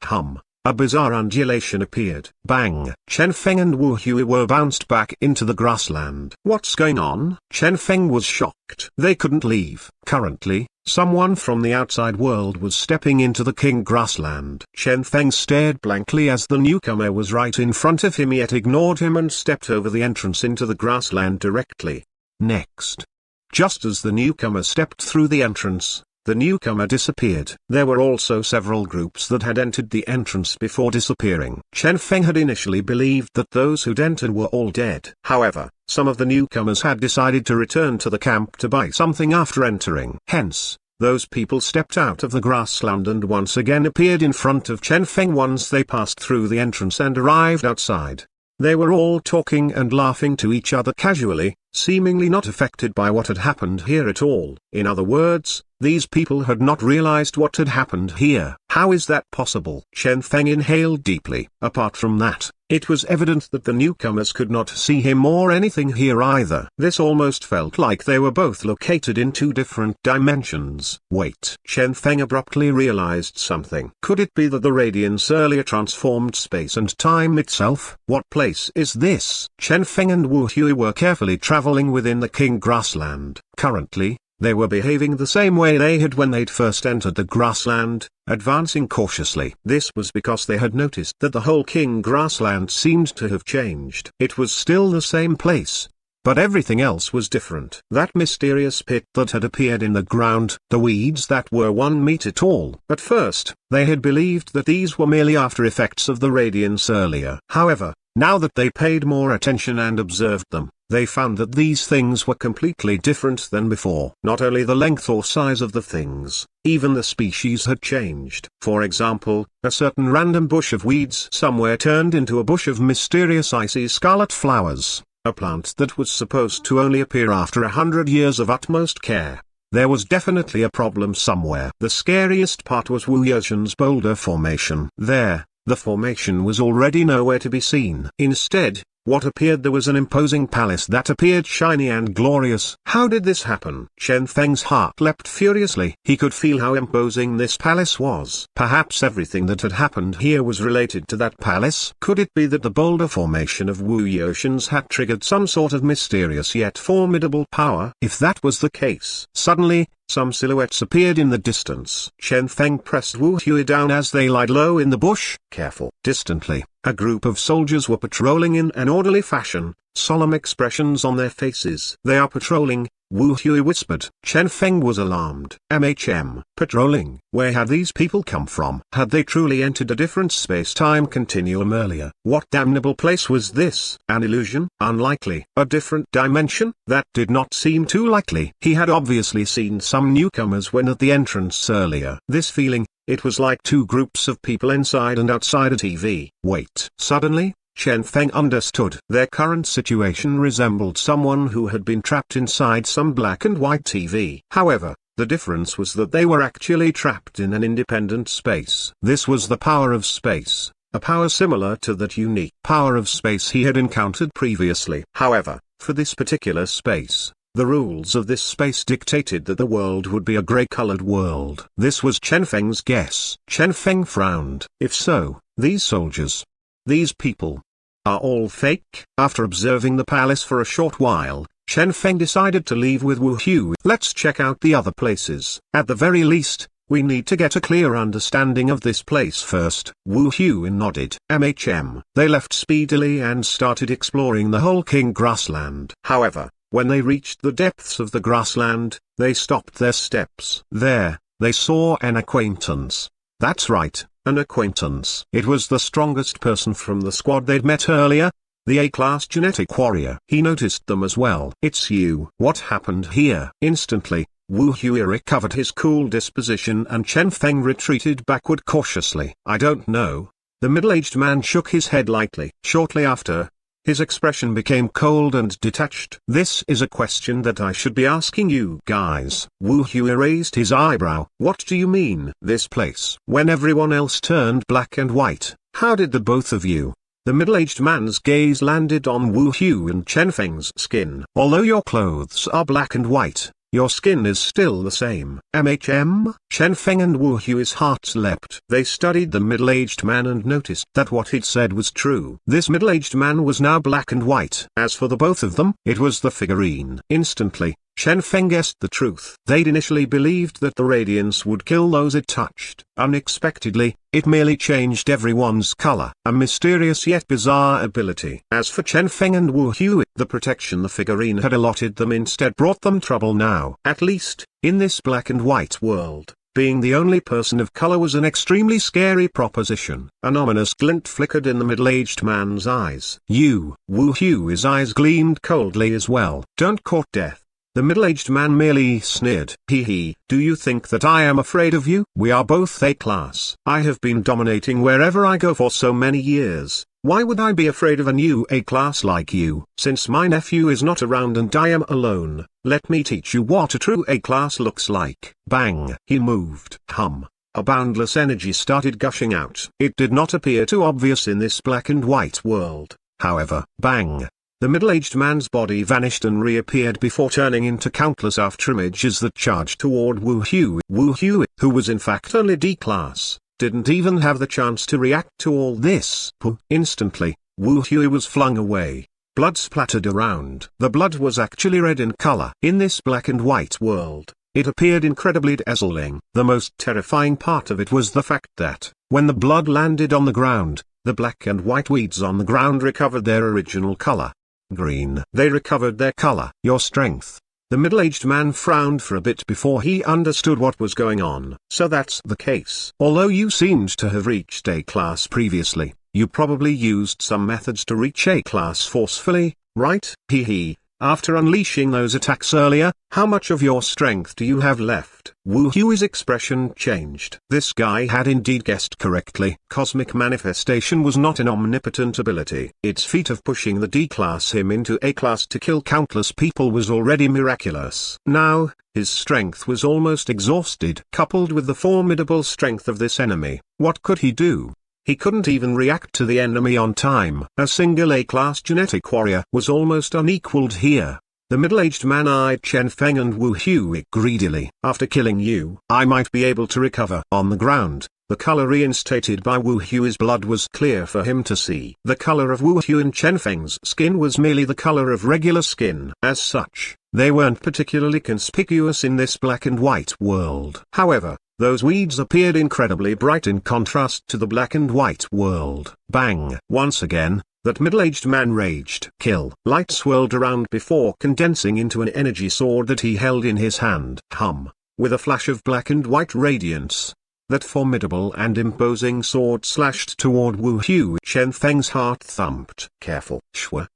A bizarre undulation appeared. Bang! Chen Feng and Wu Hui were bounced back into the grassland. What's going on? Chen Feng was shocked. They couldn't leave. Currently, someone from the outside world was stepping into the King Grassland. Chen Feng stared blankly as the newcomer was right in front of him, yet ignored him and stepped over the entrance into the grassland directly. Next, just as the newcomer stepped through the entrance, the newcomer disappeared. There were also several groups that had entered the entrance before disappearing. Chen Feng had initially believed that those who'd entered were all dead. However, some of the newcomers had decided to return to the camp to buy something after entering. Hence, those people stepped out of the grassland and once again appeared in front of Chen Feng once they passed through the entrance and arrived outside. They were all talking and laughing to each other casually, seemingly not affected by what had happened here at all. In other words, these people had not realized what had happened here. How is that possible? Chen Feng inhaled deeply. Apart from that, it was evident that the newcomers could not see him or anything here either. This almost felt like they were both located in two different dimensions. Wait. Chen Feng abruptly realized something. Could it be that the radiance earlier transformed space and time itself? What place is this? Chen Feng and Wu Hui were carefully traveling within the King Grassland. Currently, they were behaving the same way they had when they'd first entered the grassland, advancing cautiously. This was because they had noticed that the whole King Grassland seemed to have changed. It was still the same place, but everything else was different. That mysterious pit that had appeared in the ground, the weeds that were 1 meter tall. At first, they had believed that these were merely after effects of the radiance earlier. However, now that they paid more attention and observed them, they found that these things were completely different than before. Not only the length or size of the things, even the species had changed. For example, a certain random bush of weeds somewhere turned into a bush of mysterious icy scarlet flowers, a plant that was supposed to only appear after 100 years of utmost care. There was definitely a problem somewhere. The scariest part was Wu Yuzhen's boulder formation. There, the formation was already nowhere to be seen. Instead, what appeared there was an imposing palace that appeared shiny and glorious. How did this happen? Chen Feng's heart leapt furiously. He could feel how imposing this palace was. Perhaps everything that had happened here was related to that palace. Could it be that the boulder formation of Wu Yuzhen's had triggered some sort of mysterious yet formidable power? If that was the case, suddenly, some silhouettes appeared in the distance. Chen Feng pressed Wu Hui down as they lied low in the bush. Careful. Distantly, a group of soldiers were patrolling in an orderly fashion, solemn expressions on their faces. They are patrolling, Wu Hui whispered. Chen Feng was alarmed. Patrolling? Where had these people come from? Had they truly entered a different space-time continuum earlier? What damnable place was this? An illusion? Unlikely. A different dimension? That did not seem too likely. He had obviously seen some newcomers when at the entrance earlier. This feeling, it was like two groups of people inside and outside a TV. Wait. Suddenly, Chen Feng understood. Their current situation resembled someone who had been trapped inside some black and white TV. However, the difference was that they were actually trapped in an independent space. This was the power of space, a power similar to that unique power of space he had encountered previously. However, for this particular space, the rules of this space dictated that the world would be a gray-colored world. This was Chen Feng's guess. Chen Feng frowned. If so, these soldiers, these people, are all fake? After observing the palace for a short while, Chen Feng decided to leave with Wu Hui. Let's check out the other places. At the very least, we need to get a clear understanding of this place first. Wu Hui nodded. They left speedily and started exploring the whole King Grassland. However, when they reached the depths of the grassland, they stopped their steps. There, they saw an acquaintance. That's right. An acquaintance. It was the strongest person from the squad they'd met earlier, the A-class genetic warrior. He noticed them as well. It's you. What happened here? Instantly, Wu Hui recovered his cool disposition and Chen Feng retreated backward cautiously. I don't know. The middle-aged man shook his head lightly. Shortly after, his expression became cold and detached. "This is a question that I should be asking you guys." Wu Hui raised his eyebrow. "What do you mean? This place? When everyone else turned black and white, how did the both of you?" The middle-aged man's gaze landed on Wu Hui and Chen Feng's skin. "Although your clothes are black and white, your skin is still the same." Chen Feng and Wu Hui's hearts leapt. They studied the middle-aged man and noticed that what he'd said was true. This middle-aged man was now black and white. As for the both of them, it was the figurine. Instantly, Chen Feng guessed the truth. They'd initially believed that the radiance would kill those it touched. Unexpectedly, it merely changed everyone's color. A mysterious yet bizarre ability. As for Chen Feng and Wu Hui, the protection the figurine had allotted them instead brought them trouble now. At least, in this black and white world, being the only person of color was an extremely scary proposition. An ominous glint flickered in the middle-aged man's eyes. Wu Hui's eyes gleamed coldly as well. "Don't court death." The middle-aged man merely sneered. "Hee, do you think that I am afraid of you? We are both A-class. I have been dominating wherever I go for so many years. Why would I be afraid of a new A-class like you? Since my nephew is not around and I am alone, let me teach you what a true A-class looks like." Bang! He moved. A boundless energy started gushing out. It did not appear too obvious in this black and white world, however. Bang! The middle-aged man's body vanished and reappeared before turning into countless afterimages that charged toward Wu Hui. Wu Hui, who was in fact only D-class, didn't even have the chance to react to all this. Instantly, Wu Hui was flung away. Blood splattered around. The blood was actually red in color. In this black and white world, it appeared incredibly dazzling. The most terrifying part of it was the fact that, when the blood landed on the ground, the black and white weeds on the ground recovered their original color. Green. They recovered their color. "Your strength." The middle-aged man frowned for a bit before he understood what was going on. "So that's the case. Although you seemed to have reached A-class previously, you probably used some methods to reach A-class forcefully, right? Hee. After unleashing those attacks earlier, how much of your strength do you have left?" Wu Hui's expression changed. This guy had indeed guessed correctly. Cosmic manifestation was not an omnipotent ability. Its feat of pushing the D-class him into A-class to kill countless people was already miraculous. Now, his strength was almost exhausted. Coupled with the formidable strength of this enemy, what could he do? He couldn't even react to the enemy on time. A single A-class genetic warrior was almost unequaled here. The middle-aged man eyed Chen Feng and Wu Hui greedily. "After killing you, I might be able to recover." On the ground, the color reinstated by Wu Hui's blood was clear for him to see. The color of Wu Hui and Chen Feng's skin was merely the color of regular skin. As such, they weren't particularly conspicuous in this black and white world. However, those weeds appeared incredibly bright in contrast to the black and white world. Bang! Once again, that middle-aged man raged. "Kill!" Light swirled around before condensing into an energy sword that he held in his hand. With a flash of black and white radiance, that formidable and imposing sword slashed toward Wu Hui. Chen Feng's heart thumped. "Careful!"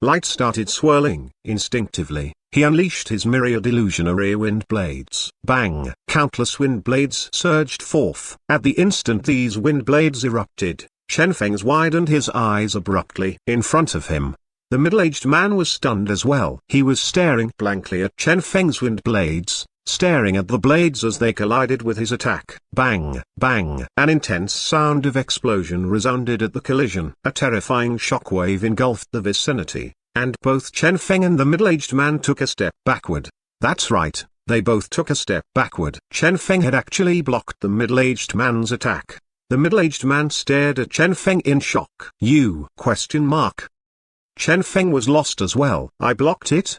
Light started swirling. Instinctively, he unleashed his myriad illusionary wind blades. Bang! Countless wind blades surged forth. At the instant these wind blades erupted, Chen Feng's widened his eyes abruptly. In front of him, the middle-aged man was stunned as well. He was staring blankly at Chen Feng's wind blades, staring at the blades as they collided with his attack. Bang! Bang! An intense sound of explosion resounded at the collision. A terrifying shockwave engulfed the vicinity, and both Chen Feng and the middle-aged man took a step backward. That's right, they both took a step backward. Chen Feng had actually blocked the middle-aged man's attack. The middle-aged man stared at Chen Feng in shock. "You?" Chen Feng was lost as well. "I blocked it?"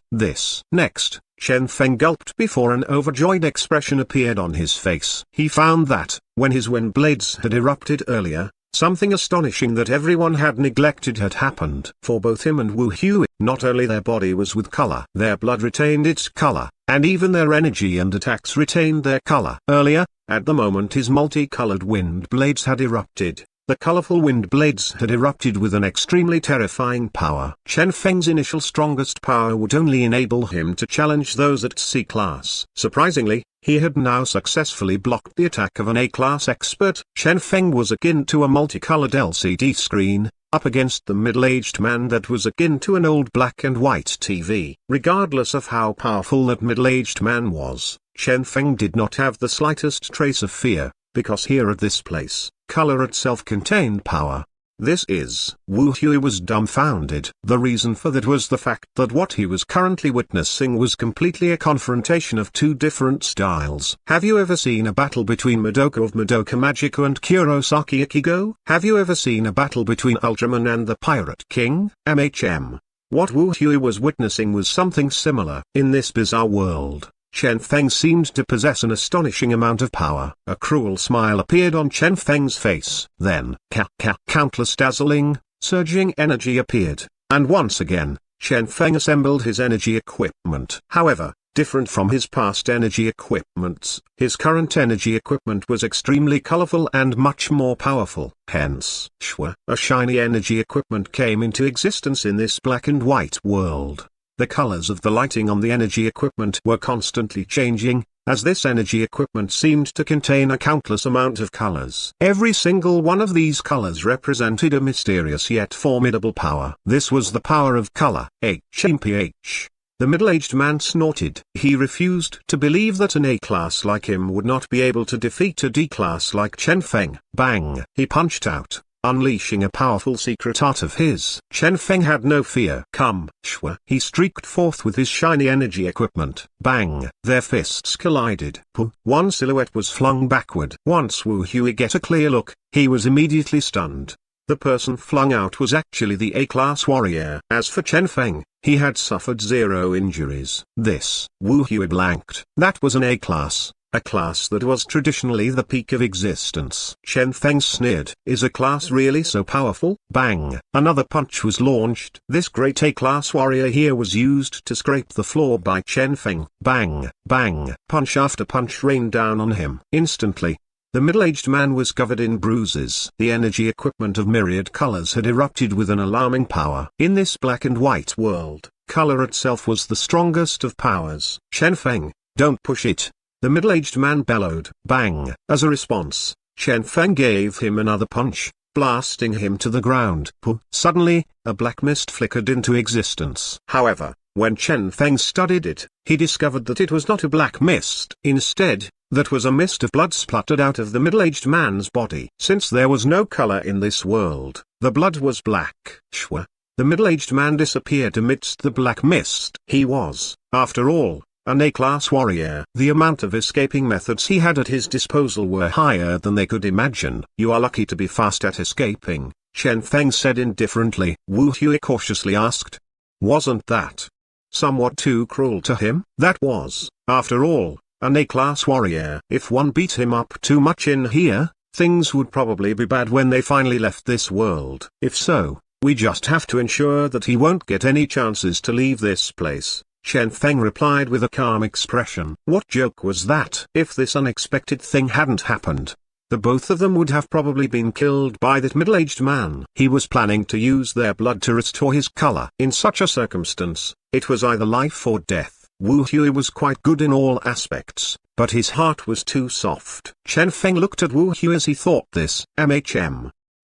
Next, Chen Feng gulped before an overjoyed expression appeared on his face. He found that, when his wind blades had erupted earlier, something astonishing that everyone had neglected had happened. For both him and Wu Hui, not only their body was with color, their blood retained its color, and even their energy and attacks retained their color. Earlier, at the moment his multicolored wind blades had erupted, the colorful wind blades had erupted with an extremely terrifying power. Chen Feng's initial strongest power would only enable him to challenge those at C-class. Surprisingly, He had now successfully blocked the attack of an A-class expert. Chen Feng was akin to a multicolored LCD screen, up against the middle-aged man that was akin to an old black and white TV. Regardless of how powerful that middle-aged man was, Chen Feng did not have the slightest trace of fear, because here at this place, color itself contained power. This is. Wu Hui was dumbfounded. The reason for that was the fact that what he was currently witnessing was completely a confrontation of two different styles. Have you ever seen a battle between Madoka of Madoka Magica and Kurosaki Ikigo? Have you ever seen a battle between Ultraman and the Pirate King? What Wu Hui was witnessing was something similar. In this bizarre world, Chen Feng seemed to possess an astonishing amount of power. A cruel smile appeared on Chen Feng's face. Then, countless dazzling, surging energy appeared, and once again, Chen Feng assembled his energy equipment. However, different from his past energy equipments, his current energy equipment was extremely colorful and much more powerful. Hence, a shiny energy equipment came into existence in this black and white world. The colors of the lighting on the energy equipment were constantly changing, as this energy equipment seemed to contain a countless amount of colors. Every single one of these colors represented a mysterious yet formidable power. This was the power of color. HMPH. The middle-aged man snorted. He refused to believe that an A-class like him would not be able to defeat a D-class like Chen Feng. Bang! He punched out, unleashing a powerful secret art of his. Chen Feng had no fear. Come, Shua. He streaked forth with his shiny energy equipment. Bang! Their fists collided. One silhouette was flung backward. Once Wu Hui get a clear look, he was immediately stunned. The person flung out was actually the A-class warrior. As for Chen Feng, he had suffered 0 injuries. This, Wu Hui blanked. That was an A-class. A class that was traditionally the peak of existence. Chen Feng sneered. Is a class really so powerful? Bang! Another punch was launched. This great A-class warrior here was used to scrape the floor by Chen Feng. Bang! Bang! Punch after punch rained down on him. Instantly, the middle-aged man was covered in bruises. The energy equipment of myriad colors had erupted with an alarming power. In this black and white world, color itself was the strongest of powers. Chen Feng, don't push it! The middle-aged man bellowed. Bang! As a response, Chen Feng gave him another punch, blasting him to the ground. Suddenly, a black mist flickered into existence. However, when Chen Feng studied it, he discovered that it was not a black mist. Instead, that was a mist of blood spluttered out of the middle-aged man's body. Since there was no color in this world, the blood was black. The middle-aged man disappeared amidst the black mist. He was, after all, an A-class warrior. The amount of escaping methods he had at his disposal were higher than they could imagine. You are lucky to be fast at escaping, Chen Feng said indifferently. Wu Hui cautiously asked. Wasn't that somewhat too cruel to him? That was, after all, an A-class warrior. If one beat him up too much in here, things would probably be bad when they finally left this world. If so, we just have to ensure that he won't get any chances to leave this place. Chen Feng replied with a calm expression. What joke was that? If this unexpected thing hadn't happened, the both of them would have probably been killed by that middle-aged man. He was planning to use their blood to restore his color. In such a circumstance, it was either life or death. Wu Hui was quite good in all aspects, but his heart was too soft. Chen Feng looked at Wu Hui as he thought this.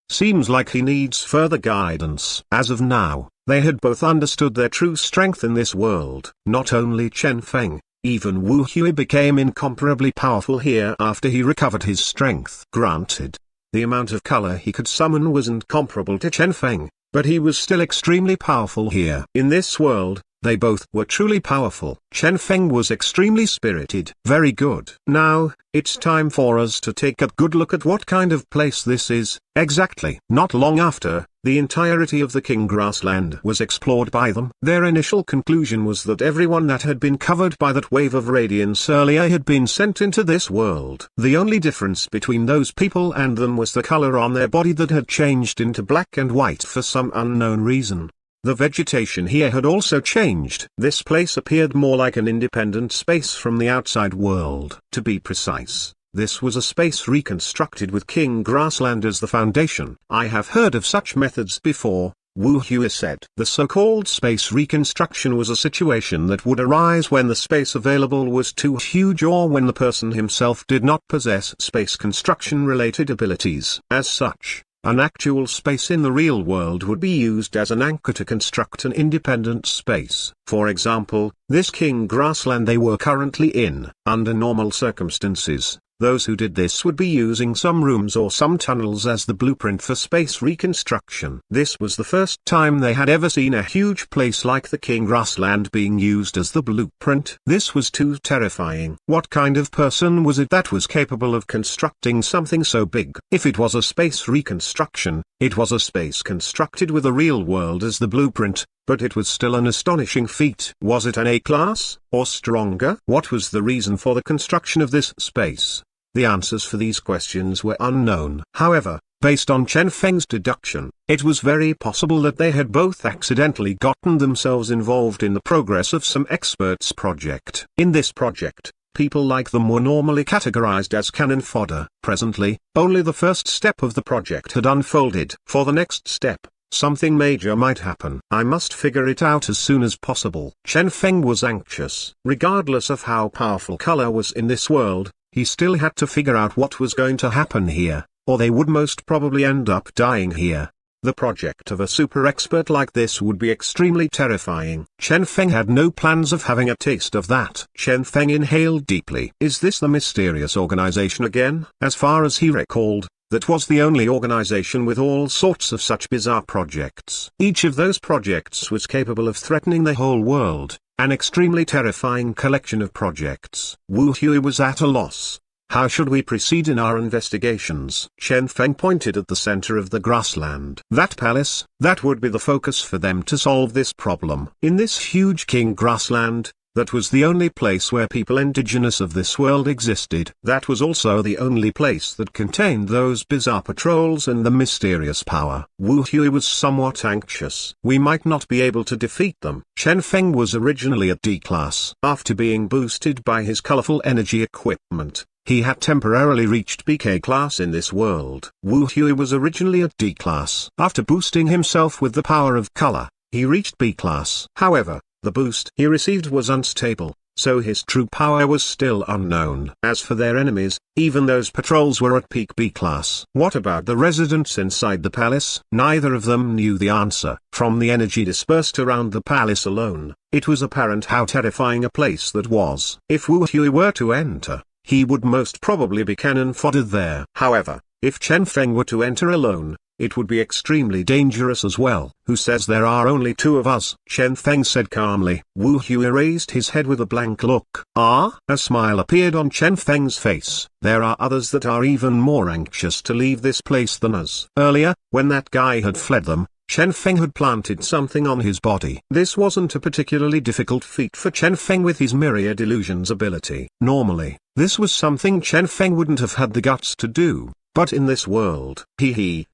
Seems like he needs further guidance. As of now, they had both understood their true strength in this world. Not only Chen Feng, even Wu Hui became incomparably powerful here after he recovered his strength. Granted, the amount of color he could summon wasn't comparable to Chen Feng, but he was still extremely powerful here. In this world, they both were truly powerful. Chen Feng was extremely spirited. Very good. Now, it's time for us to take a good look at what kind of place this is. Exactly. Not long after, the entirety of the King Grassland was explored by them. Their initial conclusion was that everyone that had been covered by that wave of radiance earlier had been sent into this world. The only difference between those people and them was the color on their body that had changed into black and white for some unknown reason. The vegetation here had also changed. This place appeared more like an independent space from the outside world. To be precise, this was a space reconstructed with King Grassland as the foundation. I have heard of such methods before, Wu Hui said. The so-called space reconstruction was a situation that would arise when the space available was too huge or when the person himself did not possess space construction-related abilities. As such, an actual space in the real world would be used as an anchor to construct an independent space. For example, this king grassland they were currently in. Under normal circumstances, those who did this would be using some rooms or some tunnels as the blueprint for space reconstruction. This was the first time they had ever seen a huge place like the king grassland being used as the blueprint. This was too terrifying. What kind of person was it that was capable of constructing something so big? If it was a space reconstruction, it was a space constructed with a real world as the blueprint, but it was still an astonishing feat. Was it an A-class, or stronger? What was the reason for the construction of this space? The answers for these questions were unknown. However, based on Chen Feng's deduction, it was very possible that they had both accidentally gotten themselves involved in the progress of some expert's project. In this project, people like them were normally categorized as cannon fodder. Presently, only the first step of the project had unfolded. For the next step, something major might happen. I must figure it out as soon as possible. Chen Feng was anxious. Regardless of how powerful color was in this world, he still had to figure out what was going to happen here, or they would most probably end up dying here. The project of a super expert like this would be extremely terrifying. Chen Feng had no plans of having a taste of that. Chen Feng inhaled deeply. Is this the mysterious organization again? As far as he recalled, that was the only organization with all sorts of such bizarre projects. Each of those projects was capable of threatening the whole world, an extremely terrifying collection of projects. Wu Hui was at a loss. How should we proceed in our investigations? Chen Feng pointed at the center of the grassland. That palace, that would be the focus for them to solve this problem. In this huge king grassland, that was the only place where people indigenous of this world existed. That was also the only place that contained those bizarre patrols and the mysterious power. Wu Hui was somewhat anxious. We might not be able to defeat them. Chen Feng was originally at D class. After being boosted by his colorful energy equipment, he had temporarily reached BK class in this world. Wu Hui was originally at D class. After boosting himself with the power of color, he reached B class. However, the boost he received was unstable, so his true power was still unknown. As for their enemies, even those patrols were at peak B class. What about the residents inside the palace? Neither of them knew the answer. From the energy dispersed around the palace alone, it was apparent how terrifying a place that was. If Wu Hui were to enter, he would most probably be cannon fodder there. However, if Chen Feng were to enter alone, it would be extremely dangerous as well. Who says there are only two of us? Chen Feng said calmly. Wu Hui raised his head with a blank look. Ah? A smile appeared on Chen Feng's face. There are others that are even more anxious to leave this place than us. Earlier, when that guy had fled them, Chen Feng had planted something on his body. This wasn't a particularly difficult feat for Chen Feng with his myriad illusions ability. Normally, this was something Chen Feng wouldn't have had the guts to do. But in this world,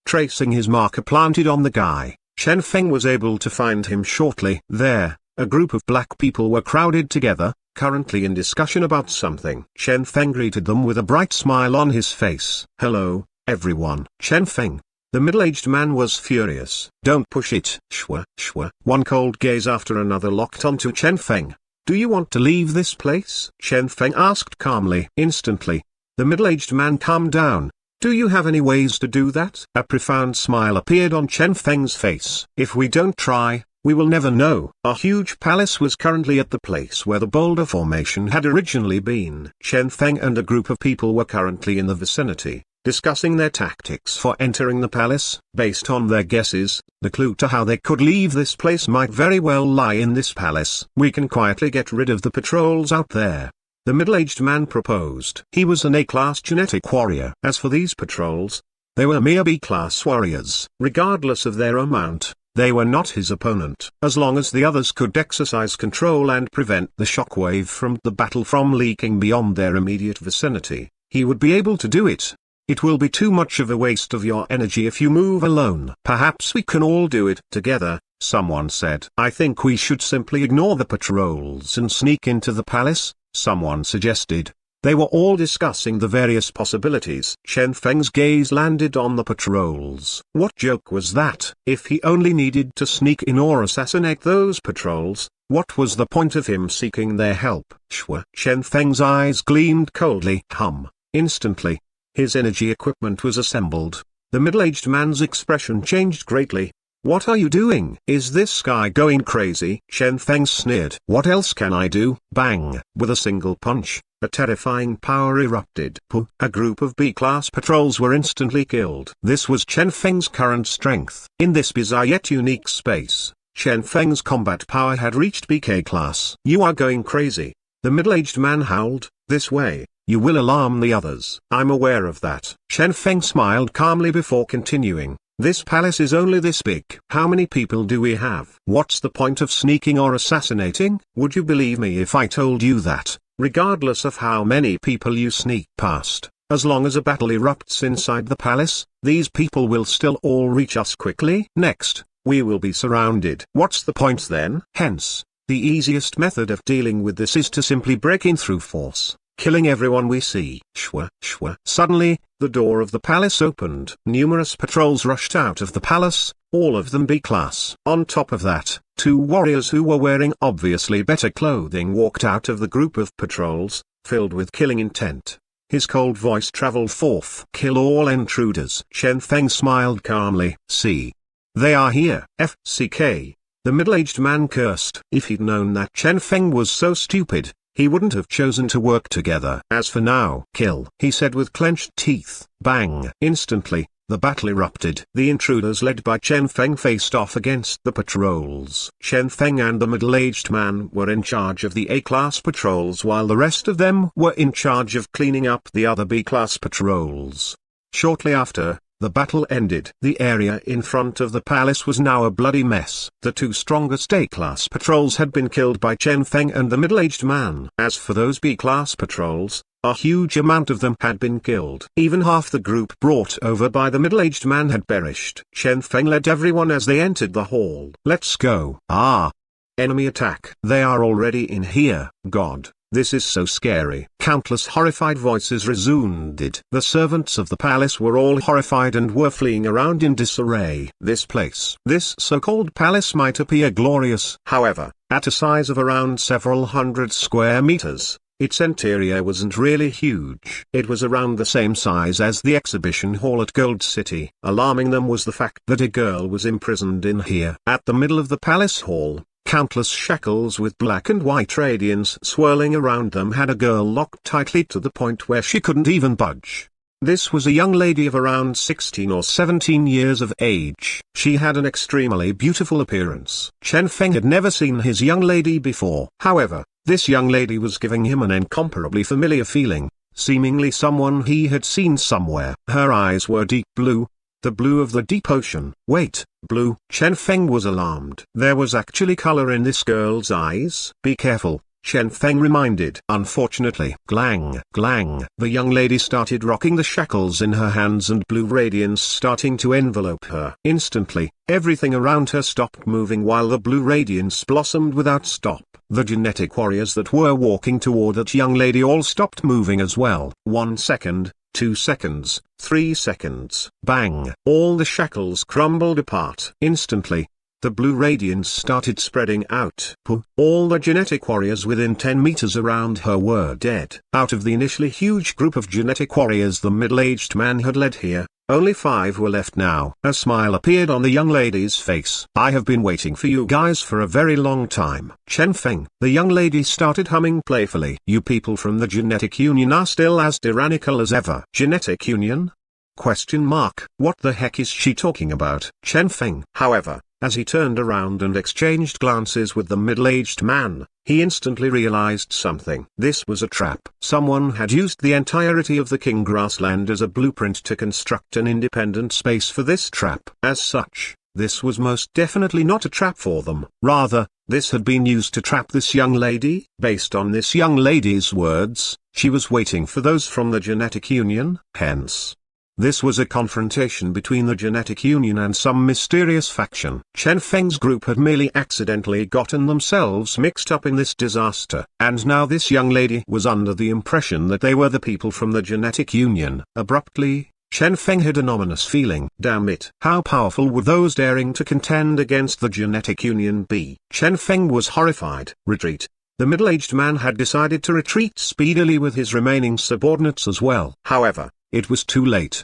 tracing his marker planted on the guy, Chen Feng was able to find him shortly. There, a group of black people were crowded together, currently in discussion about something. Chen Feng greeted them with a bright smile on his face. Hello, everyone. Chen Feng. The middle-aged man was furious. Don't push it. Shwa. One cold gaze after another locked onto Chen Feng. Do you want to leave this place? Chen Feng asked calmly. Instantly, the middle-aged man calmed down. Do you have any ways to do that? A profound smile appeared on Chen Feng's face. If we don't try, we will never know. A huge palace was currently at the place where the boulder formation had originally been. Chen Feng and a group of people were currently in the vicinity, discussing their tactics for entering the palace. Based on their guesses, the clue to how they could leave this place might very well lie in this palace. We can quietly get rid of the patrols out there, the middle-aged man proposed. He was an A-class genetic warrior. As for these patrols, they were mere B-class warriors. Regardless of their amount, they were not his opponent. As long as the others could exercise control and prevent the shockwave from the battle from leaking beyond their immediate vicinity, he would be able to do it. It will be too much of a waste of your energy if you move alone. Perhaps we can all do it together, someone said. I think we should simply ignore the patrols and sneak into the palace, someone suggested. They were all discussing the various possibilities. Chen Feng's gaze landed on the patrols. What joke was that? If he only needed to sneak in or assassinate those patrols, what was the point of him seeking their help? Shwa. Chen Feng's eyes gleamed coldly. Instantly, his energy equipment was assembled. The middle-aged man's expression changed greatly. What are you doing? Is this guy going crazy? Chen Feng sneered. What else can I do? Bang! With a single punch, a terrifying power erupted. A group of B-class patrols were instantly killed. This was Chen Feng's current strength. In this bizarre yet unique space, Chen Feng's combat power had reached BK class. You are going crazy. The middle-aged man howled. This way, you will alarm the others. I'm aware of that. Chen Feng smiled calmly before continuing. This palace is only this big. How many people do we have? What's the point of sneaking or assassinating? Would you believe me if I told you that, regardless of how many people you sneak past, as long as a battle erupts inside the palace, these people will still all reach us quickly? Next, we will be surrounded. What's the point then? Hence, the easiest method of dealing with this is to simply break in through force, killing everyone we see. Shwa. Suddenly, the door of the palace opened. Numerous patrols rushed out of the palace, all of them B-class. On top of that, two warriors who were wearing obviously better clothing walked out of the group of patrols, filled with killing intent. His cold voice traveled forth. Kill all intruders. Chen Feng smiled calmly. See. They are here. FCK. The middle-aged man cursed. If he'd known that Chen Feng was so stupid, he wouldn't have chosen to work together. As for now, kill, he said with clenched teeth. Bang! Instantly, the battle erupted. The intruders led by Chen Feng faced off against the patrols. Chen Feng and the middle-aged man were in charge of the A-class patrols while the rest of them were in charge of cleaning up the other B-class patrols. Shortly after, the battle ended. The area in front of the palace was now a bloody mess. The two strongest A-class patrols had been killed by Chen Feng and the middle-aged man. As for those B-class patrols, a huge amount of them had been killed. Even half the group brought over by the middle-aged man had perished. Chen Feng led everyone as they entered the hall. Let's go. Enemy attack. They are already in here. God. This is so scary. Countless horrified voices resounded. The servants of the palace were all horrified and were fleeing around in disarray. This place, this so-called palace might appear glorious. However, at a size of around several hundred square meters, its interior wasn't really huge. It was around the same size as the exhibition hall at Gold City. Alarming them was the fact that a girl was imprisoned in here. At the middle of the palace hall, countless shackles with black and white radiance swirling around them had a girl locked tightly to the point where she couldn't even budge. This was a young lady of around 16 or 17 years of age. She had an extremely beautiful appearance. Chen Feng had never seen his young lady before. However, this young lady was giving him an incomparably familiar feeling, seemingly someone he had seen somewhere. Her eyes were deep blue. The blue of the deep ocean. Wait, blue? Chen Feng was alarmed. There was actually color in this girl's eyes. Be careful, Chen Feng reminded. Unfortunately, glang, the young lady started rocking the shackles in her hands and blue radiance starting to envelope her. Instantly, everything around her stopped moving while the blue radiance blossomed without stop. The genetic warriors that were walking toward that young lady all stopped moving as well. 1 second. 2 seconds, 3 seconds. Bang! All the shackles crumbled apart. Instantly, the blue radiance started spreading out. All the genetic warriors within 10 meters around her were dead. Out of the initially huge group of genetic warriors the middle-aged man had led here, only 5 were left now. A smile appeared on the young lady's face. I have been waiting for you guys for a very long time. Chen Feng, the young lady started humming playfully. You people from the Genetic Union are still as tyrannical as ever. Genetic Union? What the heck is she talking about? Chen Feng, however, as he turned around and exchanged glances with the middle-aged man, he instantly realized something. This was a trap. Someone had used the entirety of the King Grassland as a blueprint to construct an independent space for this trap. As such, this was most definitely not a trap for them. Rather, this had been used to trap this young lady. Based on this young lady's words, she was waiting for those from the Genetic Union. Hence, This was a confrontation between the genetic union and some mysterious faction. Chen Feng's group had merely accidentally gotten themselves mixed up in this disaster, and now this young lady was under the impression that they were the people from the genetic union. Abruptly, Chen Feng had an ominous feeling. Damn it! How powerful would those daring to contend against the genetic union be? Chen Feng was horrified. Retreat. The middle-aged man had decided to retreat speedily with his remaining subordinates as well. However, it was too late.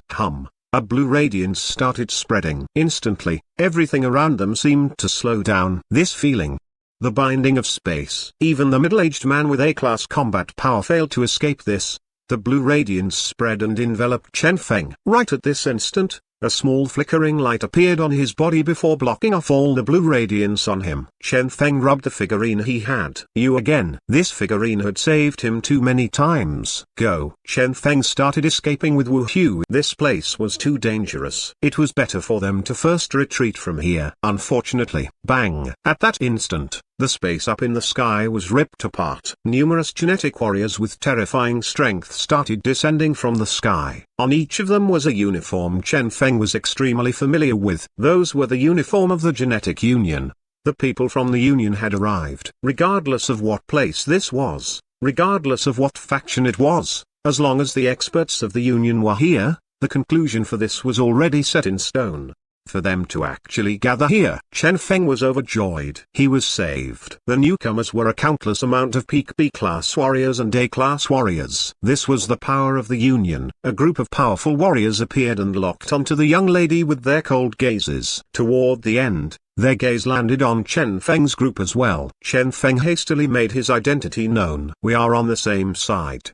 A blue radiance started spreading. Instantly, everything around them seemed to slow down. This feeling, the binding of space. Even the middle-aged man with A-class combat power failed to escape this. The blue radiance spread and enveloped Chen Feng. Right at this instant, a small flickering light appeared on his body before blocking off all the blue radiance on him. Chen Feng rubbed the figurine he had. You again. This figurine had saved him too many times. Go. Chen Feng started escaping with Wu Hu. This place was too dangerous. It was better for them to first retreat from here. Unfortunately, bang. At that instant, the space up in the sky was ripped apart. Numerous genetic warriors with terrifying strength started descending from the sky. On each of them was a uniform Chen Feng was extremely familiar with. Those were the uniform of the genetic union. The people from the union had arrived. Regardless of what place this was, regardless of what faction it was, as long as the experts of the union were here, the conclusion for this was already set in stone. For them to actually gather here, Chen Feng was overjoyed. He was saved. The newcomers were a countless amount of peak B-class warriors and A-class warriors. This was the power of the Union. A group of powerful warriors appeared and locked onto the young lady with their cold gazes. Toward the end, their gaze landed on Chen Feng's group as well. Chen Feng hastily made his identity known. We are on the same side.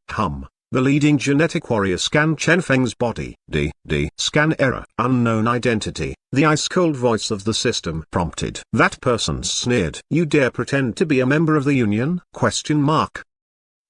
The leading genetic warrior scanned Chen Feng's body. Scan error. Unknown identity. The ice-cold voice of the system prompted. That person sneered. You dare pretend to be a member of the Union?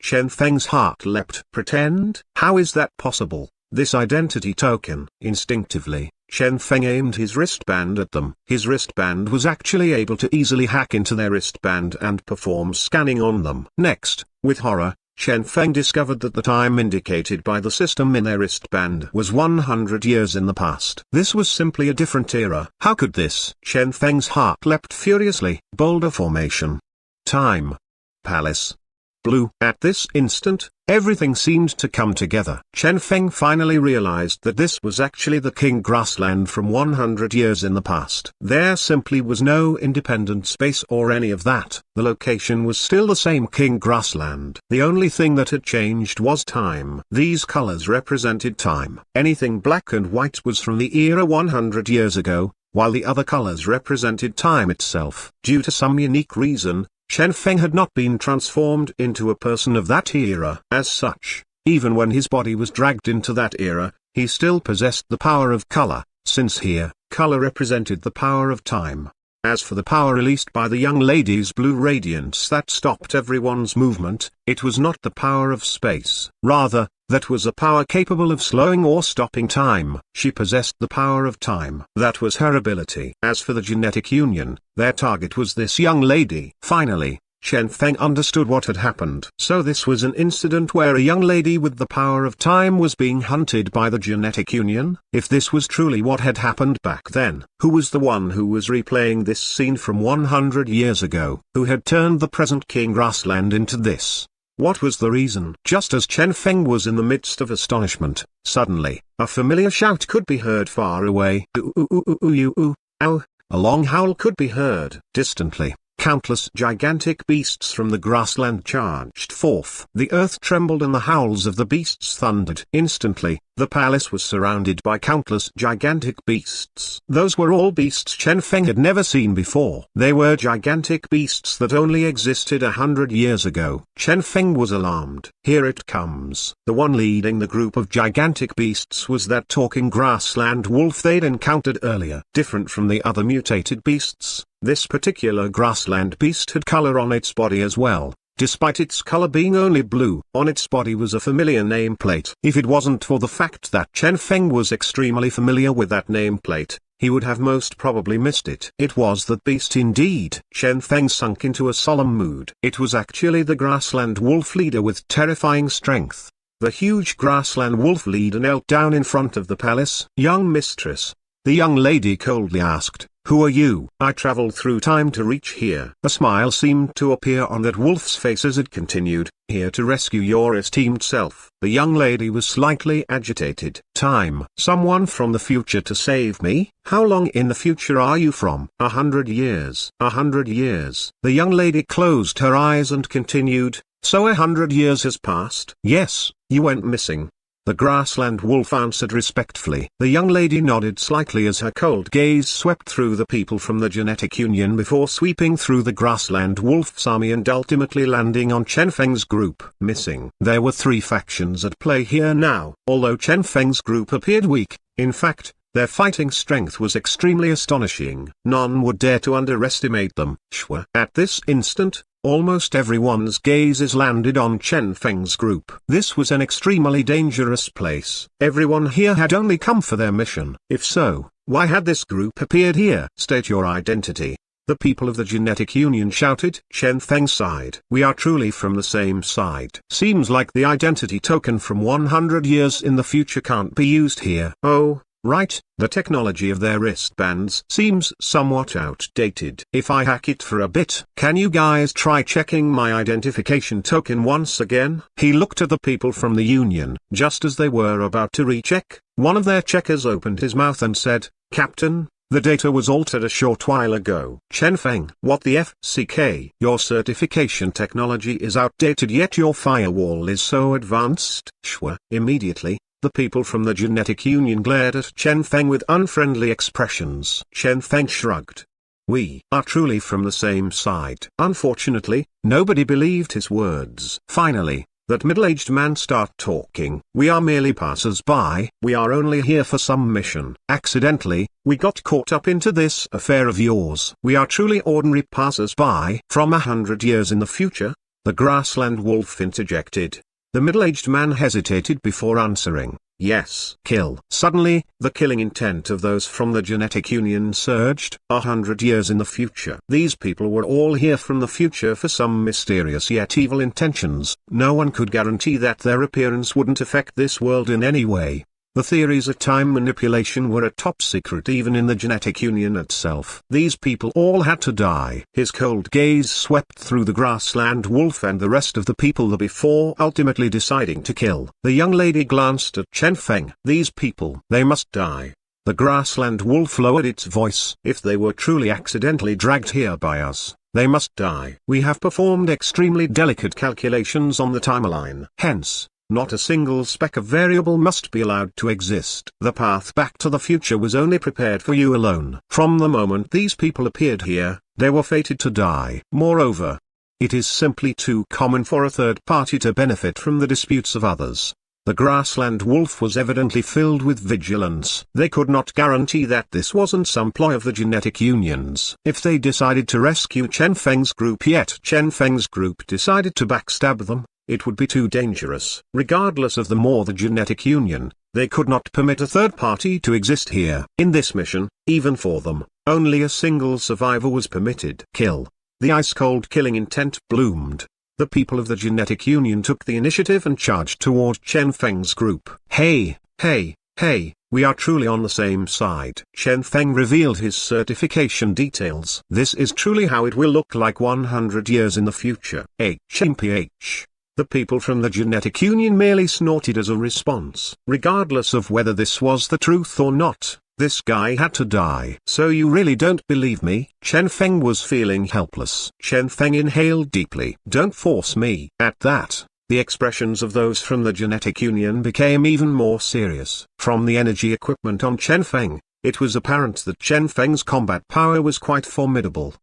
Chen Feng's heart leapt. Pretend? How is that possible? This identity token. Instinctively, Chen Feng aimed his wristband at them. His wristband was actually able to easily hack into their wristband and perform scanning on them. Next, with horror, Chen Feng discovered that the time indicated by the system in their wristband was 100 years in the past. This was simply a different era. How could this? Chen Feng's heart leapt furiously. Boulder formation. Time. Palace. Blue. At this instant, everything seemed to come together. Chen Feng finally realized that this was actually the King Grassland from 100 years in the past. There simply was no independent space or any of that. The location was still the same King Grassland. The only thing that had changed was time. These colors represented time. Anything black and white was from the era 100 years ago, while the other colors represented time itself. Due to some unique reason, Chen Feng had not been transformed into a person of that era. As such, even when his body was dragged into that era, he still possessed the power of color, since here, color represented the power of time. As for the power released by the young lady's blue radiance that stopped everyone's movement, it was not the power of space. Rather, that was a power capable of slowing or stopping time. She possessed the power of time. That was her ability. As for the genetic union, their target was this young lady. Finally, Chen Feng understood what had happened. So this was an incident where a young lady with the power of time was being hunted by the genetic union? If this was truly what had happened back then, who was the one who was replaying this scene from 100 years ago? Who had turned the present King Grassland into this? What was the reason? Just as Chen Feng was in the midst of astonishment, suddenly, a familiar shout could be heard far away. Ooh, ooh, ooh, ooh, ooh, ooh, ow. A long howl could be heard distantly. Countless gigantic beasts from the grassland charged forth. The earth trembled and the howls of the beasts thundered. Instantly, the palace was surrounded by countless gigantic beasts. Those were all beasts Chen Feng had never seen before. They were gigantic beasts that only existed 100 years ago. Chen Feng was alarmed. Here it comes. The one leading the group of gigantic beasts was that talking grassland wolf they'd encountered earlier. Different from the other mutated beasts, this particular grassland beast had color on its body as well. Despite its color being only blue, on its body was a familiar nameplate. If it wasn't for the fact that Chen Feng was extremely familiar with that nameplate, he would have most probably missed it. It was that beast indeed. Chen Feng sunk into a solemn mood. It was actually the grassland wolf leader with terrifying strength. The huge grassland wolf leader knelt down in front of the palace. "Young mistress," the young lady coldly asked, "who are you?" "I traveled through time to reach here." A smile seemed to appear on that wolf's face as it continued, "Here to rescue your esteemed self." The young lady was slightly agitated. "Time? Someone from the future to save me? How long in the future are you from?" 100 years. 100 years. The young lady closed her eyes and continued, "So 100 years has passed?" "Yes, you went missing." The grassland wolf answered respectfully. The young lady nodded slightly as her cold gaze swept through the people from the genetic union before sweeping through the grassland wolf's army and ultimately landing on Chen Feng's group. Missing. There were three factions at play here now. Although Chen Feng's group appeared weak, in fact, their fighting strength was extremely astonishing. None would dare to underestimate them. At this instant, almost everyone's gazes landed on Chen Feng's group. This was an extremely dangerous place. Everyone here had only come for their mission. If so, why had this group appeared here? "State your identity," the people of the genetic union shouted. Chen Feng sighed. "We are truly from the same side." "Seems like the identity token from 100 years in the future can't be used here." "Oh, right, the technology of their wristbands seems somewhat outdated. If I hack it for a bit, can you guys try checking my identification token once again?" He looked at the people from the union. Just as they were about to recheck, one of their checkers opened his mouth and said, "Captain, the data was altered a short while ago." "Chen Feng, what the FCK? Your certification technology is outdated yet your firewall is so advanced." Immediately, the people from the genetic union glared at Chen Feng with unfriendly expressions. Chen Feng shrugged. "We are truly from the same side." Unfortunately, nobody believed his words. Finally, that middle-aged man started talking. "We are merely passers-by. We are only here for some mission. Accidentally, we got caught up into this affair of yours. We are truly ordinary passers-by." "From 100 years in the future?" the grassland wolf interjected. The middle-aged man hesitated before answering, "Yes." "Kill." Suddenly, the killing intent of those from the genetic union surged. 100 years in the future. These people were all here from the future for some mysterious yet evil intentions. No one could guarantee that their appearance wouldn't affect this world in any way. The theories of time manipulation were a top secret even in the genetic union itself. These people all had to die. His cold gaze swept through the grassland wolf and the rest of the people before ultimately deciding to kill. The young lady glanced at Chen Feng. "These people, they must die." The grassland wolf lowered its voice. "If they were truly accidentally dragged here by us, they must die. We have performed extremely delicate calculations on the timeline. Hence, not a single speck of variable must be allowed to exist. The path back to the future was only prepared for you alone. From the moment these people appeared here, they were fated to die. Moreover, it is simply too common for a third party to benefit from the disputes of others." The grassland wolf was evidently filled with vigilance. They could not guarantee that this wasn't some ploy of the genetic unions. If they decided to rescue Chen Feng's group yet Chen Feng's group decided to backstab them, it would be too dangerous. Regardless of them or the genetic union, they could not permit a third party to exist here. In this mission, even for them, only a single survivor was permitted. Kill. The ice-cold killing intent bloomed. The people of the genetic union took the initiative and charged toward Chen Feng's group. "Hey, hey, hey, we are truly on the same side." Chen Feng revealed his certification details. "This is truly how it will look like 100 years in the future." HMPH. The people from the genetic union merely snorted as a response. Regardless of whether this was the truth or not, this guy had to die. "So you really don't believe me?" Chen Feng was feeling helpless. Chen Feng inhaled deeply. "Don't force me." At that, the expressions of those from the genetic union became even more serious. From the energy equipment on Chen Feng, it was apparent that Chen Feng's combat power was quite formidable.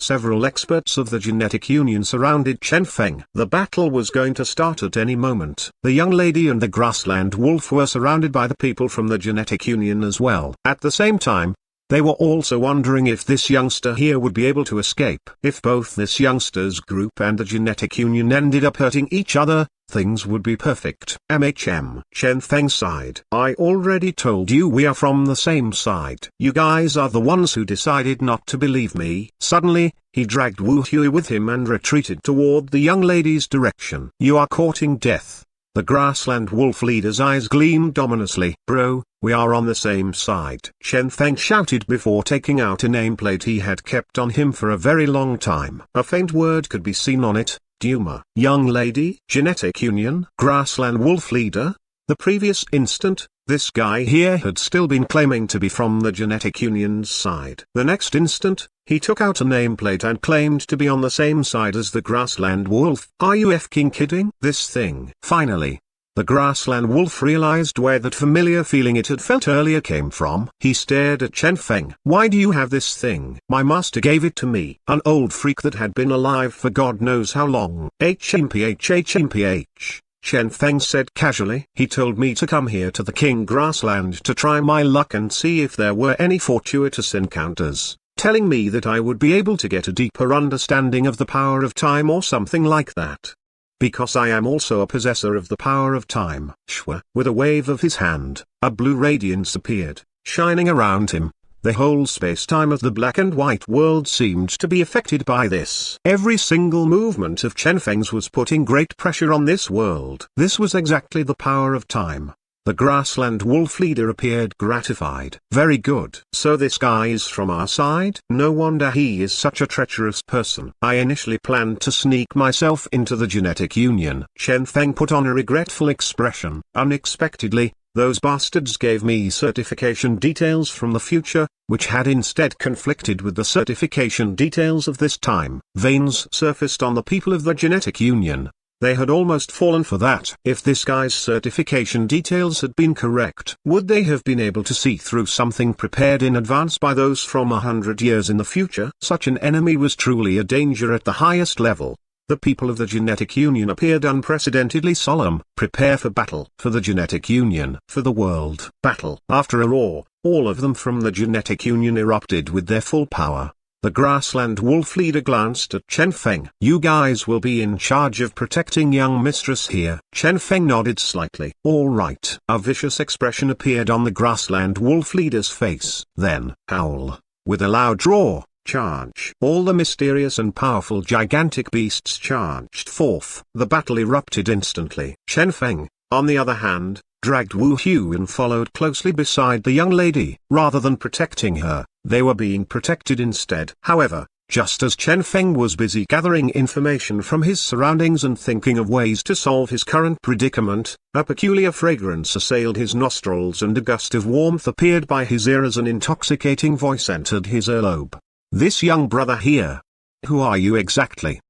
Several experts of the genetic union surrounded Chen Feng. The battle was going to start at any moment. The young lady and the grassland wolf were surrounded by the people from the genetic union as well. At the same time, they were also wondering if this youngster here would be able to escape. If both this youngster's group and the genetic union ended up hurting each other, things would be perfect. Chen Feng sighed. "I already told you we are from the same side. You guys are the ones who decided not to believe me." Suddenly, he dragged Wu Hui with him and retreated toward the young lady's direction. "You are courting death. The grassland wolf leader's eyes gleamed ominously. "Bro, we are on the same side," Chen Feng shouted before taking out a nameplate he had kept on him for a very long time. A faint word could be seen on it: Duma. Young lady, genetic union, grassland wolf leader. The previous instant, this guy here had still been claiming to be from the genetic union's side. The next instant, he took out a nameplate and claimed to be on the same side as the grassland wolf. Are you f***ing kidding? This thing. Finally, the grassland wolf realized where that familiar feeling it had felt earlier came from. He stared at Chen Feng. "Why do you have this thing?" "My master gave it to me." An old freak that had been alive for God knows how long. HMPH. Chen Feng said casually. "He told me to come here to the King Grassland to try my luck and see if there were any fortuitous encounters, telling me that I would be able to get a deeper understanding of the power of time or something like that. Because I am also a possessor of the power of time." Shwa. With a wave of his hand, a blue radiance appeared, shining around him. The whole space-time of the black and white world seemed to be affected by this. Every single movement of Chen Feng's was putting great pressure on this world. This was exactly the power of time. The grassland wolf leader appeared gratified. "Very good. So this guy is from our side? No wonder he is such a treacherous person. I initially planned to sneak myself into the genetic union." Chen Feng put on a regretful expression. "Unexpectedly, those bastards gave me certification details from the future, which had instead conflicted with the certification details of this time." Veins surfaced on the people of the genetic union. They had almost fallen for that. If this guy's certification details had been correct, would they have been able to see through something prepared in advance by those from 100 years in the future? Such an enemy was truly a danger at the highest level. The people of the genetic union appeared unprecedentedly solemn. "Prepare for battle." For the genetic union. For the world. Battle. After a roar, all of them from the genetic union erupted with their full power. The grassland wolf leader glanced at Chen Feng. "You guys will be in charge of protecting young mistress here." Chen Feng nodded slightly. "All right." A vicious expression appeared on the grassland wolf leader's face. Then, howl. With a loud roar, charge. All the mysterious and powerful gigantic beasts charged forth. The battle erupted instantly. Chen Feng, on the other hand, dragged Wu Hu and followed closely beside the young lady. Rather than protecting her, they were being protected instead. However, just as Chen Feng was busy gathering information from his surroundings and thinking of ways to solve his current predicament, a peculiar fragrance assailed his nostrils and a gust of warmth appeared by his ear as an intoxicating voice entered his earlobe. "This young brother here. Who are you exactly?"